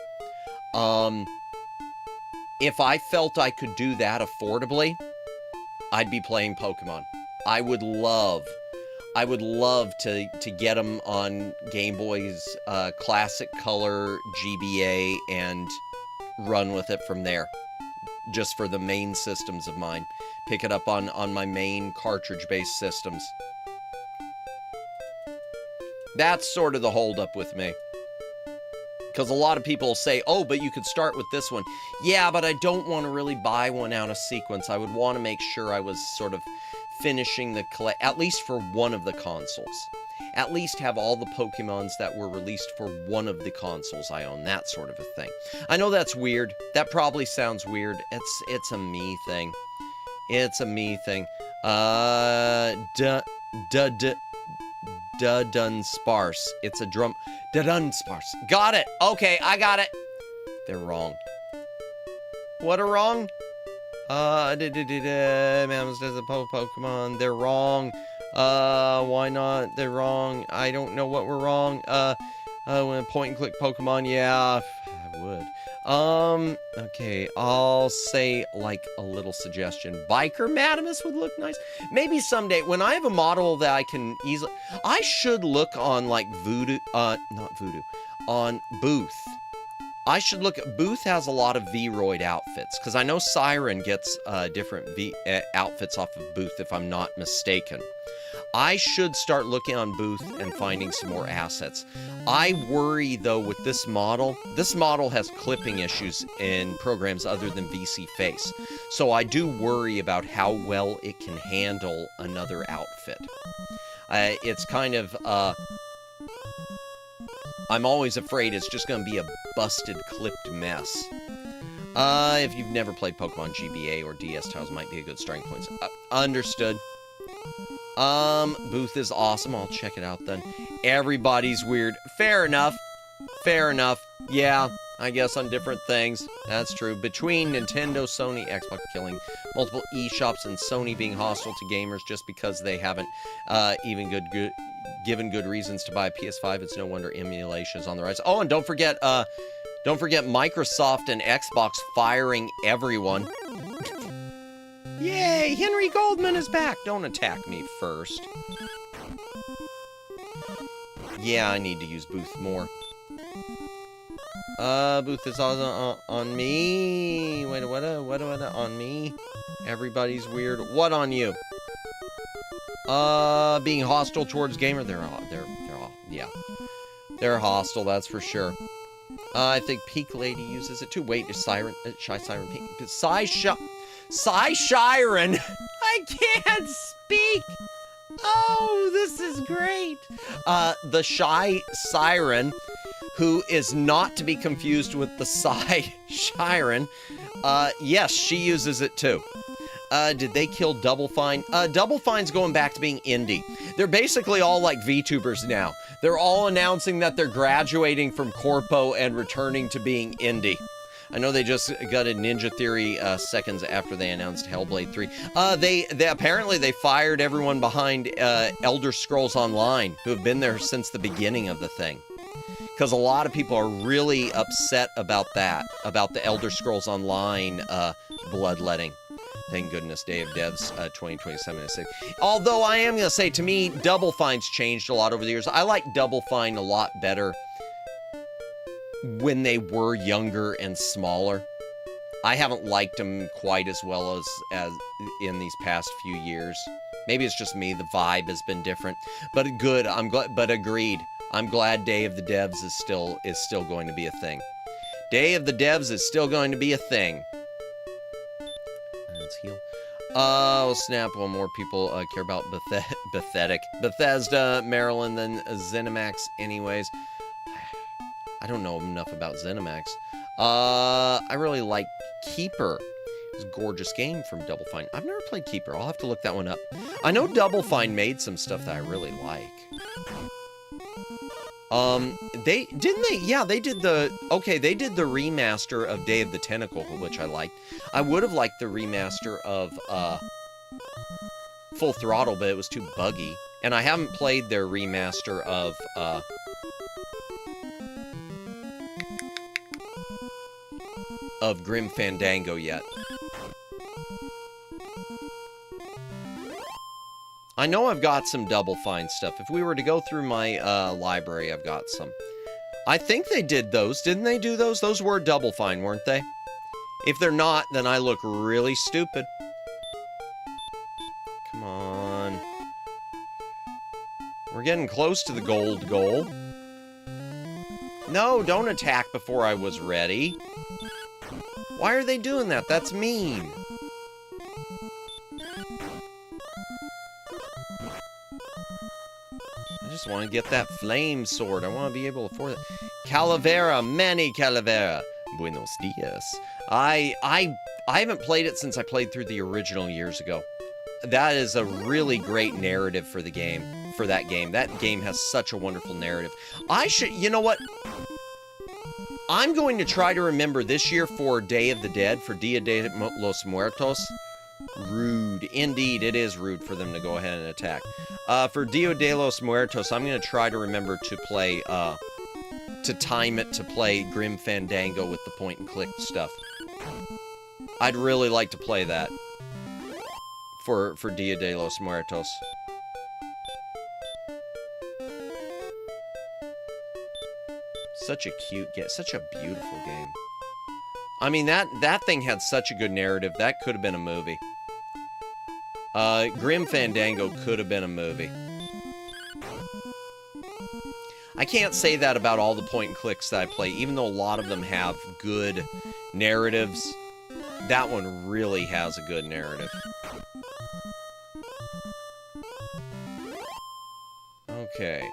If I felt I could do that affordably, I'd be playing Pokemon. I would love to get them on Game Boy's Classic Color GBA and run with it from there. Just for the main systems of mine. Pick it up on my main cartridge-based systems. That's sort of the holdup with me. Because a lot of people say, oh, but you could start with this one. Yeah, but I don't want to really buy one out of sequence. I would want to make sure I was sort of finishing the at least for one of the consoles. At least have all the Pokemons that were released for one of the consoles I own. That sort of a thing. I know that's weird. That probably sounds weird. It's a me thing. It's a me thing. Dunsparce. It's a drum. Dunsparce. Got it. Okay, I got it. They're wrong. What are wrong? Mammoth does a Pokemon. They're wrong. Why not? They're wrong. I don't know what we're wrong. When point and click Pokemon, yeah, I would. Okay, I'll say like a little suggestion. Biker Madamus would look nice. Maybe someday when I have a model that I can easily, I should look on like Voodoo, not Voodoo, on Booth. I should look at, Booth has a lot of V-Roid outfits, because I know Siren gets different outfits off of Booth, if I'm not mistaken. I should start looking on Booth and finding some more assets. I worry, though, with this model has clipping issues in programs other than VC Face. So I do worry about how well it can handle another outfit. It's kind of, I'm always afraid it's just going to be a busted, clipped mess. If you've never played Pokemon GBA or DS titles, might be a good starting point. Understood. Booth is awesome. I'll check it out then. Everybody's weird. Fair enough. Fair enough. Yeah, I guess on different things. That's true. Between Nintendo, Sony, Xbox killing multiple eShops and Sony being hostile to gamers just because they haven't even given good reasons to buy a PS5, it's no wonder emulation is on the rise. Oh, and don't forget Microsoft and Xbox firing everyone. Yay, Henry Goldman is back. Don't attack me first. Yeah, I need to use Booth more. Booth is on me. Wait, what on me? Everybody's weird. What on you? Being hostile towards gamer. They're hostile, that's for sure. I think Peak Lady uses it too. Wait, is Siren, Shy Siren Peak? Shy Shiren! I can't speak! Oh, this is great! The Shy Siren, who is not to be confused with the Shy Shiren, yes, she uses it too. Did they kill Double Fine? Double Fine's going back to being indie. They're basically all like VTubers now. They're all announcing that they're graduating from Corpo and returning to being indie. I know they just got a Ninja Theory seconds after they announced Hellblade 3. They apparently they fired everyone behind Elder Scrolls Online, who have been there since the beginning of the thing. Because a lot of people are really upset about that, about the Elder Scrolls Online bloodletting. Thank goodness, Day of Devs 2027 is safe. Although I am going to say, to me, Double Fine's changed a lot over the years. I like Double Fine a lot better when they were younger and smaller. I haven't liked them quite as well as in these past few years. Maybe it's just me. The vibe has been different, but good. I'm glad. But agreed. I'm glad Day of the Devs is still going to be a thing. Day of the Devs is still going to be a thing. Let's heal. Oh, snap. Well, more people care about Bethesda, Maryland than ZeniMax anyways. I don't know enough about ZeniMax. I really like Keeper. It's a gorgeous game from Double Fine. I've never played Keeper. I'll have to look that one up. I know Double Fine made some stuff that I really like. They did the remaster of Day of the Tentacle, which I liked. I would have liked the remaster of Full Throttle, but it was too buggy. And I haven't played their remaster of Grim Fandango yet. I know I've got some Double Fine stuff. If we were to go through my library, I've got some. I think they did those. Didn't they do those? Those were Double Fine, weren't they? If they're not, then I look really stupid. Come on. We're getting close to the gold goal. No, don't attack before I was ready. Why are they doing that? That's mean. I just want to get that flame sword. I want to be able to afford it. Calavera, many Calavera. Buenos dias. I haven't played it since I played through the original years ago. That is a really great narrative for the game. For that game. That game has such a wonderful narrative. You know what? I'm going to try to remember this year for Day of the Dead, for Dia de los Muertos. Rude. Indeed, it is rude for them to go ahead and attack. For Dia de los Muertos, I'm going to try to remember to play, to time it to play Grim Fandango with the point-and-click stuff. I'd really like to play that for Dia de los Muertos. Such a cute game. Such a beautiful game. I mean, that thing had such a good narrative. That could have been a movie. Grim Fandango could have been a movie. I can't say that about all the point-and-clicks that I play, even though a lot of them have good narratives. That one really has a good narrative. Okay.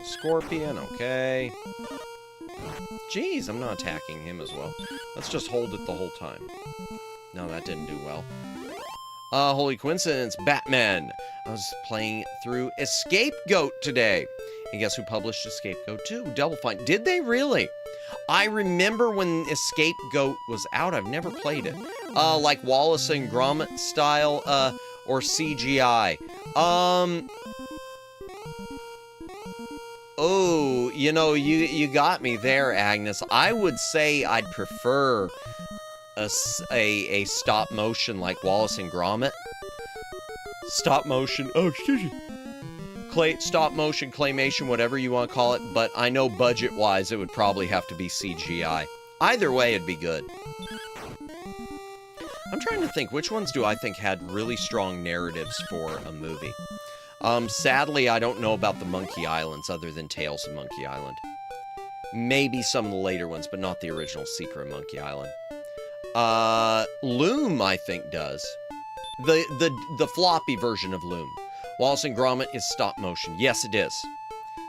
Scorpion, okay. Jeez, I'm not attacking him as well. Let's just hold it the whole time. No, that didn't do well. Holy coincidence, Batman. I was playing through Scapegoat today. And guess who published Scapegoat 2? Double Fine. Did they really? I remember when Scapegoat was out. I've never played it. Like Wallace and Gromit style, or CGI. Oh, you know, you got me there, Agnes. I would say I'd prefer a stop motion like Wallace and Gromit. Stop motion. Oh, excuse me. Stop motion, claymation, whatever you want to call it. But I know budget-wise, it would probably have to be CGI. Either way, it'd be good. I'm trying to think, which ones do I think had really strong narratives for a movie? Sadly, I don't know about the Monkey Islands other than Tales of Monkey Island. Maybe some of the later ones, but not the original Secret of Monkey Island. Loom, I think, does. The floppy version of Loom. Wallace and Gromit is stop motion. Yes, it is.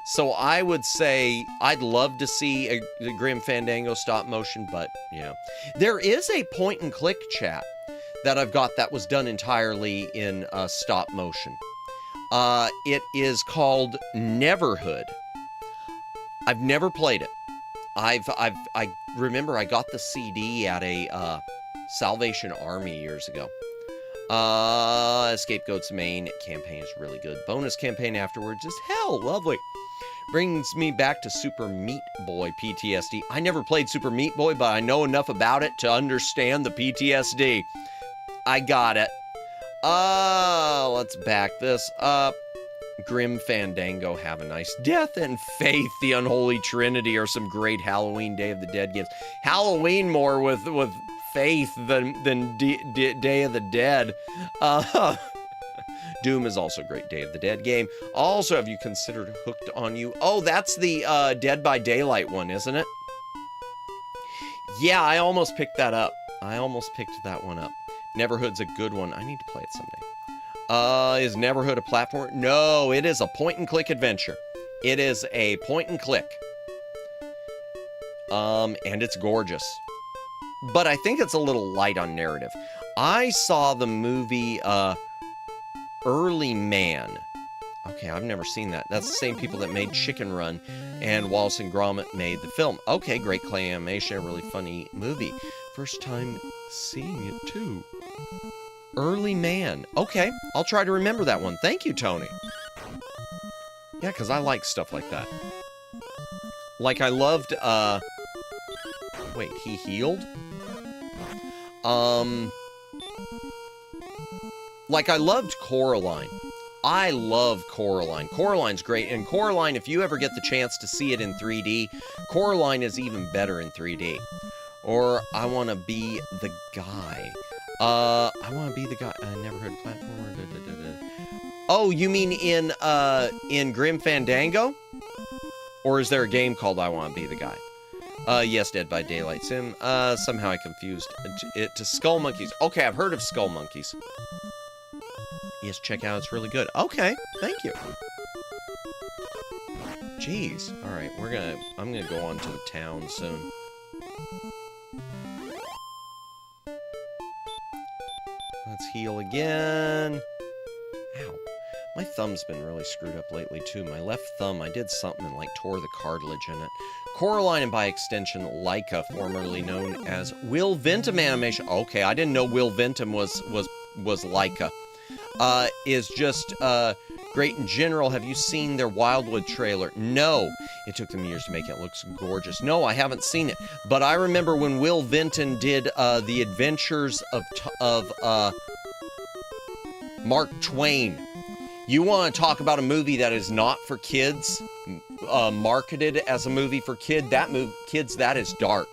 So I would say I'd love to see a Grim Fandango stop motion, but, you know. There is a point-and-click chat that I've got that was done entirely in stop motion. It is called Neverhood. I've never played it. I remember I got the CD at a Salvation Army years ago. Scapegoat's main campaign is really good. Bonus campaign afterwards is hell lovely. Brings me back to Super Meat Boy PTSD. I never played Super Meat Boy, but I know enough about it to understand the PTSD. I got it. Let's back this up. Grim Fandango, Have a Nice Death, and Faith, The Unholy Trinity are some great Halloween Day of the Dead games. Halloween more with Faith than Day of the Dead. Doom is also a great Day of the Dead game. Also, have you considered Hooked on You? Oh, that's the Dead by Daylight one, isn't it? Yeah, I almost picked that up. I almost picked that one up. Neverhood's a good one. I need to play it someday. Is Neverhood a platform? No, it is a point-and-click adventure. It is a point-and-click. And it's gorgeous. But I think it's a little light on narrative. I saw the movie, Early Man. Okay, I've never seen that. That's the same people that made Chicken Run, and Wallace and Gromit made the film. Okay, great clay animation, a really funny movie. First time seeing it, too. Early Man. Okay, I'll try to remember that one. Thank you, Tony. Yeah, because I like stuff like that. Like, I loved, wait, he healed? Like, I loved Coraline. I love Coraline. Coraline's great, and Coraline, if you ever get the chance to see it in 3D, Coraline is even better in 3D. Or, I Want to Be the Guy. I Want to Be the Guy. I never heard platform. Oh, you mean in Grim Fandango? Or is there a game called I Want to Be the Guy? Yes, Dead by Daylight Sim. Somehow I confused it to Skull Monkeys. Okay, I've heard of Skull Monkeys. Yes, check out. It's really good. Okay, thank you. Jeez. All right, I'm gonna go on to the town soon. Let's heal again. Ow. My thumb's been really screwed up lately, too. My left thumb, I did something and, like, tore the cartilage in it. Coraline, and by extension, Laika, formerly known as Will Vintum Animation. Okay, I didn't know Will Vintum was Laika. Is just, great in general. Have you seen their Wildwood trailer? No. It took them years to make it. It looks gorgeous. No, I haven't seen it. But I remember when Will Vinton did, The Adventures of Mark Twain. You want to talk about a movie that is not for kids, marketed as a movie for kids, that is dark.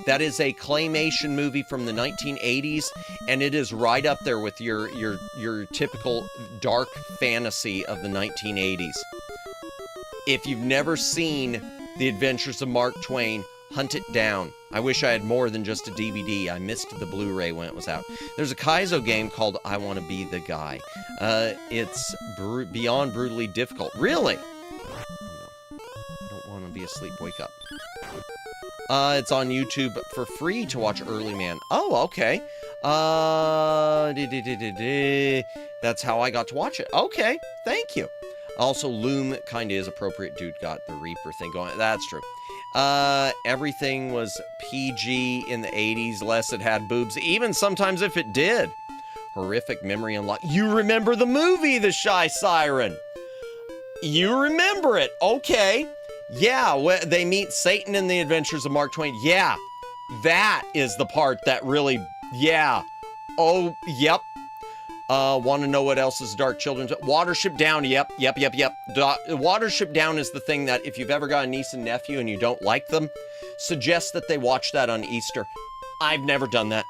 That is a claymation movie from the 1980s, and it is right up there with your typical dark fantasy of the 1980s. If you've never seen The Adventures of Mark Twain, hunt it down. I wish I had more than just a DVD. I missed the Blu-ray when it was out. There's a Kaizo game called I Want to Be the Guy. It's beyond brutally difficult. Really? Oh, no. I don't want to be asleep. Wake up. It's on YouTube for free to watch Early Man. Oh, okay. That's how I got to watch it. Okay, thank you. Also, Loom kind of is appropriate. Dude got the Reaper thing going. That's true. Everything was PG in the 80s, less it had boobs, even sometimes if it did. Horrific memory unlocked. You remember the movie, The Shy Siren? You remember it. Okay. Yeah, they meet Satan in The Adventures of Mark Twain. Yeah, that is the part that really, yeah. Oh, yep. Want to know what else is Dark Children's? Watership Down, yep. Watership Down is the thing that if you've ever got a niece and nephew and you don't like them, suggest that they watch that on Easter. I've never done that.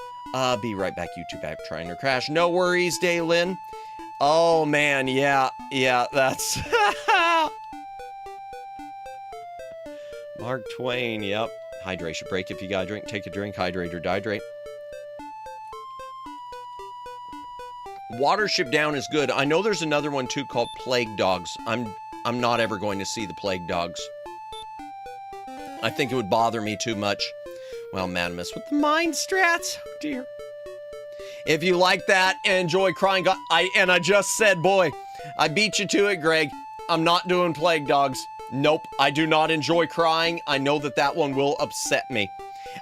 Be right back, YouTube app trying to crash. No worries, Daylin. Oh, man, yeah, that's... Mark Twain, yep. Hydration break if you gotta drink. Take a drink, hydrate or dihydrate. Watership Down is good. I know there's another one too called Plague Dogs. I'm not ever going to see the Plague Dogs. I think it would bother me too much. Well, Madamus with the mind strats. Oh dear. If you like that and enjoy crying, I just said, boy, I beat you to it, Greg. I'm not doing Plague Dogs. Nope, I do not enjoy crying. I know that one will upset me.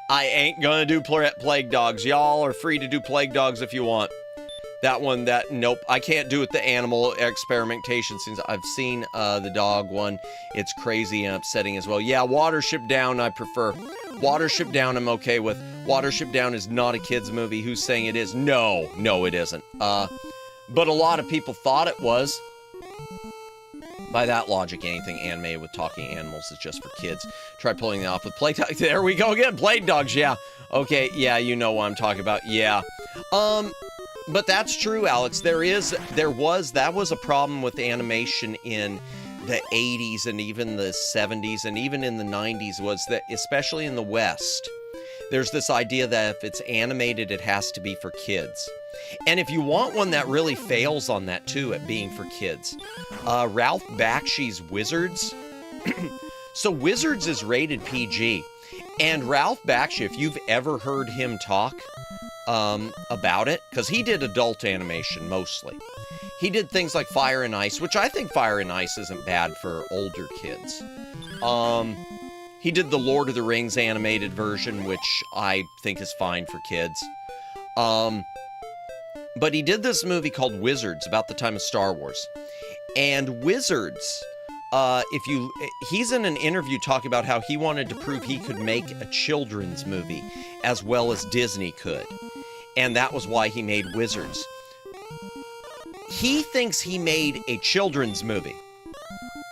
I ain't gonna do Plague Dogs. Y'all are free to do Plague Dogs if you want. Nope, I can't do it. The animal experimentation scenes. I've seen the dog one. It's crazy and upsetting as well. Yeah, Watership Down I prefer. Watership Down I'm okay with. Watership Down is not a kid's movie. Who's saying it is? No, it isn't. But a lot of people thought it was. By that logic, anything animated with talking animals is just for kids. Try pulling it off with play dogs. There we go again. Play dogs, yeah. Okay, yeah, you know what I'm talking about. Yeah. But that's true, Alex. That was a problem with animation in the 80s and even the 70s and even in the 90s, was that, especially in the West, there's this idea that if it's animated, it has to be for kids. And if you want one that really fails on that too, at being for kids, Ralph Bakshi's Wizards. So Wizards is rated PG. And Ralph Bakshi, if you've ever heard him talk about it, because he did adult animation mostly. He did things like Fire and Ice, which I think Fire and Ice isn't bad for older kids. He did the Lord of the Rings animated version, which I think is fine for kids. But he did this movie called Wizards about the time of Star Wars. And Wizards, he's in an interview talking about how he wanted to prove he could make a children's movie as well as Disney could. And that was why he made Wizards. He thinks he made a children's movie.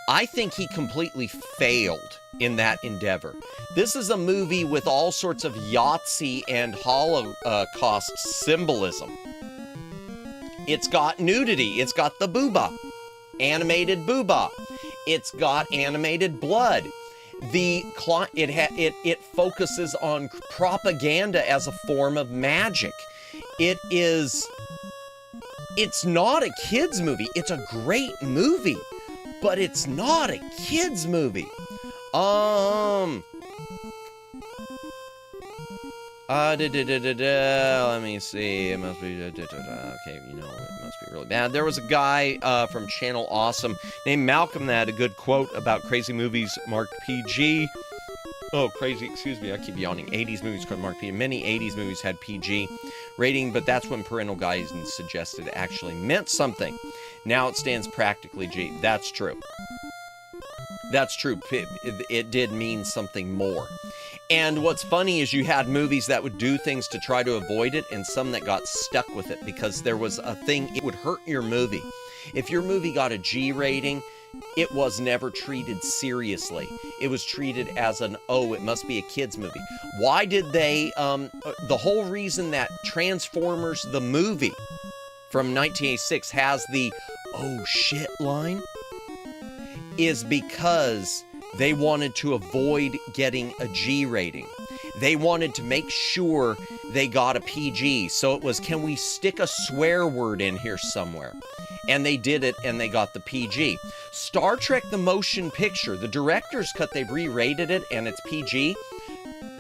I think he completely failed in that endeavor. This is a movie with all sorts of Yahtzee and Holocaust symbolism. It's got nudity. It's got the booba. Animated booba. It's got animated blood. It focuses on propaganda as a form of magic. It's not a kid's movie. It's a great movie, but it's not a kid's movie. Let me see. It must be, okay, you know, it must be really bad. There was a guy from Channel Awesome named Malcolm that had a good quote about crazy movies marked PG. Oh, crazy, excuse me, I keep yawning. 80s movies could mark PG. Many 80s movies had PG rating, but that's when parental guidance suggested it actually meant something. Now it stands practically G. That's true. That's true. It did mean something more. And what's funny is you had movies that would do things to try to avoid it, and some that got stuck with it because there was a thing, it would hurt your movie. If your movie got a G rating, it was never treated seriously. It was treated as it must be a kid's movie. Why did they, the whole reason that Transformers the movie from 1986 has the oh shit line is because they wanted to avoid getting a G rating. They wanted to make sure they got a PG. So it was, can we stick a swear word in here somewhere? And they did it, and they got the PG. Star Trek the Motion Picture, the director's cut, they've re-rated it, and it's PG,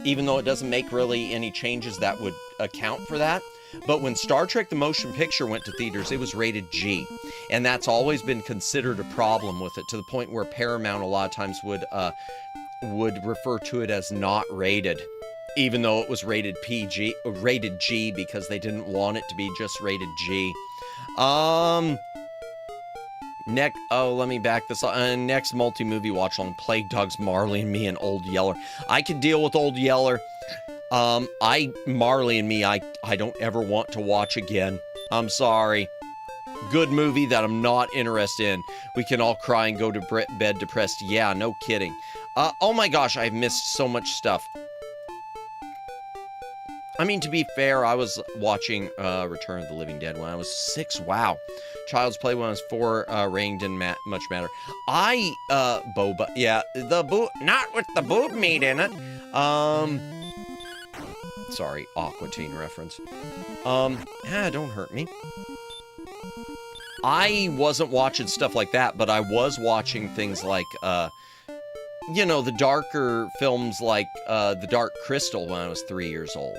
even though it doesn't make really any changes that would account for that. But when Star Trek the Motion Picture went to theaters, it was rated G. And that's always been considered a problem with it, to the point where Paramount a lot of times would refer to it as not rated, even though it was rated G, because they didn't want it to be just rated G. Let me back this up. Next multi-movie watch-along, Plague Dogs, Marley and Me, and Old Yeller. I could deal with Old Yeller. Marley and Me, I don't ever want to watch again. I'm sorry. Good movie that I'm not interested in. We can all cry and go to bed depressed. Yeah, no kidding. Oh my gosh, I've missed so much stuff. I mean, to be fair, I was watching Return of the Living Dead when I was 6. Wow. Child's Play when I was 4. Rain didn't much matter. Boba. Yeah, not with the boob meat in it. Sorry, Aqua Teen reference. Don't hurt me. I wasn't watching stuff like that, but I was watching things like, the darker films like The Dark Crystal when I was 3 years old.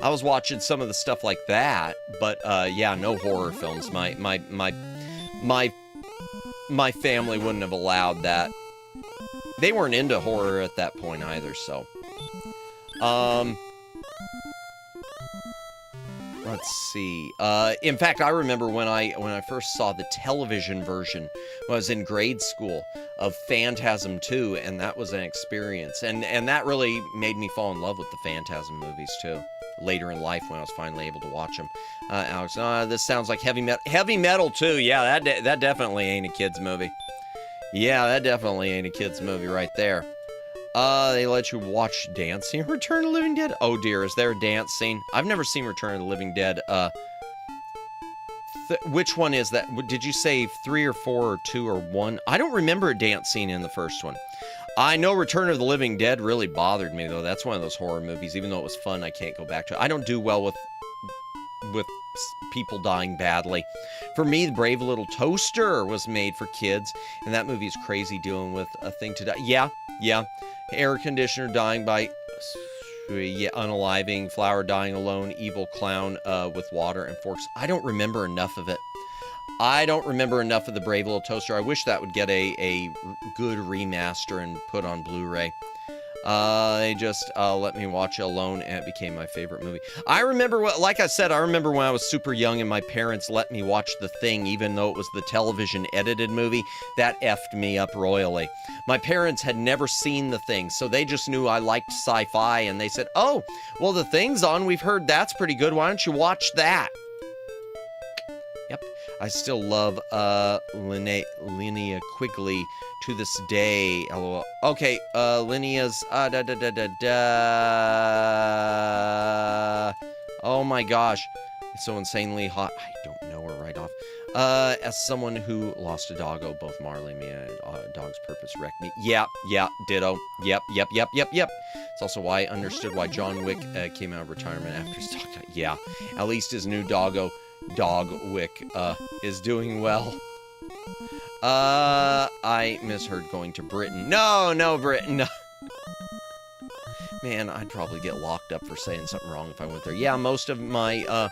I was watching some of the stuff like that, but no horror films. My family wouldn't have allowed that. They weren't into horror at that point either, so. Let's see. In fact, I remember when I first saw the television version when I was in grade school of Phantasm 2, and that was an experience. And that really made me fall in love with the Phantasm movies, too. Later in life when I was finally able to watch them. Alex, this sounds like heavy metal. Heavy metal, too. Yeah, that definitely ain't a kid's movie. Yeah, that definitely ain't a kid's movie right there. They let you watch dance scene Return of the Living Dead? Oh dear, is there a dance scene? I've never seen Return of the Living Dead. Which one is that? Did you say 3 or 4 or 2 or 1? I don't remember a dance scene in the first one. I know Return of the Living Dead really bothered me, though. That's one of those horror movies. Even though it was fun, I can't go back to it. I don't do well with people dying badly. For me, The Brave Little Toaster was made for kids, and that movie is crazy dealing with a thing to die. Yeah. Air conditioner dying by unaliving, flower dying alone, evil clown with water and forks. I don't remember enough of it. I don't remember enough of The Brave Little Toaster. I wish that would get a good remaster and put on Blu-ray. They just let me watch it alone, and it became my favorite movie. I remember, like I said, I remember when I was super young and my parents let me watch The Thing, even though it was the television edited movie. That effed me up royally. My parents had never seen The Thing, so they just knew I liked sci-fi, and they said, oh, well, The Thing's on. We've heard that's pretty good. Why don't you watch that? Yep. I still love Linnea Quigley to this day. LOL. Okay, Linnea's oh my gosh. It's so insanely hot. I don't know her right off. As someone who lost a doggo, both Marley and me, dog's purpose wrecked me. Yeah, ditto. Yep. It's also why I understood why John Wick came out of retirement after his dog died. Yeah, at least his new doggo, Dog Wick, is doing well. I misheard going to Britain. No, Britain. No. Man, I'd probably get locked up for saying something wrong if I went there. Yeah, most of my,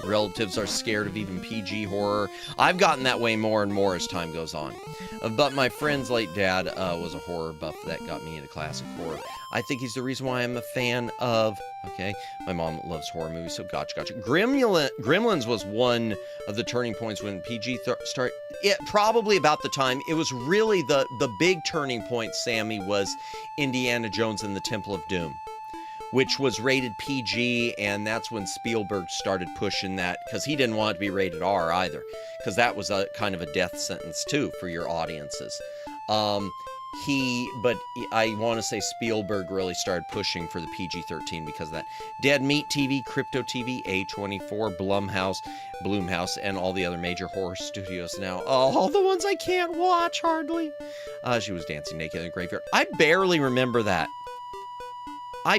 relatives are scared of even PG horror. I've gotten that way more and more as time goes on. But my friend's late dad was a horror buff that got me into classic horror. I think he's the reason why I'm a fan of... Okay, my mom loves horror movies, so gotcha. Gremlins was one of the turning points when PG started... Probably about the time. It was really the big turning point, Sammy, was Indiana Jones and the Temple of Doom, which was rated PG, and that's when Spielberg started pushing that, because he didn't want it to be rated R either, because that was a kind of a death sentence too for your audiences. But I want to say Spielberg really started pushing for the PG-13 because of that. Dead Meat TV, Crypto TV, A24, Blumhouse, and all the other major horror studios now. All the ones I can't watch hardly. She was dancing naked in the graveyard. I barely remember that. I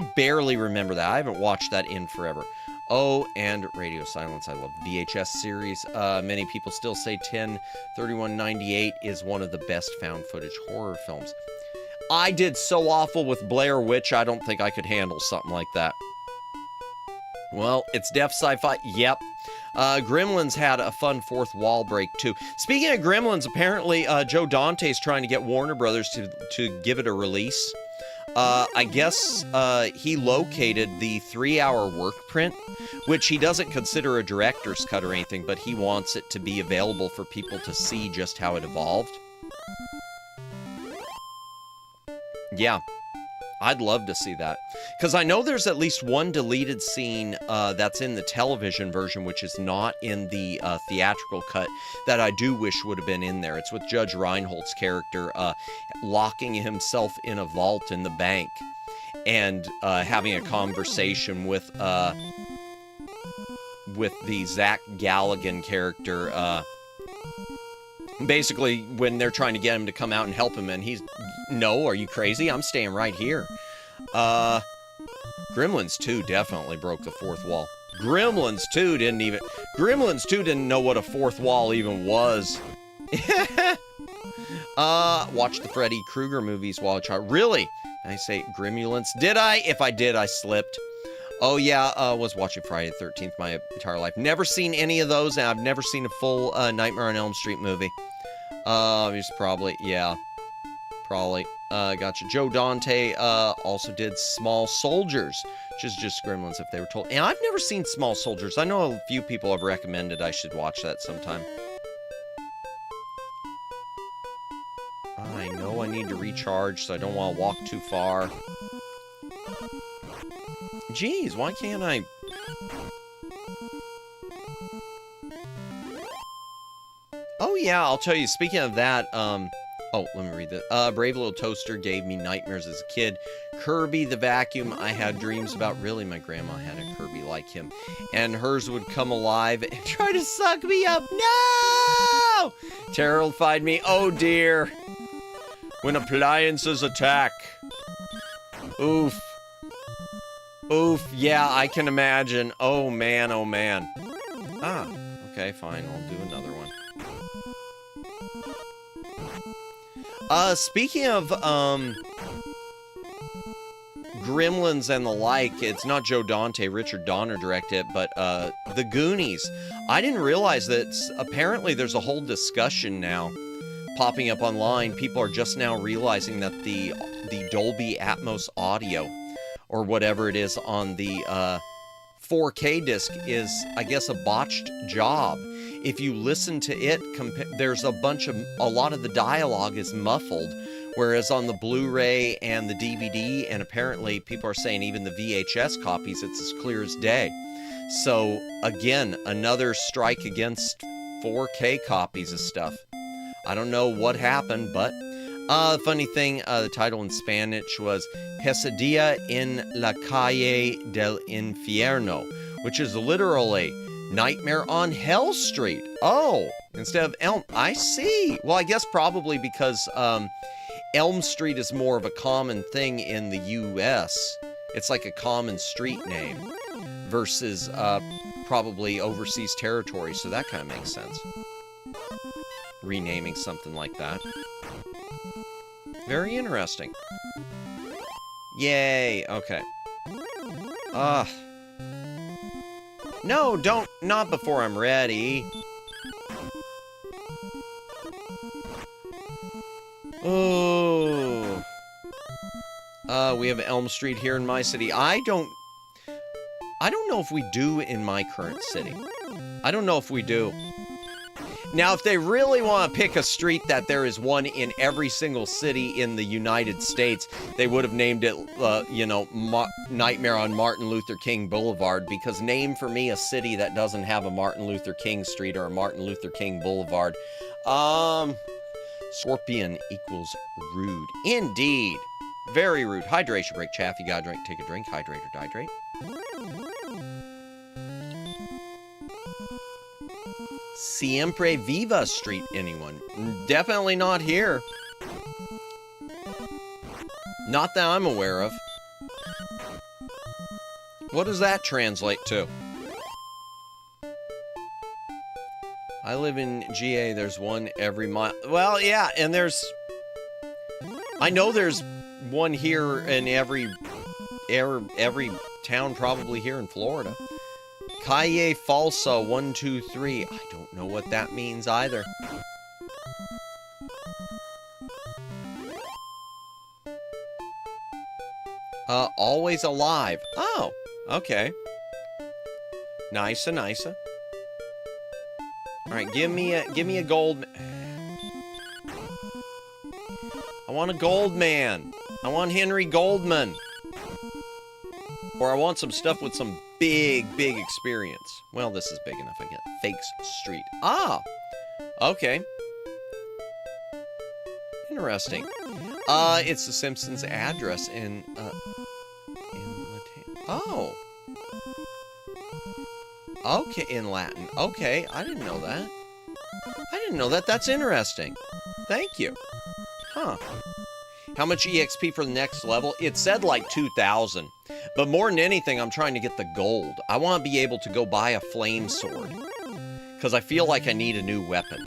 haven't watched that in forever. Oh, and Radio Silence. I love VHS series. Many people still say 10/31/98 is one of the best found footage horror films. I did so awful with Blair Witch, I don't think I could handle something like that. Well, it's deaf sci-fi. Yep. Gremlins had a fun fourth wall break, too. Speaking of Gremlins, apparently Joe Dante's trying to get Warner Brothers to give it a release. I guess he located the 3-hour work print, which he doesn't consider a director's cut or anything, but he wants it to be available for people to see just how it evolved. Yeah, I'd love to see that. Because I know there's at least one deleted scene that's in the television version, which is not in the theatrical cut, that I do wish would have been in there. It's with Judge Reinhold's character locking himself in a vault in the bank and having a conversation with the Zach Galligan character. Basically, when they're trying to get him to come out and help him, and he's, no, are you crazy? I'm staying right here. Gremlins 2 definitely broke the fourth wall. Gremlins 2 didn't know what a fourth wall even was. Watch the Freddy Krueger movies while I try. Really? I say Gremulence. Did I? If I did, I slipped. Oh yeah, was watching Friday the 13th my entire life. Never seen any of those, and I've never seen a full Nightmare on Elm Street movie. He's probably, yeah. Probably. Gotcha. Joe Dante also did Small Soldiers, which is just Gremlins if they were told. And I've never seen Small Soldiers. I know a few people have recommended I should watch that sometime. I know I need to recharge, so I don't want to walk too far. Jeez, why can't I... Oh yeah, I'll tell you, speaking of that, oh, let me read this. Brave Little Toaster gave me nightmares as a kid. Kirby the vacuum I had dreams about. Really, my grandma had a Kirby like him. And hers would come alive and try to suck me up. No! Terrified me. Oh, dear. When appliances attack. Oof. Oof. Yeah, I can imagine. Oh, man. Oh, man. Ah, okay, fine. I'll do another one. Speaking of, Gremlins and the like, it's not Joe Dante, Richard Donner directed it, but, The Goonies. I didn't realize that apparently there's a whole discussion now popping up online. People are just now realizing that the Dolby Atmos audio, or whatever it is on the, 4K disc is, I guess, a botched job. If you listen to it, there's a lot of the dialogue is muffled, whereas on the Blu-ray and the DVD, and apparently people are saying even the VHS copies, it's as clear as day. So, again, another strike against 4K copies of stuff. I don't know what happened, but the funny thing, the title in Spanish was Pesadilla en la calle del infierno, which is literally Nightmare on Hell Street. Oh, instead of Elm. I see. Well, I guess probably because Elm Street is more of a common thing in the U.S. It's like a common street name versus probably overseas territory, so that kind of makes sense. Renaming something like that. Very interesting. Yay, okay. No, not before I'm ready. Oh. We have Elm Street here in my city. I don't know if we do in my current city. I don't know if we do. Now, if they really want to pick a street that there is one in every single city in the United States, they would have named it, Nightmare on Martin Luther King Boulevard, because name for me a city that doesn't have a Martin Luther King Street or a Martin Luther King Boulevard. Scorpion equals rude. Indeed. Very rude. Hydration break, chaff. You gotta drink, take a drink. Hydrate or dihydrate. Siempre Viva Street, anyone? Definitely not here. Not that I'm aware of. What does that translate to? I live in GA, there's one every mile. Well, yeah, and I know there's one here in every town probably here in Florida. Calle Falsa 123. I don't know what that means either. Always alive. Oh, okay. Nice. All right, give me a gold. I want a gold man. I want Henry Goldman. Or I want some stuff with some big experience. Well, this is big enough, I get. Fakes Street. Ah! Okay. Interesting. It's the Simpsons address in Latin. Oh. Okay, in Latin. Okay, I didn't know that. That's interesting. Thank you. Huh. How much EXP for the next level? It said like 2,000. But more than anything, I'm trying to get the gold. I want to be able to go buy a flame sword. Because I feel like I need a new weapon.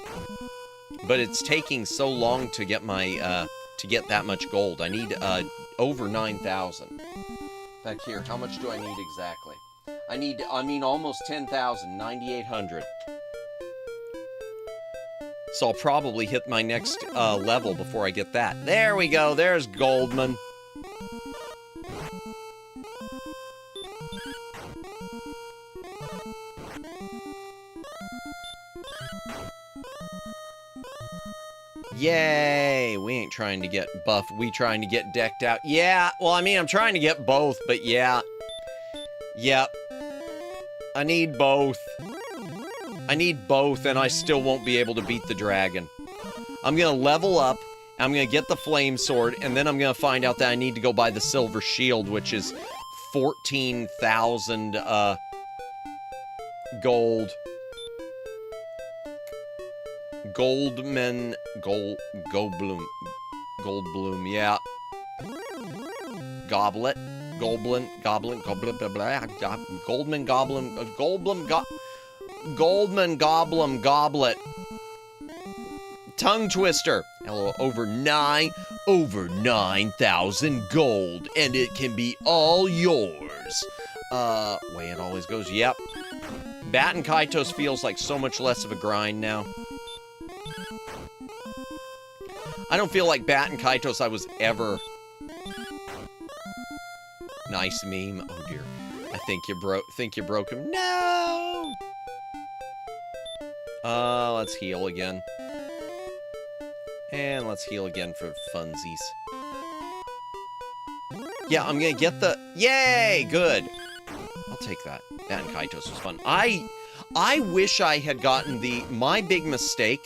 But it's taking so long to get my, to get that much gold. I need, over 9,000. In fact, here, how much do I need exactly? I mean, almost 10,000, 9,800. So I'll probably hit my next, level before I get that. There we go, there's Goldman. Yay! We ain't trying to get buff. We trying to get decked out. Yeah, well, I mean, I'm trying to get both, but yeah. Yep. I need both. I need both, and I still won't be able to beat the dragon. I'm gonna level up, I'm gonna get the flame sword, and then I'm gonna find out that I need to go buy the silver shield, which is 14,000, gold. Goldman, Goldbloom, yeah. Goblet, Goldman, Goblin, Goldman, Goblet. Tongue twister. Hello, over 9,000 gold, and it can be all yours. Way it always goes, yep. Bat and Kaitos feels like so much less of a grind now. I don't feel like Bat and Kaitos I was ever... Nice meme. Oh dear. I think you broke him. No! Let's heal again. And let's heal again for funsies. Yeah, I'm gonna get the... Yay! Good. I'll take that. Bat and Kaitos was fun. I wish I had gotten the... My big mistake,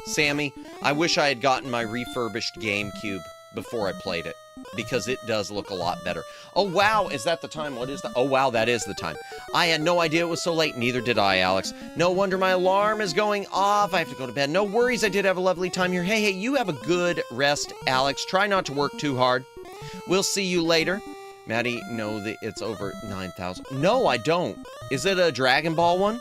Sammy, I wish I had gotten my refurbished GameCube before I played it. Because it does look a lot better. Oh, wow. Is that the time? What is that? Oh, wow. That is the time. I had no idea it was so late. Neither did I, Alex. No wonder my alarm is going off. I have to go to bed. No worries. I did have a lovely time here. Hey, you have a good rest, Alex. Try not to work too hard. We'll see you later. Maddie, no, it's over 9,000. No, I don't. Is it a Dragon Ball one?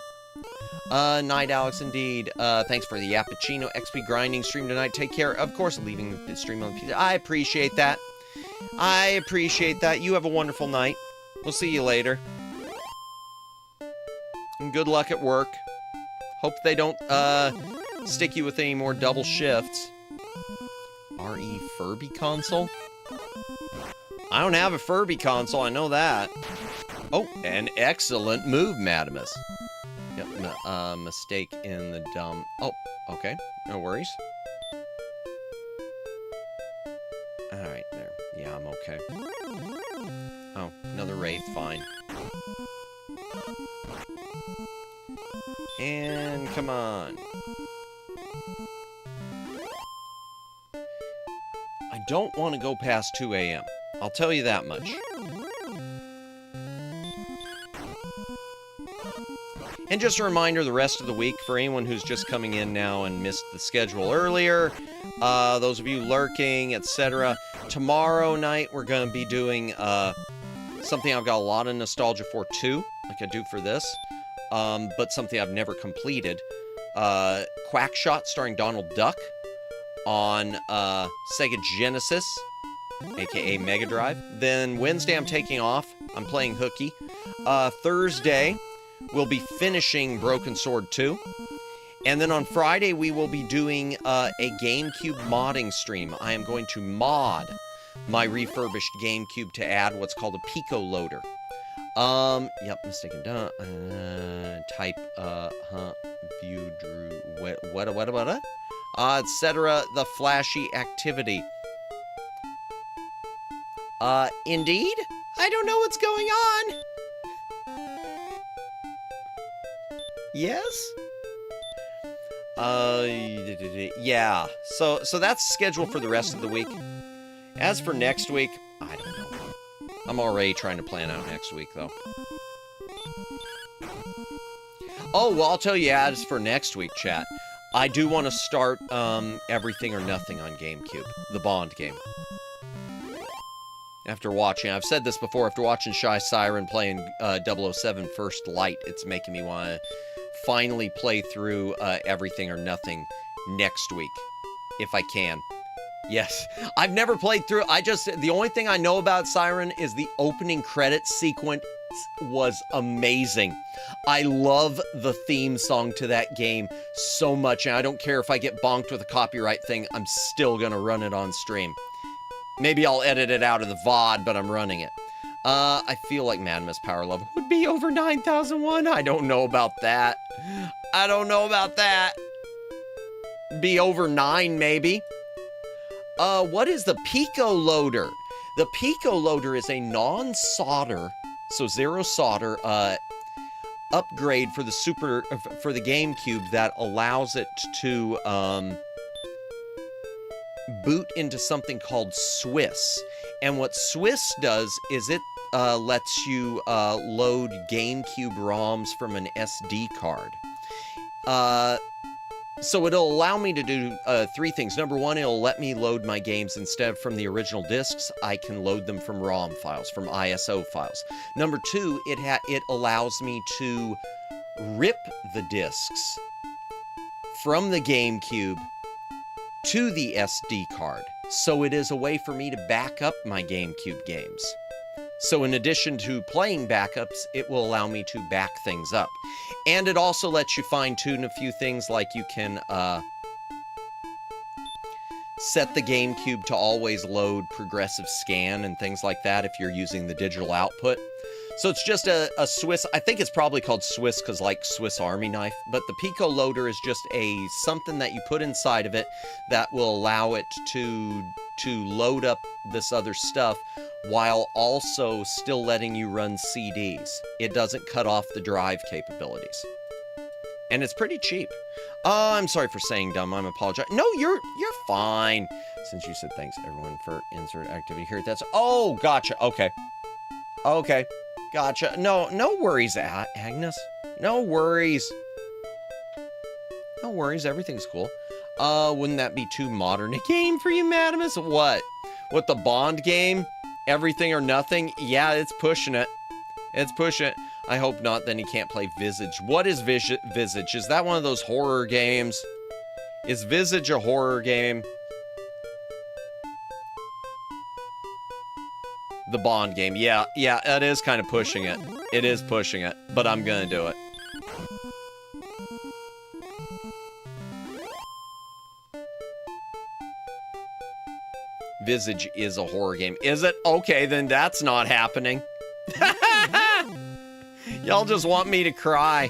Night, Alex, indeed. Thanks for the Yappuccino XP grinding stream tonight. Take care. Of course, leaving the stream on the PC. I appreciate that. I appreciate that. You have a wonderful night. We'll see you later. And good luck at work. Hope they don't, stick you with any more double shifts. RE Furby console? I don't have a Furby console, I know that. Oh, an excellent move, Madamus. Yep, mistake in the dumb... Oh, okay. No worries. Alright, there. Yeah, I'm okay. Oh, another Wraith, fine. And come on. I don't want to go past 2 a.m. I'll tell you that much. And just a reminder, the rest of the week, for anyone who's just coming in now and missed the schedule earlier, those of you lurking, etc., tomorrow night we're going to be doing something I've got a lot of nostalgia for too, like I do for this, but something I've never completed. Quackshot starring Donald Duck on Sega Genesis, aka Mega Drive. Then Wednesday I'm taking off. I'm playing hooky. Thursday we'll be finishing Broken Sword 2. And then on Friday, we will be doing a GameCube modding stream. I am going to mod my refurbished GameCube to add what's called a Pico loader. Yep, mistaken. Type, view, drew, what, etc. The flashy activity. Indeed? I don't know what's going on. Yes? Yeah. So that's scheduled for the rest of the week. As for next week, I don't know. I'm already trying to plan out next week, though. Oh, well, I'll tell you, as for next week, chat, I do want to start, Everything or Nothing on GameCube, the Bond game. After watching, I've said this before, after watching Shy Siren playing 007 First Light, it's making me want to finally play through Everything or Nothing next week, if I can. Yes, I've never played through, the only thing I know about Siren is the opening credits sequence was amazing. I love the theme song to that game so much, and I don't care if I get bonked with a copyright thing, I'm still gonna run it on stream. Maybe I'll edit it out of the VOD, but I'm running it. I feel like Madamus power level would be over 9,001. I don't know about that. I don't know about that. Be over 9, maybe. What is the Pico loader? The Pico loader is a non-solder, so zero solder, upgrade for the for the GameCube that allows it to boot into something called Swiss. And what Swiss does is it lets you load GameCube ROMs from an SD card. So it'll allow me to do 3 things. Number 1, it'll let me load my games instead of from the original discs. I can load them from ROM files, from ISO files. Number 2, it allows me to rip the discs from the GameCube to the SD card. So it is a way for me to back up my GameCube games. So in addition to playing backups, it will allow me to back things up. And it also lets you fine-tune a few things, like you can set the GameCube to always load progressive scan and things like that if you're using the digital output. So it's just a Swiss, I think it's probably called Swiss because like Swiss Army knife, but the Pico loader is just something that you put inside of it that will allow it to load up this other stuff while also still letting you run CDs. It doesn't cut off the drive capabilities. And it's pretty cheap. I'm sorry for saying dumb, I'm apologizing. No, you're fine. Since you said thanks everyone for insert activity here, that's, oh, gotcha, okay. Okay, gotcha. No worries, Agnes. No worries. No worries, everything's cool. Wouldn't that be too modern a game for you, Madamus? What? What, the Bond game? Everything or nothing? Yeah, it's pushing it. It's pushing it. I hope not, then he can't play Visage. What is Visage? Is that one of those horror games? Is Visage a horror game? The Bond game. Yeah, it is kind of pushing it. It is pushing it, but I'm gonna do it. Visage is a horror game. Is it? Okay, then that's not happening. Y'all just want me to cry.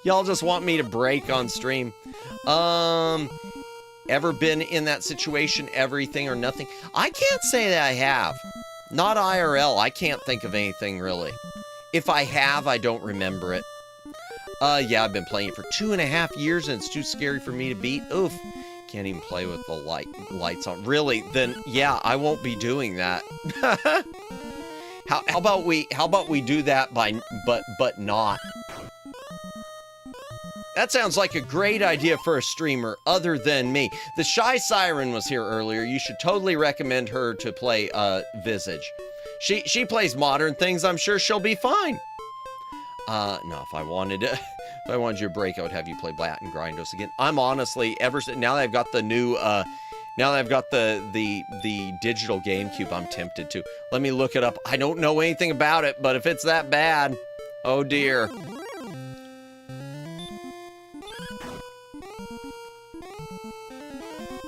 Y'all just want me to break on stream. Ever been in that situation, everything or nothing? I can't say that I have. Not IRL. I can't think of anything, really. If I have, I don't remember it. Yeah, I've been playing it for 2.5 years, and it's too scary for me to beat. Oof. Can't even play with the lights on. Really? Then, yeah, I won't be doing that. How about we do that but not? That sounds like a great idea for a streamer other than me. The Shy Siren was here earlier. You should totally recommend her to play Visage. She plays modern things. I'm sure she'll be fine. No, if I wanted to, if I wanted you to break, I would have you play Blat and Grindos again. I'm honestly, now that I've got the new now that I've got the digital GameCube, I'm tempted to. Let me look it up. I don't know anything about it, but if it's that bad, oh dear.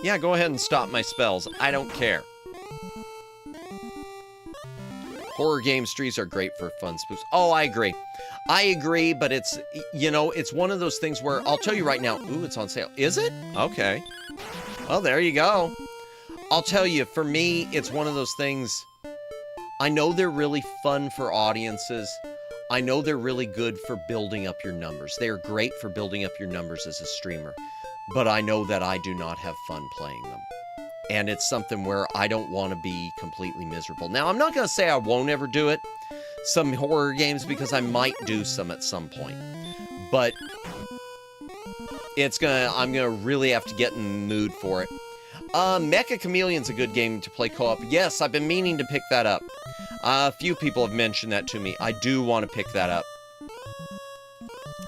Yeah, go ahead and stop my spells. I don't care. Horror game streets are great for fun spoofs. Oh, I agree. I agree, but it's, you know, it's one of those things where, I'll tell you right now, ooh, it's on sale. Is it? Okay. Well, there you go. I'll tell you, for me, it's one of those things, I know they're really fun for audiences. I know they're really good for building up your numbers. They are great for building up your numbers as a streamer. But I know that I do not have fun playing them. And it's something where I don't want to be completely miserable. Now, I'm not going to say I won't ever do it, some horror games, because I might do some at some point. But I'm gonna really have to get in the mood for it. Mecha Chameleon's a good game to play co-op. Yes, I've been meaning to pick that up. A few people have mentioned that to me. I do want to pick that up.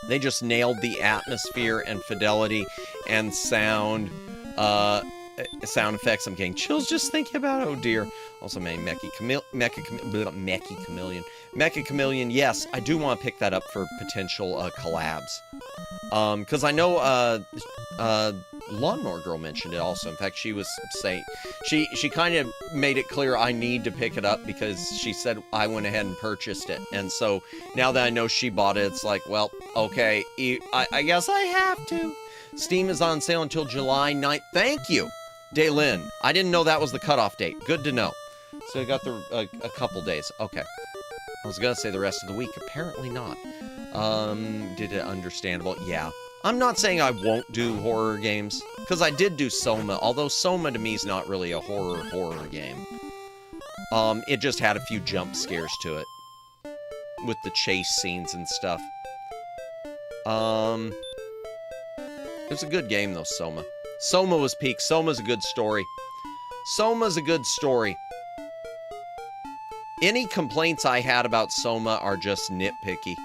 They just nailed the atmosphere and fidelity and sound effects. I'm getting chills just thinking about it. Oh dear. Also, Mecha Chameleon. Yes, I do want to pick that up for potential collabs. Because I know Lawnmower Girl mentioned it also. In fact, she was saying she kind of made it clear I need to pick it up because she said I went ahead and purchased it. And so now that I know she bought it, it's like, well, okay, I guess I have to. Steam is on sale until July 9th. Thank you, Daylin. I didn't know that was the cutoff date. Good to know. So I got a couple days. Okay. I was gonna say the rest of the week. Apparently not. Did it understandable? Yeah. I'm not saying I won't do horror games, because I did do Soma, although Soma to me is not really a horror game. It just had a few jump scares to it. With the chase scenes and stuff. It was a good game, though, Soma. Soma was peak. Soma's a good story. Soma's a good story. Any complaints I had about Soma are just nitpicky.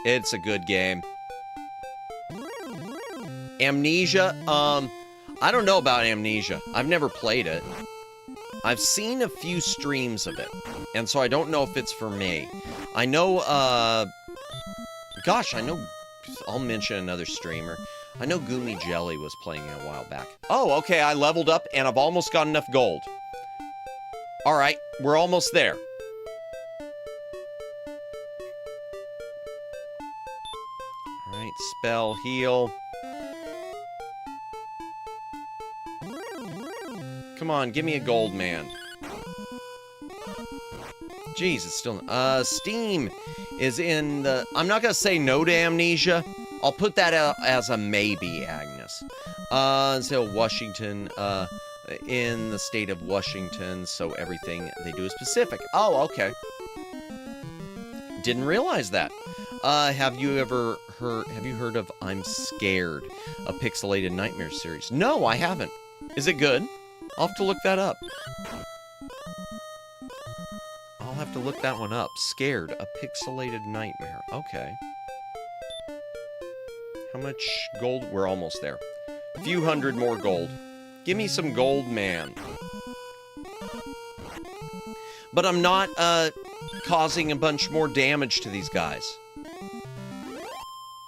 It's a good game. Amnesia, I don't know about Amnesia. I've never played it. I've seen a few streams of it, and so I don't know if it's for me. I know, gosh, I know, I'll mention another streamer. I know Goomy Jelly was playing it a while back. Oh, okay, I leveled up, and I've almost got enough gold. Alright, we're almost there. Alright, spell, heal. Come on, give me a gold man. Jeez, it's still... Steam is in the... I'm not gonna say no to Amnesia. I'll put that out as a maybe, Agnes. So Washington, in the state of Washington, so everything they do is Pacific. Oh, okay. Didn't realize that. Have you heard of I'm Scared, a pixelated nightmare series? No, I haven't. Is it good? I'll have to look that up. I'll have to look that one up. Scared, a pixelated nightmare. Okay. How much gold? We're almost there. A few hundred more gold. Give me some gold, man. But I'm not, causing a bunch more damage to these guys.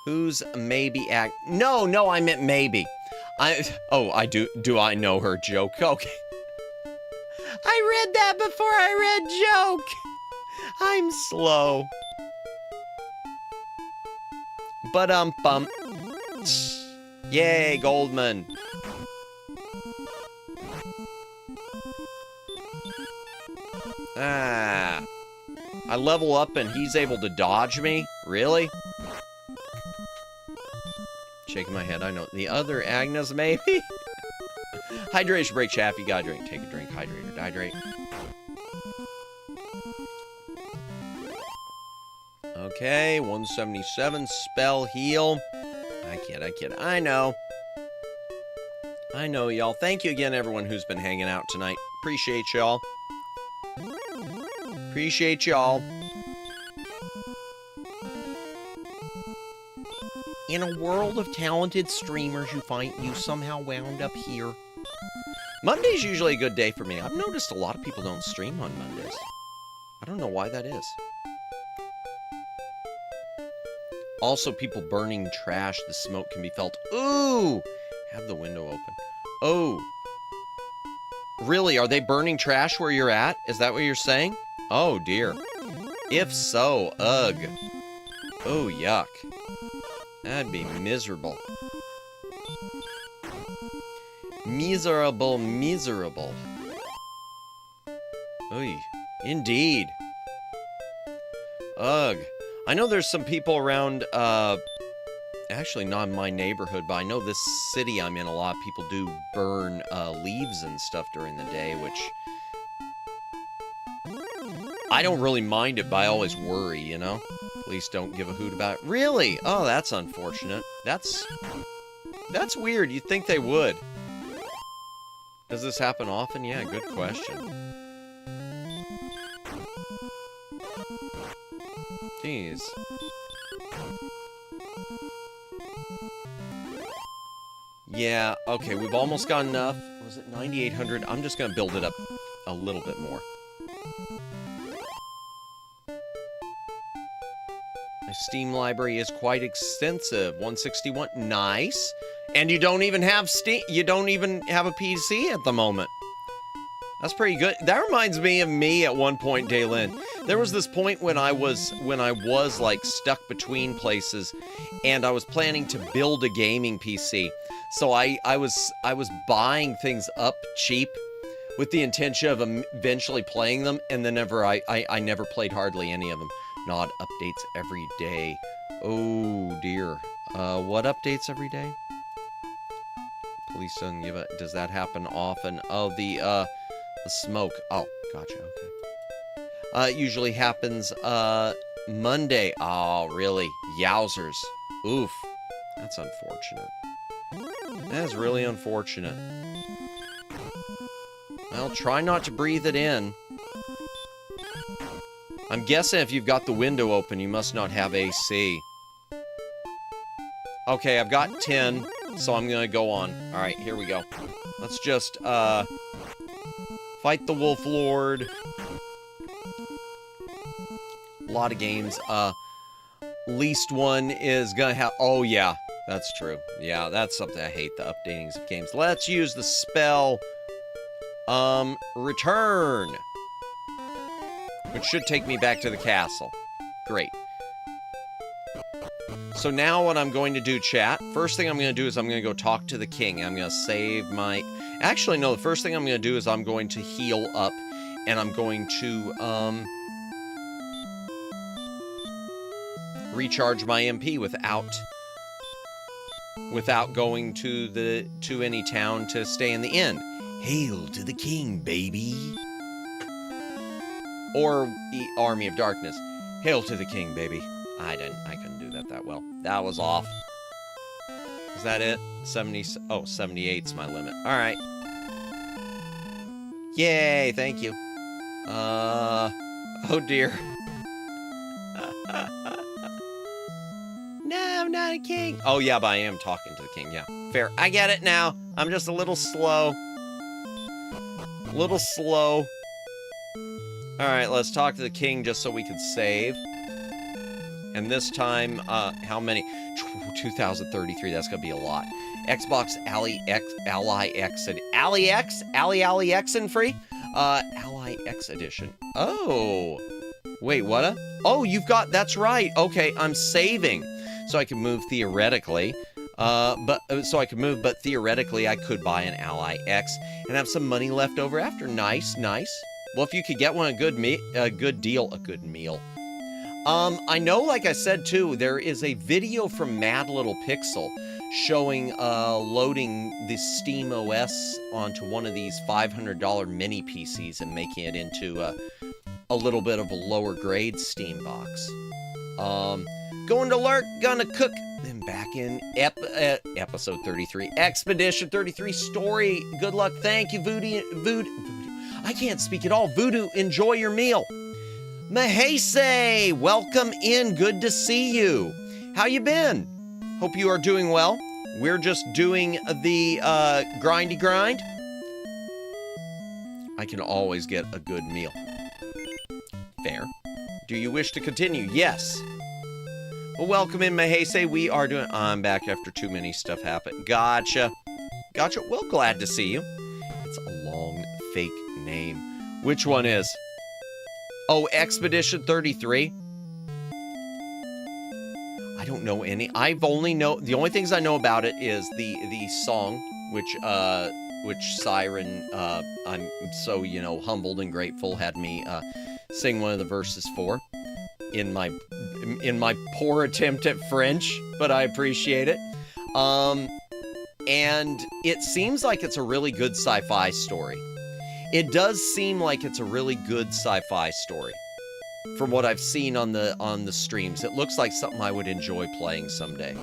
Who's maybe No, I meant maybe. Do I know her joke? Okay. I read that before I read joke. I'm slow. Bump. Yay, Goldman. I level up and he's able to dodge me? Really? Shaking my head, I know. The other Agnes, maybe? Hydration break, Chaff. You gotta drink. Take a drink. Hydrate or hydrate. Okay, 177. Spell, heal. I kid. I know. I know, y'all. Thank you again, everyone who's been hanging out tonight. Appreciate y'all. Appreciate y'all. In a world of talented streamers, you somehow wound up here. Monday's usually a good day for me. I've noticed a lot of people don't stream on Mondays. I don't know why that is. Also, people burning trash. The smoke can be felt. Ooh! Have the window open. Oh. Really? Are they burning trash where you're at? Is that what you're saying? Oh, dear. If so, ugh. Oh, yuck. That'd be miserable. Miserable. Oy. Indeed. Ugh. I know there's some people around, actually not in my neighborhood, but I know this city I'm in, a lot of people do burn, leaves and stuff during the day, which... I don't really mind it, but I always worry, you know? Police don't give a hoot about it. Really? Oh, that's unfortunate. That's weird. You'd think they would. Does this happen often? Yeah, good question. Jeez. Yeah, okay, we've almost got enough. Was it 9,800? I'm just gonna build it up a little bit more. My Steam library is quite extensive. 161. Nice. And you don't even have Steam. You don't even have a PC at the moment. That's pretty good. That reminds me of me at one point, Daylin. There was this point when I was like stuck between places, and I was planning to build a gaming PC. So I was buying things up cheap with the intention of eventually playing them, and then I never played hardly any of them. Not updates every day. Oh dear. What updates every day? Police doesn't give it. Does that happen often? Oh, the smoke. Oh, gotcha. Okay. It usually happens Monday. Oh, really? Yowzers. Oof. That's unfortunate. That is really unfortunate. Well, try not to breathe it in. I'm guessing if you've got the window open, you must not have AC. Okay, I've got 10, so I'm gonna go on. Alright, here we go. Let's just, fight the Wolf Lord. A lot of games. Least one is gonna have... Oh, yeah, that's true. Yeah, that's something I hate, the updatings of games. Let's use the spell, return. Which should take me back to the castle. Great. So now what I'm going to do, chat, first thing I'm going to do is I'm going to go talk to the king. I'm going to save my... Actually, no, the first thing I'm going to do is I'm going to heal up, and I'm going to, recharge my MP without going to any town to stay in the inn. Hail to the king, baby. Or the Army of Darkness. Hail to the king, baby. I couldn't do that well. That was off. Is that it? 70, oh, 78's my limit. Alright. Yay, thank you. Oh dear. No, I'm not a king. Oh yeah, but I am talking to the king, yeah. Fair. I get it now. I'm just a little slow. Alright, let's talk to the king just so we can save. And this time, how many? 2033, that's gonna be a lot. Xbox Ally X and free? Ally X edition. Oh. Wait, what? Oh, you've got, that's right. Okay, I'm saving. So I can move theoretically. But theoretically I could buy an Ally X and have some money left over after. Nice, nice. Well, if you could get one, a good meal. I know, like I said, too, there is a video from Mad Little Pixel showing loading the Steam OS onto one of these $500 mini PCs and making it into a little bit of a lower grade Steam box. Going to lurk, gonna cook, then back in episode 33. Expedition 33 story. Good luck. Thank you, Voodoo. I can't speak at all. Voodoo, enjoy your meal. Mahese, welcome in. Good to see you. How you been? Hope you are doing well. We're just doing the grindy grind. I can always get a good meal. Fair. Do you wish to continue? Yes. Well, welcome in, Mahese. We are doing... I'm back after too many stuff happened. Gotcha. Gotcha. Well, glad to see you. It's a long, fake name. Which one is? Oh, Expedition 33? I don't know any. The only things I know about it is the song, which Siren, I'm so, humbled and grateful, had me, sing one of the verses for. In my poor attempt at French, but I appreciate it. And it seems like it's a really good sci-fi story. It does seem like it's a really good sci-fi story. From what I've seen on the streams, it looks like something I would enjoy playing someday.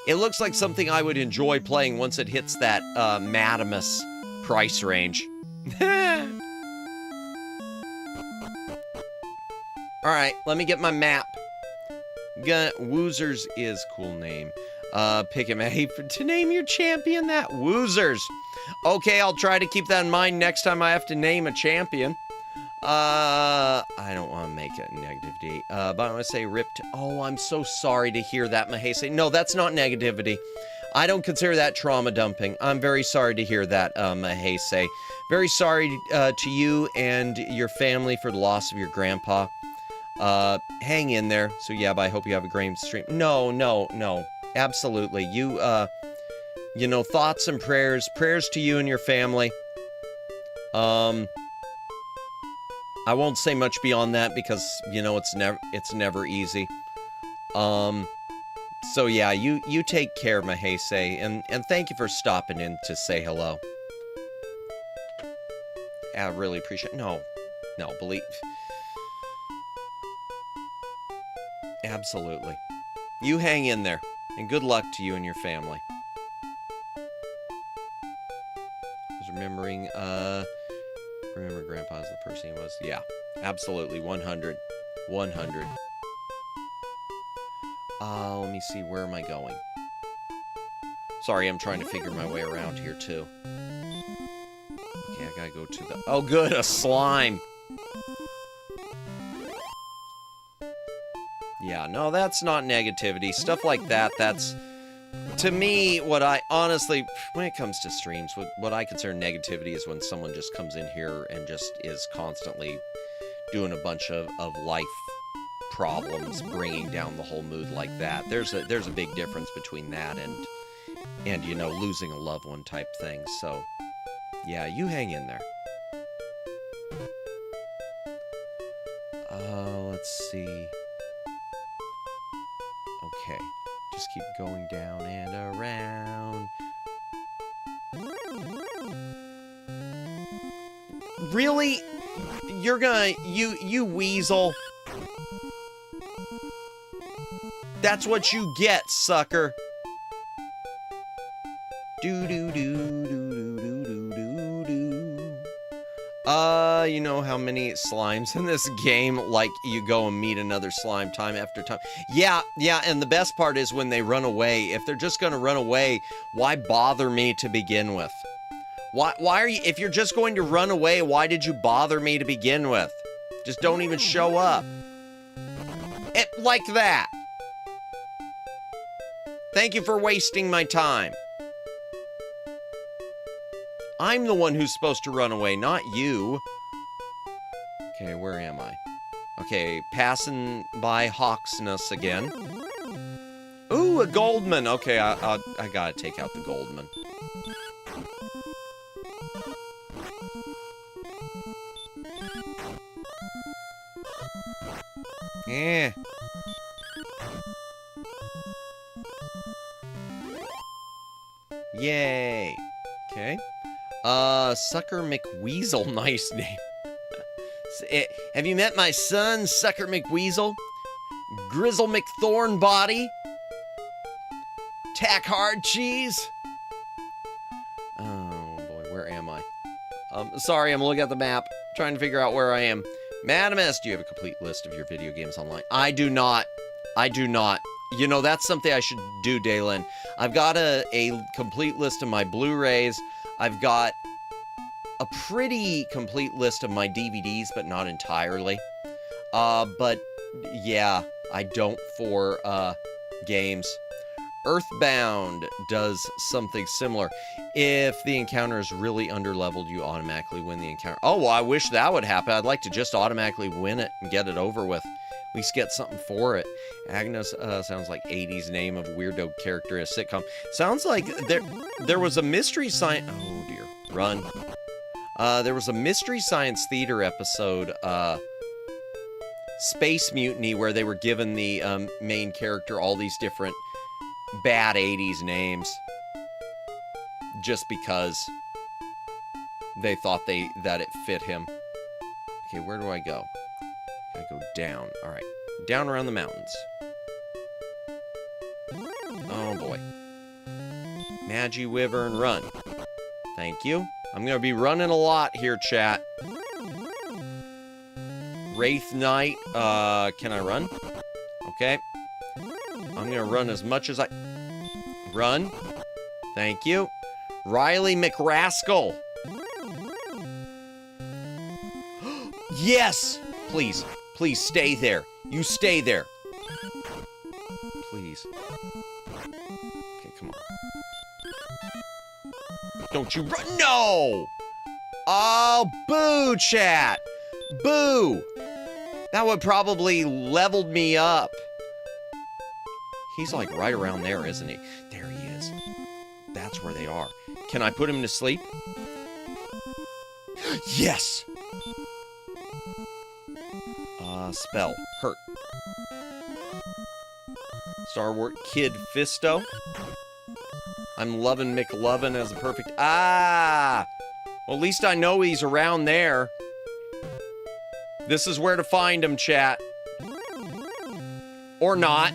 It looks like something I would enjoy playing once it hits that Madamus price range. Alright, let me get my map. Woozers is cool name. Pick him to name your champion that. Woozers. Okay, I'll try to keep that in mind next time I have to name a champion. I don't want to make it negativity. But I want to say ripped. Oh, I'm so sorry to hear that, Mahese. No, that's not negativity. I don't consider that trauma dumping. I'm very sorry to hear that, Mahese. Very sorry to you and your family for the loss of your grandpa. Hang in there. So yeah, but I hope you have a great stream. No. Absolutely. You, thoughts and prayers to you and your family. I won't say much beyond that because, you know, it's never easy. So yeah, you take care, Mahese, and thank you for stopping in to say hello. I really appreciate. No, believe. Absolutely. You hang in there, and good luck to you and your family. I was remembering, remember Grandpa's the person he was? Yeah, absolutely, 100. 100. Let me see, where am I going? Sorry, I'm trying to figure my way around here, too. Okay, I gotta go to the... Oh, good, a slime! Yeah, no, that's not negativity. Stuff like that, that's... To me, what I honestly... When it comes to streams, what I consider negativity is when someone just comes in here and just is constantly doing a bunch of life problems, bringing down the whole mood like that. There's a big difference between that and you know, losing a loved one type thing. So, yeah, you hang in there. Let's see. Okay, just keep going down and around. Really? You're gonna, you weasel. That's what you get, sucker. You know how many slimes in this game, like, you go and meet another slime time after time. Yeah, and the best part is when they run away. If they're just gonna run away, why bother me to begin with? Why are you, if you're just going to run away, why did you bother me to begin with? Just don't even show up. Like that. Thank you for wasting my time. I'm the one who's supposed to run away, not you. Okay, where am I? Okay, passing by Hawksness again. Ooh, a Goldman. Okay, I gotta take out the Goldman. Eh. Yay. Okay. Sucker McWeasel. Nice name. Have you met my son, Sucker McWeasel? Grizzle McThornbody? Tack hard cheese? Oh boy, where am I? Sorry, I'm looking at the map, trying to figure out where I am. Madamus, do you have a complete list of your video games online? I do not. I do not. You know, that's something I should do, Daylin. I've got a complete list of my Blu-rays. I've got a pretty complete list of my DVDs, but not entirely. But yeah, I don't for games. Earthbound does something similar. If the encounter is really underleveled, you automatically win the encounter. Oh, well, I wish that would happen. I'd like to just automatically win it and get it over with. At least get something for it. Agnes sounds like 80s name of a weirdo character in a sitcom. Sounds like there was a Mystery Science... Oh, dear. Run. There was a Mystery Science Theater episode, Space Mutiny, where they were given the main character all these different bad 80s names. Just because they thought that it fit him. Okay, where do I go? I go down. Alright. Down around the mountains. Oh boy. Magiwyvern, run. Thank you. I'm gonna be running a lot here, chat. Wraith Knight, can I run? Okay. I'm gonna run as much as I... Run. Thank you. Riley McRascal. Yes! Please. Please stay there. You stay there. Please. Okay, come on. Don't you run. No! Oh, boo, chat. Boo. That would probably leveled me up. He's like right around there, isn't he? There he is. That's where they are. Can I put him to sleep? Yes! Spell. Hurt. Star Wars Kid Fisto. I'm loving McLovin as a perfect... Ah! Well, at least I know he's around there. This is where to find him, chat. Or not.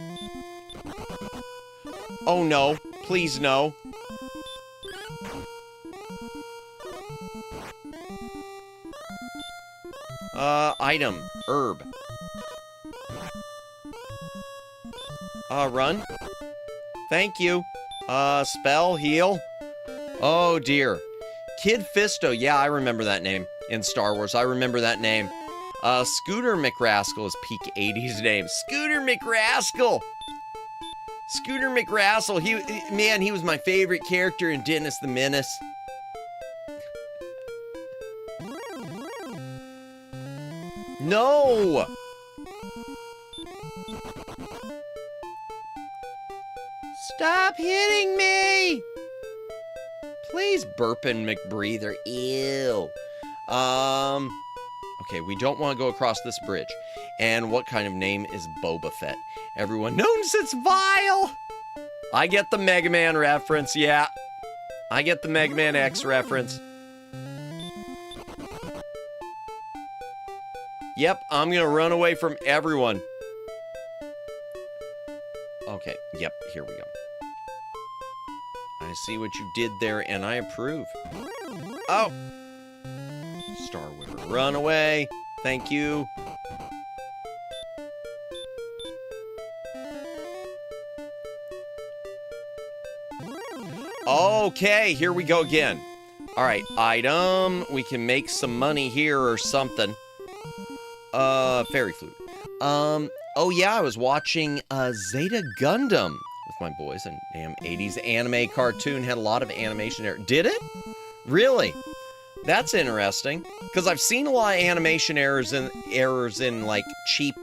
Oh, no. Please, no. Item. Herb. Run. Thank you. Spell. Heal. Oh, dear. Kid Fisto. Yeah, I remember that name in Star Wars. I remember that name. Scooter McRascal is peak 80s name. Scooter McRascal. Scooter McRascal. He was my favorite character in Dennis the Menace. No! Stop hitting me! Please, Burpin' McBreather. Ew. Okay, we don't want to go across this bridge. And what kind of name is Boba Fett? Everyone knows it's Vile! I get the Mega Man reference, yeah. I get the Mega Man X reference. Yep, I'm gonna run away from everyone. Okay, yep, here we go. I see what you did there, and I approve. Oh! Star Whipper, run away. Thank you. Okay, here we go again. All right, item. We can make some money here or something. Fairy flute. Oh yeah, I was watching Zeta Gundam with my boys, and damn 80s anime cartoon had a lot of animation error. Did it? Really? That's interesting, because I've seen a lot of animation errors in like cheap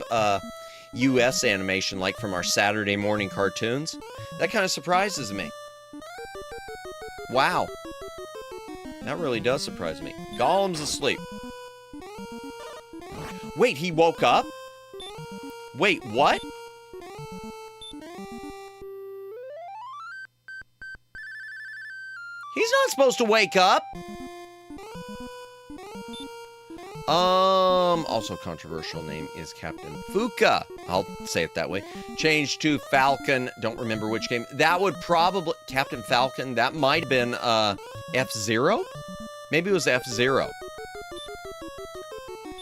US animation, like from our Saturday morning cartoons. That kind of surprises me. Wow. That really does surprise me. Gollum's asleep. Wait, he woke up? Wait, what? He's not supposed to wake up. Also controversial name is Captain Fuka. I'll say it that way. Changed to Falcon. Don't remember which game. That would probably... Captain Falcon, that might have been, F-Zero? Maybe it was F-Zero.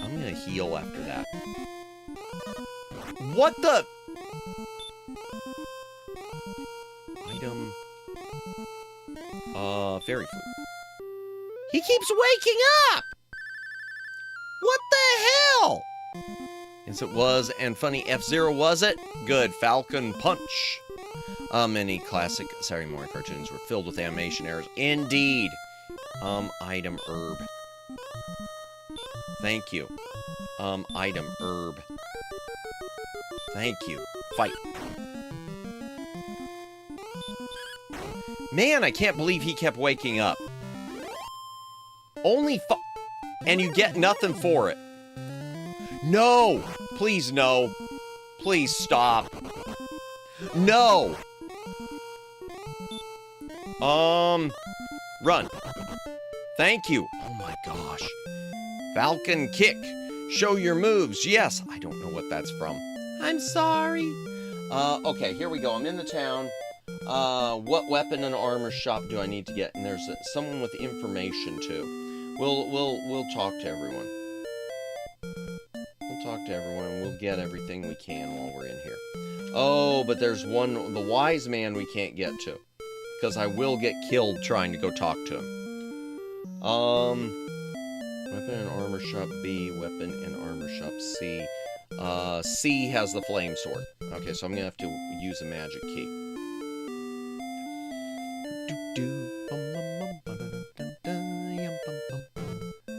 I'm gonna heal after that. What the... Item... Fairy flute. He keeps waking up! What the hell? Yes, it was, and funny, F-Zero was it? Good, Falcon Punch. Many classic Saturday morning cartoons were filled with animation errors. Indeed. Item herb. Thank you. Item herb. Thank you. Fight. Man, I can't believe he kept waking up. Only and you get nothing for it. No! Please, no. Please stop. No! Run. Thank you. Oh my gosh. Falcon kick. Show your moves. Yes. I don't know what that's from. I'm sorry. Okay, here we go. I'm in the town. What weapon and armor shop do I need to get? And there's someone with information too. We'll talk to everyone. We'll talk to everyone and we'll get everything we can while we're in here. Oh, but there's one, the wise man we can't get to. Because I will get killed trying to go talk to him. Weapon and armor shop B, weapon and armor shop C. C has the flame sword. Okay, so I'm gonna have to use a magic key.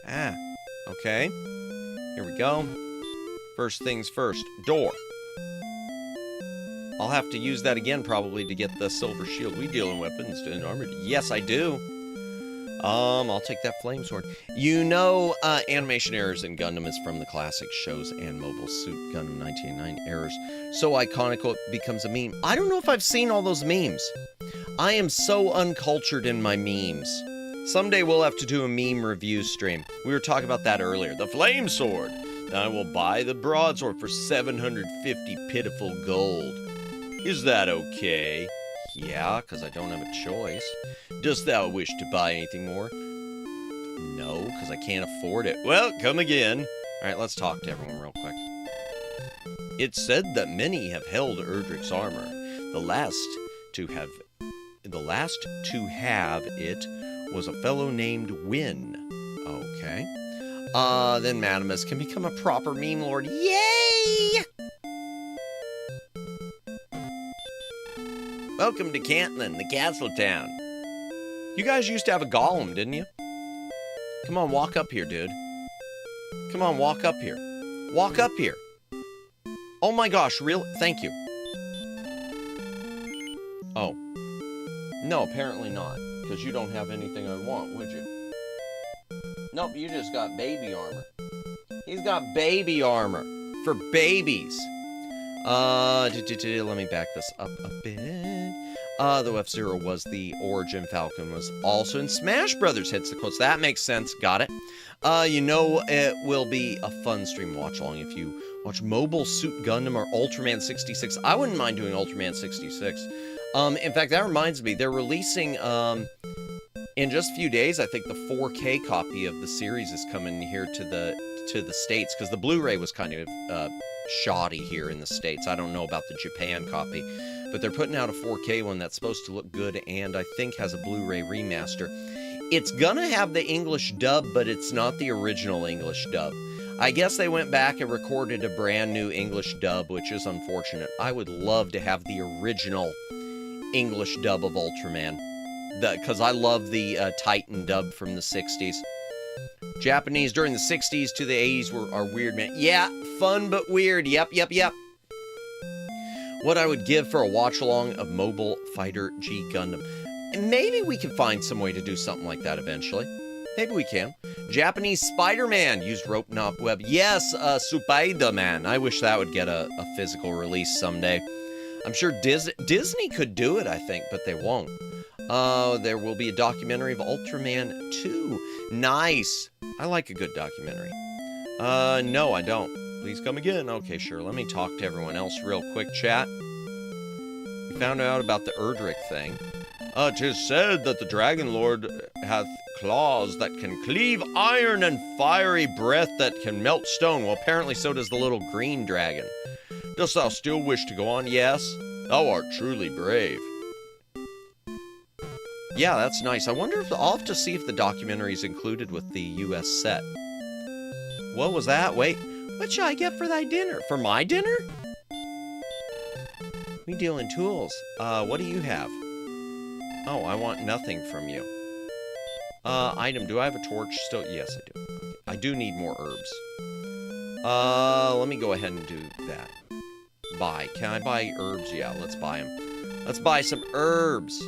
Ah, okay. Here we go. First things first, door. I'll have to use that again probably to get the silver shield. We deal in weapons and armor. Yes, I do. I'll take that flame sword. You know, animation errors in Gundam is from the classic shows and Mobile Suit Gundam 1989 errors. So iconic it becomes a meme. I don't know if I've seen all those memes. I am so uncultured in my memes. Someday we'll have to do a meme review stream. We were talking about that earlier. The flame sword. I will buy the broadsword for 750 pitiful gold. Is that okay? Yeah, because I don't have a choice. Dost thou wish to buy anything more? No, because I can't afford it. Well, come again. Alright, let's talk to everyone real quick. It's said that many have held Erdrick's armor. The last to have it was a fellow named Win. Okay. Then Madamus can become a proper meme lord. Yay! Welcome to Cantlin, the castle town. You guys used to have a golem, didn't you? Come on, walk up here, dude. Come on, walk up here. Walk up here. Oh my gosh, really? Thank you. Oh. No, apparently not. Because you don't have anything I want, would you? Nope, you just got baby armor. He's got baby armor. For babies. Let me back this up a bit. Though F-Zero was the origin, Falcon was also in Smash Brothers. Hits the quotes. That makes sense. Got it. You know, it will be a fun stream watch along if you watch Mobile Suit Gundam or Ultraman 66. I wouldn't mind doing Ultraman 66. In fact, that reminds me, they're releasing, in just a few days, I think the 4K copy of the series is coming here to the States, because the Blu-ray was kind of, shoddy here in the States. I don't know about the Japan copy, but they're putting out a 4K one that's supposed to look good and I think has a Blu-ray remaster. It's gonna have the English dub, but it's not the original English dub. I guess they went back and recorded a brand new English dub, which is unfortunate. I would love to have the original English dub of Ultraman, because I love the Titan dub from the 60s. Japanese during the 60s to the 80s are weird, man. Yeah, fun but weird. Yep. What I would give for a watch-along of Mobile Fighter G Gundam. And maybe we can find some way to do something like that eventually. Maybe we can. Japanese Spider-Man used rope knot web. Yes, Spider-Man. I wish that would get a physical release someday. I'm sure Disney could do it, I think, but they won't. There will be a documentary of Ultraman 2. Nice. I like a good documentary. No, I don't. Please come again. Okay, sure. Let me talk to everyone else real quick, chat. We found out about the Erdrick thing. 'Tis said that the Dragon Lord hath claws that can cleave iron and fiery breath that can melt stone. Well, apparently so does the little green dragon. Dost thou still wish to go on? Yes. Thou art truly brave. Yeah, that's nice. I wonder if I'll have to see if the documentary is included with the US set. What was that? Wait, what shall I get for thy dinner? For my dinner? We deal in tools. What do you have? Oh, I want nothing from you. Item, do I have a torch still? Yes, I do. I do need more herbs. Let me go ahead and do that. Buy. Can I buy herbs? Yeah, let's buy them. Let's buy some herbs.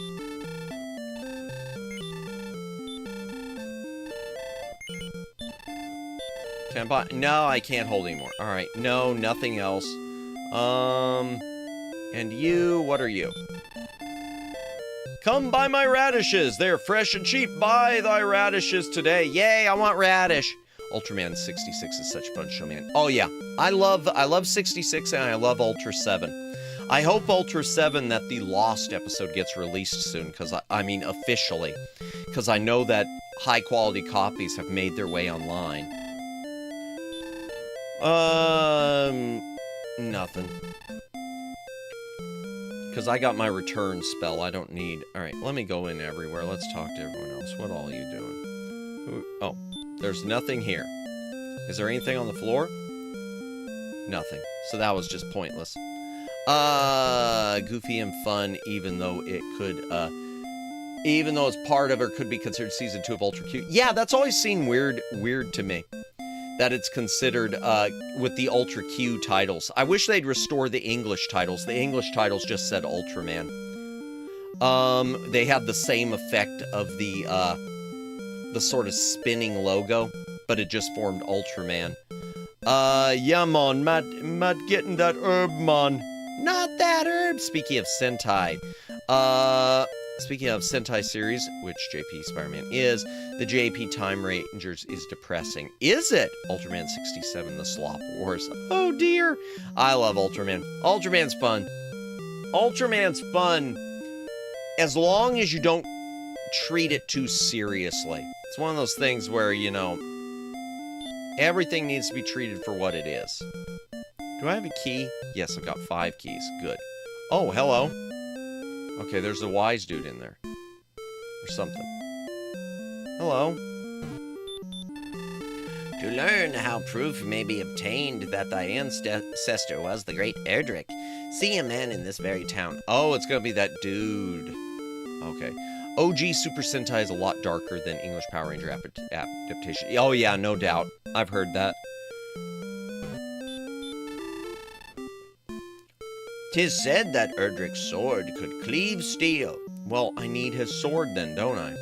Can I buy? No, I can't hold anymore. Alright, no, nothing else. And you, what are you? Come buy my radishes. They're fresh and cheap. Buy thy radishes today. Yay, I want radish. Ultraman 66 is such a fun show, man. Oh yeah, I love 66 and I love Ultra 7. I hope Ultra 7 that the Lost episode gets released soon, because I mean officially, because I know that high quality copies have made their way online. Nothing. Because I got my return spell. I don't need... Alright, let me go in everywhere. Let's talk to everyone else. What all are you doing? Oh, there's nothing here. Is there anything on the floor? Nothing. So that was just pointless. Goofy and fun, even though it could, even though it's part of or could be considered Season 2 of Ultra Q. Yeah, that's always seemed weird to me. That it's considered, with the Ultra Q titles. I wish they'd restore the English titles. The English titles just said Ultraman. They had the same effect of the, the sort of spinning logo, but it just formed Ultraman. Yeah, man, Matt getting that herb, man. Not that herb. Speaking of Sentai, speaking of Sentai series, which JP Spider-Man is, the JP Time Rangers is depressing. Is it? Ultraman 67, the Slop Wars. Oh dear. I love Ultraman. Ultraman's fun. Ultraman's fun. As long as you don't treat it too seriously. It's one of those things where, you know, everything needs to be treated for what it is. Do I have a key? Yes, I've got 5 keys. Good. Oh, hello. Okay, there's a wise dude in there. Or something. Hello. To learn how proof may be obtained that thy ancestor was the great Erdrick, see a man in this very town. Oh, it's gonna be that dude. Okay. OG Super Sentai is a lot darker than English Power Ranger adaptation. Oh yeah, no doubt. I've heard that. 'Tis said that Erdrick's sword could cleave steel. Well, I need his sword then, don't I?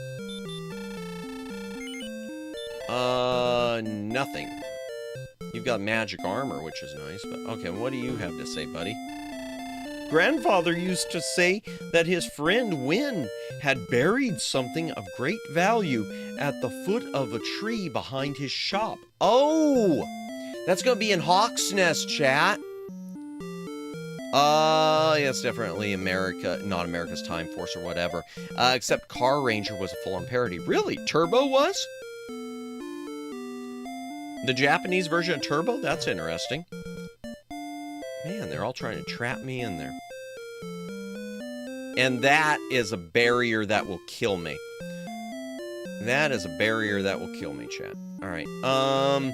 Nothing. You've got magic armor, which is nice, but okay, what do you have to say, buddy? Grandfather used to say that his friend Win had buried something of great value at the foot of a tree behind his shop. Oh! That's gonna be in Hawk's Nest, chat. Yeah, it's definitely America, not America's Time Force or whatever. Except Car Ranger was a full-on parody. Really? Turbo was? The Japanese version of Turbo? That's interesting. Man, they're all trying to trap me in there. And that is a barrier that will kill me. That is a barrier that will kill me, chat. Alright, I'm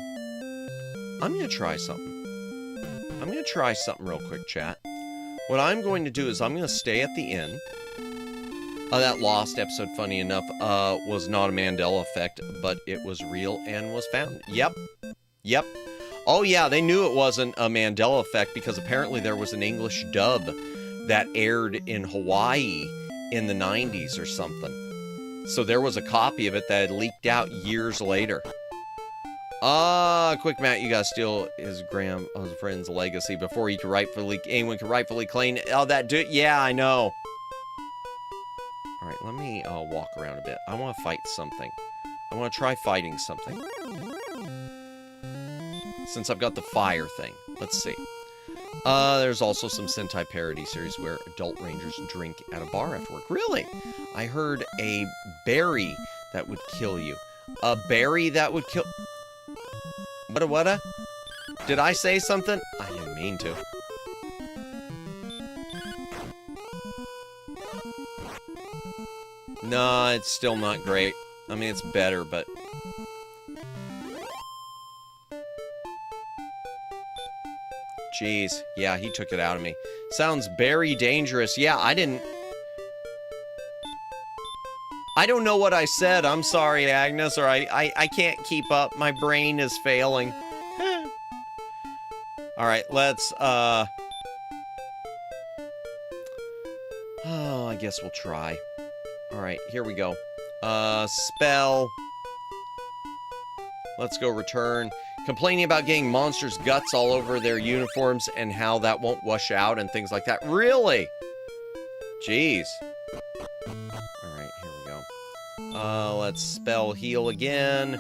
gonna try something. I'm gonna try something real quick, chat. What I'm going to do is I'm gonna stay at the inn. That Lost episode, funny enough, was not a Mandela effect, but it was real and was found. Yep. Yep. Oh yeah, they knew it wasn't a Mandela effect because apparently there was an English dub that aired in Hawaii in the 90s or something. So there was a copy of it that had leaked out years later. Quick Matt, you gotta steal his friend's legacy before he could anyone could rightfully claim. Oh, that dude, yeah, I know. Alright, let me walk around a bit. I want to fight something. I want to try fighting something. Since I've got the fire thing. Let's see. There's also some Sentai parody series where adult rangers drink at a bar after work. Really? I heard a berry that would kill you. A berry that would kill... What? Did I say something? I didn't mean to. No, it's still not great. I mean, it's better, but... Jeez. Yeah, he took it out of me. Sounds very dangerous. Yeah, I don't know what I said. I'm sorry, Agnes, or I can't keep up. My brain is failing. Alright, let's, oh, I guess we'll try. Alright, here we go. Spell. Let's go return. Complaining about getting monsters' guts all over their uniforms and how that won't wash out and things like that. Really? Jeez. Alright, here we go. Let's spell heal again.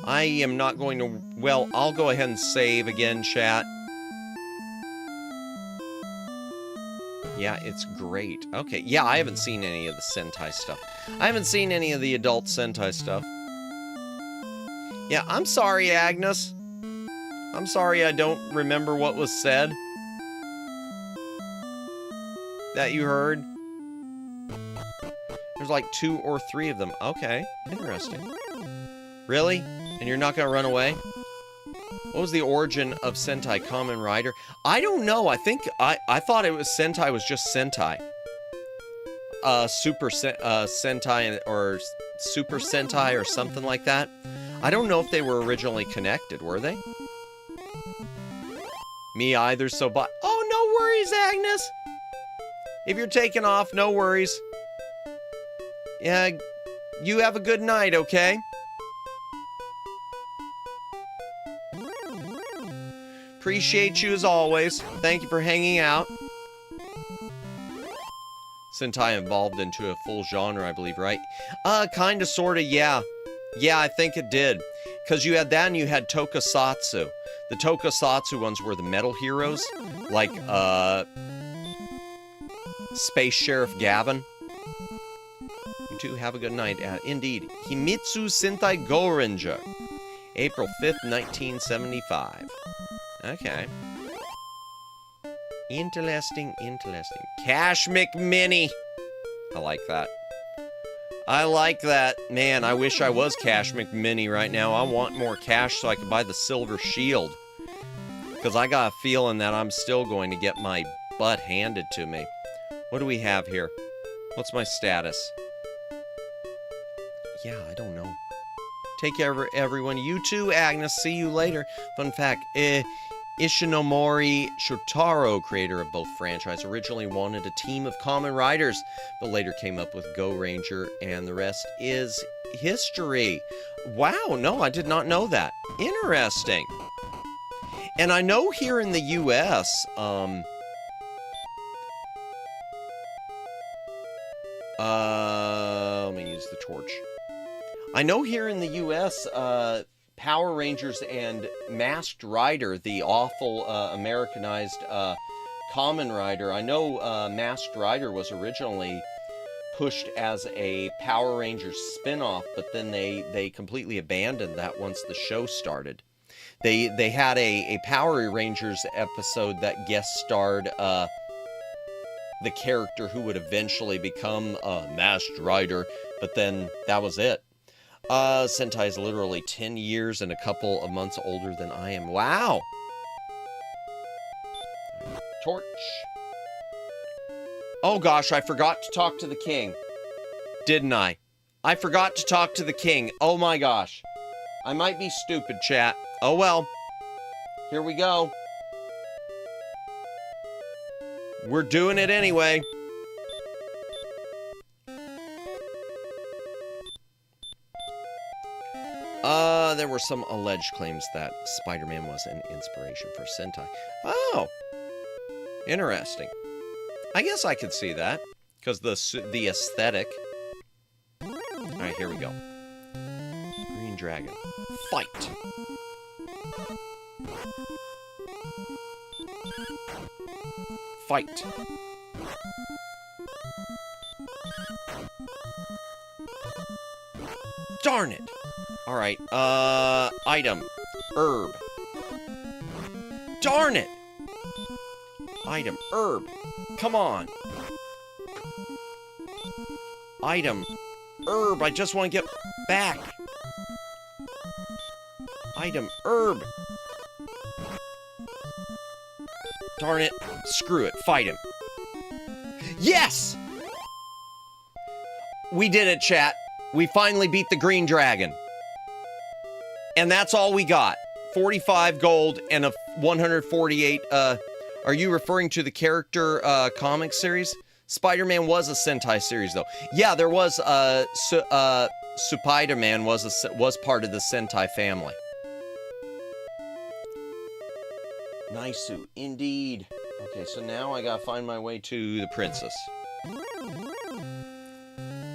I am not going to... Well, I'll go ahead and save again, chat. Yeah, it's great. Okay, yeah, I haven't seen any of the Sentai stuff. I haven't seen any of the adult Sentai stuff. Yeah, I'm sorry, Agnes. I'm sorry I don't remember what was said. That you heard. There's like 2 or 3 of them. Okay, interesting. Really? And you're not gonna run away? What was the origin of Sentai Kamen Rider? I don't know. I think I thought it was Sentai was just Sentai. Super Sentai or Super Sentai or something like that. I don't know if they were originally connected, were they? Me either, so but oh, no worries, Agnes. If you're taking off, no worries. Yeah, You have a good night, okay? Appreciate you as always. Thank you for hanging out. Sentai evolved into a full genre, I believe, right? Kinda, sorta, yeah. Yeah, I think it did. Because you had that and you had tokusatsu. The tokusatsu ones were the metal heroes. Like, Space Sheriff Gavin. You two have a good night. Indeed. Himitsu Sentai Go Ranger. April 5th, 1975. Okay. Interesting, interesting. Cash McMini. I like that. I like that. Man, I wish I was Cash McMini right now. I want more cash so I can buy the Silver Shield. Because I got a feeling that I'm still going to get my butt handed to me. What do we have here? What's my status? Yeah, I don't know. Take care, everyone. You too, Agnes. See you later. Fun fact, Ishinomori Shotaro, creator of both franchises, originally wanted a team of Kamen Riders, but later came up with Go Ranger, and the rest is history. Wow, no, I did not know that. Interesting. And I know here in the U.S., let me use the torch. I know here in the U.S., Power Rangers and Masked Rider, the awful Americanized Kamen Rider. I know Masked Rider was originally pushed as a Power Rangers spin-off, but then they completely abandoned that once the show started. They had a Power Rangers episode that guest starred the character who would eventually become Masked Rider, but then that was it. Sentai is literally 10 years and a couple of months older than I am. Wow! Torch. Oh gosh, I forgot to talk to the king. Didn't I? I forgot to talk to the king. Oh my gosh. I might be stupid, chat. Oh well. Here we go. We're doing it anyway. There were some alleged claims that Spider-Man was an inspiration for Sentai. Oh! Interesting. I guess I could see that. Because the aesthetic. Alright, here we go. Green Dragon. Fight! Fight! Darn it! Alright, item. Herb. Darn it! Item. Herb. Come on. Item. Herb. I just want to get back. Item. Herb. Darn it. Screw it. Fight him. Yes! We did it, chat. We finally beat the Green Dragon. And that's all we got. 45 gold and a 148, are you referring to the character, comic series? Spider-Man was a Sentai series, though. Yeah, there was, Spider-Man was part of the Sentai family. Naisu, indeed. Okay, so now I gotta find my way to the princess.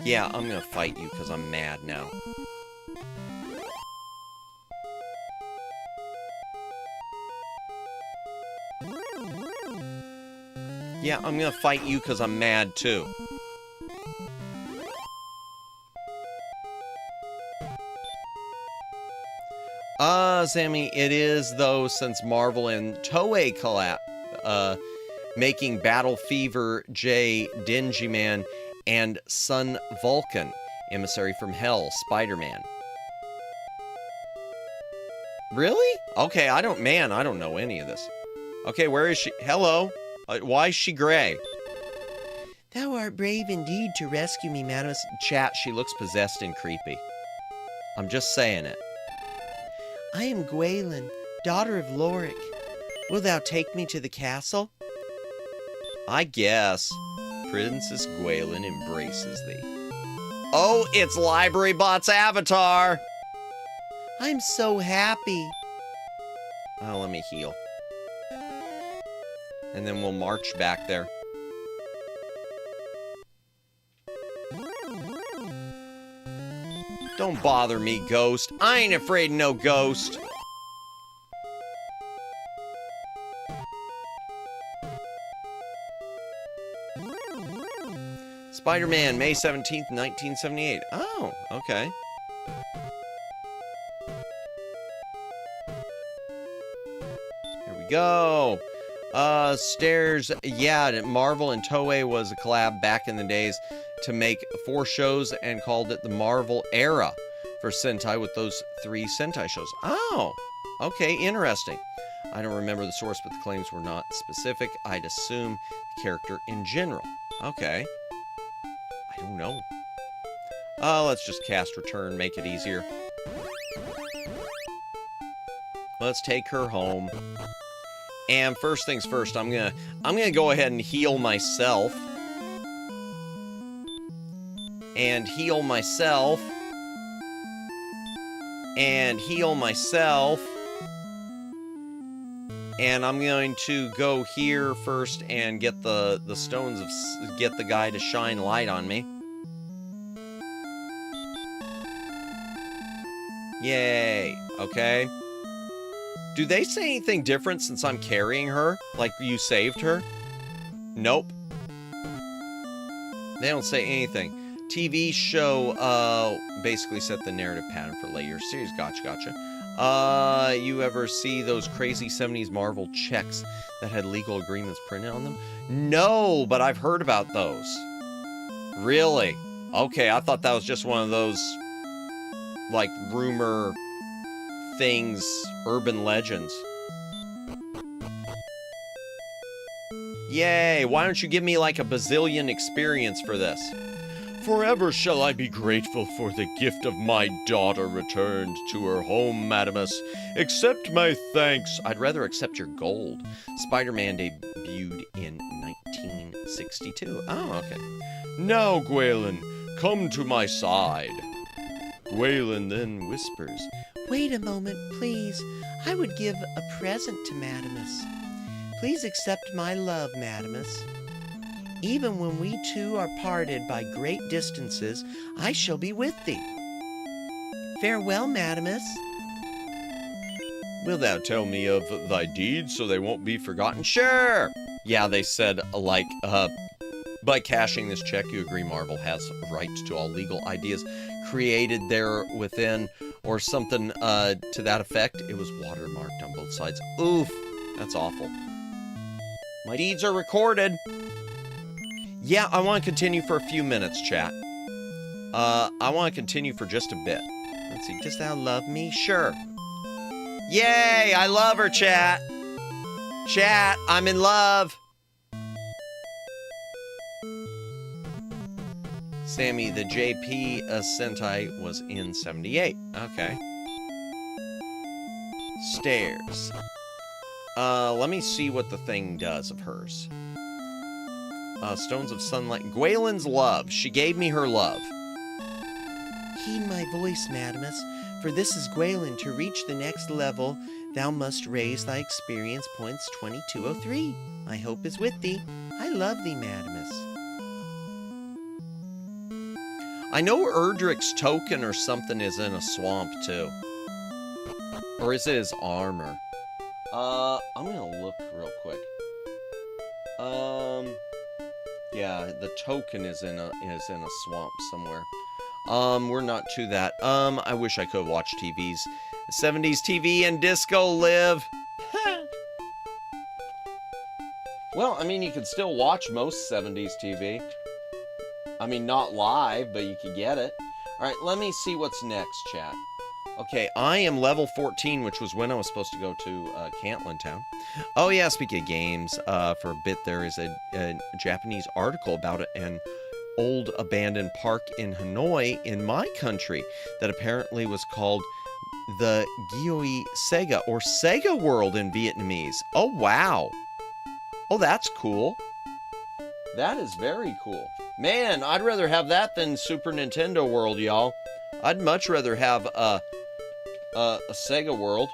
Yeah, I'm gonna fight you because I'm mad now. Yeah, I'm gonna fight you because I'm mad too. Sammy, it is though, since Marvel and Toei making Battle Fever J, Dingy Man, and Sun Vulcan, Emissary from Hell, Spider-Man. Really? Okay, I don't know any of this. Okay, where is she? Hello? Why is she gray? Thou art brave indeed to rescue me, madam. Chat, she looks possessed and creepy. I'm just saying it. I am Gwaelin, daughter of Lorik. Wilt thou take me to the castle? I guess. Princess Gwaelin embraces thee. Oh, it's Library Bot's avatar. I'm so happy. Oh, let me heal. And then we'll march back there. Don't bother me, ghost. I ain't afraid of no ghost. Spider-Man, May 17th, 1978. Oh, okay. Here we go. Stairs. Yeah, Marvel and Toei was a collab back in the days to make 4 shows and called it the Marvel Era for Sentai with those 3 Sentai shows. Oh, okay, interesting. I don't remember the source, but the claims were not specific. I'd assume the character in general. Okay. I don't know. Let's just cast return, make it easier. Let's take her home. And first things first, I'm gonna go ahead and heal myself. And heal myself. And heal myself. And I'm going to go here first and get the stones of... get the guy to shine light on me. Yay. Okay. Do they say anything different since I'm carrying her? Like you saved her? Nope. They don't say anything. TV show, basically set the narrative pattern for later series. Gotcha. You ever see those crazy 70s Marvel checks that had legal agreements printed on them? No, but I've heard about those. Really? Okay, I thought that was just one of those, like, rumor things, urban legends. Yay, why don't you give me like a bazillion experience for this? Forever shall I be grateful for the gift of my daughter returned to her home, Madamus. Accept my thanks. I'd rather accept your gold. Spider-Man debuted in 1962. Oh, okay. Now, Gwaylin, come to my side. Gwaylin then whispers, Wait a moment, please. I would give a present to Madamus. Please accept my love, Madamus. Even when we two are parted by great distances, I shall be with thee. Farewell, Madamus. Wilt thou tell me of thy deeds so they won't be forgotten? Sure! Yeah, they said, like, by cashing this check, you agree Marvel has rights to all legal ideas created there within, or something to that effect. It was watermarked on both sides. Oof, that's awful. My deeds are recorded. Yeah, I want to continue for a few minutes, chat. I want to continue for just a bit. Let's see, does thou love me? Sure. Yay, I love her, chat. Chat, I'm in love. Sammy, the JP Sentai was in 78. Okay. Stairs. Let me see what the thing does of hers. Stones of Sunlight. Gwaylin's love. She gave me her love. Heed my voice, Madamus, for this is Gwaylin. To reach the next level, thou must raise thy experience points 2203. My hope is with thee. I love thee, Madamus. I know Erdrick's token or something is in a swamp, too. Or is it his armor? I'm gonna look real quick. Yeah, the token is in a swamp somewhere. We're not to that. I wish I could watch TVs. 70s TV and disco live. Well, I mean, you could still watch most 70s TV. I mean, not live, but you could get it. Alright, let me see what's next, chat. Okay, I am level 14, which was when I was supposed to go to Cantlin Town. Oh yeah, speaking of games, for a bit there is a Japanese article about an old abandoned park in Hanoi in my country that apparently was called the Gioi Sega, or Sega World in Vietnamese. Oh wow. Oh, that's cool. That is very cool. Man, I'd rather have that than Super Nintendo World, y'all. I'd much rather have a Sega World.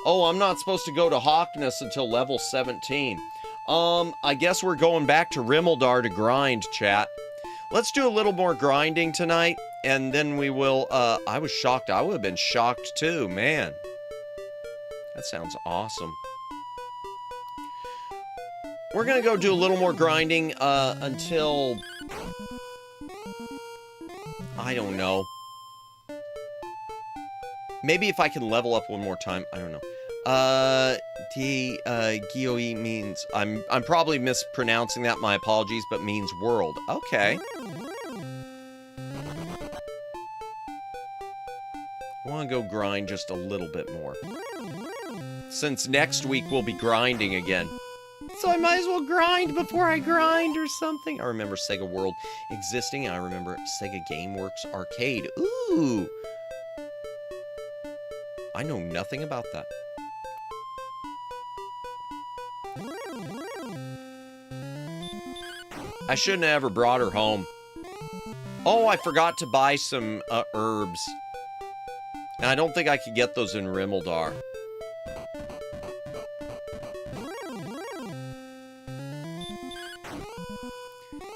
Oh, I'm not supposed to go to Hawkness until level 17. I guess we're going back to Rimmeldar to grind, chat. Let's do a little more grinding tonight, and then we will, I was shocked. I would have been shocked too, man. That sounds awesome. We're gonna go do a little more grinding, until... I don't know. Maybe if I can level up one more time, I don't know. Gyoe means, I'm probably mispronouncing that, my apologies, but means world. Okay. I want to go grind just a little bit more. Since next week we'll be grinding again. So I might as well grind before I grind or something. I remember Sega World existing. I remember Sega GameWorks Arcade. Ooh! I know nothing about that. I shouldn't have ever brought her home. Oh, I forgot to buy some herbs. And I don't think I could get those in Rimmeldar.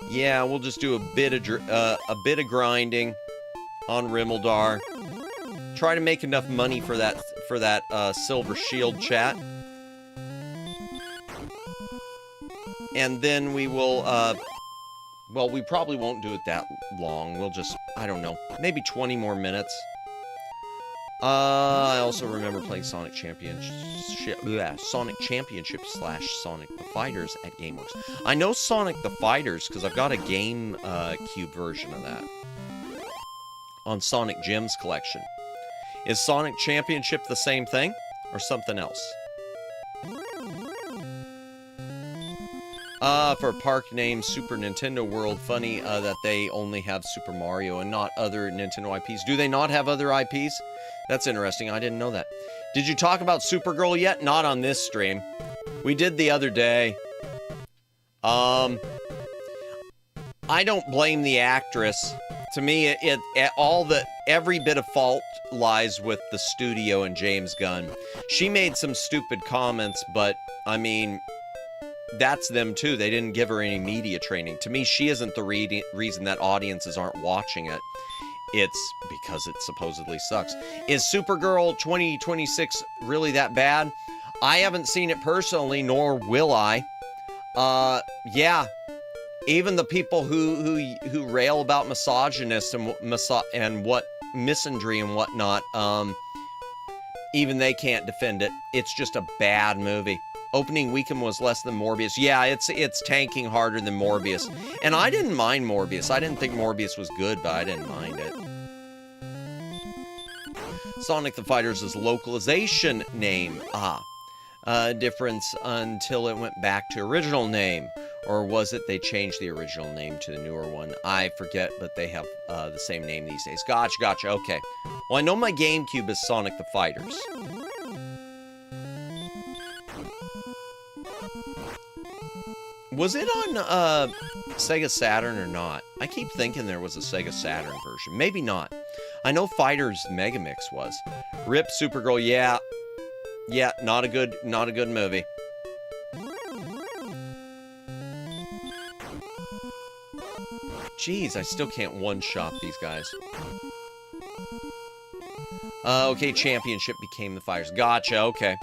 Yeah, we'll just do a bit of grinding on Rimmeldar. Try to make enough money for that silver shield, chat. And then we will well, we probably won't do it that long. We'll just, I don't know, maybe 20 more minutes. I also remember playing Sonic Championship / Sonic the Fighters at GameWorks. I know Sonic the Fighters because I've got a GameCube version of that on Sonic Gems collection. Is Sonic Championship the same thing or something else? For a park named Super Nintendo World, funny that they only have Super Mario and not other Nintendo IPs. Do they not have other IPs? That's interesting. I didn't know that. Did you talk about Supergirl yet? Not on this stream. We did the other day. I don't blame the actress. To me, every bit of fault lies with the studio and James Gunn. She made some stupid comments, but I mean, that's them too. They didn't give her any media training. To me, she isn't the reason that audiences aren't watching it. It's because it supposedly sucks. Is Supergirl 2026 really that bad? I haven't seen it personally, nor will I. Yeah. Even the people who rail about misogynist and what misandry and whatnot, even they can't defend it. It's just a bad movie. Opening weekend was less than Morbius. Yeah, it's tanking harder than Morbius. And I didn't mind Morbius. I didn't think Morbius was good, but I didn't mind it. Sonic the Fighters' localization name. Difference until it went back to original name. Or was it they changed the original name to the newer one? I forget, but they have the same name these days. Gotcha, okay. Well, I know my GameCube is Sonic the Fighters. Was it on Sega Saturn or not? I keep thinking there was a Sega Saturn version. Maybe not. I know Fighters Megamix was. RIP Supergirl, yeah. Yeah, not a good movie. Jeez, I still can't one-shot these guys. Okay, Championship became the Fighters. Gotcha, okay.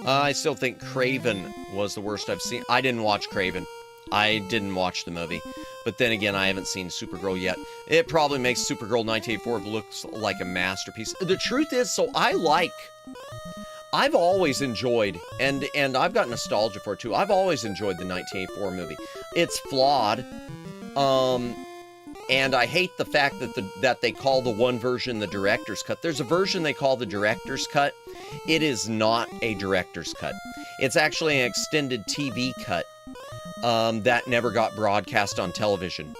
I still think Craven was the worst I've seen. I didn't watch Craven. I didn't watch the movie. But then again, I haven't seen Supergirl yet. It probably makes Supergirl 1984 look like a masterpiece. The truth is, I've always enjoyed, and I've got nostalgia for it too, I've always enjoyed the 1984 movie. It's flawed, and I hate the fact that they call the one version the director's cut. There's a version they call the director's cut. It is not a director's cut. It's actually an extended TV cut that never got broadcast on television.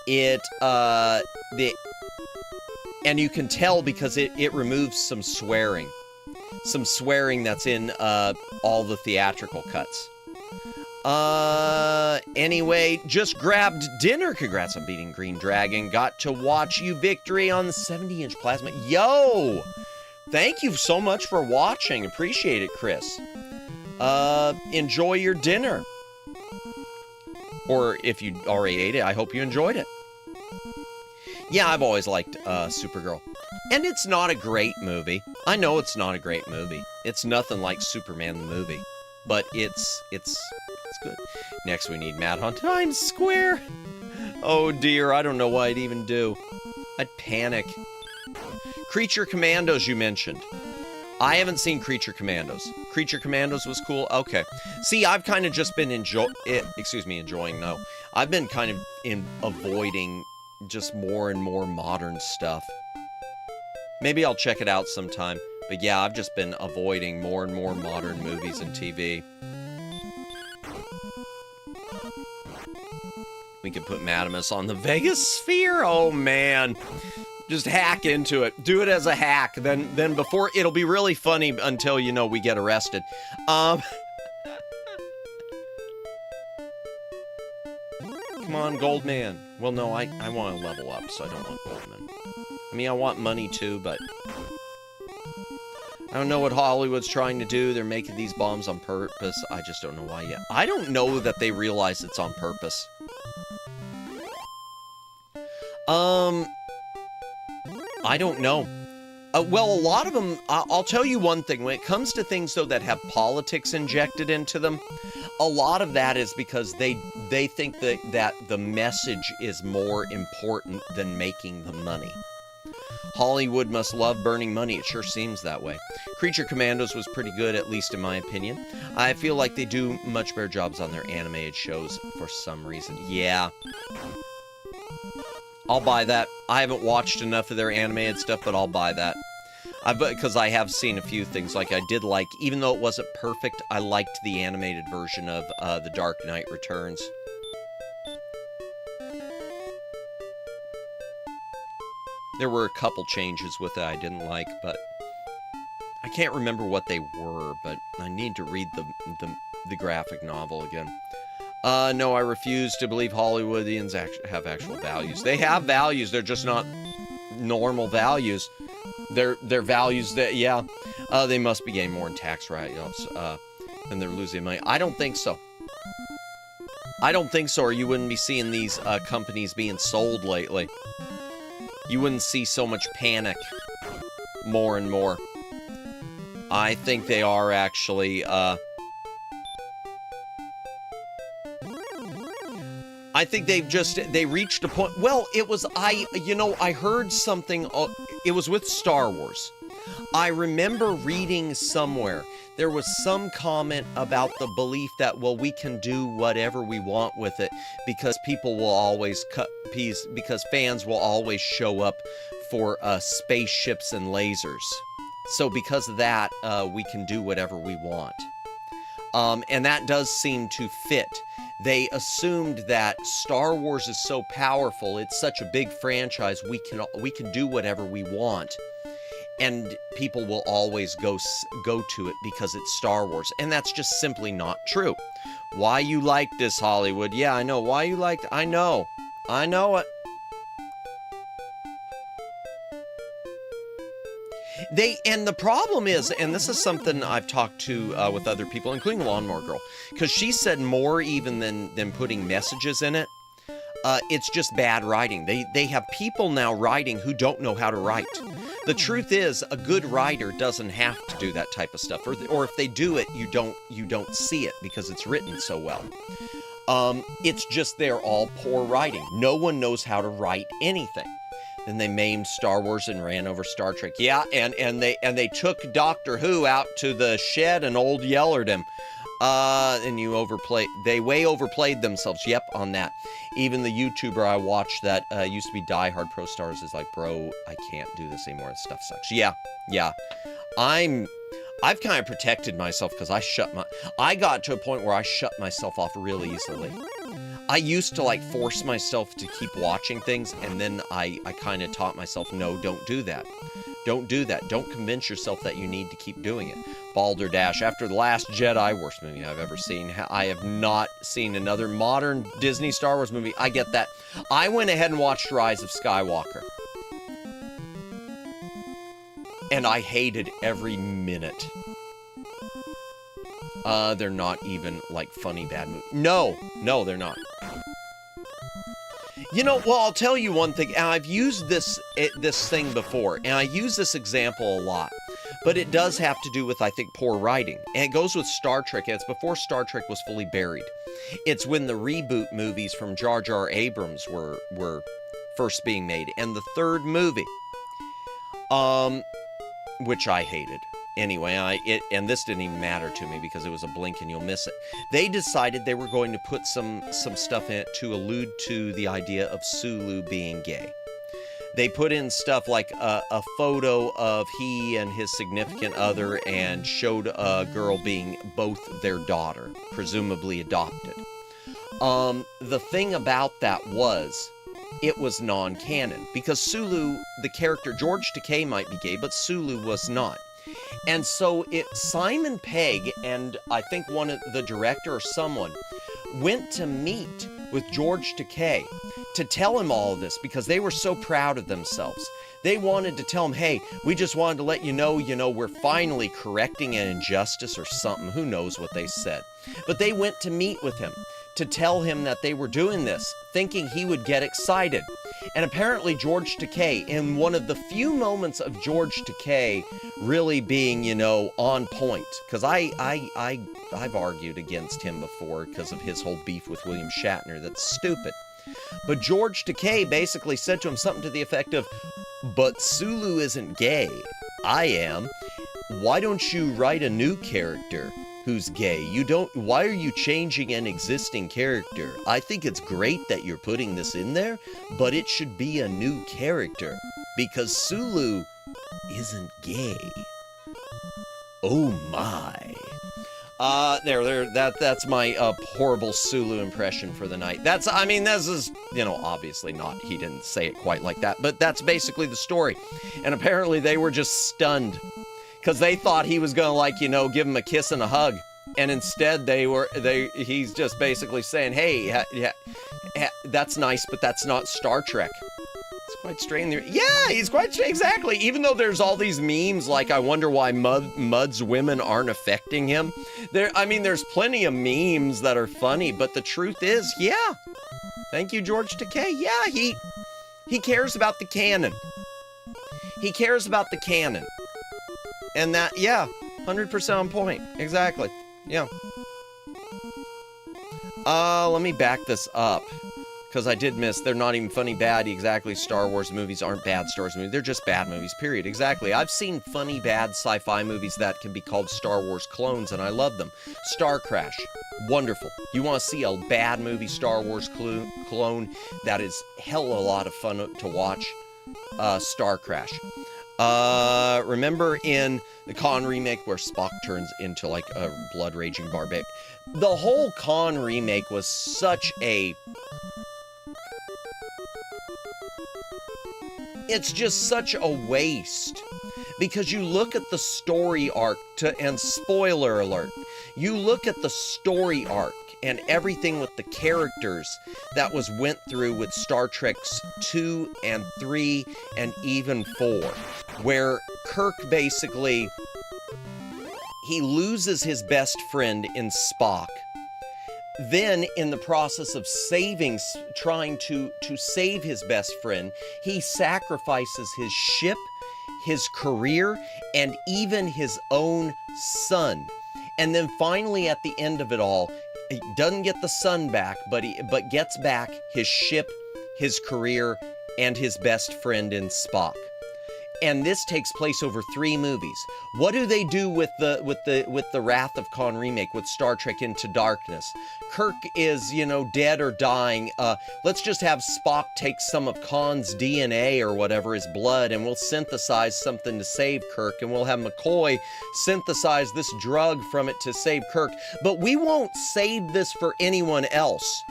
And you can tell because it removes some swearing. Some swearing that's in all the theatrical cuts. Anyway, just grabbed dinner. Congrats on beating Green Dragon. Got to watch you victory on the 70-inch plasma. Yo! Thank you so much for watching. Appreciate it, Chris. Enjoy your dinner. Or if you already ate it, I hope you enjoyed it. Yeah, I've always liked Supergirl. And it's not a great movie. I know it's not a great movie. It's nothing like Superman the movie. But it's good. Next we need Matt on Times Square. Oh dear, I don't know what I'd even do. I'd panic. Creature Commandos you mentioned. I haven't seen Creature Commandos. Creature Commandos was cool? Okay. See, I've kind of just been enjoying, no. I've been kind of avoiding just more and more modern stuff. Maybe I'll check it out sometime. But yeah, I've just been avoiding more and more modern movies and TV. We can put Madamus on the Vegas Sphere. Oh, man. Just hack into it. Do it as a hack. Then before, it'll be really funny until, you know, we get arrested. Come on, Goldman. Well, no, I want to level up, so I don't want Goldman. I mean, I want money too, but I don't know what Hollywood's trying to do. They're making these bombs on purpose. I just don't know why yet. I don't know that they realize it's on purpose. I don't know. Well, a lot of them, I'll tell you one thing. When it comes to things, though, that have politics injected into them, a lot of that is because they think that the message is more important than making the money. Hollywood must love burning money. It sure seems that way. Creature Commandos was pretty good, at least in my opinion. I feel like they do much better jobs on their animated shows for some reason. Yeah. I'll buy that. I haven't watched enough of their animated stuff, but I'll buy that. Because I have seen a few things. Like, I did like, even though it wasn't perfect, I liked the animated version of The Dark Knight Returns. There were a couple changes with it I didn't like, but I can't remember what they were, but I need to read the graphic novel again. No, I refuse to believe Hollywoodians have actual values. They have values, they're just not normal values. They're values that, yeah, they must be getting more in tax write-offs, and they're losing money. I don't think so. I don't think so, or you wouldn't be seeing these companies being sold lately. You wouldn't see so much panic more and more. I think they are actually, I think they reached a point. Well, it was, I heard something, it was with Star Wars. I remember reading somewhere, there was some comment about the belief that, well, we can do whatever we want with it because people will always because fans will always show up for spaceships and lasers. So because of that, we can do whatever we want. And that does seem to fit. They assumed that Star Wars is so powerful, it's such a big franchise, we can do whatever we want. And people will always go to it because it's Star Wars. And that's just simply not true. Why you like this, Hollywood? Yeah, I know. Why you like... I know it. And the problem is, and this is something I've talked to with other people, including Lawnmower Girl, because she said more even than putting messages in it. It's just bad writing. They have people now writing who don't know how to write. The truth is, a good writer doesn't have to do that type of stuff, or if they do it, you don't see it because it's written so well. It's just they're all poor writing. No one knows how to write anything. Then they maimed Star Wars and ran over Star Trek. Yeah, and they took Doctor Who out to the shed and old yellered him. And they way overplayed themselves. Yep, on that. Even the YouTuber I watched that used to be Die Hard Pro Stars is like, bro, I can't do this anymore. This stuff sucks. Yeah. I've kind of protected myself because I got to a point where I shut myself off really easily. I used to like force myself to keep watching things, and then I kind of taught myself, no, don't do that. Don't do that. Don't convince yourself that you need to keep doing it. Balderdash, after The Last Jedi, worst movie I've ever seen. I have not seen another modern Disney Star Wars movie. I get that. I went ahead and watched Rise of Skywalker. And I hated every minute. They're not even, like, funny bad movies. No, they're not. You know, well, I'll tell you one thing, and I've used this thing before, and I use this example a lot, but it does have to do with, I think, poor writing, and it goes with Star Trek, and it's before Star Trek was fully buried. It's when the reboot movies from Jar Jar Abrams were first being made, and the third movie, which I hated. Anyway, and this didn't even matter to me because it was a blink and you'll miss it. They decided they were going to put some stuff in it to allude to the idea of Sulu being gay. They put in stuff like a photo of he and his significant other and showed a girl being both their daughter, presumably adopted. The thing about that was, it was non-canon because Sulu, the character George Takei might be gay, but Sulu was not. And so Simon Pegg and I think one of the director or someone went to meet with George Takei to tell him all of this because they were so proud of themselves. They wanted to tell him, hey, we just wanted to let you know, we're finally correcting an injustice or something. Who knows what they said. But they went to meet with him to tell him that they were doing this, thinking he would get excited. And apparently George Takei, in one of the few moments of George Takei really being, on point, because I've argued against him before because of his whole beef with William Shatner. That's stupid. But George Takei basically said to him something to the effect of, but Sulu isn't gay. I am. Why don't you write a new character who's gay? Why are you changing an existing character? I think it's great that you're putting this in there, but it should be a new character because Sulu isn't gay. Oh my. That's my horrible Sulu impression for the night. This is, obviously not, he didn't say it quite like that, but that's basically the story. And apparently they were just stunned because they thought he was going to give him a kiss and a hug. And instead he's just basically saying, hey, that's nice, but that's not Star Trek. It's quite strange. Yeah, he's quite strange, exactly. Even though there's all these memes like, I wonder why Mud's women aren't affecting him. There's plenty of memes that are funny, but the truth is, yeah. Thank you, George Takei. Yeah, he cares about the canon. He cares about the canon. And that, yeah, 100% on point. Exactly. Yeah. Let me back this up. Because I did miss, they're not even funny bad. Exactly. Star Wars movies aren't bad Star Wars movies. They're just bad movies, period. Exactly. I've seen funny bad sci-fi movies that can be called Star Wars clones, and I love them. Star Crash. Wonderful. You want to see a bad movie Star Wars clone that is hell of a lot of fun to watch? Star Crash. Remember in the Khan remake where Spock turns into like a blood-raging barbarian? The whole Khan remake was such a... It's just such a waste. Because you look at the story arc, and spoiler alert, you look at the story arc and everything with the characters that went through with Star Trek's 2 and 3 and even 4, where Kirk basically, he loses his best friend in Spock. Then, in the process of trying to save his best friend, he sacrifices his ship, his career, and even his own son. And then finally, at the end of it all, he doesn't get the son back, but gets back his ship, his career, and his best friend in Spock. And this takes place over 3 movies. What do they do with the Wrath of Khan remake with Star Trek Into Darkness? Kirk is, dead or dying. Let's just have Spock take some of Khan's DNA or whatever, his blood, and we'll synthesize something to save Kirk, and we'll have McCoy synthesize this drug from it to save Kirk. But we won't save this for anyone else.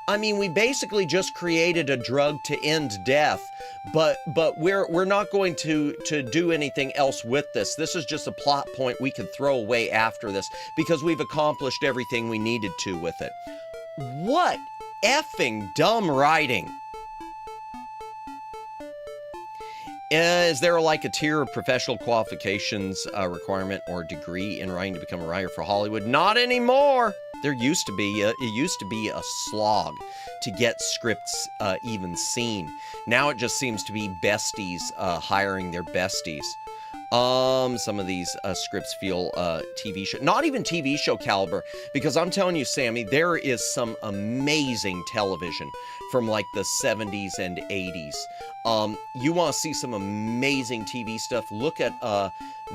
I mean, we basically just created a drug to end death, but we're not going to do anything else with this. This is just a plot point we can throw away after this because we've accomplished everything we needed to with it. What effing dumb writing. Is there like a tier of professional qualifications requirement or degree in writing to become a writer for Hollywood? Not anymore. There used to be, it used to be a slog to get scripts even seen. Now it just seems to be besties hiring their besties. Some of these scripts feel TV show, not even TV show caliber, because I'm telling you, Sammy, there is some amazing television from like the 70s and 80s. You want to see some amazing TV stuff? Look at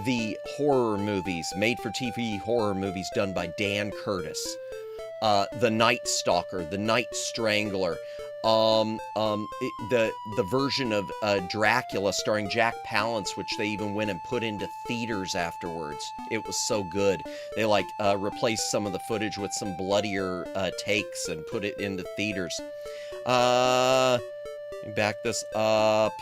the horror movies, made-for-TV horror movies done by Dan Curtis. The Night Stalker, The Night Strangler, the version of Dracula starring Jack Palance, which they even went and put into theaters afterwards. It was so good. They like replaced some of the footage with some bloodier takes and put it into theaters. Let me back this up.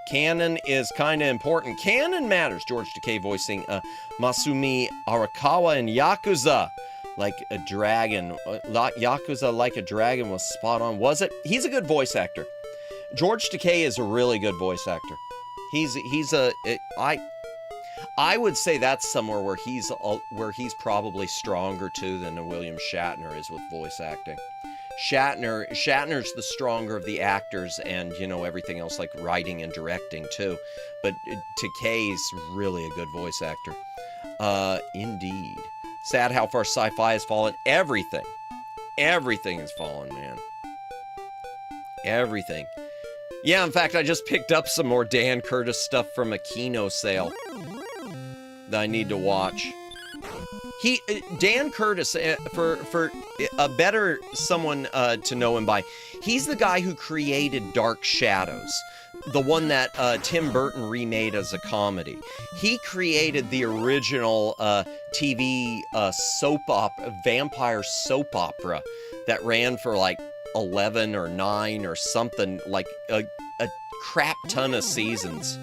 Canon is kind of important. Canon matters. George Takei voicing Masumi Arakawa in Yakuza. Like a dragon. Yakuza Like a Dragon was spot on. Was it? He's a good voice actor. George Takei is a really good voice actor. I would say that's somewhere where he's probably stronger too than a William Shatner is with voice acting. Shatner's the stronger of the actors, and you know everything else like writing and directing too. But Takei's really a good voice actor. Indeed. Sad how far sci-fi has fallen. Everything has fallen, man. Everything. Yeah, in fact, I just picked up some more Dan Curtis stuff from a Kino sale that I need to watch. Dan Curtis, for a better someone to know him by, he's the guy who created Dark Shadows, the one that Tim Burton remade as a comedy. He created the original TV vampire soap opera that ran for like 11 or 9 or something, like a crap ton of seasons.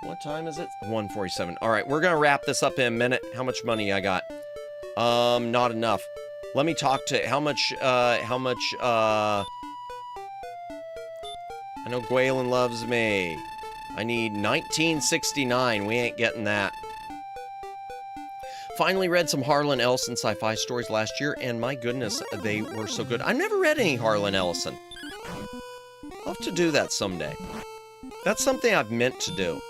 What time is it? 1:47. All right, we're gonna wrap this up in a minute. How much money I got? Not enough. Let me talk to how much I know Gwaylin loves me. I need 1969. We ain't getting that. Finally read some Harlan Ellison sci-fi stories last year, and my goodness, they were so good. I've never read any Harlan Ellison. I'll have to do that someday. That's something I've meant to do.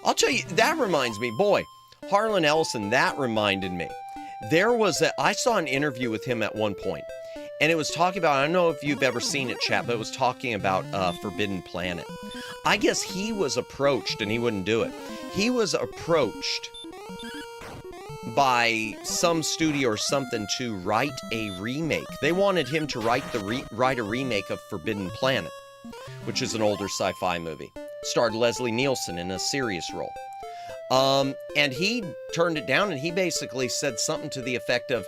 I'll tell you, that reminds me, boy, Harlan Ellison, that reminded me. I saw an interview with him at one point, and it was talking about, I don't know if you've ever seen it, chat, but it was talking about Forbidden Planet. I guess he was approached, and he wouldn't do it. He was approached by some studio or something to write a remake. They wanted him to write a remake of Forbidden Planet, which is an older sci-fi movie. Starred Leslie Nielsen in a serious role. And he turned it down, and he basically said something to the effect of,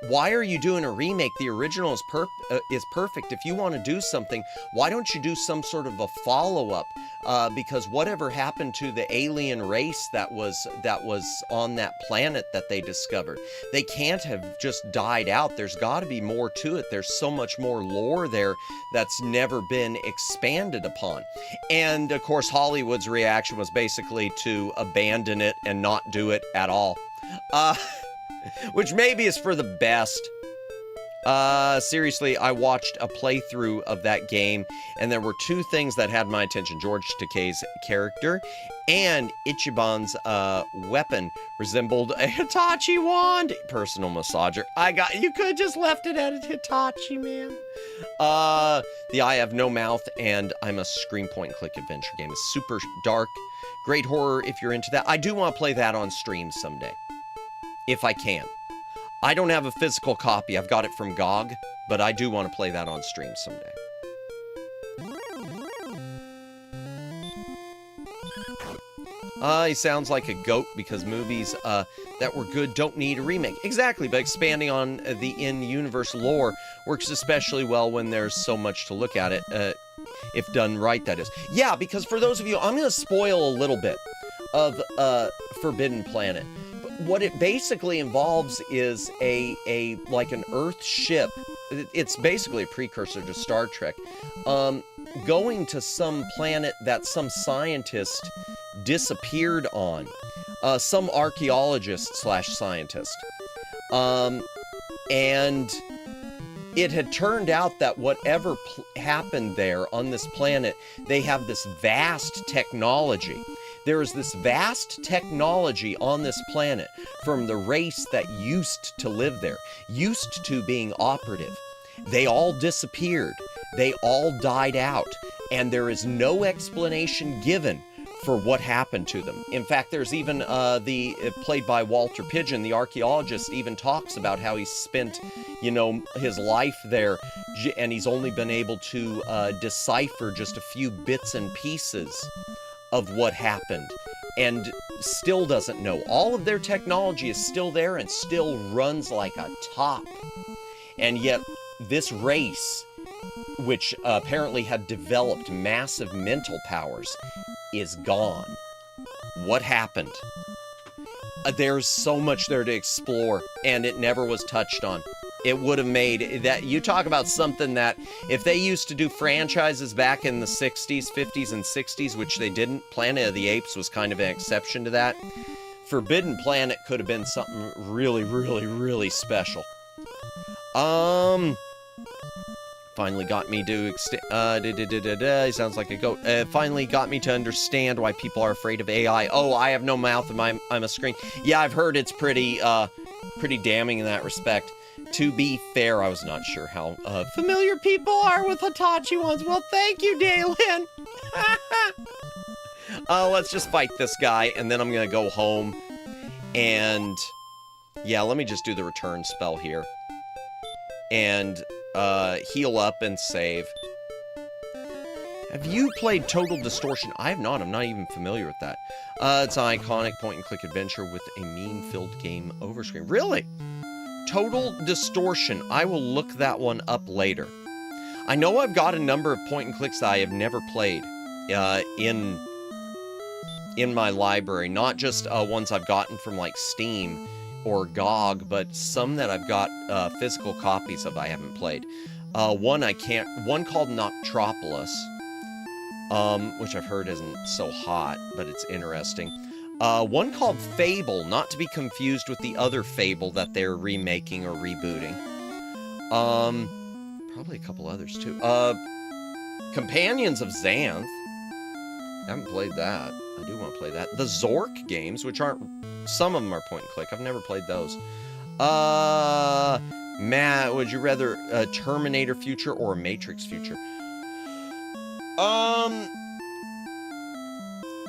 why are you doing a remake? The original is perfect. If you want to do something, why don't you do some sort of a follow-up? Because whatever happened to the alien race that was on that planet that they discovered? They can't have just died out. There's got to be more to it. There's so much more lore there that's never been expanded upon. And of course, Hollywood's reaction was basically to abandon it and not do it at all. Which maybe is for the best. Seriously, I watched a playthrough of that game, and there were two things that had my attention. George Takei's character and Ichiban's weapon resembled a Hitachi wand. Personal massager. You could have just left it at a Hitachi, man. The I Have No Mouth and I'm a Screen Point and Click adventure game is super dark. Great horror if you're into that. I do want to play that on stream someday. If I can. I don't have a physical copy. I've got it from GOG, but I do want to play that on stream someday. He sounds like a goat because movies that were good don't need a remake. Exactly, but expanding on the in-universe lore works especially well when there's so much to look at it, if done right, that is. Yeah, because for those of you, I'm going to spoil a little bit of Forbidden Planet. What it basically involves is like an Earth ship. It's basically a precursor to Star Trek. Going to some planet that some scientist disappeared on. Some archaeologist / scientist. And it had turned out that whatever happened there on this planet, they have this vast technology. There is this vast technology on this planet from the race that used to live there, used to being operative. They all disappeared. They all died out. And there is no explanation given for what happened to them. In fact, there's even played by Walter Pidgeon, the archaeologist, even talks about how he spent, his life there, and he's only been able to decipher just a few bits and pieces of what happened, and still doesn't know. All of their technology is still there and still runs like a top. And yet, this race, which apparently had developed massive mental powers, is gone. What happened? There's so much there to explore, and it never was touched on. It would have made that. You talk about something that if they used to do franchises back in the 60s, 50s, and 60s, which they didn't, Planet of the Apes was kind of an exception to that. Forbidden Planet could have been something really, really, really special. Finally got me to he sounds like a goat. Finally got me to understand why people are afraid of AI. Oh, I have no mouth and I'm a screen. Yeah, I've heard it's pretty damning in that respect. To be fair, I was not sure how familiar people are with Hitachi ones. Well, thank you, Dalen. Let's just fight this guy, and then I'm gonna go home. And yeah, let me just do the return spell here. And heal up and save. Have you played Total Distortion? I have not. I'm not even familiar with that. It's an iconic point-and-click adventure with a meme-filled game overscreen. Really? Total Distortion. I will look that one up later. I know I've got a number of point-and-clicks that I have never played in my library. Not just ones I've gotten from, like, Steam or GOG, but some that I've got physical copies of I haven't played. One called Noctropolis, which I've heard isn't so hot, but it's interesting. One called Fable, not to be confused with the other Fable that they're remaking or rebooting. Probably a couple others too. Companions of Xanth. I haven't played that. I do want to play that. The Zork games, which aren't... Some of them are point and click. I've never played those. Matt, would you rather a Terminator future or a Matrix future?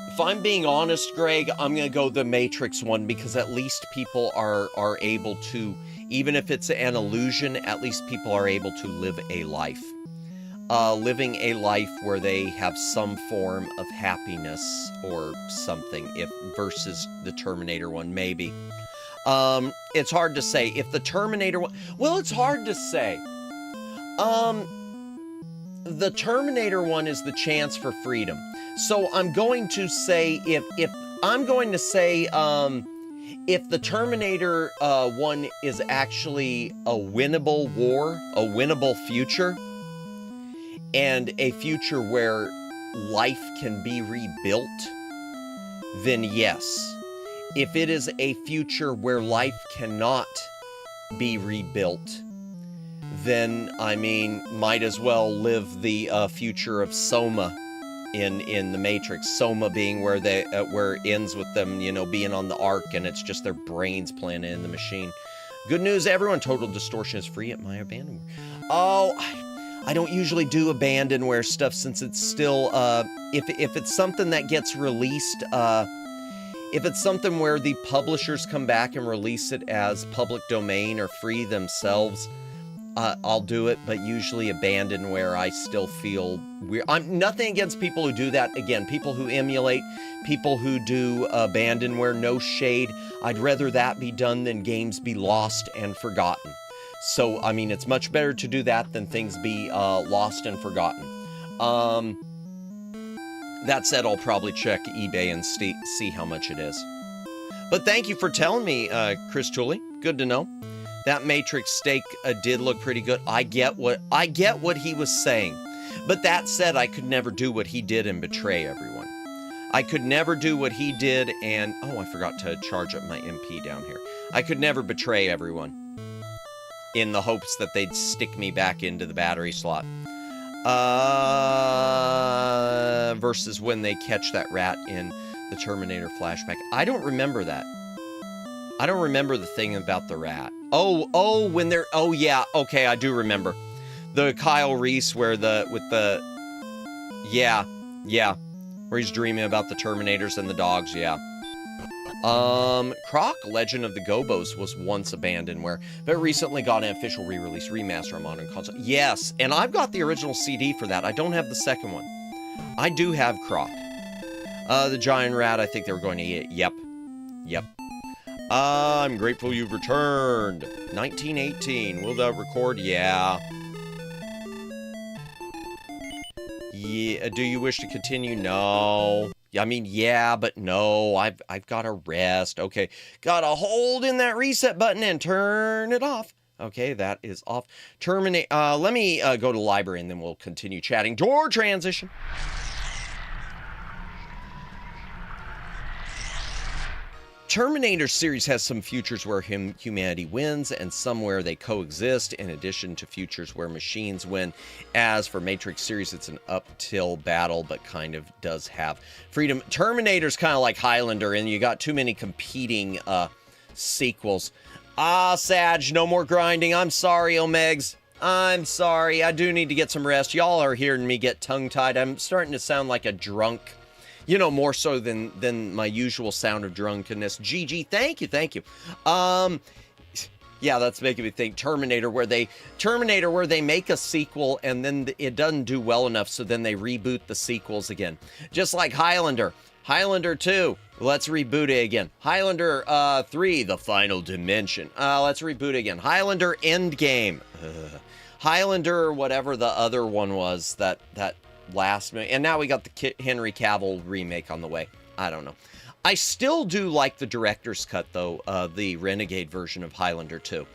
If I'm being honest, Greg, I'm going to go the Matrix one because at least people are able to, even if it's an illusion, at least people are able to live a life. Living a life where they have some form of happiness or something, versus the Terminator one, maybe. It's hard to say. If the Terminator one... Well, it's hard to say. The Terminator one is the chance for freedom. So I'm going to say, if the Terminator one is actually a winnable war, a winnable future, and a future where life can be rebuilt, then yes. If it is a future where life cannot be rebuilt, then, I mean, might as well live the future of Soma in the Matrix. Soma being where it ends with them, being on the Ark, and it's just their brains planted in the machine. Good news, everyone. Total Distortion is free at my abandonware. Oh, I don't usually do abandonware stuff since it's still, if it's something that gets released, if it's something where the publishers come back and release it as public domain or free themselves, I'll do it, but usually abandonware, I still feel weird. I'm nothing against people who do that. Again, people who emulate, people who do abandonware, no shade. I'd rather that be done than games be lost and forgotten. So, I mean, it's much better to do that than things be lost and forgotten. That said, I'll probably check eBay and see how much it is. But thank you for telling me, Chris Tooley. Good to know. That Matrix steak did look pretty good. I get what he was saying. But that said, I could never do what he did and betray everyone. I could never do what he did and... Oh, I forgot to charge up my MP down here. I could never betray everyone in the hopes that they'd stick me back into the battery slot. Versus when they catch that rat in the Terminator flashback. I don't remember that. I don't remember the thing about the rat. Oh, when they're... Oh, yeah. Okay, I do remember. The Kyle Reese where Yeah. Where he's dreaming about the Terminators and the dogs, yeah. Croc, Legend of the Gobos was once abandonware, but recently got an official re-release remaster on modern console. Yes, and I've got the original CD for that. I don't have the second one. I do have Croc. The giant rat, I think they were going to eat it. Yep. I'm grateful you've returned. 1918. Will that record? Yeah. Yeah. Do you wish to continue? No. I mean, yeah, but no. I've got to rest. Okay. Gotta hold in that reset button and turn it off. Okay, that is off. Terminate. Let me go to the library and then we'll continue chatting. Door transition. Terminator series has some futures where humanity wins and some where they coexist, in addition to futures where machines win. As for Matrix series, it's an uphill battle, but kind of does have freedom. Terminator's kind of like Highlander, and you got too many competing sequels. Sag, no more grinding. I'm sorry, Omegs. I'm sorry. I do need to get some rest. Y'all are hearing me get tongue-tied. I'm starting to sound like a drunk. You know, more so than my usual sound of drunkenness. GG, thank you. Yeah, that's making me think Terminator, where they make a sequel and then it doesn't do well enough, so then they reboot the sequels again. Just like Highlander. Highlander 2, let's reboot it again. Highlander 3, The Final Dimension. Let's reboot it again. Highlander Endgame. Highlander, whatever the other one was, that last minute, and now we got the Henry Cavill remake on the way. I don't know. I still do like the director's cut, though, the Renegade version of Highlander 2.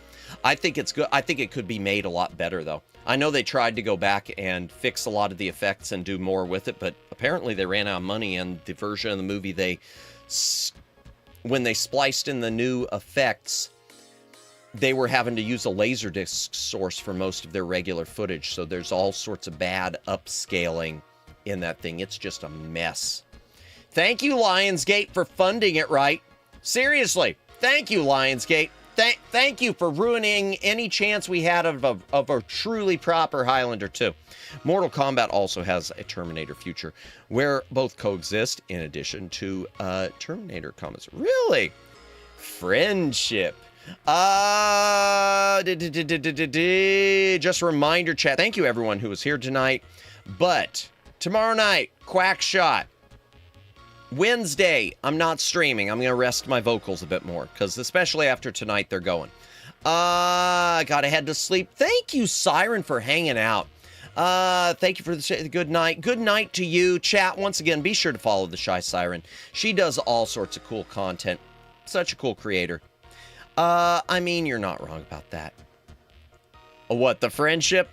I think it's good. I think it could be made a lot better, though. I know they tried to go back and fix a lot of the effects and do more with it, but apparently they ran out of money, and the version of the movie when they spliced in the new effects, they were having to use a Laserdisc source for most of their regular footage, so there's all sorts of bad upscaling in that thing. It's just a mess. Thank you, Lionsgate, for funding it right. Seriously, thank you, Lionsgate. Thank you for ruining any chance we had of a truly proper Highlander 2. Mortal Kombat also has a Terminator future, where both coexist in addition to Terminator comments. Really? Friendship. Just a reminder, chat. Thank you, everyone who was here tonight. But tomorrow night, Quackshot. Wednesday, I'm not streaming. I'm going to rest my vocals a bit more, because especially after tonight, they're going. Gotta head to sleep. Thank you, Siren, for hanging out. Thank you for the good night. Good night to you, chat. Once again, be sure to follow the Shy Siren. She does all sorts of cool content. Such a cool creator. I mean, you're not wrong about that. What, the friendship?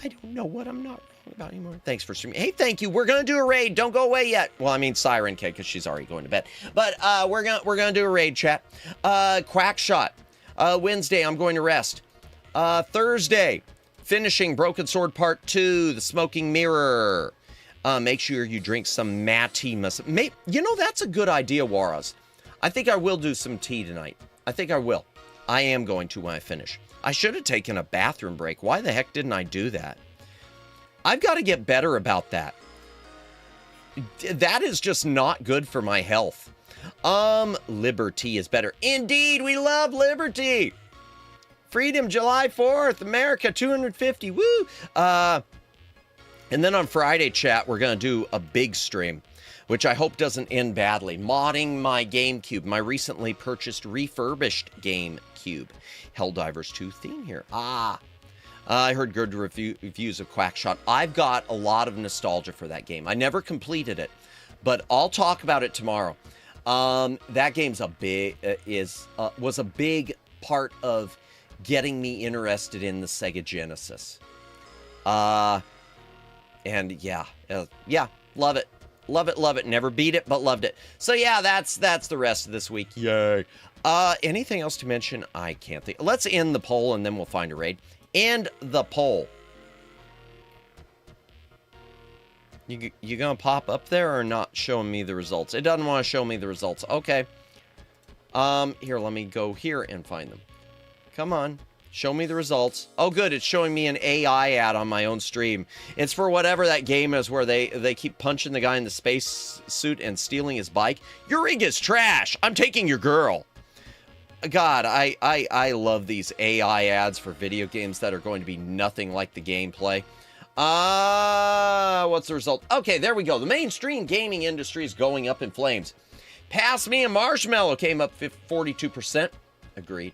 I don't know what I'm not wrong about anymore. Thanks for streaming. Hey, thank you. We're gonna do a raid. Don't go away yet. Well, I mean, Siren can, because she's already going to bed. But we're gonna do a raid, chat. Quackshot. Wednesday, I'm going to rest. Thursday, finishing Broken Sword Part 2, The Smoking Mirror. Make sure you drink some matty. You know, that's a good idea, Waras. I think I will do some tea tonight. I think I will. I am going to when I finish. I should have taken a bathroom break. Why the heck didn't I do that? I've got to get better about that. That is just not good for my health. Liberty is better. Indeed, we love liberty. freedom, July 4th, America, 250, woo! And then on Friday, chat, we're going to do a big stream, which I hope doesn't end badly. Modding my GameCube, my recently purchased refurbished GameCube. Helldivers 2 theme here. I heard good reviews of Quackshot. I've got a lot of nostalgia for that game. I never completed it, but I'll talk about it tomorrow. That game's was a big part of getting me interested in the Sega Genesis. And yeah, love it. Love it, love it. Never beat it, but loved it. So yeah, that's the rest of this week. Yay. Anything else to mention? I can't think. Let's end the poll and then we'll find a raid. End the poll. You gonna pop up there or not showing me the results? It doesn't want to show me the results. Okay. Here, let me go here and find them. Come on. Show me the results. Oh, good. It's showing me an AI ad on my own stream. It's for whatever that game is where they keep punching the guy in the space suit and stealing his bike. Your rig is trash. I'm taking your girl. God, I love these AI ads for video games that are going to be nothing like the gameplay. What's the result? Okay, there we go. The mainstream gaming industry is going up in flames. Pass Me a Marshmallow came up 42%. Agreed.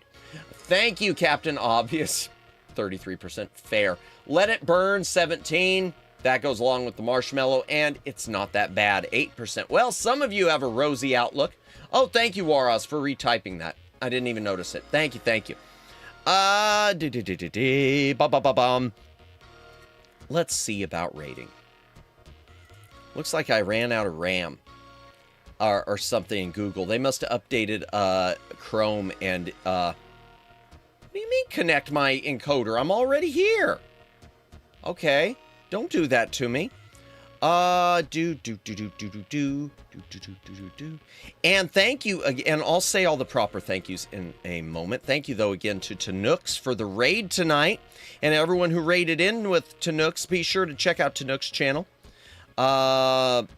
Thank you, Captain Obvious. 33% fair. Let It Burn 17. That goes along with the marshmallow, and it's not that bad. 8%. Well, some of you have a rosy outlook. Oh, thank you, Waros, for retyping that. I didn't even notice it. Thank you, thank you. Let's see about rating. Looks like I ran out of RAM or something in Google. They must have updated Chrome and what do you mean connect my encoder? I'm already here. Okay, don't do that to me. And thank you again. I'll say all the proper thank yous in a moment. Thank you, though, again to Tanooks for the raid tonight. And everyone who raided in with Tanooks, be sure to check out Tanooks' channel. Okay,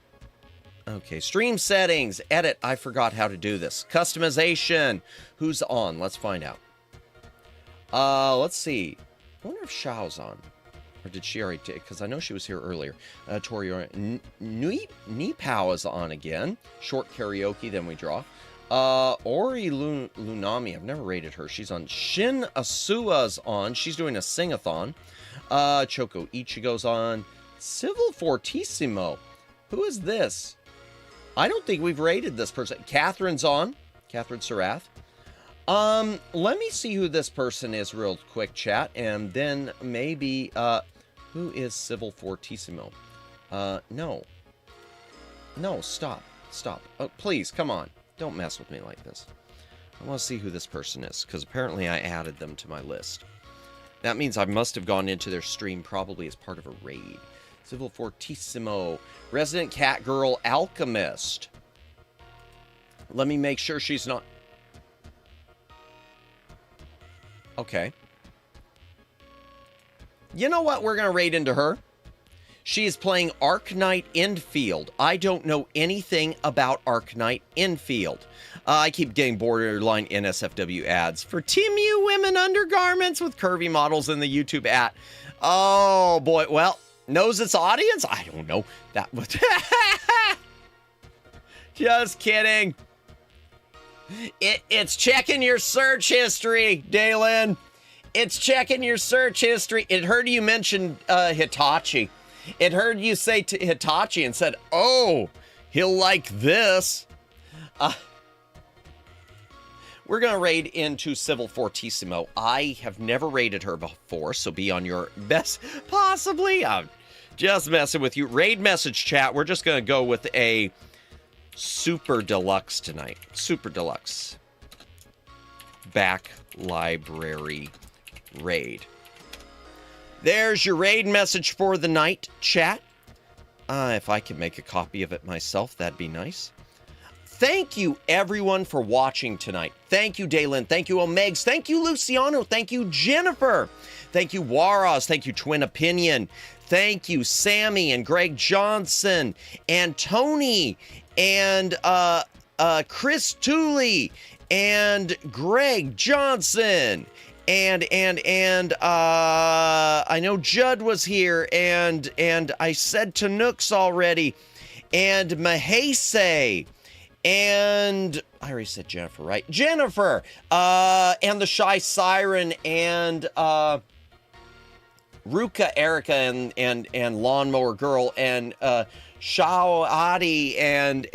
stream settings, edit. I forgot how to do this. Customization. Who's on? Let's find out. Let's see. I wonder if Shao's on. Or did she already take? Because I know she was here earlier. Tori Nipow is on again. Short karaoke, then we draw. Ori Lunami, I've never rated her. She's on. Shin Asua's on. She's doing a sing-a-thon. Choco Ichigo's on. Civil Fortissimo. Who is this? I don't think we've rated this person. Catherine's on. Catherine Sarath. Let me see who this person is real quick, chat. And then maybe, who is Civil Fortissimo? No. No, stop. Stop. Oh, please, come on. Don't mess with me like this. I want to see who this person is, because apparently I added them to my list. That means I must have gone into their stream probably as part of a raid. Civil Fortissimo. Resident Cat Girl Alchemist. Let me make sure she's not... Okay. You know what? We're going to raid into her. She is playing Arknight Enfield. I don't know anything about Arknight Enfield. I keep getting borderline NSFW ads for Timu women undergarments with curvy models in the YouTube ad. Oh, boy. Well, knows its audience? I don't know. That was... Just kidding. It's checking your search history, Dalen. It's checking your search history. It heard you mention Hitachi. It heard you say to Hitachi and said, oh, he'll like this. We're going to raid into Civil Fortissimo. I have never raided her before, so be on your best. Possibly. I'm just messing with you. Raid message chat. We're just going to go with a Super Deluxe tonight. Super Deluxe. Back library raid. There's your raid message for the night, chat. If I can make a copy of it myself, that'd be nice. Thank you, everyone, for watching tonight. Thank you, Dalen. Thank you, Omegs. Thank you, Luciano. Thank you, Jennifer. Thank you, Waros. Thank you, Twin Opinion. Thank you, Sammy and Greg Johnson and Tony and Chris Tooley, and Greg Johnson, and I know Judd was here, and I said Tanooks already, and Mahase, and I already said Jennifer, right? Jennifer, and the Shy Siren, and Ruka, Erica, and Lawnmower Girl, and Shao Adi, and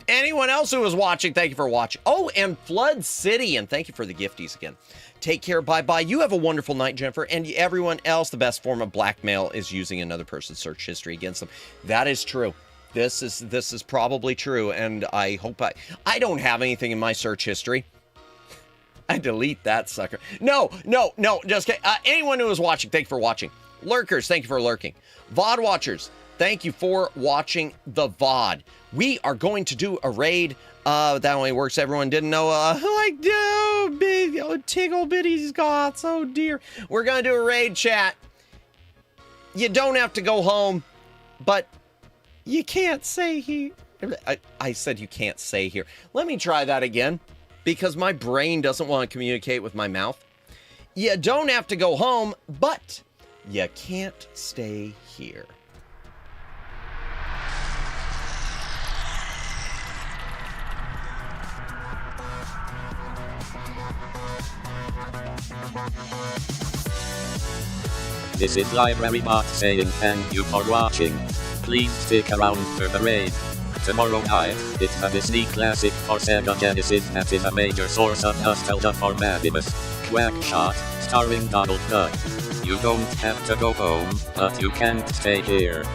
anyone else who was watching, thank you for watching. Oh, and Flood City, and thank you for the gifties again. Take care, bye-bye. You have a wonderful night, Jennifer. And everyone else, the best form of blackmail is using another person's search history against them. That is true. This is probably true, and I hope I don't have anything in my search history. I delete that sucker. No, just kidding. Anyone who is watching, thank you for watching. Lurkers, thank you for lurking. VOD watchers, thank you for watching the VOD. We are going to do a raid. That only works. Everyone didn't know. Tickle Bitty's gots. Oh dear. We're gonna do a raid, chat. You don't have to go home, but you can't say here. I said you can't say here. Let me try that again, because my brain doesn't want to communicate with my mouth. You don't have to go home, but you can't stay here. This is Library Bot saying thank you for watching. Please stick around for the raid. Tomorrow night, it's a Disney classic for Sega Genesis that is a major source of nostalgia for Madimus. Quackshot, starring Donald Duck. You don't have to go home, but you can't stay here.